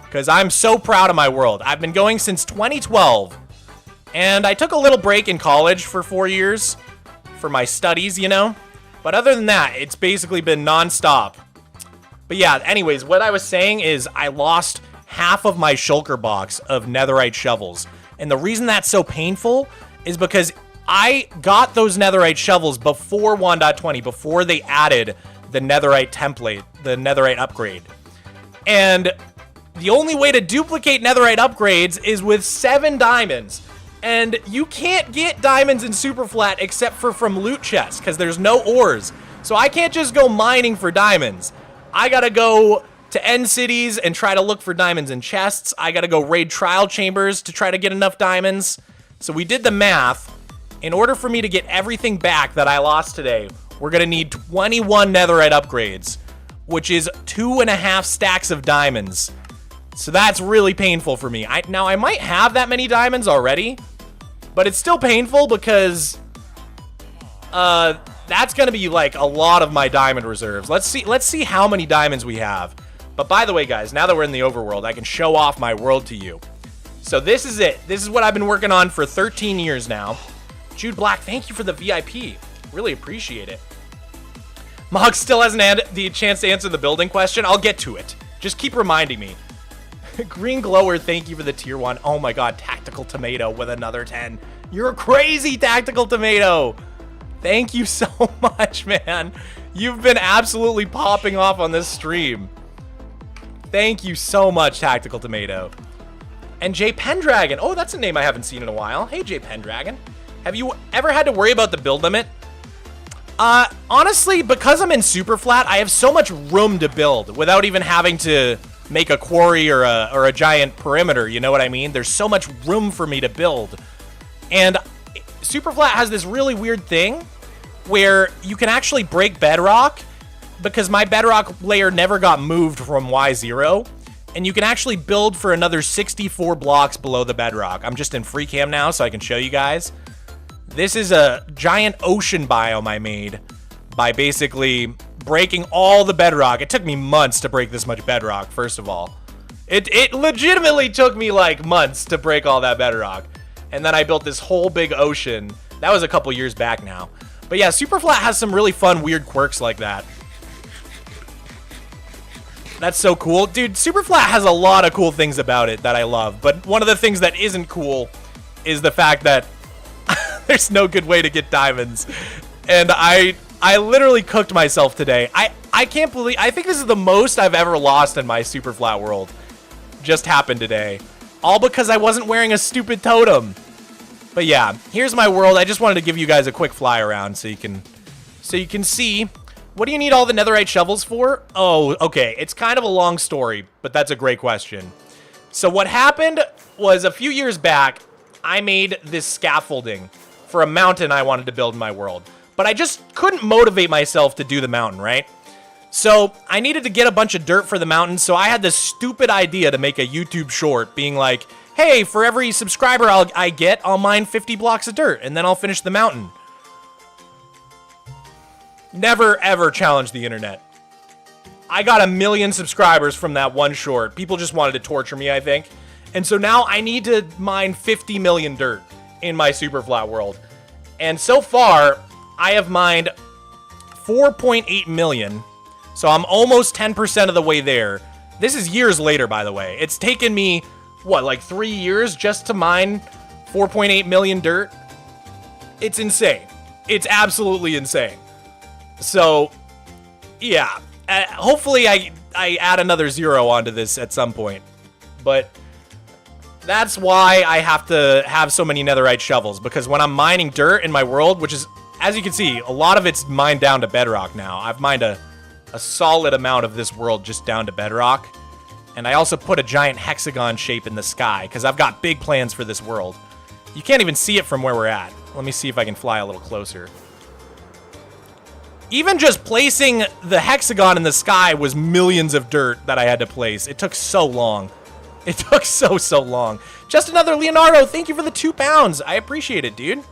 Because I'm so proud of my world. I've been going since 2012. And I took a little break in college for 4 years for my studies, you know? But other than that, it's basically been non-stop. But yeah, anyways, what I was saying is I lost half of my shulker box of Netherite shovels. And the reason that's so painful is because I got those Netherite shovels before 1.20, before they added the Netherite template, the Netherite upgrade. And the only way to duplicate Netherite upgrades is with 7 diamonds. And you can't get diamonds in Superflat except for from loot chests, because there's no ores. So I can't just go mining for diamonds. I gotta go to end cities and try to look for diamonds in chests. I gotta go raid trial chambers to try to get enough diamonds. So we did the math. In order for me to get everything back that I lost today, we're gonna need 21 Netherite upgrades, which is 2.5 stacks of diamonds. So that's really painful for me. Now I might have that many diamonds already, but it's still painful because that's gonna be like a lot of my diamond reserves. Let's see how many diamonds we have. But by the way, guys, now that we're in the overworld, I can show off my world to you. So this is it. This is what I've been working on for 13 years now. Jude Black, thank you for the VIP. Really appreciate it. Mog still hasn't had the chance to answer the building question. I'll get to it. Just keep reminding me. Green Glower, thank you for the tier 1. Oh my god, Tactical Tomato with another 10. You're crazy, Tactical Tomato. Thank you so much, man. You've been absolutely popping off on this stream. Thank you so much, Tactical Tomato. And J Pendragon. Oh, that's a name I haven't seen in a while. Hey, J Pendragon. Have you ever had to worry about the build limit? Honestly, because I'm in Superflat, I have so much room to build without even having to make a quarry or a giant perimeter, you know what I mean? There's so much room for me to build. And Superflat has this really weird thing where you can actually break bedrock because my bedrock layer never got moved from Y0, and you can actually build for another 64 blocks below the bedrock. I'm just in free cam now so I can show you guys. This is a giant ocean biome I made by basically breaking all the bedrock. It took me months to break this much bedrock, first of all. It legitimately took me like months to break all that bedrock. And then I built this whole big ocean. That was a couple years back now. But yeah, Superflat has some really fun, weird quirks like that. That's so cool. Dude, Superflat has a lot of cool things about it that I love. But one of the things that isn't cool is the fact that there's no good way to get diamonds. And I literally cooked myself today. I can't believe, I think this is the most I've ever lost in my Superflat world. Just happened today. All because I wasn't wearing a stupid totem. But yeah, here's my world. I just wanted to give you guys a quick fly around so you can see. What do you need all the netherite shovels for? Oh, okay. It's kind of a long story, but that's a great question. So what happened was a few years back, I made this scaffolding for a mountain I wanted to build in my world. But I just couldn't motivate myself to do the mountain, right? So I needed to get a bunch of dirt for the mountain, so I had this stupid idea to make a YouTube short being like, hey, for every subscriber I get, I'll mine 50 blocks of dirt, and then I'll finish the mountain. Never, ever challenge the internet. I got 1 million subscribers from that one short. People just wanted to torture me, I think. And so now I need to mine 50 million dirt in my Superflat world. And so far, I have mined 4.8 million. So I'm almost 10% of the way there. This is years later, by the way. It's taken me, what, like 3 years just to mine 4.8 million dirt? It's insane. It's absolutely insane. So, yeah. Hopefully I add another 0 onto this at some point. But that's why I have to have so many netherite shovels. Because when I'm mining dirt in my world, which is, as you can see, a lot of it's mined down to bedrock now. I've mined a solid amount of this world just down to bedrock. And I also put a giant hexagon shape in the sky because I've got big plans for this world. You can't even see it from where we're at. Let me see if I can fly a little closer. Even just placing the hexagon in the sky was millions of dirt that I had to place. It took so long. It took so long. Just another Leonardo, thank you for the 2 pounds. I appreciate it, dude.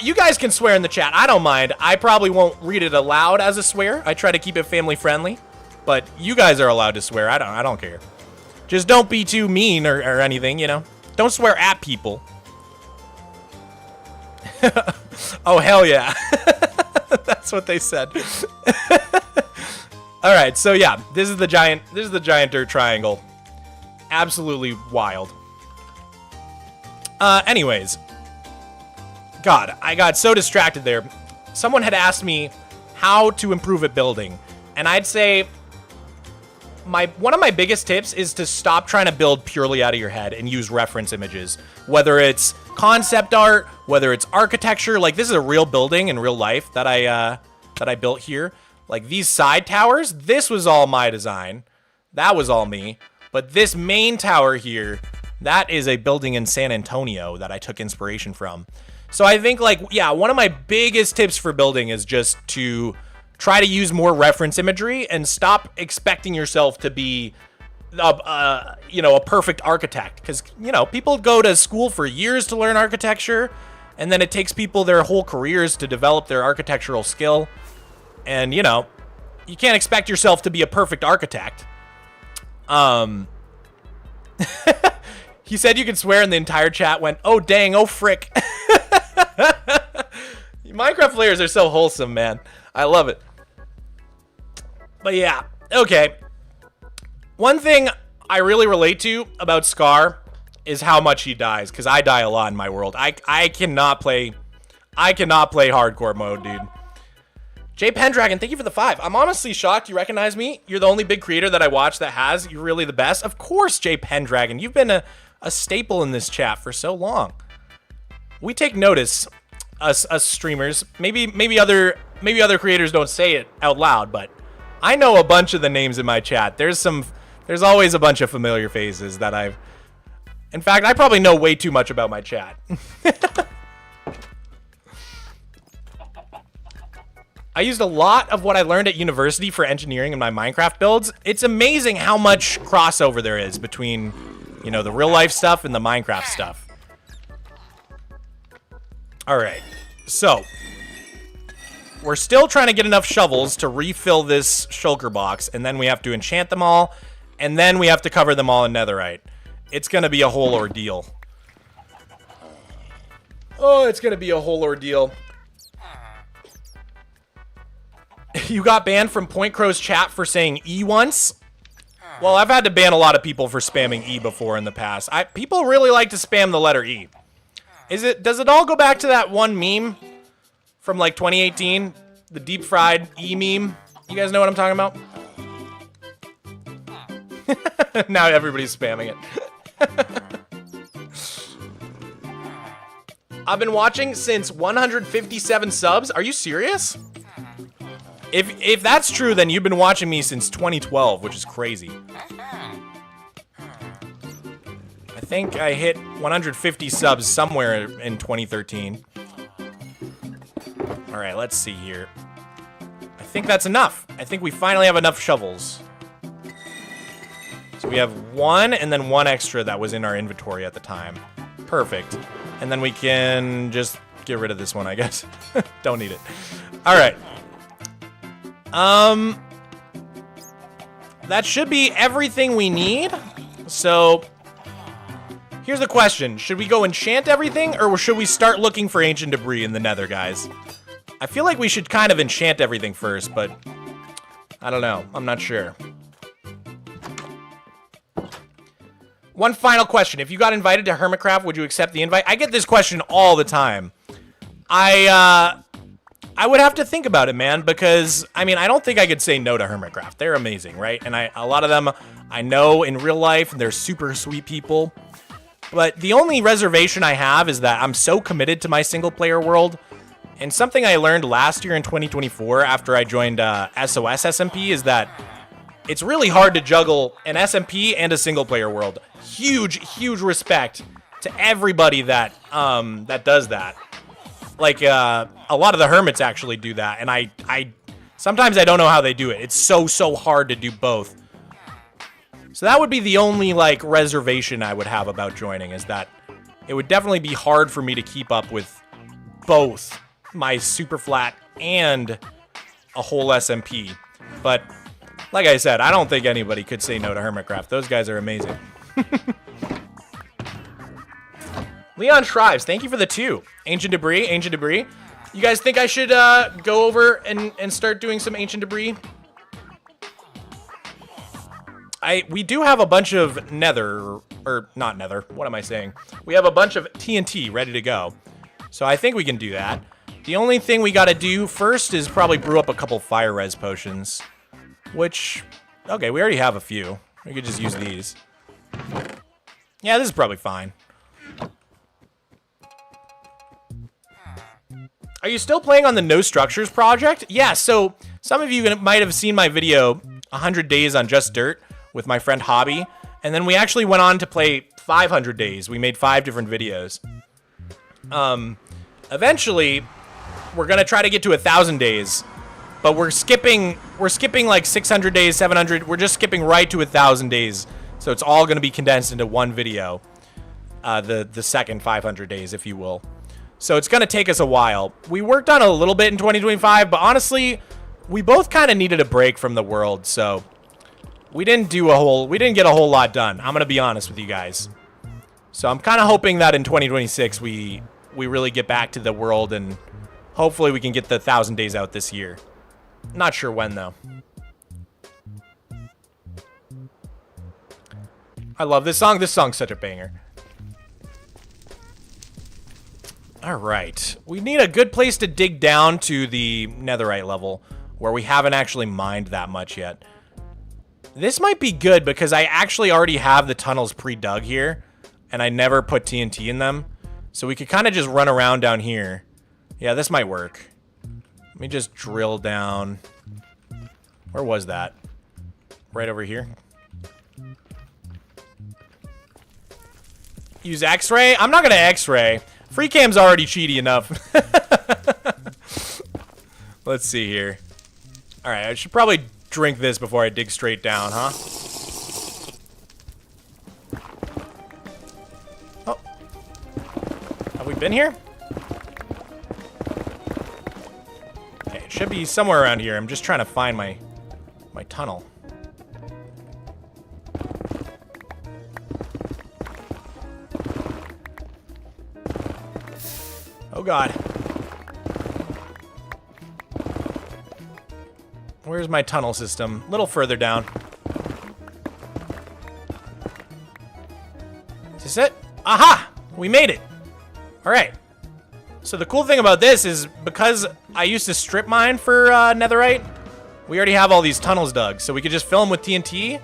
You guys can swear in the chat. I don't mind. I probably won't read it aloud as a swear. I try to keep it family friendly. But you guys are allowed to swear. I don't care. Just don't be too mean or anything, you know. Don't swear at people. Oh, hell yeah. That's what they said. All right, so yeah, this is the giant dirt triangle. Absolutely wild. Anyways, God, I got so distracted there. Someone had asked me how to improve at building, and I'd say one of my biggest tips is to stop trying to build purely out of your head and use reference images. Whether it's concept art, whether it's architecture, like this is a real building in real life that I built here. Like these side towers, this was all my design. That was all me. But this main tower here, that is a building in San Antonio that I took inspiration from. So I think like, yeah, one of my biggest tips for building is just to try to use more reference imagery and stop expecting yourself to be, you know, a perfect architect. Because, you know, people go to school for years to learn architecture, and then it takes people their whole careers to develop their architectural skill. And, you know, you can't expect yourself to be a perfect architect. He said you could swear, and the entire chat went, oh, dang, oh, frick. Minecraft players are so wholesome, man. I love it. But yeah, okay. One thing I really relate to about Scar is how much he dies, because I die a lot in my world. I cannot play hardcore mode, dude. Jay Pendragon, thank you for the 5. I'm honestly shocked you recognize me. You're the only big creator that I watch that has. You're really the best. Of course, Jay Pendragon. You've been a staple in this chat for so long. We take notice, us streamers. Maybe other creators don't say it out loud, but I know a bunch of the names in my chat. There's always a bunch of familiar faces that I've... In fact, I probably know way too much about my chat. I used a lot of what I learned at university for engineering in my Minecraft builds. It's amazing how much crossover there is between, you know, the real life stuff and the Minecraft stuff. All right, so we're still trying to get enough shovels to refill this shulker box, and then we have to enchant them all, and then we have to cover them all in netherite. It's gonna be a whole ordeal. Oh, it's gonna be a whole ordeal. You got banned from Point Crow's chat for saying E once? Well, I've had to ban a lot of people for spamming E before in the past. People really like to spam the letter E. Does it all go back to that one meme from like 2018? The deep fried E meme? You guys know what I'm talking about? Now everybody's spamming it. I've been watching since 157 subs. Are you serious? If that's true, then you've been watching me since 2012, which is crazy. I think I hit 150 subs somewhere in 2013. All right, let's see here. I think that's enough. I think we finally have enough shovels. So we have one and then one extra that was in our inventory at the time. Perfect. And then we can just get rid of this one, I guess. Don't need it. All right. That should be everything we need. So, here's the question. Should we go enchant everything, or should we start looking for ancient debris in the nether, guys? I feel like we should kind of enchant everything first, but I don't know. I'm not sure. One final question. If you got invited to Hermitcraft, would you accept the invite? I get this question all the time. I would have to think about it, man, because, I mean, I don't think I could say no to Hermitcraft. They're amazing, right? And a lot of them I know in real life, and they're super sweet people. But the only reservation I have is that I'm so committed to my single-player world. And something I learned last year in 2024 after I joined SOS SMP is that it's really hard to juggle an SMP and a single-player world. Huge, huge respect to everybody that does that. Like, a lot of the hermits actually do that, and I sometimes I don't know how they do it. It's so hard to do both. So that would be the only, like, reservation I would have about joining, is that it would definitely be hard for me to keep up with both my Superflat and a whole SMP. But, like I said, I don't think anybody could say no to Hermitcraft. Those guys are amazing. Leon Shrives, thank you for the 2. Ancient Debris, Ancient Debris. You guys think I should go over and start doing some Ancient Debris? We do have a bunch of Nether, or not Nether, what am I saying? We have a bunch of TNT ready to go. So I think we can do that. The only thing we gotta do first is probably brew up a couple fire res potions. Which, okay, we already have a few. We could just use these. Yeah, this is probably fine. Are you still playing on the No Structures project? Yeah, so some of you might have seen my video, 100 Days on Just Dirt, with my friend Hobby. And then we actually went on to play 500 Days. We made 5 different videos. Eventually, we're going to try to get to 1,000 days. But we're skipping like 600 days, 700. We're just skipping right to 1,000 days. So it's all going to be condensed into one video. The second 500 days, if you will. So it's going to take us a while. We worked on a little bit in 2025, but honestly, we both kind of needed a break from the world, so we didn't get a whole lot done. I'm going to be honest with you guys. So I'm kind of hoping that in 2026 we really get back to the world, and hopefully we can get the 1,000 days out this year. Not sure when though. I love this song. This song's such a banger. All right. We need a good place to dig down to the netherite level where we haven't actually mined that much yet. This might be good because I actually already have the tunnels pre-dug here and I never put TNT in them. So we could kind of just run around down here. Yeah, this might work. Let me just drill down. Where was that? Right over here. Use X-ray? I'm not gonna X-ray. FreeCam's already cheaty enough. Let's see here. Alright, I should probably drink this before I dig straight down, huh? Oh. Have we been here? Okay, it should be somewhere around here. I'm just trying to find my tunnel. Oh god. Where's my tunnel system? A little further down. Is this it? Aha! We made it! Alright. So the cool thing about this is because I used to strip mine for netherite, we already have all these tunnels dug. So we could just fill them with TNT.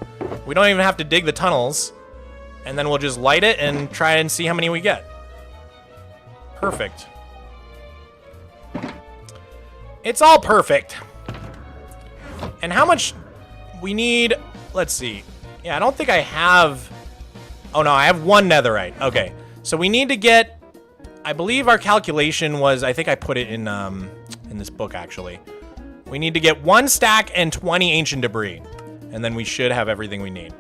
We don't even have to dig the tunnels. And then we'll just light it and try and see how many we get. Perfect. It's all perfect. And how much we need, let's see. Yeah, I don't think I have, oh no, I have 1 netherite. Okay, so we need to get, I believe our calculation was, I think I put it in this book actually. We need to get 1 stack and 20 ancient debris. And then we should have everything we need.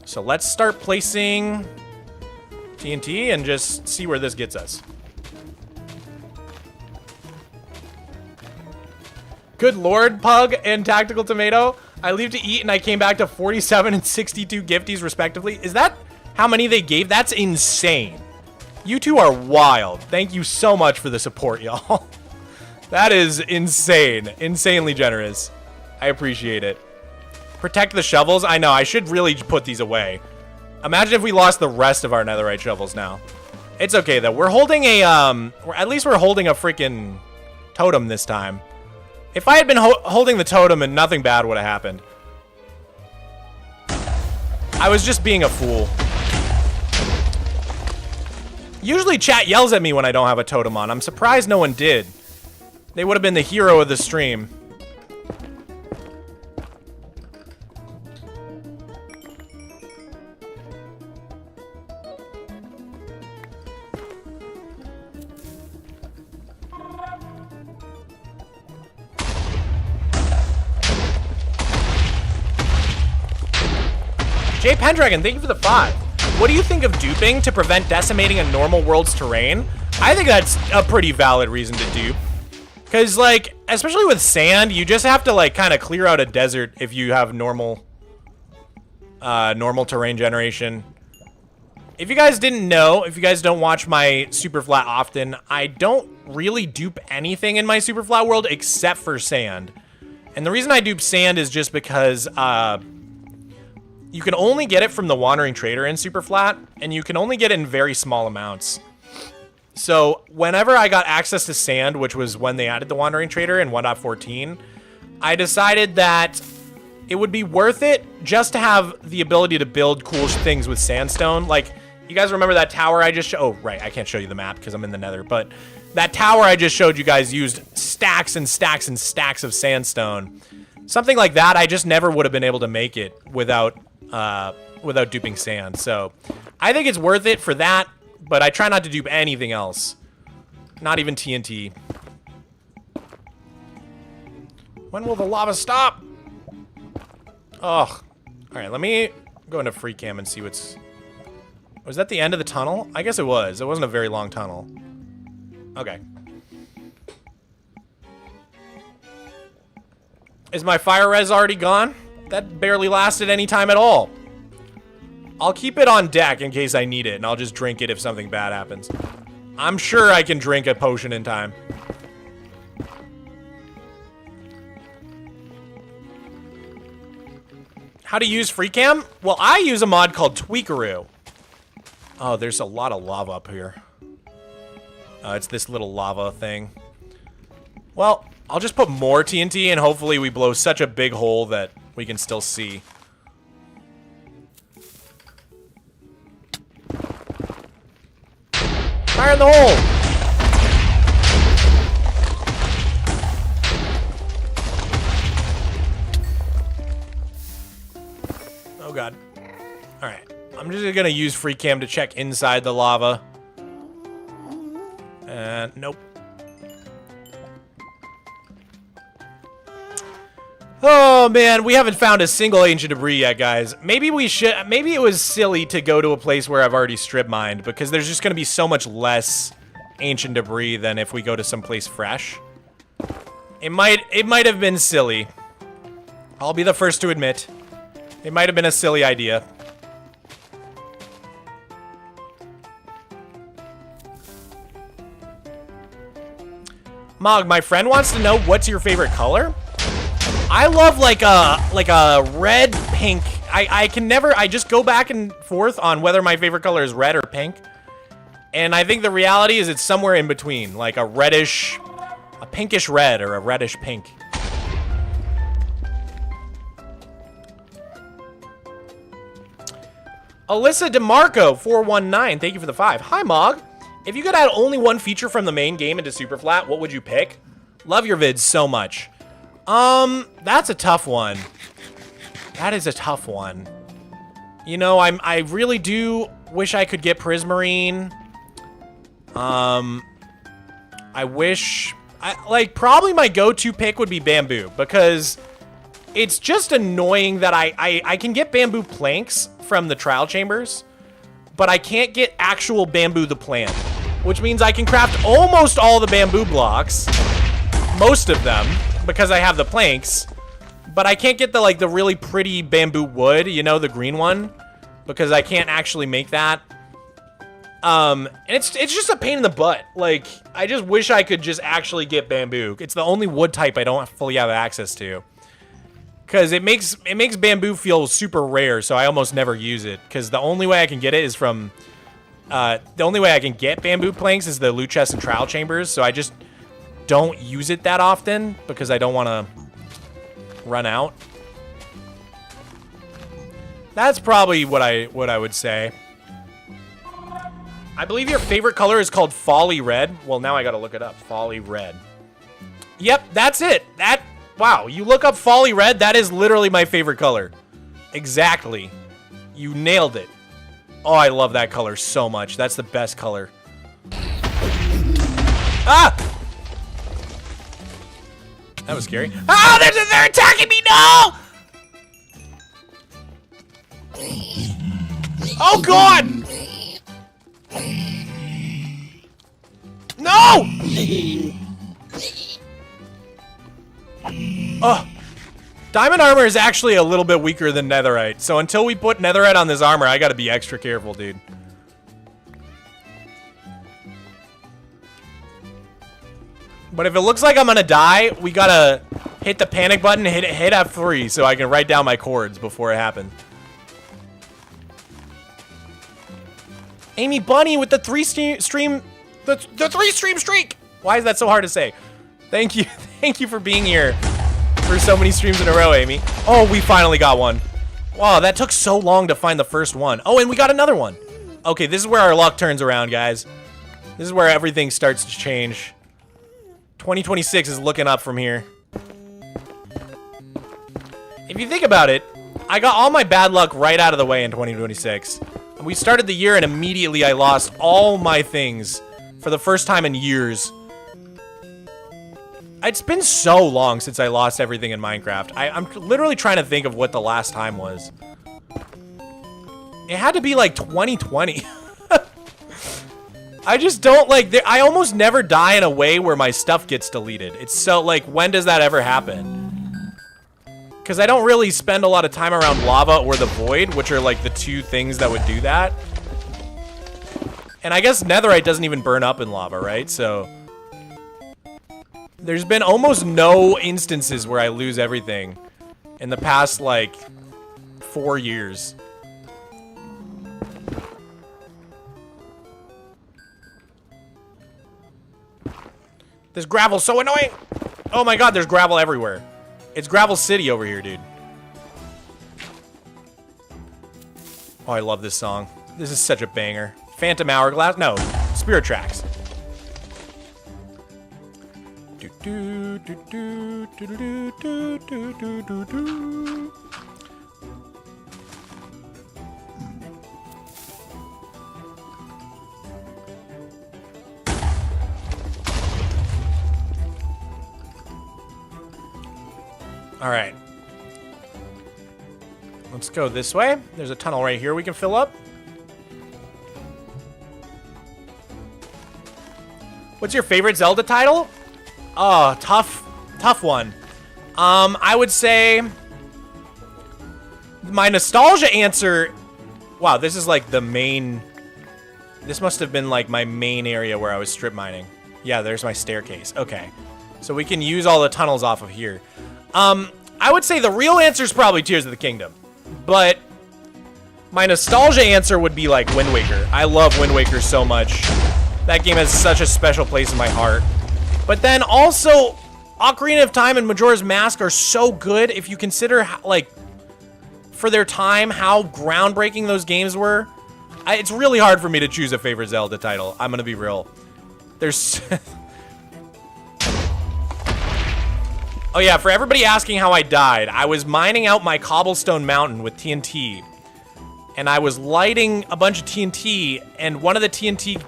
So let's start placing TNT and just see where this gets us. Good lord, Pug and Tactical Tomato. I leave to eat and I came back to 47 and 62 gifties respectively. Is that how many they gave? That's insane. You two are wild. Thank you so much for the support, y'all. That is insane. Insanely generous. I appreciate it. Protect the shovels. I know, I should really put these away. Imagine if we lost the rest of our netherite shovels now. It's okay though. We're holding a, at least we're holding a freaking totem this time. If I had been holding the totem and nothing bad would have happened. I was just being a fool. Usually chat yells at me when I don't have a totem on. I'm surprised no one did. They would have been the hero of the stream. Jay Pendragon, thank you for the 5. What do you think of duping to prevent decimating a normal world's terrain? I think that's a pretty valid reason to dupe. Because, like, especially with sand, you just have to, like, kind of clear out a desert if you have normal terrain generation. If you guys didn't know, if you guys don't watch my Superflat often, I don't really dupe anything in my Superflat world except for sand. And the reason I dupe sand is just because, you can only get it from the Wandering Trader in Superflat, and you can only get it in very small amounts. So, whenever I got access to sand, which was when they added the Wandering Trader in 1.14, I decided that it would be worth it just to have the ability to build cool things with sandstone. Like, you guys remember that tower I just showed? Oh, right, I can't show you the map because I'm in the Nether, but that tower I just showed you guys used stacks and stacks and stacks of sandstone. Something like that, I just never would have been able to make it without duping sand. So I think it's worth it for that, but I try not to dupe anything else. Not even TNT. When will the lava stop? Oh, all right, let me go into free cam and see what's... Was that the end of the tunnel? I guess it was. It wasn't a very long tunnel. Okay. Is my fire res already gone? That barely lasted any time at all. I'll keep it on deck in case I need it, and I'll just drink it if something bad happens. I'm sure I can drink a potion in time. How to use FreeCam? Well, I use a mod called Tweakaroo. Oh, there's a lot of lava up here. It's this little lava thing. Well, I'll just put more TNT and hopefully we blow such a big hole that we can still see. Fire in the hole! Oh god. Alright. I'm just gonna use free cam to check inside the lava. And nope. Oh man, we haven't found a single ancient debris yet, guys. Maybe we should. Maybe it was silly to go to a place where I've already strip mined because there's just gonna be so much less ancient debris than if we go to someplace fresh. It might have been silly. I'll be the first to admit. It might have been a silly idea. Mog, my friend wants to know what's your favorite color? I love like a red pink. I can never, I just go back and forth on whether my favorite color is red or pink. And I think the reality is it's somewhere in between, like a reddish, a pinkish red or a reddish pink. Alyssa DeMarco 419, thank you for the 5. Hi Mog. If you could add only one feature from the main game into Superflat, what would you pick? Love your vids so much. That's a tough one. That is a tough one. You know, I really do wish I could get Prismarine. I wish, like, probably my go-to pick would be Bamboo, because it's just annoying that I can get Bamboo planks from the trial chambers, but I can't get actual Bamboo the plant, which means I can craft almost all the Bamboo blocks, most of them, because I have the planks, but I can't get the, like, the really pretty Bamboo wood, you know, the green one, because I can't actually make that. And it's just a pain in the butt. Like, I just wish I could just actually get Bamboo. It's the only wood type I don't fully have access to. Because it makes Bamboo feel super rare, so I almost never use it. Because the only way I can get it is from... the only way I can get Bamboo planks is the loot chest and trial chambers, so I just don't use it that often, because I don't want to run out. That's probably what I would say. I believe your favorite color is called Folly Red. Well, now I gotta look it up. Folly Red. Yep, that's it. Wow, you look up Folly Red, that is literally my favorite color. Exactly. You nailed it. Oh, I love that color so much. That's the best color. Ah! That was scary. Ah, they're attacking me, no! Oh, God! No! Oh, diamond armor is actually a little bit weaker than netherite. So until we put netherite on this armor, I gotta be extra careful, dude. But if it looks like I'm gonna die, we gotta hit the panic button, hit F3 so I can write down my chords before it happens. Amy Bunny with the three stream streak. Why is that so hard to say? Thank you for being here for so many streams in a row, Amy. Oh, we finally got one. Wow, that took so long to find the first one. Oh, and we got another one. Okay, this is where our luck turns around, guys. This is where everything starts to change. 2026 is looking up from here. If you think about it, I got all my bad luck right out of the way in 2026. We started the year and immediately I lost all my things for the first time in years. It's been so long since I lost everything in Minecraft. I'm literally trying to think of what the last time was. It had to be like 2020. I just don't like... I almost never die in a way where my stuff gets deleted. It's so like, when does that ever happen? Because I don't really spend a lot of time around lava or the void, which are like the two things that would do that. And I guess netherite doesn't even burn up in lava, right? So there's been almost no instances where I lose everything in the past like 4 years. This gravel's so annoying. Oh my god, there's gravel everywhere. It's Gravel City over here, dude. Oh, I love this song. This is such a banger. Phantom Hourglass? No, Spirit Tracks. All right. Let's go this way. There's a tunnel right here we can fill up. What's your favorite Zelda title? Oh, tough one. I would say my nostalgia answer. Wow, this is like the main. This must have been like my main area where I was strip mining. Yeah, there's my staircase. Okay, so we can use all the tunnels off of here. I would say the real answer is probably Tears of the Kingdom, but my nostalgia answer would be like Wind Waker. I love Wind Waker so much. That game has such a special place in my heart. But then also, Ocarina of Time and Majora's Mask are so good if you consider, like, for their time, how groundbreaking those games were. It's really hard for me to choose a favorite Zelda title. I'm gonna be real. There's... Oh yeah, for everybody asking how I died, I was mining out my Cobblestone Mountain with TNT. And I was lighting a bunch of TNT, and one of the TNT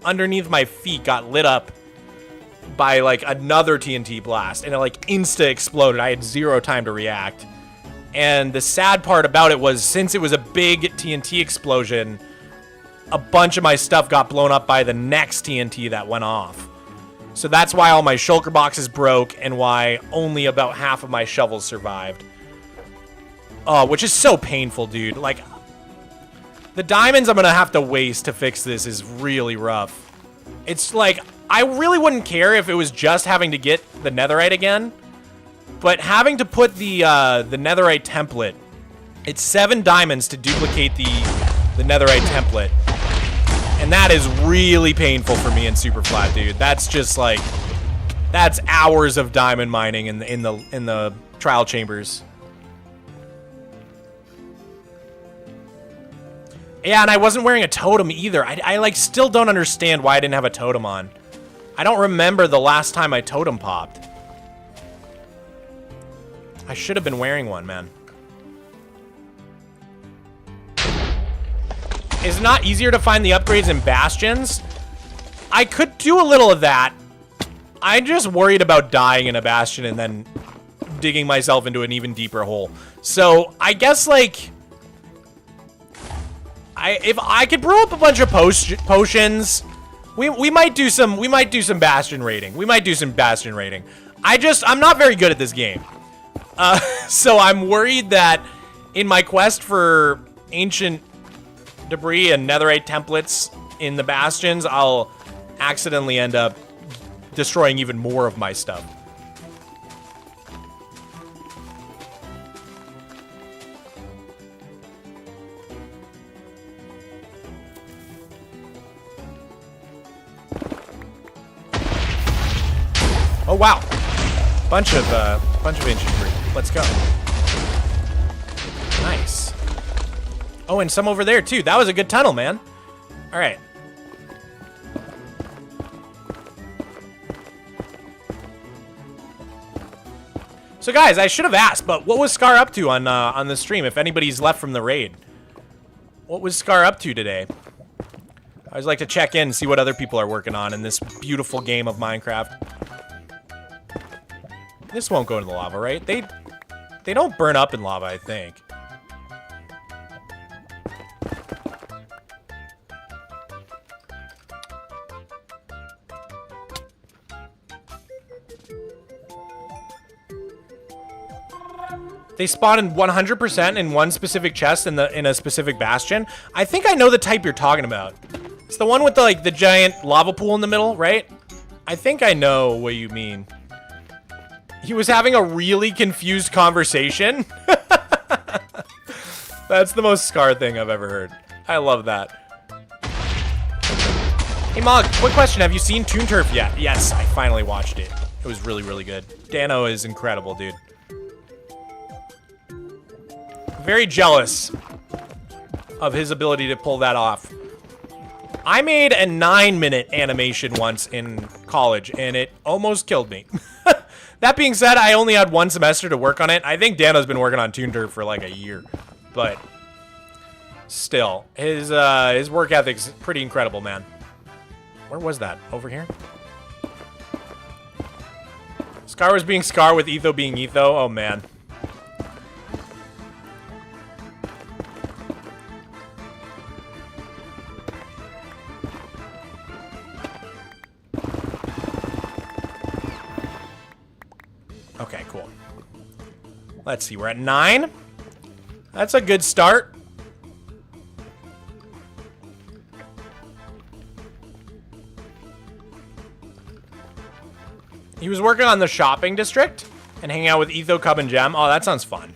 underneath my feet got lit up by like another TNT blast, and it like insta exploded. I had 0 time to react. And the sad part about it was, since it was a big TNT explosion, a bunch of my stuff got blown up by the next TNT that went off. So that's why all my shulker boxes broke, and why only about half of my shovels survived. Oh, which is so painful, dude. Like, the diamonds I'm gonna have to waste to fix this is really rough. It's like, I really wouldn't care if it was just having to get the netherite again, but having to put the netherite template, it's 7 diamonds to duplicate the netherite template. And that is really painful for me in Superflat, dude. That's just like, that's hours of diamond mining in the trial chambers. Yeah, and I wasn't wearing a totem either. I like still don't understand why I didn't have a totem on. I don't remember the last time my totem popped. I should have been wearing one, man. Is it not easier to find the upgrades in Bastions? I could do a little of that. I'm just worried about dying in a Bastion and then digging myself into an even deeper hole. So, I guess, like... if I could brew up a bunch of potions... We might do some Bastion raiding. I'm not very good at this game. So I'm worried that in my quest for ancient debris and netherite templates in the Bastions, I'll accidentally end up destroying even more of my stuff. Oh wow, bunch of ancient debris. Let's go. Nice. Oh, and some over there too. That was a good tunnel, man. All right. So guys, I should have asked, but what was Scar up to on the stream? If anybody's left from the raid, what was Scar up to today? I always like to check in and see what other people are working on in this beautiful game of Minecraft. This won't go into the lava, right? They don't burn up in lava, I think. They spawn in 100% in one specific chest in a specific bastion. I think I know the type you're talking about. It's the one with the, like, the giant lava pool in the middle, right? I think I know what you mean. He was having a really confused conversation. That's the most Scar thing I've ever heard. I love that. Hey Mog, quick question. Have you seen Toon Turf yet? Yes, I finally watched it. It was really, really good. Dano is incredible, dude. Very jealous of his ability to pull that off. I made a 9-minute animation once in college, and it almost killed me. That being said, I only had 1 semester to work on it. I think Dano's been working on Toon Turf for like a year, but still, his work ethic's pretty incredible, man. Where was that? Over here? Scar was being Scar with Etho being Etho. Oh, man. Okay, cool. Let's see, we're at 9. That's a good start. He was working on the shopping district and hanging out with Etho, Cub, and Gem. Oh, that sounds fun.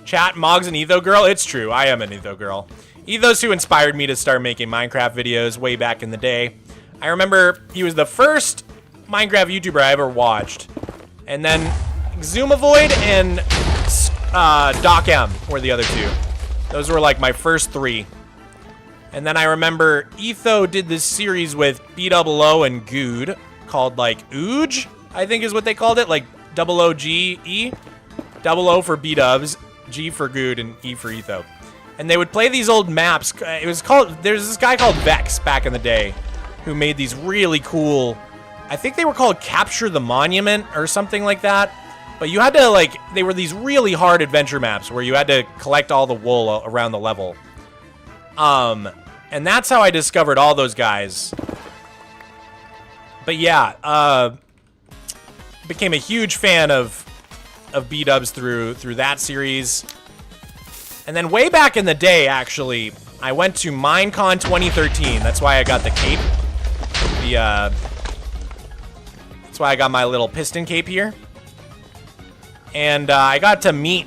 Chat, Mog's an Etho girl? It's true, I am an Etho girl. Etho's who inspired me to start making Minecraft videos way back in the day. I remember he was the first Minecraft YouTuber I ever watched. And then Zoomavoid and Doc M were the other 2. Those were like my first 3. And then I remember Etho did this series with B-double-O and Good called like Ooge, I think is what they called it, like O-O-G-E. Double O for B-dubs, G for Good, and E for Etho. And they would play these old maps. It was called, there's this guy called Vex back in the day who made these really cool, I think they were called Capture the Monument or something like that. But you had to, like, they were these really hard adventure maps where you had to collect all the wool around the level. And that's how I discovered all those guys. But yeah, became a huge fan of B-dubs through that series. And then way back in the day, actually, I went to Minecon 2013. That's why I got the cape. That's why I got my little piston cape here. And I got to meet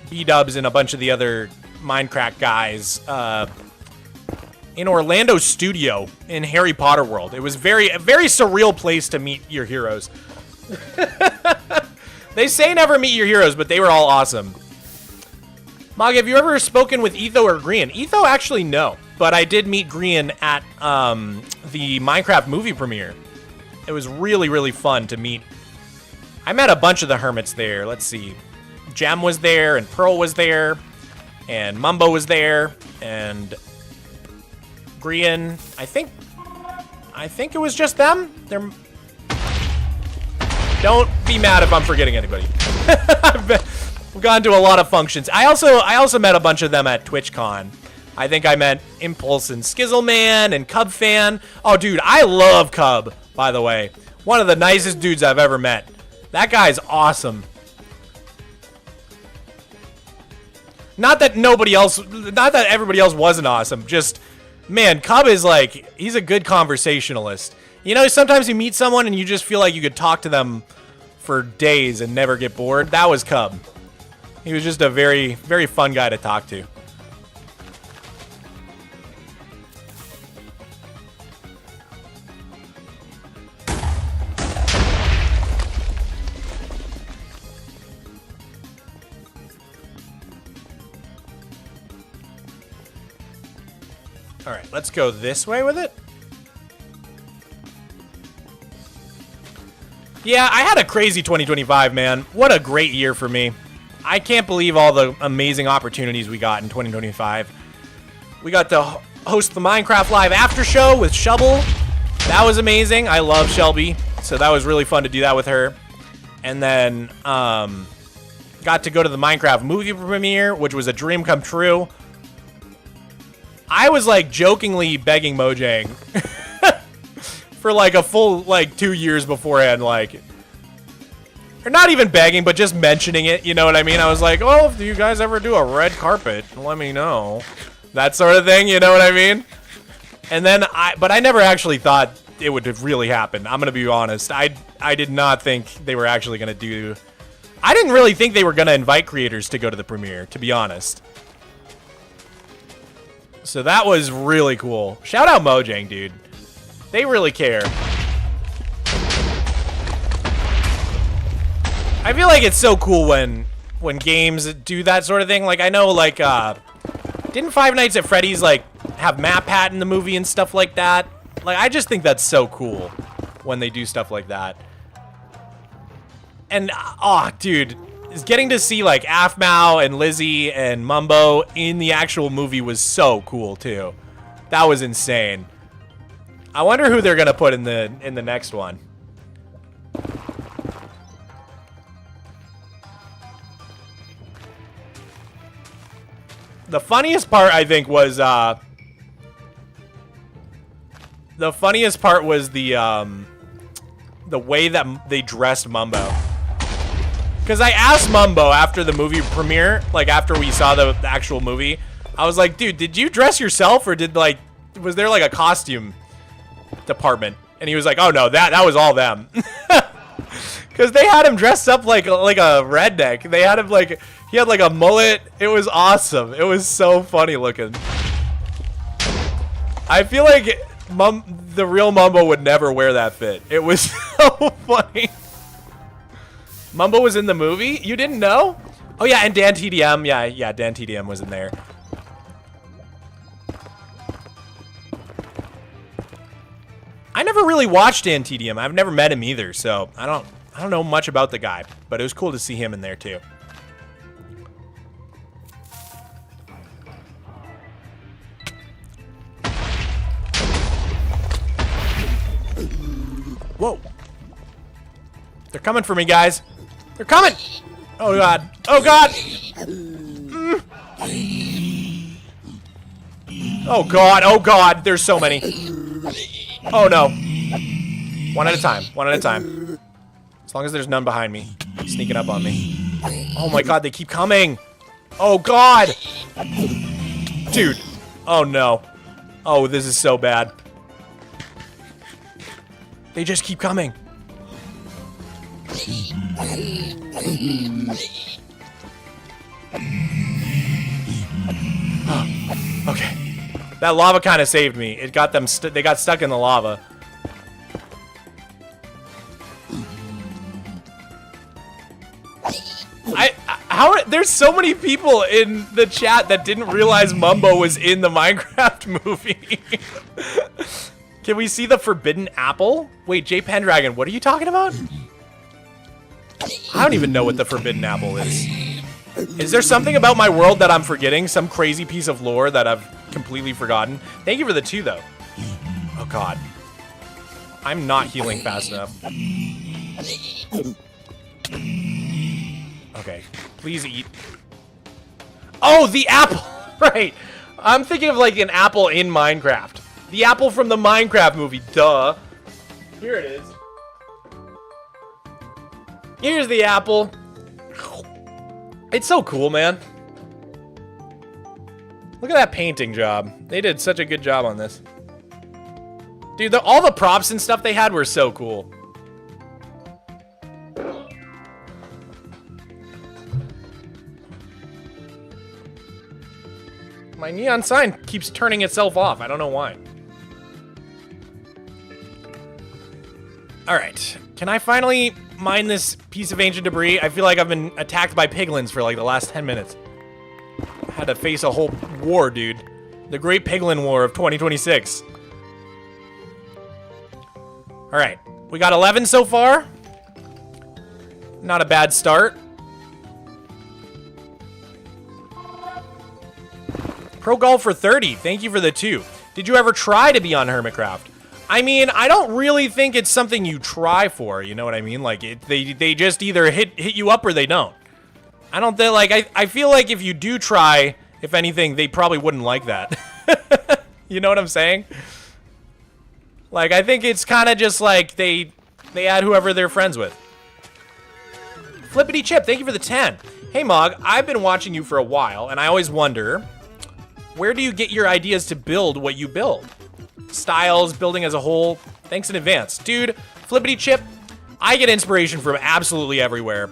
B-dubs and a bunch of the other Minecraft guys in Orlando Studio in Harry Potter World. It was a very surreal place to meet your heroes. They say never meet your heroes, but they were all awesome. Mog, have you ever spoken with Etho or Grian? Etho, actually, no. But I did meet Grian at the Minecraft movie premiere. It was really, really fun to meet. I met a bunch of the hermits there. Let's see. Gem was there, and Pearl was there, and Mumbo was there, and Grian. I think it was just them. Don't be mad if I'm forgetting anybody. I've gone to a lot of functions. I also met a bunch of them at TwitchCon. I think I met Impulse and Skizzleman and Cub Fan. Oh, dude, I love Cub, by the way. One of the nicest dudes I've ever met. That guy's awesome. Not that everybody else wasn't awesome. Just, man, Cub is like, he's a good conversationalist. You know, sometimes you meet someone and you just feel like you could talk to them for days and never get bored. That was Cub. He was just a very, very fun guy to talk to. All right, let's go this way with it. Yeah, I had a crazy 2025, man. What a great year for me. I can't believe all the amazing opportunities we got in 2025. We got to host the Minecraft Live After Show with Shovel. That was amazing. I love Shelby, so that was really fun to do that with her. And then got to go to the Minecraft movie premiere, which was a dream come true. I was like jokingly begging Mojang for like a full like 2 years beforehand, like, or not even begging, but just mentioning it. You know what I mean? I was like, oh, if you guys ever do a red carpet, let me know. That sort of thing. You know what I mean? And then but I never actually thought it would have really happened. I'm gonna be honest. I did not think they were actually gonna do. I didn't really think they were gonna invite creators to go to the premiere, to be honest. So that was really cool. Shout out Mojang, dude. They really care. I feel like it's so cool when games do that sort of thing. Like, I know, like, didn't Five Nights at Freddy's, like, have MatPat in the movie and stuff like that? Like, I just think that's so cool when they do stuff like that. And, oh, dude, getting to see, like, Aphmau and Lizzie and Mumbo in the actual movie was so cool, too. That was insane. I wonder who they're gonna put in the next one. The funniest part, I think, was the way that they dressed Mumbo. Because I asked Mumbo after the movie premiere, like after we saw the actual movie, I was like, dude, did you dress yourself or was there like a costume department? And he was like, oh no, that was all them. Because they had him dressed up like a redneck. They had him like, he had like a mullet. It was awesome. It was so funny looking. I feel like the real Mumbo would never wear that fit. It was so funny. Mumbo was in the movie? You didn't know? Oh yeah, and Dan TDM. Yeah, Dan TDM was in there. I never really watched Dan TDM. I've never met him either, so I don't know much about the guy, but it was cool to see him in there too. Whoa. They're coming for me, guys. They're coming! Oh god. Oh god! Oh god, oh god, there's so many. Oh no. One at a time, one at a time. As long as there's none behind me. Sneaking up on me. Oh my god, they keep coming! Oh god! Dude. Oh no. Oh, this is so bad. They just keep coming. Okay. That lava kind of saved me. It got them. They got stuck in the lava. There's so many people in the chat that didn't realize Mumbo was in the Minecraft movie. Can we see the forbidden apple? Wait, J Pendragon, what are you talking about? I don't even know what the forbidden apple is. Is there something about my world that I'm forgetting? Some crazy piece of lore that I've completely forgotten? Thank you for the 2, though. Oh, God. I'm not healing fast enough. Okay. Please eat. Oh, the apple! Right. I'm thinking of, like, an apple in Minecraft. The apple from the Minecraft movie. Duh. Here it is. Here's the apple. It's so cool, man. Look at that painting job. They did such a good job on this. Dude, all the props and stuff they had were so cool. My neon sign keeps turning itself off. I don't know why. Alright. Can I finally mine this piece of ancient debris? I feel like I've been attacked by piglins for like the last 10 minutes. I had to face a whole war, dude. The Great Piglin War of 2026. Alright. We got 11 so far. Not a bad start. Pro Golfer 30, thank you for the 2. Did you ever try to be on Hermitcraft? I mean, I don't really think it's something you try for, you know what I mean? Like, they just either hit you up or they don't. I don't think, like, I feel like if you do try, if anything, they probably wouldn't like that. You know what I'm saying? Like, I think it's kind of just like they add whoever they're friends with. Flippity Chip, thank you for the 10. Hey, Mog, I've been watching you for a while, and I always wonder, where do you get your ideas to build what you build? Styles, building as a whole. Thanks in advance. Dude, Flippity Chip, I get inspiration from absolutely everywhere.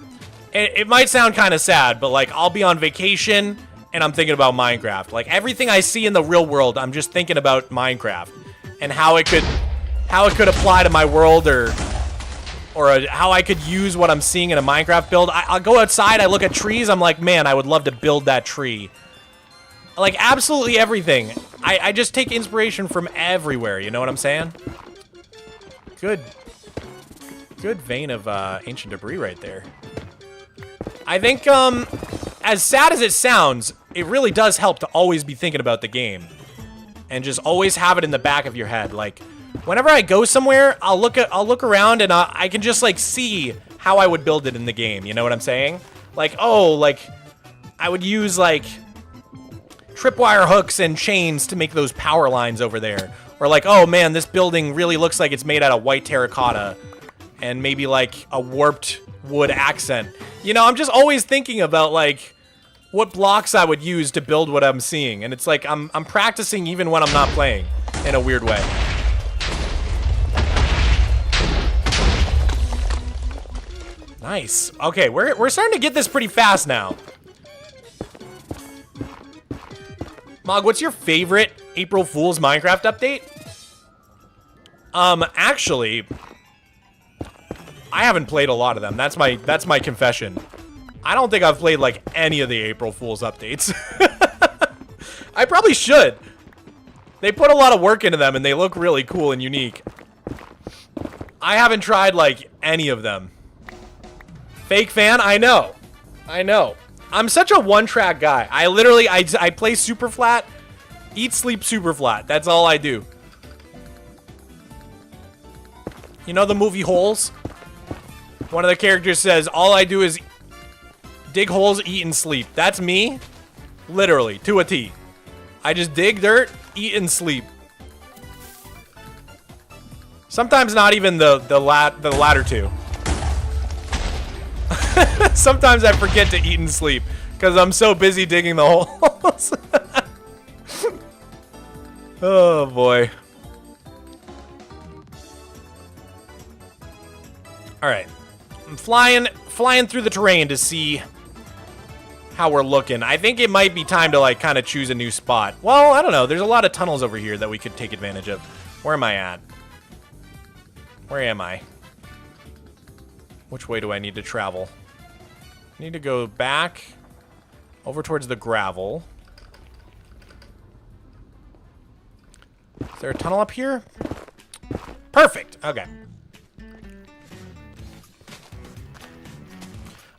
It might sound kind of sad, but like I'll be on vacation and I'm thinking about Minecraft. Like, everything I see in the real world, I'm just thinking about Minecraft and how it could apply to my world, or how I could use what I'm seeing in a Minecraft build. I'll go outside, I look at trees, I'm like, man, I would love to build that tree. Like, absolutely everything. I just take inspiration from everywhere, you know what I'm saying? Good vein of ancient debris right there. I think, as sad as it sounds, it really does help to always be thinking about the game. And just always have it in the back of your head. Like, whenever I go somewhere, I'll look around and I can just, like, see how I would build it in the game, you know what I'm saying? Like, oh, like, I would use, like, tripwire hooks and chains to make those power lines over there. Or like, oh man, this building really looks like it's made out of white terracotta and maybe like a warped wood accent. You know, I'm just always thinking about like what blocks I would use to build what I'm seeing. And it's like I'm practicing even when I'm not playing in a weird way. Nice. Okay, we're starting to get this pretty fast now. Mog, what's your favorite April Fool's Minecraft update? Actually, I haven't played a lot of them. That's my confession. I don't think I've played like any of the April Fool's updates. I probably should. They put a lot of work into them and they look really cool and unique. I haven't tried like any of them. Fake fan? I know. I know. I'm such a one-track guy. I literally, I play Superflat, eat, sleep, Superflat. That's all I do. You know the movie Holes? One of the characters says, all I do is dig holes, eat, and sleep. That's me, literally, to a T. I just dig dirt, eat, and sleep. Sometimes not even the latter two. Sometimes I forget to eat and sleep because I'm so busy digging the holes. Oh boy. All right, I'm flying through the terrain to see how we're looking. I think it might be time to like kind of choose a new spot. Well, I don't know. There's a lot of tunnels over here that we could take advantage of. Where am I at? Where am I? Which way do I need to travel? I need to go back over towards the gravel. Is there a tunnel up here? Perfect. Okay.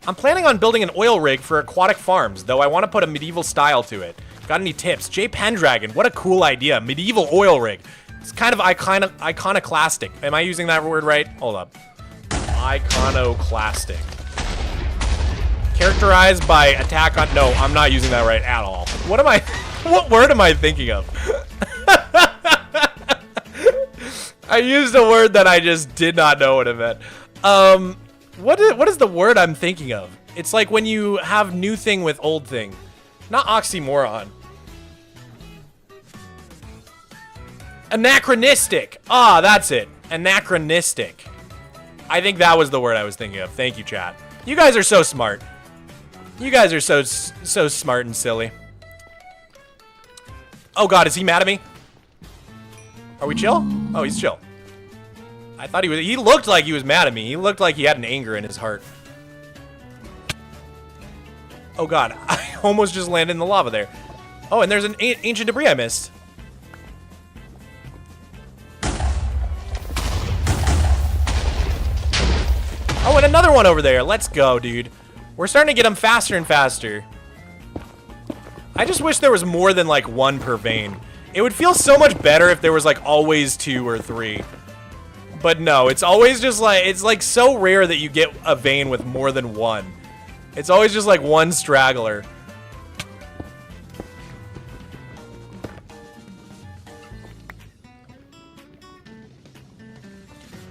I'm planning on building an oil rig for aquatic farms, though I want to put a medieval style to it. Got any tips? J Pendragon, what a cool idea. Medieval oil rig. It's kind of iconoclastic. Am I using that word right? Hold up. Iconoclastic. Characterized by attack on... No, I'm not using that right at all. What am I... What word am I thinking of? I used a word that I just did not know what it meant. What is the word I'm thinking of? It's like when you have new thing with old thing. Not oxymoron. Anachronistic. Ah, that's it. Anachronistic. I think that was the word I was thinking of. Thank you, chat. You guys are so smart. You guys are so smart and silly. Oh god, is he mad at me? Are we chill? Oh, he's chill. I thought he was. He looked like he was mad at me. He looked like he had an anger in his heart. Oh god, I almost just landed in the lava there. Oh, and there's an ancient debris I missed. Oh, and another one over there. Let's go, dude. We're starting to get them faster and faster. I just wish there was more than like one per vein. It would feel so much better if there was like always 2 or 3. But no, it's always just like, it's like so rare that you get a vein with more than one. It's always just like one straggler.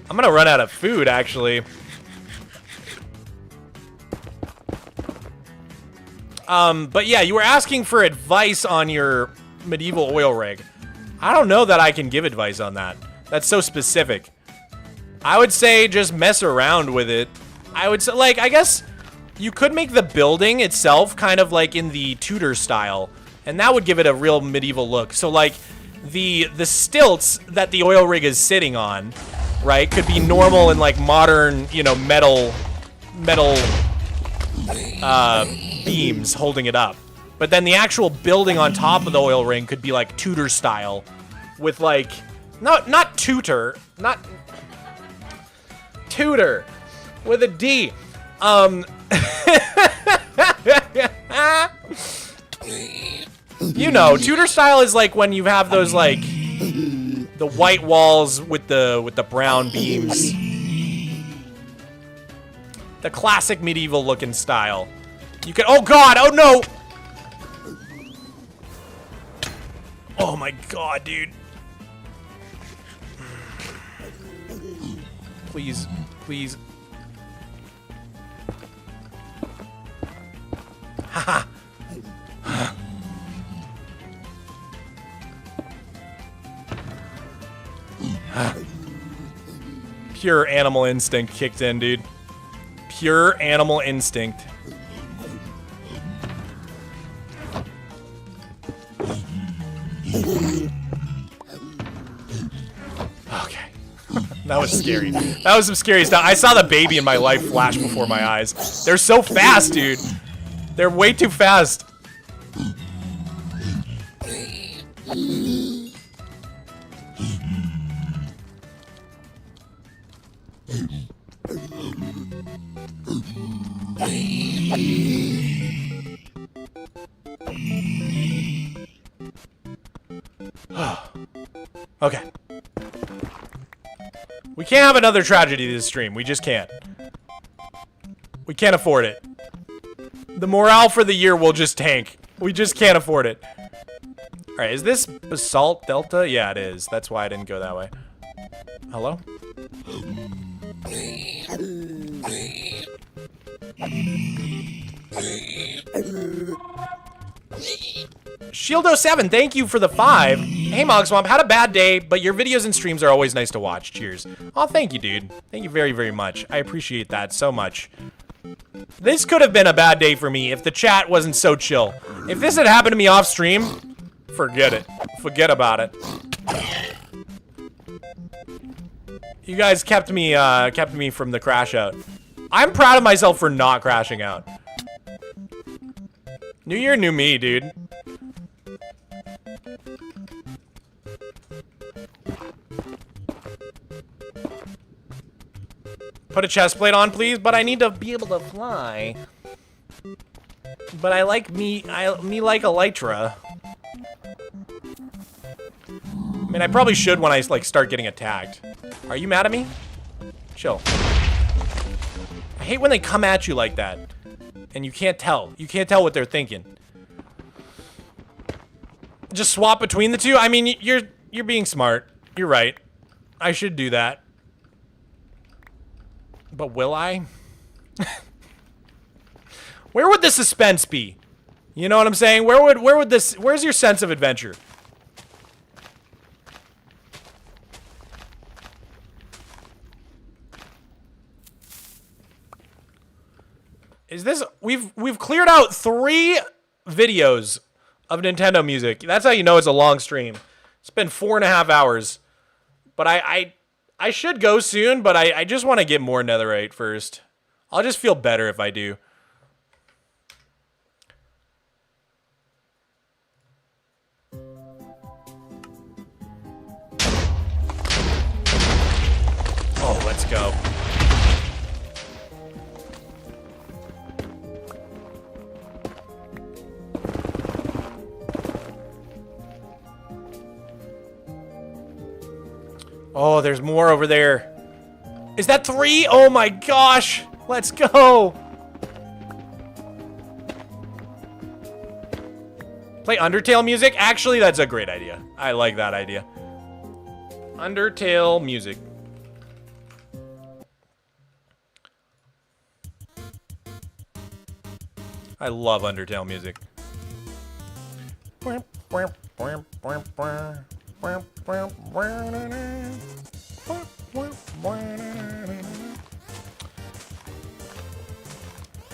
I'm gonna run out of food, actually. But yeah, you were asking for advice on your medieval oil rig. I don't know that I can give advice on that. That's so specific. I would say just mess around with it. I would say, like, I guess You could make the building itself kind of like in the Tudor style, and that would give it a real medieval look. So like the stilts that the oil rig is sitting on, right, could be normal and like modern, you know, metal beams holding it up. But then the actual building on top of the oil ring could be like Tudor style with like not Tudor with a D. You know, Tudor style is like when you have those like the white walls with the brown beams. The classic medieval looking style. You can, oh god, oh no! Oh my god, dude. Please, please. Haha. Pure animal instinct kicked in, dude. Pure animal instinct. Okay. That was scary. That was some scary stuff. I saw the baby in my life flash before my eyes. They're so fast, dude. They're way too fast. Okay. We can't have another tragedy this stream. We just can't. We can't afford it. The morale for the year will just tank. We just can't afford it. Alright, is this Basalt Delta? Yeah, it is. That's why I didn't go that way. Hello? Shieldo7, thank you for the 5. Hey, Mogswamp, had a bad day, but your videos and streams are always nice to watch. Cheers. Oh, thank you, dude. Thank you very, very much. I appreciate that so much. This could have been a bad day for me if the chat wasn't so chill. If this had happened to me off stream, forget it. Forget about it. You guys kept me from the crash out. I'm proud of myself for not crashing out. New year, new me, dude. Put a chest plate on, please, but I need to be able to fly. But I like me like Elytra. I mean, I probably should when I like start getting attacked. Are you mad at me? Chill. I hate when they come at you like that, and you can't tell. You can't tell what they're thinking. Just swap between the two. I mean, you're being smart. You're right. I should do that. But will I? Where would the suspense be? You know what I'm saying? Where would this? Where's your sense of adventure? Is this? We've cleared out 3 videos of Nintendo music. That's how you know it's a long stream. It's been 4.5 hours. But I should go soon, but I just want to get more Netherite first. I'll just feel better if I do. Oh, let's go. Oh, there's more over there. Is that 3? Oh my gosh. Let's go. Play Undertale music? Actually, that's a great idea. I like that idea. Undertale music. I love Undertale music.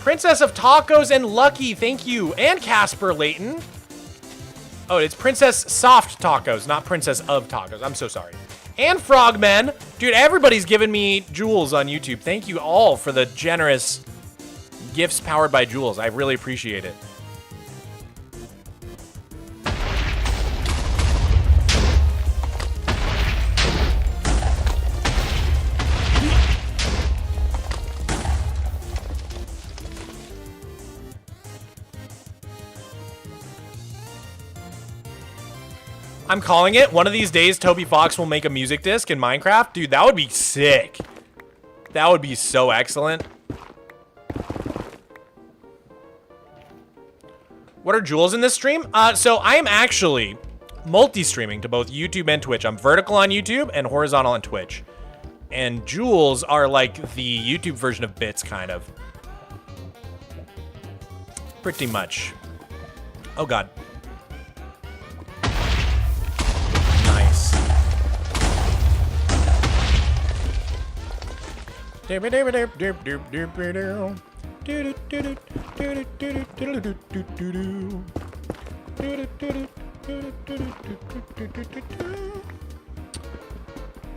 Princess of Tacos and Lucky, thank you. And Casper Layton. Oh, it's Princess Soft Tacos, not Princess of Tacos. I'm so sorry. And Frogmen. Dude, everybody's giving me jewels on YouTube. Thank you all for the generous gifts powered by jewels. I really appreciate it. I'm calling it. One of these days, Toby Fox will make a music disc in Minecraft. Dude, that would be sick. That would be so excellent. What are jewels in this stream? So I am actually multi-streaming to both YouTube and Twitch. I'm vertical on YouTube and horizontal on Twitch. And jewels are like the YouTube version of bits, kind of. Pretty much. Oh, God. Nice.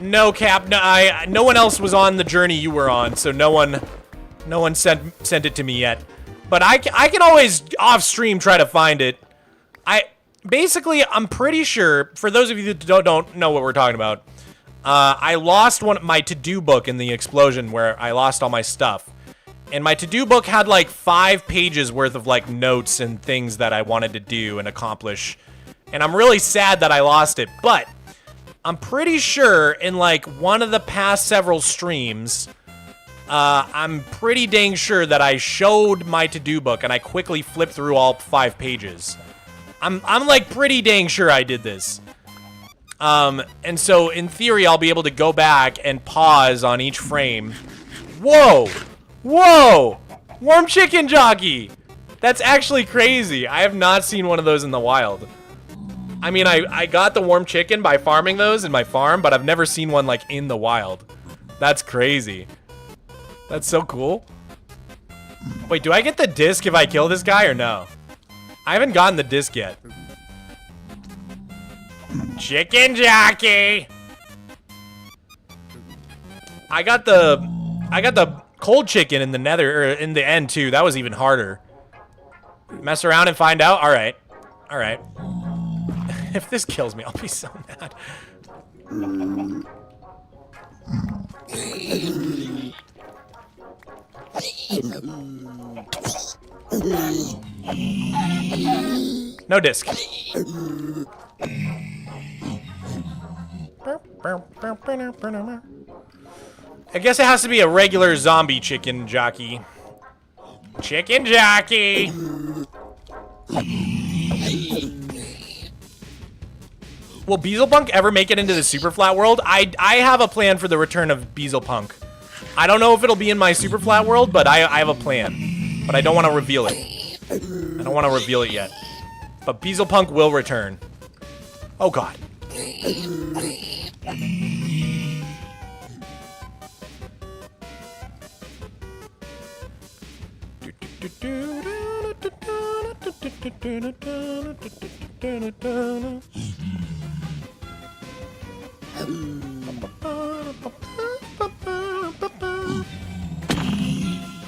No, Cap. No one else was on the journey you were on, so no one sent it to me yet. But I can always off stream try to find it. Basically, I'm pretty sure, for those of you that don't know what we're talking about, I lost my to-do book in the explosion where I lost all my stuff. And my to-do book had like 5 pages worth of like notes and things that I wanted to do and accomplish. And I'm really sad that I lost it, but I'm pretty sure in like one of the past several streams, I'm pretty dang sure that I showed my to-do book and I quickly flipped through all 5 pages. I'm like pretty dang sure I did this. And so in theory, I'll be able to go back and pause on each frame. Whoa! Whoa! Warm chicken jockey! That's actually crazy. I have not seen one of those in the wild. I mean, I got the warm chicken by farming those in my farm, but I've never seen one like in the wild. That's crazy. That's so cool. Wait, do I get the disc if I kill this guy or no? I haven't gotten the disc yet. Chicken jockey! I got the cold chicken in the Nether, or in the end too. That was even harder. Mess around and find out? Alright. Alright. If this kills me, I'll be so mad. No disc. I guess it has to be a regular zombie chicken jockey. Chicken jockey! Will Beezlepunk ever make it into the Superflat world? I have a plan for the return of Beezlepunk. I don't know if it'll be in my Superflat world, but I have a plan. But I don't want to reveal it. I don't want to reveal it yet. But Beezlepunk will return. Oh, God.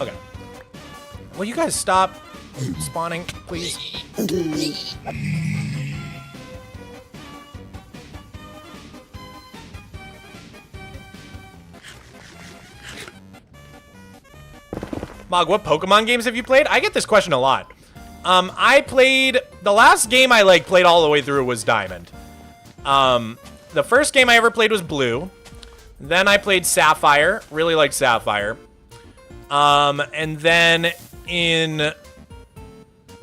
Okay. Will you guys stop spawning, please? Mog, what Pokemon games have you played? I get this question a lot. I played... The last game I, played all the way through was Diamond. The first game I ever played was Blue. Then I played Sapphire. Really liked Sapphire. And then in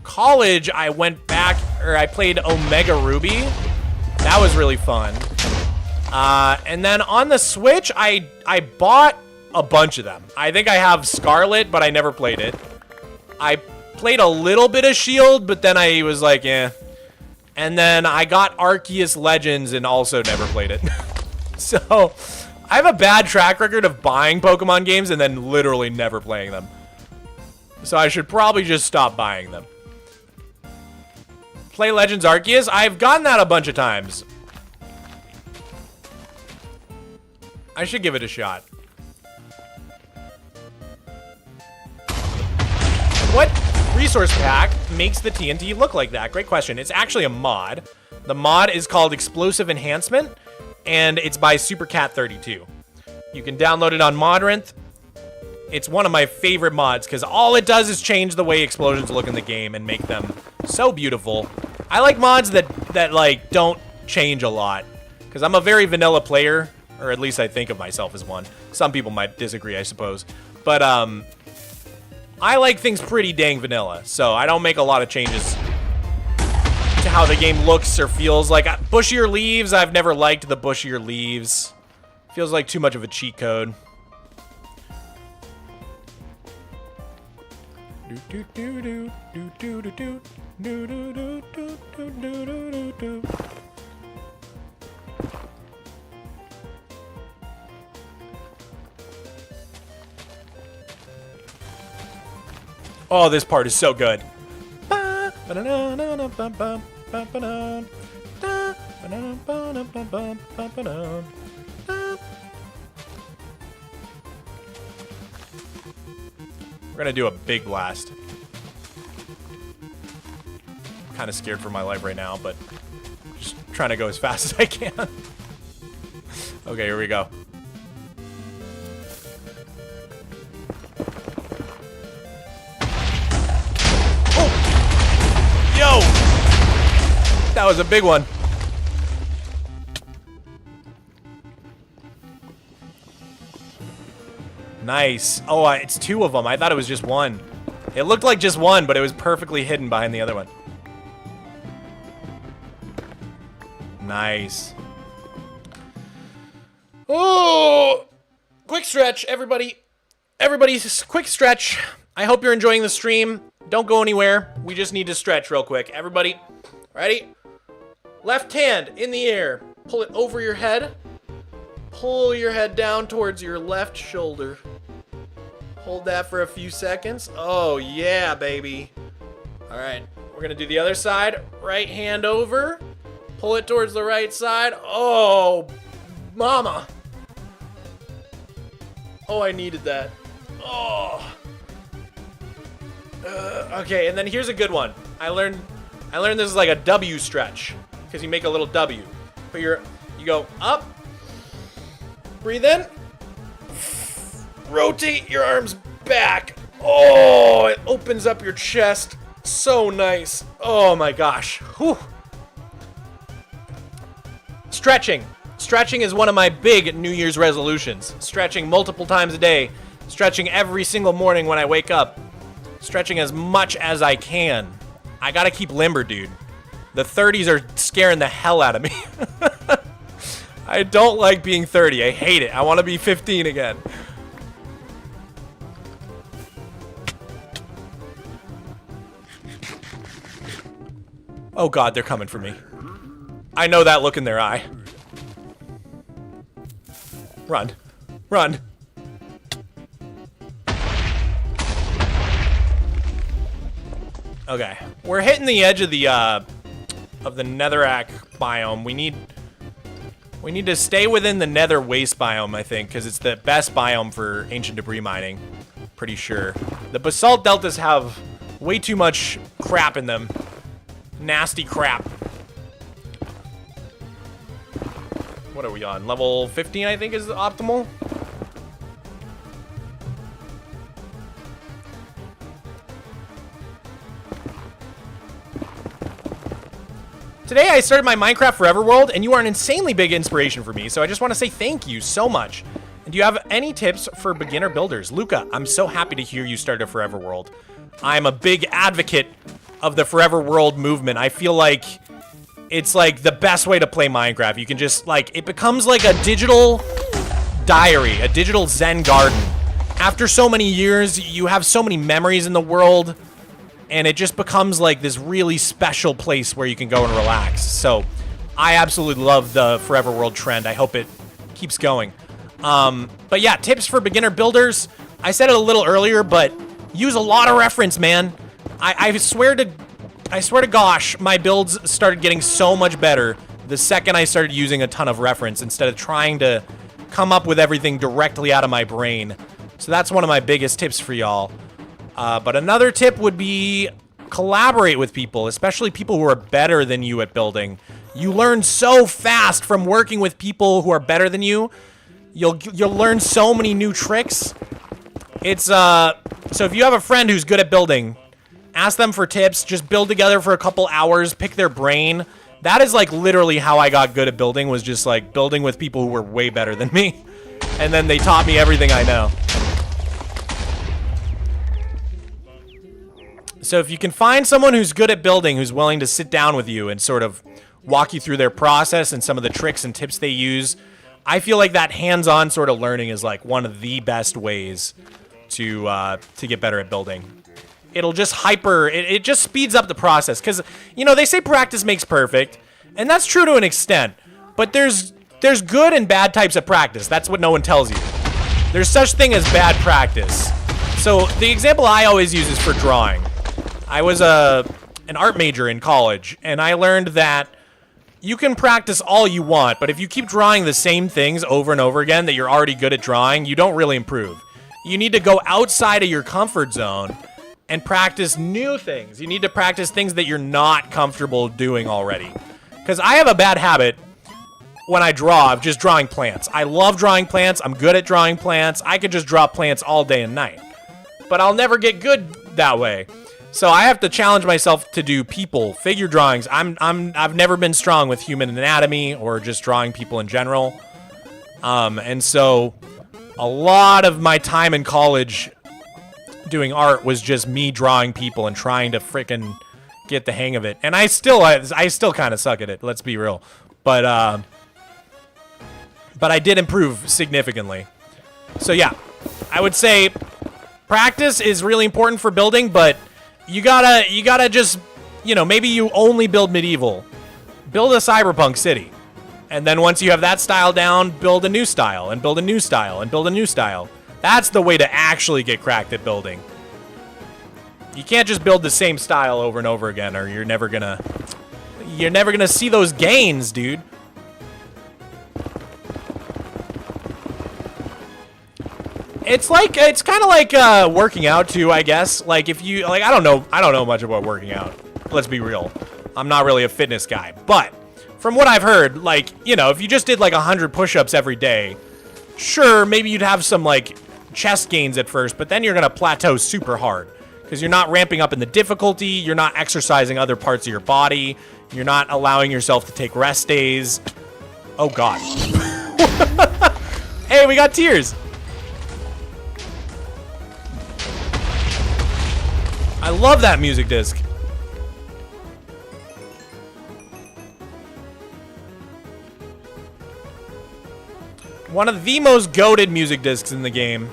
college, I went back... Or I played Omega Ruby. That was really fun. And then on the Switch, I bought a bunch of them. I think I have Scarlet, but I never played it. I played a little bit of Shield, but then I was like, eh. And then I got Arceus Legends and also never played it. So, I have a bad track record of buying Pokemon games and then literally never playing them. So I should probably just stop buying them. Play Legends Arceus? I've gotten that a bunch of times. I should give it a shot. What resource pack makes the TNT look like that? Great question. It's actually a mod. The mod is called Explosive Enhancement, and it's by SuperCat32. You can download it on Modrinth. It's one of my favorite mods because all it does is change the way explosions look in the game and make them so beautiful. I like mods that like don't change a lot because I'm a very vanilla player, or at least I think of myself as one. Some people might disagree, I suppose, but I like things pretty dang vanilla, so I don't make a lot of changes to how the game looks or feels. Like bushier leaves, I've never liked the bushier leaves. Feels like too much of a cheat code. Oh, this part is so good. We're gonna do a big blast. I'm kind of scared for my life right now, but just trying to go as fast as I can. Okay, here we go. Oh! Yo! That was a big one. Nice. Oh, it's two of them. I thought it was just one. It looked like just one, but it was perfectly hidden behind the other one. Nice. Oh! Quick stretch, everybody. Everybody's quick stretch. I hope you're enjoying the stream. Don't go anywhere. We just need to stretch real quick. Everybody, ready? Left hand in the air. Pull it over your head. Pull your head down towards your left shoulder. Hold that for a few seconds. Oh, yeah, baby. All right, we're gonna do the other side. Right hand over. Pull it towards the right side. Oh, mama. Oh, I needed that. Oh. Okay, and then here's a good one. I learned this is like a W stretch because you make a little W. Put you go up. Breathe in. Rotate your arms back. Oh, it opens up your chest. So nice. Oh my gosh. Whew. Stretching. Stretching is one of my big New Year's resolutions. Stretching multiple times a day. Stretching every single morning when I wake up. Stretching as much as I can. I gotta keep limber, dude. The 30s are scaring the hell out of me. I don't like being 30. I hate it. I want to be 15 again. Oh God, they're coming for me. I know that look in their eye. Run. Run. Okay. We're hitting the edge of the Netherrack biome. We need to stay within the Nether waste biome, I think, because it's the best biome for ancient debris mining. Pretty sure. The basalt deltas have way too much crap in them. Nasty crap. What are we on? Level 15, I think, is optimal. Today I started my Minecraft Forever world, and you are an insanely big inspiration for me, so I just want to say thank you so much. And do you have any tips for beginner builders? Luca, I'm so happy to hear you started a Forever world. I'm a big advocate of the Forever world movement. I feel like it's like the best way to play Minecraft. You can just like, it becomes like a digital diary, a digital Zen garden. After so many years, you have so many memories in the world, and it just becomes like this really special place where you can go and relax. So I absolutely love the Forever World trend. I hope it keeps going. But yeah, tips for beginner builders. I said it a little earlier, but use a lot of reference, man. I swear to gosh, my builds started getting so much better the second I started using a ton of reference instead of trying to come up with everything directly out of my brain. So that's one of my biggest tips for y'all. But another tip would be collaborate with people, especially people who are better than you at building. You learn so fast from working with people who are better than you. You'll learn so many new tricks. It's so if you have a friend who's good at building, ask them for tips, just build together for a couple hours, pick their brain. That is like literally how I got good at building, was just like building with people who were way better than me. And then they taught me everything I know. So if you can find someone who's good at building, who's willing to sit down with you and sort of walk you through their process and some of the tricks and tips they use, I feel like that hands-on sort of learning is like one of the best ways to get better at building. It'll just it just speeds up the process, because, you know, they say practice makes perfect, and that's true to an extent, but there's good and bad types of practice. That's what no one tells you. There's such thing as bad practice. So the example I always use is for drawing. I was an art major in college, and I learned that you can practice all you want, but if you keep drawing the same things over and over again that you're already good at drawing, you don't really improve. You need to go outside of your comfort zone and practice new things. You need to practice things that you're not comfortable doing already. Because I have a bad habit when I draw of just drawing plants. I love drawing plants. I'm good at drawing plants. I could just draw plants all day and night. But I'll never get good that way. So I have to challenge myself to do people, figure drawings. I've never been strong with human anatomy or just drawing people in general. And so a lot of my time in college doing art was just me drawing people and trying to frickin' get the hang of it. And I still kind of suck at it, let's be real. But I did improve significantly. So yeah, I would say practice is really important for building, but you gotta just, you know, maybe you only build medieval. Build a cyberpunk city. And then once you have that style down, build a new style, and build a new style, and build a new style. That's the way to actually get cracked at building. You can't just build the same style over and over again, or you're never gonna see those gains, dude. It's kind of like working out too, I guess. Like if you I don't know much about working out. Let's be real. I'm not really a fitness guy, but from what I've heard, like, you know, if you just did like 100 push-ups every day, sure, maybe you'd have some like chest gains at first, but then you're gonna plateau super hard because you're not ramping up in the difficulty, you're not exercising other parts of your body, you're not allowing yourself to take rest days. Oh God. Hey, we got tears. I love that music disc. One of the most goated music discs in the game.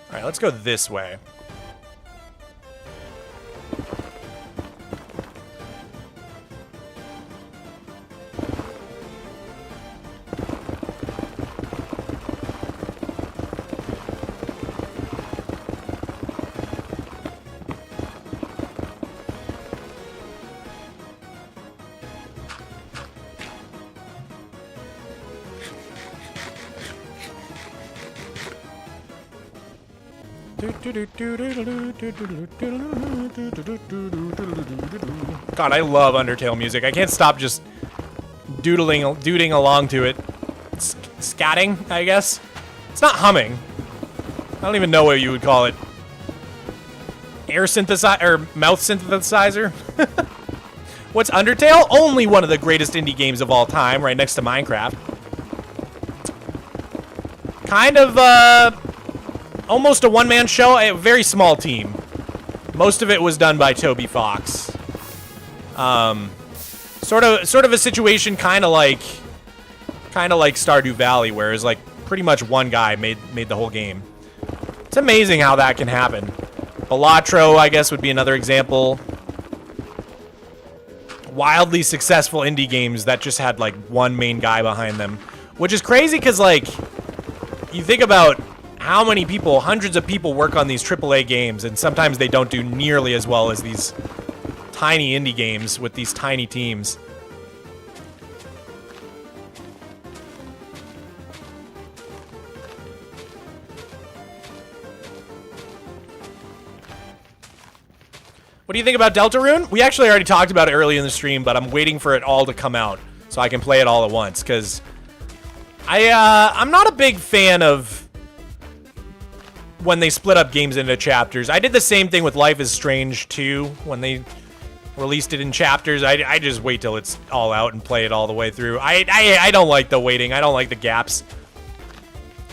Alright, let's go this way. God, I love Undertale music. I can't stop just duding along to it. Scatting, I guess. It's not humming. I don't even know what you would call it. Air synthesizer or mouth synthesizer. What's Undertale? Only one of the greatest indie games of all time, right next to Minecraft. Kind of almost a one-man show, a very small team. Most of it was done by Toby Fox. Sort of a situation kind of like Stardew Valley, where it's like pretty much one guy made the whole game. It's amazing how that can happen. Balatro, I guess, would be another example. wildly successful indie games that just had like one main guy behind them, which is crazy because like you think about how many people, hundreds of people work on these AAA games, and sometimes they don't do nearly as well as these tiny indie games with these tiny teams. What do you think about Deltarune? We actually already talked about it early in the stream, but I'm waiting for it all to come out so I can play it all at once, because I'm not a big fan of when they split up games into chapters. I did the same thing with Life is Strange 2 when they released it in chapters. I just wait till it's all out and play it all the way through. I don't like the waiting. I don't like the gaps.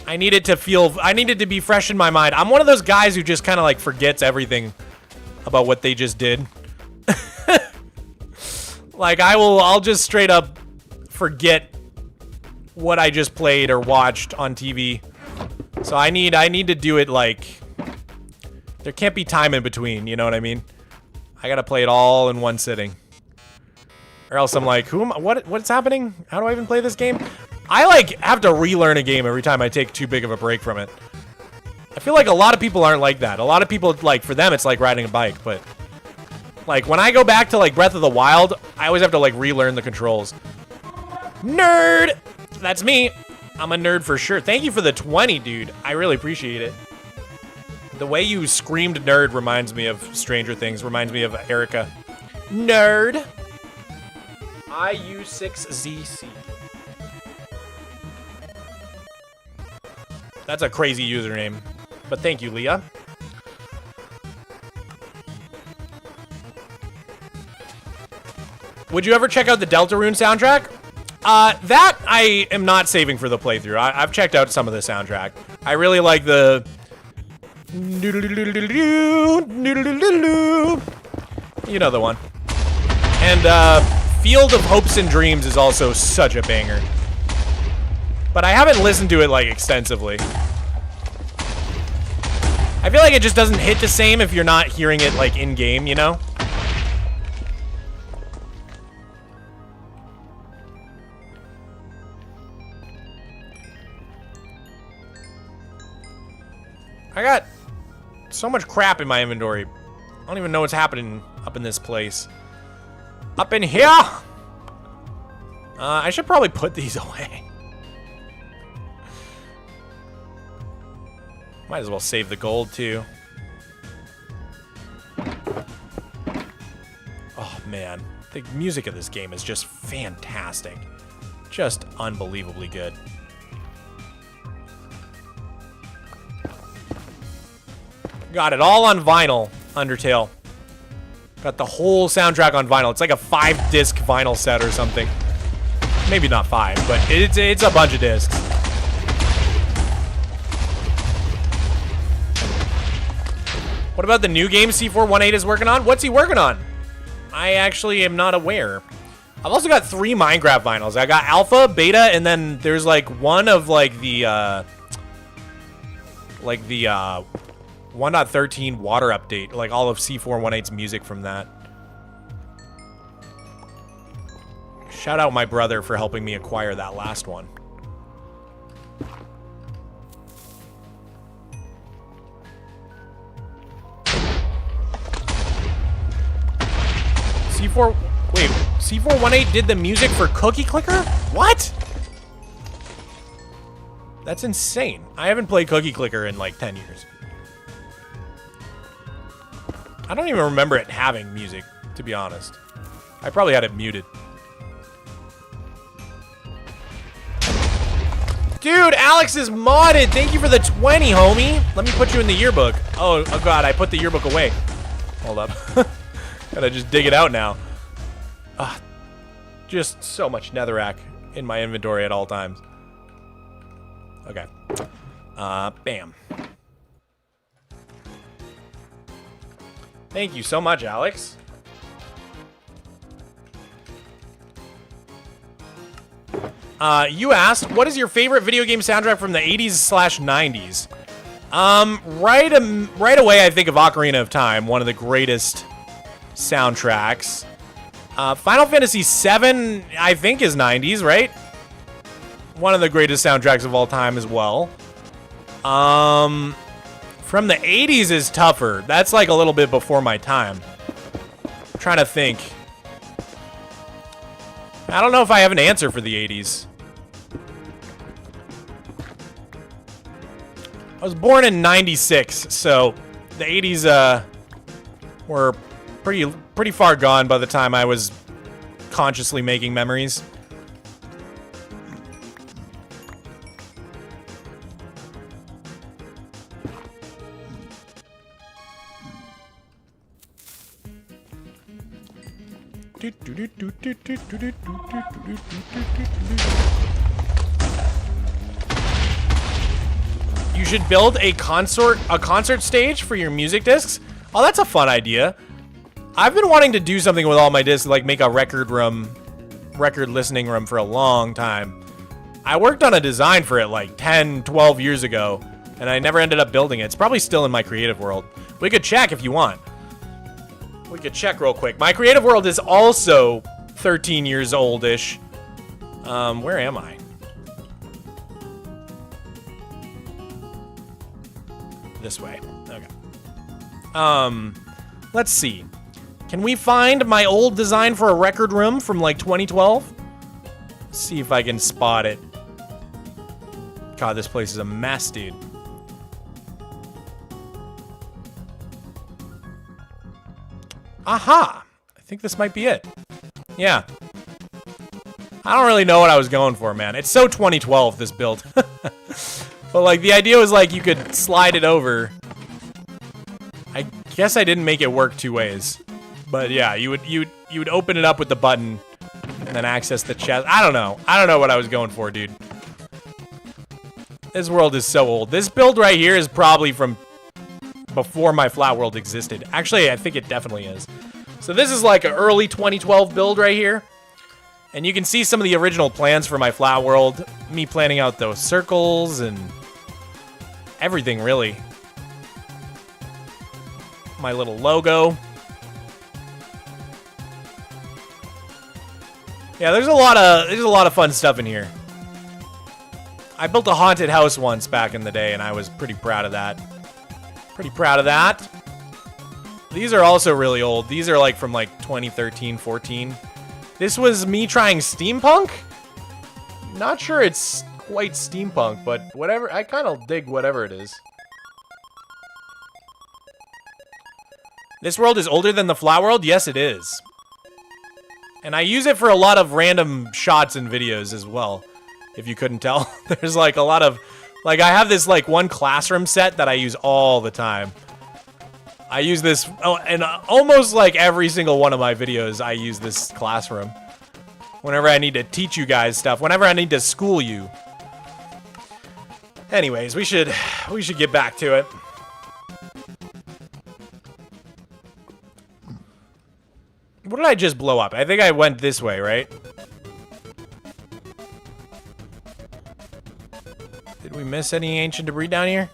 I need it to be fresh in my mind. I'm one of those guys who just kind of like forgets everything about what they just did. Like I'll just straight up forget what I just played or watched on TV. So I need to do it like there can't be time in between, you know what I mean? I gotta play it all in one sitting. Or else I'm like, what's happening? How do I even play this game? I like have to relearn a game every time I take too big of a break from it. I feel like a lot of people aren't like that. A lot of people, like, for them, it's like riding a bike, but like, when I go back to, like, Breath of the Wild, I always have to, like, relearn the controls. Nerd! That's me. I'm a nerd for sure. Thank you for the 20, dude. I really appreciate it. The way you screamed nerd reminds me of Stranger Things, reminds me of Erica. Nerd! IU6ZC. That's a crazy username. But thank you, Leah. Would you ever check out the Deltarune soundtrack? That I am not saving for the playthrough. I've checked out some of the soundtrack. I really like the... You know the one. And Field of Hopes and Dreams is also such a banger. But I haven't listened to it, like, extensively. I feel like it just doesn't hit the same if you're not hearing it, like, in-game, you know? I got so much crap in my inventory. I don't even know what's happening up in this place. Up in here! I should probably put these away. Might as well save the gold, too. Oh, man. The music of this game is just fantastic. Just unbelievably good. Got it all on vinyl, Undertale. Got the whole soundtrack on vinyl. It's like a 5-disc vinyl set or something. Maybe not 5, but it's a bunch of discs. What about the new game C418 is working on? What's he working on? I actually am not aware. I've also got 3 Minecraft vinyls. I got alpha, beta, and then there's like one of like the 1.13 water update, like all of C418's music from that. Shout out my brother for helping me acquire that last one. Wait, C418 did the music for Cookie Clicker? What? That's insane. I haven't played Cookie Clicker in like 10 years. I don't even remember it having music, to be honest. I probably had it muted. Dude, Alex is modded. Thank you for the 20, homie. Let me put you in the yearbook. Oh God, I put the yearbook away. Hold up. Gotta just dig it out now. Just so much netherrack in my inventory at all times. Okay. Bam. Thank you so much, Alex. You asked, what is your favorite video game soundtrack from the 80s/90s? Right away, I think of Ocarina of Time, one of the greatest soundtracks. Final Fantasy VII, I think, is 90s, right? One of the greatest soundtracks of all time as well. From the 80s is tougher. That's like a little bit before my time. I'm trying to think. I don't know if I have an answer for the 80s. I was born in 96, so the 80s were pretty far gone by the time I was consciously making memories. You should build a concert stage for your music discs. Oh, that's a fun idea. I've been wanting to do something with all my discs, like make a record listening room for a long time. I worked on a design for it like 10, 12 years ago, and I never ended up building it. It's probably still in my creative world. We could check if you want. We could check real quick. My creative world is also 13 years old-ish. Where am I? This way. Okay. Let's see. Can we find my old design for a record room from like 2012? Let's see if I can spot it. God, this place is a mess, dude. Aha! I think this might be it. Yeah. I don't really know what I was going for, man. It's so 2012, this build. But like the idea was like you could slide it over. I guess I didn't make it work two ways. But yeah, you would open it up with the button and then access the chest. I don't know. I don't know what I was going for, dude. This world is so old. This build right here is probably from before my flat world existed. Actually, I think it definitely is. So this is like an early 2012 build right here. And you can see some of the original plans for my flat world. Me planning out those circles and everything, really. My little logo. Yeah, there's a lot of fun stuff in here. I built a haunted house once back in the day, and I was pretty proud of that. Pretty proud of that. These are also really old. These are like from like 2013, 14. This was me trying steampunk. Not sure it's quite steampunk, but whatever. I kind of dig whatever it is. This world is older than the flat world? Yes, it is. And I use it for a lot of random shots and videos as well, if you couldn't tell. There's like a lot of, like I have this like one classroom set that I use all the time. I use this, and almost like every single one of my videos, I use this classroom. Whenever I need to teach you guys stuff, whenever I need to school you. Anyways, we should get back to it. What did I just blow up? I think I went this way, right? Did we miss any ancient debris down here?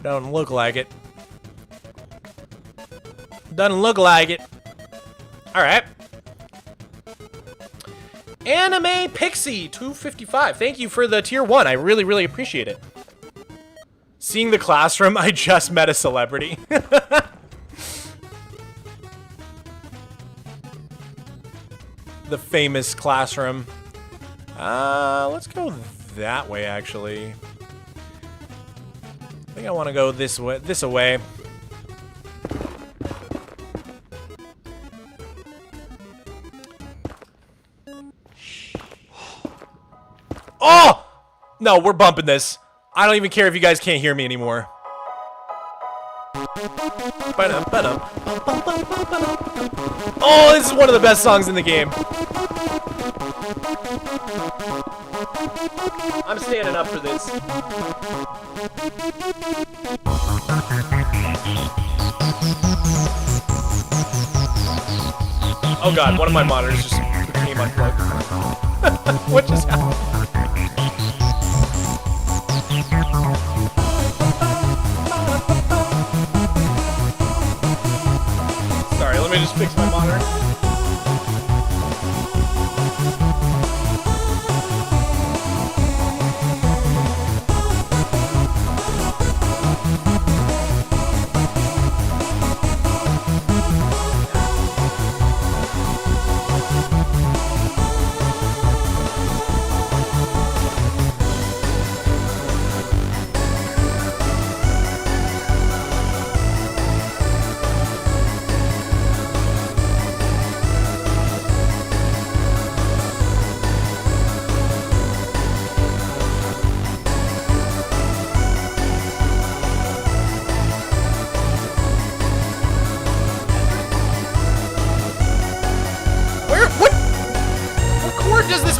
Don't look like it. Doesn't look like it. Alright. Anime Pixie 255. Thank you for the tier 1. I really, really appreciate it. Seeing the classroom, I just met a celebrity. The famous classroom. Let's go that way, actually. I think I want to go this way. This away. Oh! No, we're bumping this. I don't even care if you guys can't hear me anymore. Oh, this is one of the best songs in the game. I'm standing up for this. Oh god, one of my monitors just became unplugged. What just happened? just fix my monitor.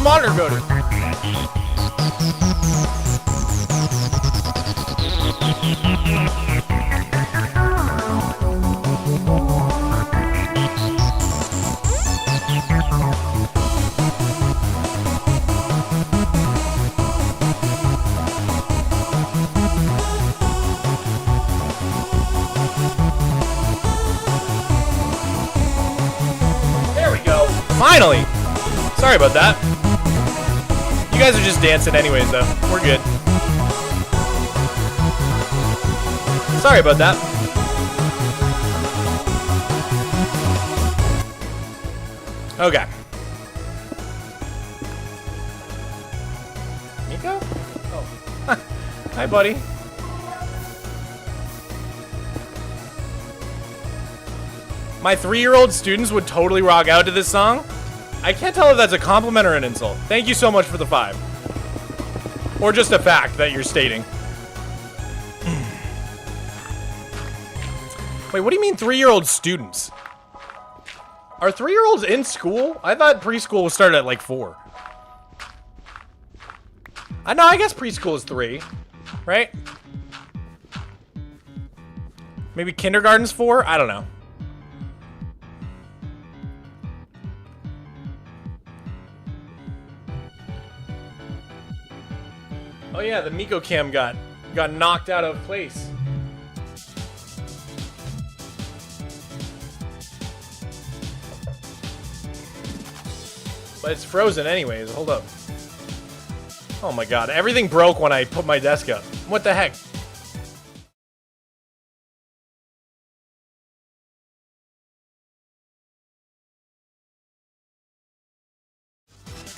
Monitor go to? There we go. Finally. Sorry about that. You guys are just dancing anyways, though. We're good. Sorry about that. Okay. Nico? Oh. Hi, buddy. My 3-year-old students would totally rock out to this song. I can't tell if that's a compliment or an insult. Thank you so much for the 5. Or just a fact that you're stating. Wait, what do you mean 3-year-old students? Are 3-year-olds in school? I thought preschool was started at like 4. I know, I guess preschool is 3, right? Maybe kindergarten's 4? I don't know. Oh yeah, the Miko cam got knocked out of place. But it's frozen anyways, hold up. Oh my god, everything broke when I put my desk up. What the heck?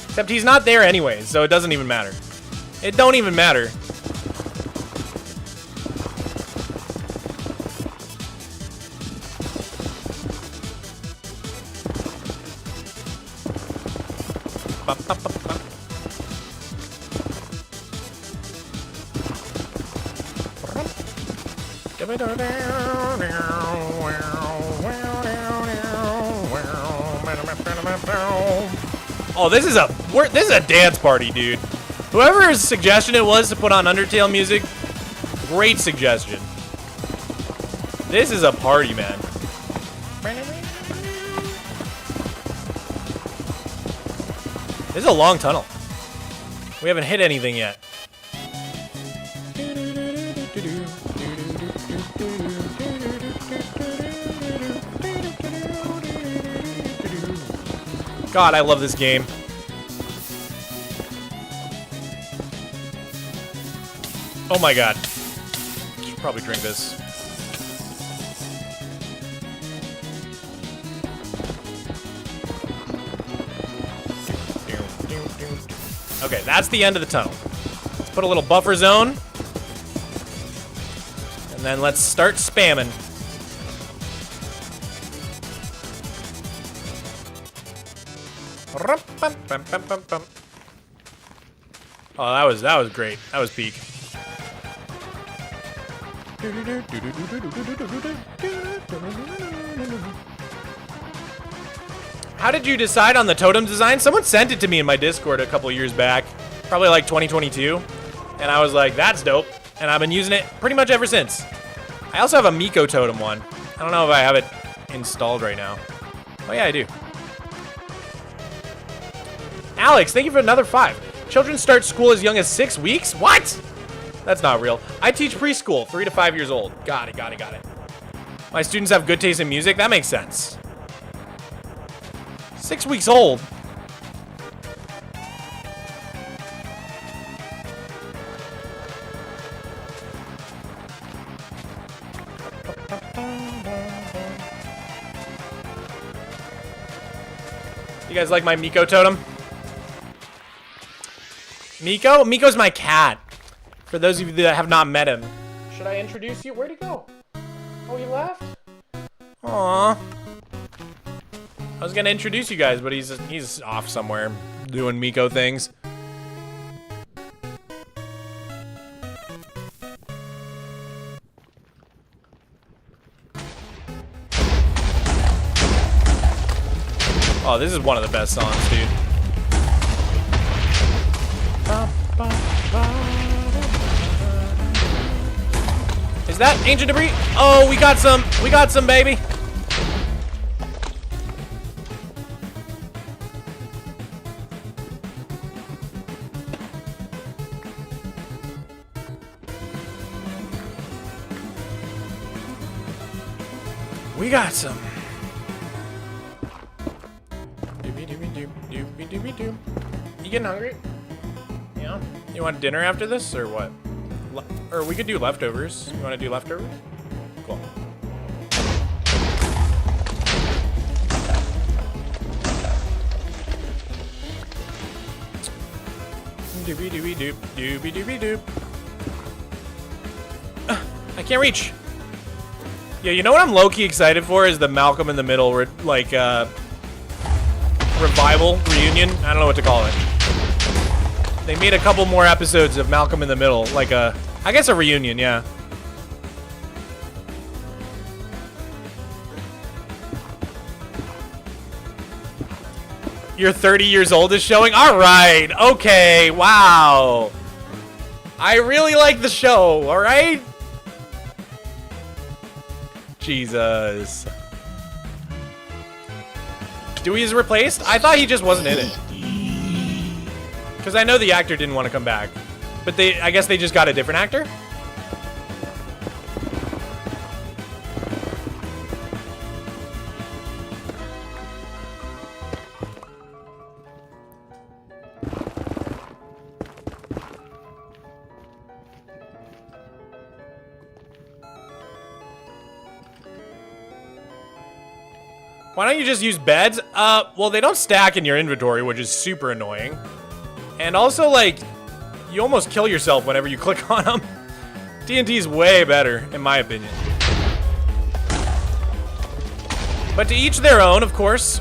Except he's not there anyways, so it doesn't even matter. It don't even matter. Oh, this is a dance party, dude. Whoever's suggestion it was to put on Undertale music, great suggestion. This is a party, man. This is a long tunnel. We haven't hit anything yet. God, I love this game. Oh my god. Should probably drink this. Okay, that's the end of the tunnel. Let's put a little buffer zone. And then let's start spamming. Oh, that was great. That was peak. How did you decide on the totem design? Someone sent it to me in my Discord a couple years back, probably like 2022, and I was like, that's dope, and I've been using it pretty much ever since. I also have a Miko totem one. I don't know if I have it installed right now. Oh yeah, I do. Alex, thank you for another 5. Children start school as young as 6 weeks? What? That's not real. I teach preschool, 3 to 5 years old. Got it. My students have good taste in music? That makes sense. 6 weeks old. You guys like my Miko totem? Miko? Miko's my cat. For those of you that have not met him. Should I introduce you? Where'd he go? Oh, he left? Aww. I was gonna introduce you guys, but he's off somewhere doing Miko things. Oh, this is one of the best songs, dude. Is that ancient debris? Oh, we got some, baby. We got some. You getting hungry? Yeah? You want dinner after this, or what? Or we could do leftovers. You want to do leftovers? Cool. Doobie-doobie-doop, doobie-doobie-doop. I can't reach. Yeah, you know what I'm low-key excited for is the Malcolm in the Middle, like, revival, reunion? I don't know what to call it. They made a couple more episodes of Malcolm in the Middle, like I guess a reunion, yeah. You're 30 years old is showing? Alright, okay, wow. I really like the show, alright? Jesus. Dewey is replaced? I thought he just wasn't in it. Because I know the actor didn't want to come back. But I guess they just got a different actor? Why don't you just use beds? Well, they don't stack in your inventory, which is super annoying. And also, like, you almost kill yourself whenever you click on them. TNT is way better, in my opinion. But to each their own, of course.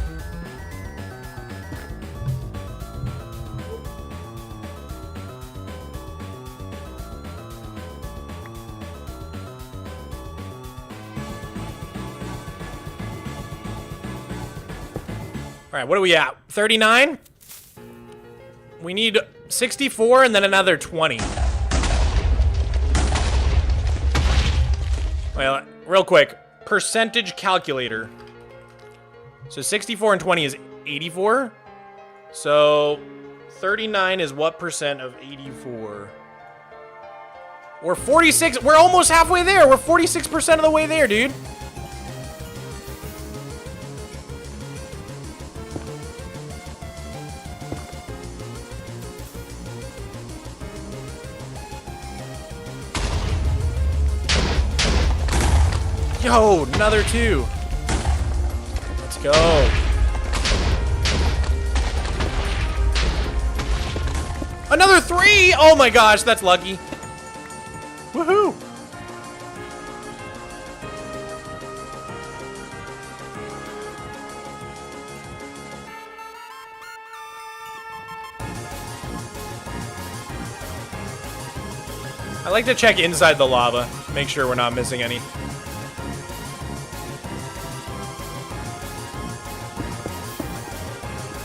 All right, what are we at? 39? We need 64 and then another 20. Well, real quick, percentage calculator. So 64 and 20 is 84. So 39 is what percent of 84? We're 46. We're almost halfway there. We're 46% of the way there, dude. Yo, another 2. Let's go. Another 3! Oh my gosh, that's lucky. Woohoo! I like to check inside the lava, make sure we're not missing any.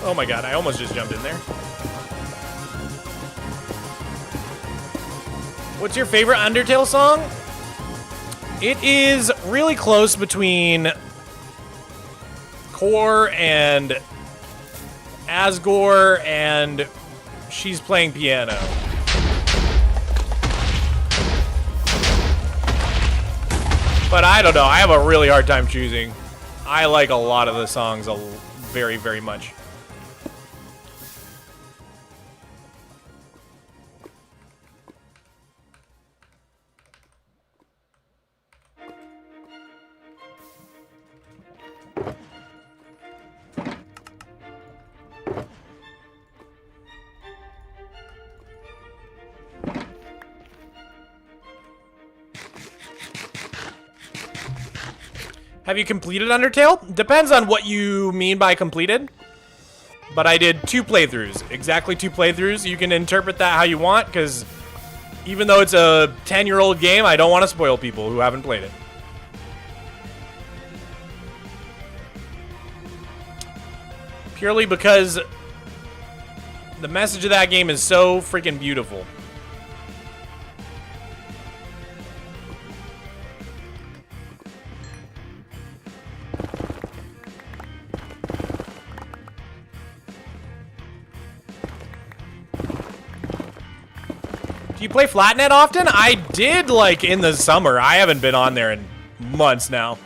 Oh my god, I almost just jumped in there. What's your favorite Undertale song? It is really close between Core and Asgore and She's Playing Piano. But I don't know, I have a really hard time choosing. I like a lot of the songs very, very much. Have you completed Undertale? Depends on what you mean by completed. But I did 2 playthroughs. Exactly 2 playthroughs. You can interpret that how you want, because even though it's a 10-year-old game, I don't want to spoil people who haven't played it. Purely because the message of that game is so freaking beautiful. Do you play Flatnet often? I did, like, in the summer. I haven't been on there in months now.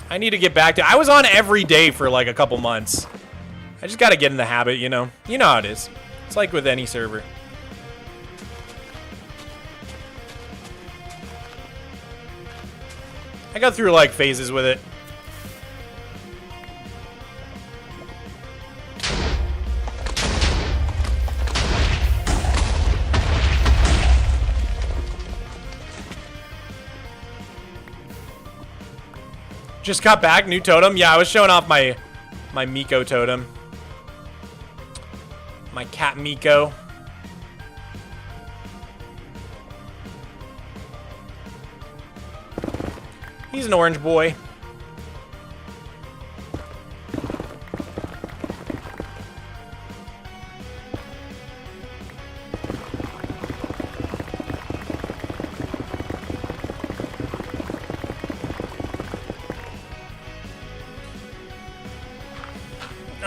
I need to get back to... I was on every day for, like, a couple months. I just gotta get in the habit, you know? You know how it is. It's like with any server. I go through, like, phases with it. Just got back, new totem. Yeah, I was showing off my Miko totem. My cat Miko. He's an orange boy.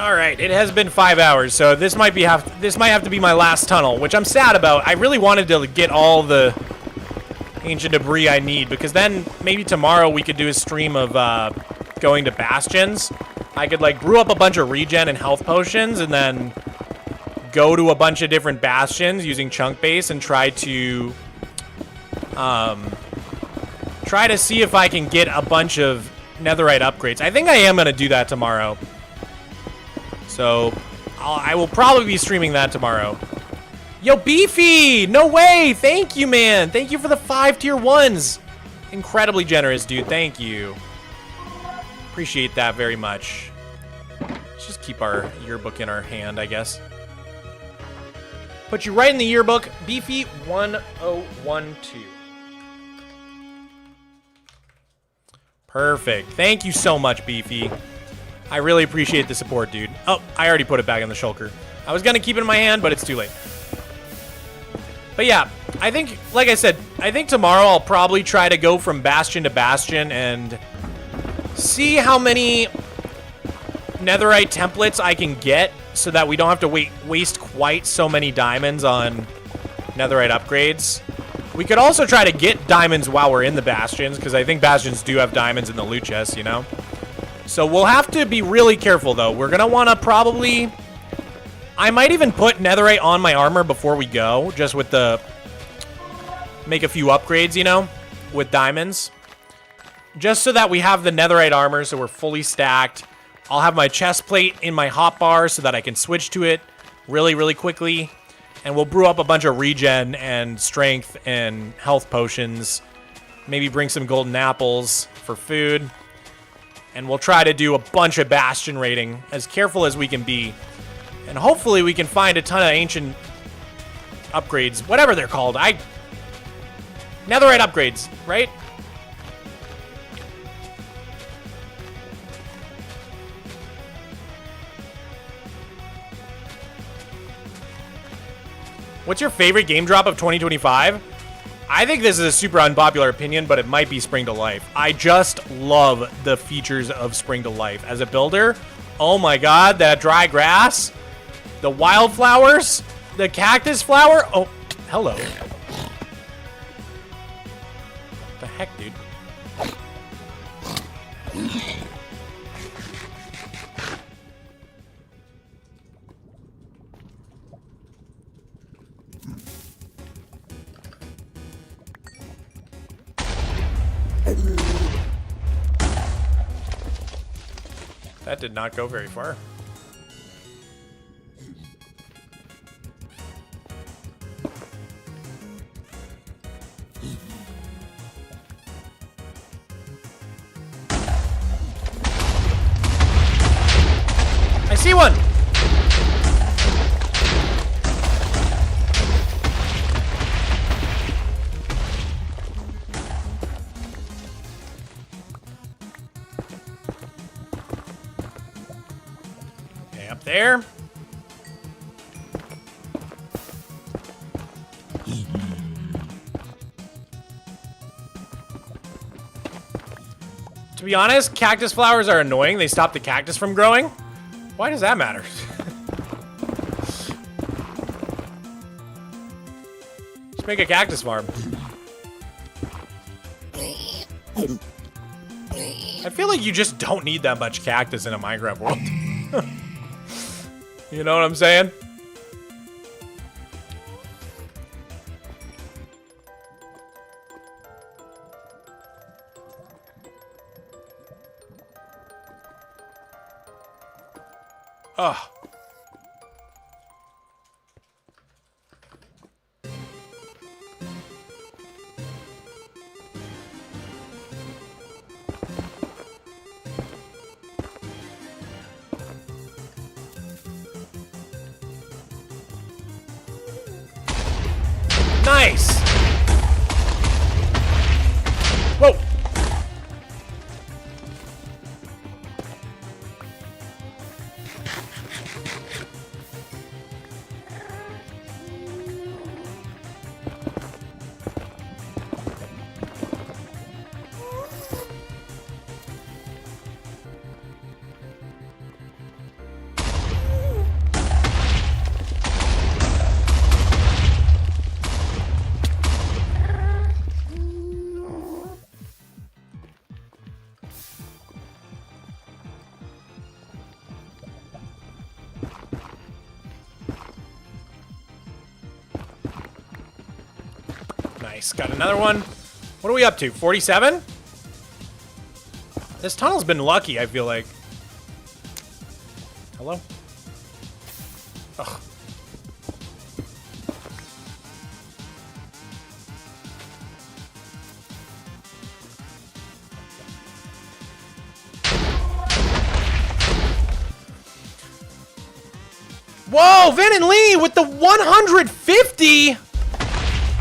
All right, it has been 5 hours, so this might have to be my last tunnel, which I'm sad about. I really wanted to get all the ancient debris I need, because then maybe tomorrow we could do a stream of going to bastions. I could like brew up a bunch of regen and health potions, and then go to a bunch of different bastions using chunk base and try to see if I can get a bunch of netherite upgrades. I think I am gonna do that tomorrow. So, I will probably be streaming that tomorrow. Yo, Beefy! No way! Thank you, man! Thank you for the 5 tier 1s! Incredibly generous, dude. Thank you. Appreciate that very much. Let's just keep our yearbook in our hand, I guess. Put you right in the yearbook. Beefy 1012. Perfect. Thank you so much, Beefy. I really appreciate the support, dude. Oh, I already put it back in the shulker. I was gonna keep it in my hand, but it's too late. But yeah, I think, like I said, I think tomorrow I'll probably try to go from bastion to bastion and see how many netherite templates I can get so that we don't have to waste quite so many diamonds on netherite upgrades. We could also try to get diamonds while we're in the bastions, because I think bastions do have diamonds in the loot chests, you know? So we'll have to be really careful, though. We're going to want to probably... I might even put netherite on my armor before we go, just with the... make a few upgrades, you know, with diamonds. Just so that we have the netherite armor, so we're fully stacked. I'll have my chest plate in my hotbar so that I can switch to it really, really quickly. And we'll brew up a bunch of regen and strength and health potions. Maybe bring some golden apples for food. And we'll try to do a bunch of bastion raiding, as careful as we can be. And hopefully we can find a ton of ancient upgrades, whatever they're called. Netherite upgrades, right? What's your favorite game drop of 2025? I think this is a super unpopular opinion, but it might be Spring to Life. I just love the features of Spring to Life. As a builder, oh my god, that dry grass, the wildflowers, the cactus flower. Oh, hello. What the heck, dude? That did not go very far. I see one! Okay, up there. To be honest, cactus flowers are annoying. They stop the cactus from growing. Why does that matter? Just make a cactus farm. I feel like you just don't need that much cactus in a Minecraft world. You know what I'm saying? Ugh. Nice. Whoa. Nice. Got another one. What are we up to? 47? This tunnel's been lucky, I feel like. Hello? Ugh. Whoa, Van and Lee with the 150!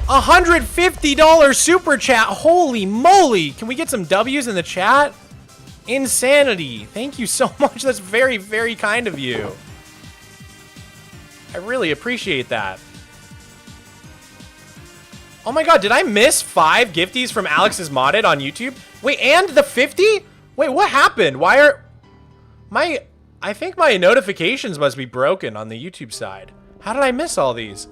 $150 super chat. Holy moly. Can we get some W's in the chat? Insanity. Thank you so much. That's very, very kind of you. I really appreciate that. Oh my god, did I miss 5 gifties from Alex's Modded on YouTube? Wait, and the 50? Wait, what happened? Why are... I think my notifications must be broken on the YouTube side. How did I miss all these?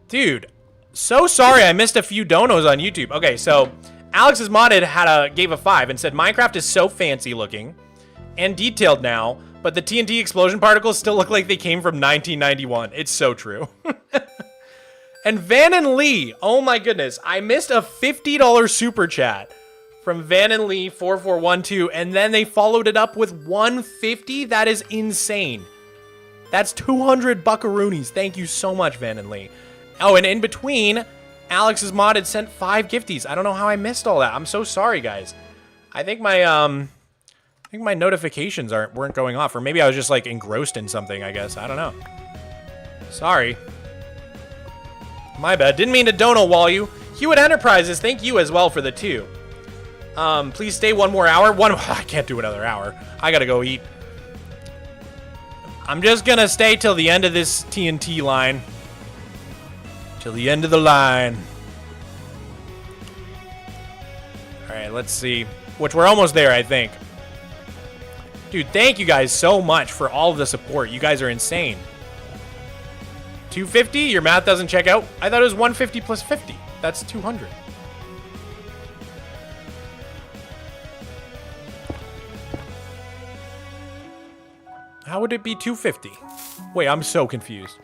Dude, so sorry I missed a few donos on YouTube. Okay, so Alex's Modded gave a 5 and said Minecraft is so fancy looking and detailed now, but the TNT explosion particles still look like they came from 1991. It's so true. And Van and Lee, oh my goodness, I missed a $50 super chat from Van and Lee 4412, and then they followed it up with 150. That is insane. That's 200 buckaroonies. Thank you so much, Van and Lee. Oh, and in between, Alex's Modded sent 5 gifties. I don't know how I missed all that. I'm so sorry, guys. I think my notifications weren't going off, or maybe I was just like engrossed in something, I guess. I don't know. Sorry. My bad. Didn't mean to dono wall you. Hewitt Enterprises, thank you as well for the 2. Please stay one more hour. I can't do another hour. I gotta go eat. I'm just gonna stay till the end of this TNT line. Till the end of the line. Alright, let's see. Which we're almost there, I think. Dude, thank you guys so much for all of the support. You guys are insane. 250? Your math doesn't check out? I thought it was 150 plus 50. That's 200. How would it be 250? Wait, I'm so confused.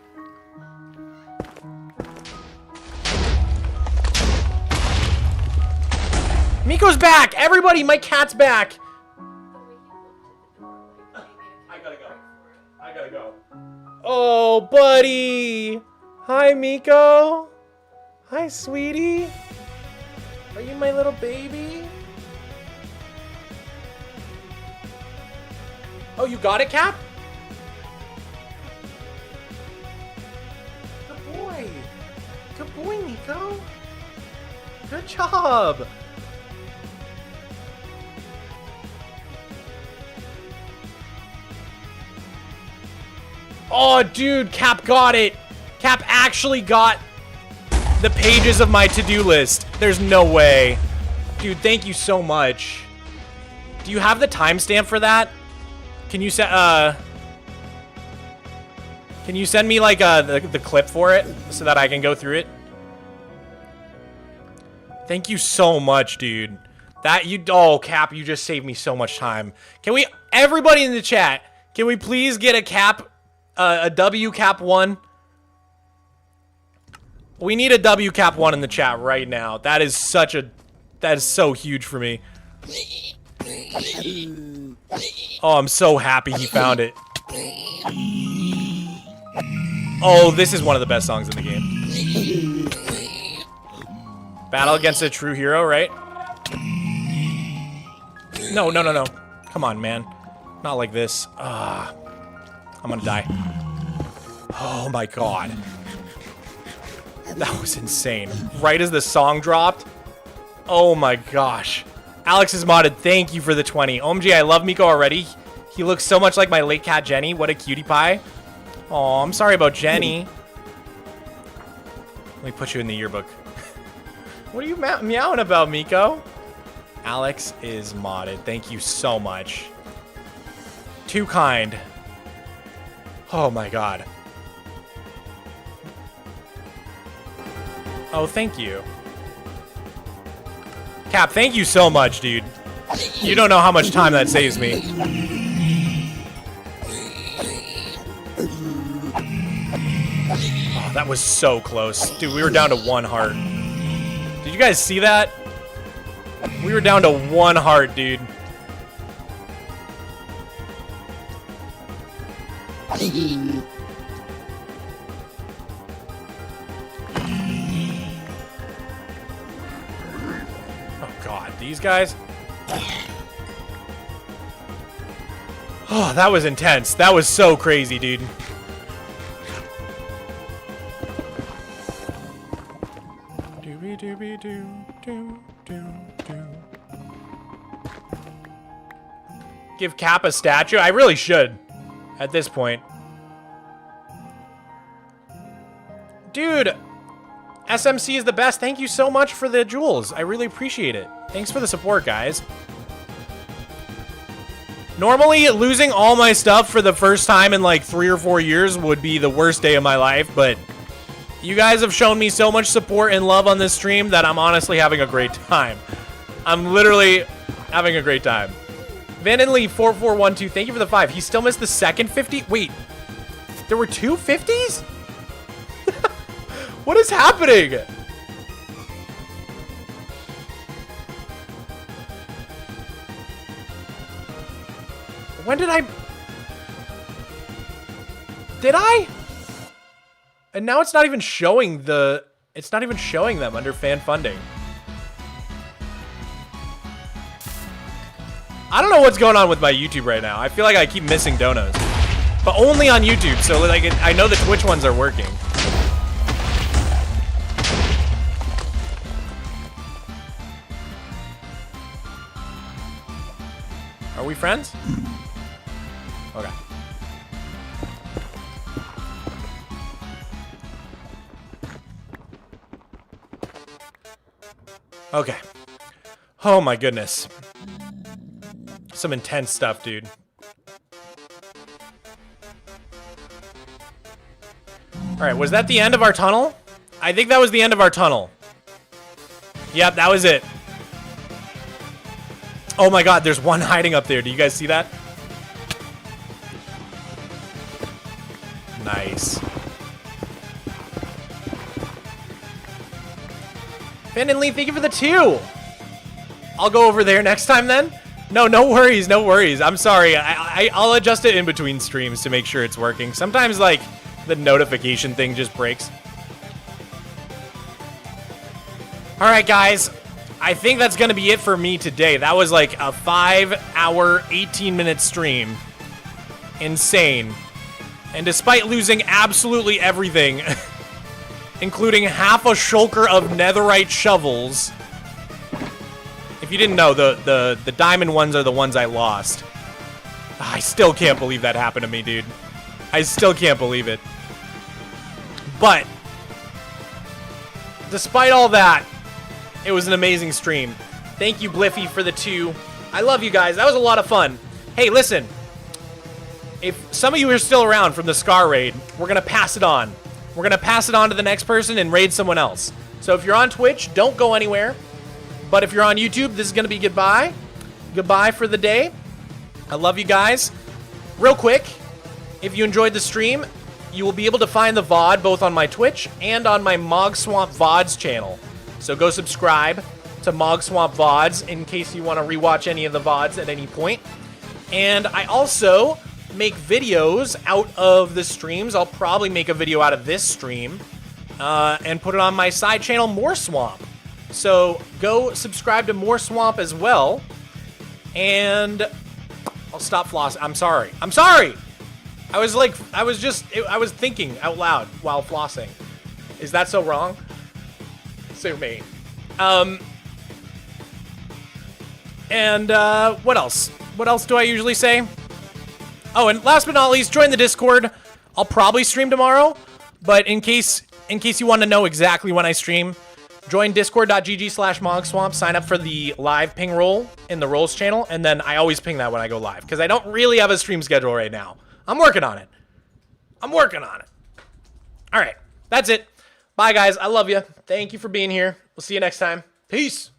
Miko's back! Everybody, my cat's back! I gotta go. Oh, buddy! Hi, Miko! Hi, sweetie! Are you my little baby? Oh, you got it, Cap? Good boy! Good boy, Miko! Good job! Oh, dude, Cap got it! Cap actually got the pages of my to-do list. There's no way. Dude, thank you so much. Do you have the timestamp for that? Can you send me like the clip for it so that I can go through it? Thank you so much, dude. Oh, Cap, you just saved me so much time. Can we, everybody in the chat, can we please get a Cap, a W Cap 1? We need a W Cap 1 in the chat right now. That is so huge for me. Oh, I'm so happy he found it. Oh, this is one of the best songs in the game. Battle against a true hero, right? No. Come on, man. Not like this. I'm gonna die. Oh my god. That was insane. Right as the song dropped. Oh my gosh. Alex is modded. Thank you for the 20. OMG, I love Miko already. He looks so much like my late cat Jenny. What a cutie pie. Oh, I'm sorry about Jenny. Let me put you in the yearbook. What are you meowing about, Miko? Alex is modded. Thank you so much. Too kind. Oh my god. Oh, thank you. Cap, thank you so much, dude. You don't know how much time that saves me. Oh, that was so close. Dude, we were down to 1 heart. Did you guys see that? We were down to 1 heart, dude. Oh god, these guys. Oh, that was intense. That was so crazy, dude. Give Cap a statue? I really should. At this point. Dude! SMC is the best. Thank you so much for the jewels. I really appreciate it. Thanks for the support, guys. Normally, losing all my stuff for the first time in like 3 or 4 years would be the worst day of my life, but you guys have shown me so much support and love on this stream that I'm honestly having a great time. I'm literally having a great time. Vandenlee 4412, thank you for the 5. He still missed the second 50. Wait, there were 2 50s? What is happening? When did I? Did I? And now it's not even showing the, it's not even showing them under fan funding. I don't know what's going on with my YouTube right now. I feel like I keep missing donos. But only on YouTube, so like I know the Twitch ones are working. Are we friends? Okay. Okay. Oh my goodness. Some intense stuff, dude. Alright, was that the end of our tunnel? I think that was the end of our tunnel. Yep, that was it. Oh my god, there's one hiding up there. Do you guys see that? Nice. Finn and Lee, thank you for the 2. I'll go over there next time then. No worries, no worries. I'm sorry. I'll adjust it in between streams to make sure it's working. Sometimes, like, the notification thing just breaks. All right, guys. I think that's going to be it for me today. That was like a 5-hour, 18-minute stream. Insane. And despite losing absolutely everything, including half a shulker of netherite shovels. If you didn't know, the diamond ones are the ones I lost. I still can't believe that happened to me, dude. I still can't believe it. But despite all that, it was an amazing stream. Thank you, Bliffy, for the 2. I love you guys. That was a lot of fun. Hey, listen. If some of you are still around from the Scar raid, we're going to pass it on. We're going to pass it on to the next person and raid someone else. So if you're on Twitch, don't go anywhere. But if you're on YouTube, this is going to be goodbye. Goodbye for the day. I love you guys. Real quick, if you enjoyed the stream, you will be able to find the VOD both on my Twitch and on my Mogswamp VODs channel. So go subscribe to Mogswamp VODs in case you want to rewatch any of the VODs at any point. And I also make videos out of the streams. I'll probably make a video out of this stream and put it on my side channel, Mogswamp. So go subscribe to Mogswamp as well. And I'll stop flossing. I'm sorry. I'm sorry. I was thinking out loud while flossing. Is that so wrong? Sue me. And what else? What else do I usually say? Oh, and last but not least, join the Discord. I'll probably stream tomorrow, but in case you want to know exactly when I stream, join discord.gg/mogswamp, sign up for the live ping roll in the rolls channel, and then I always ping that when I go live, because I don't really have a stream schedule right now. I'm working on it. I'm working on it. All right, that's it. Bye, guys. I love you. Thank you for being here. We'll see you next time. Peace.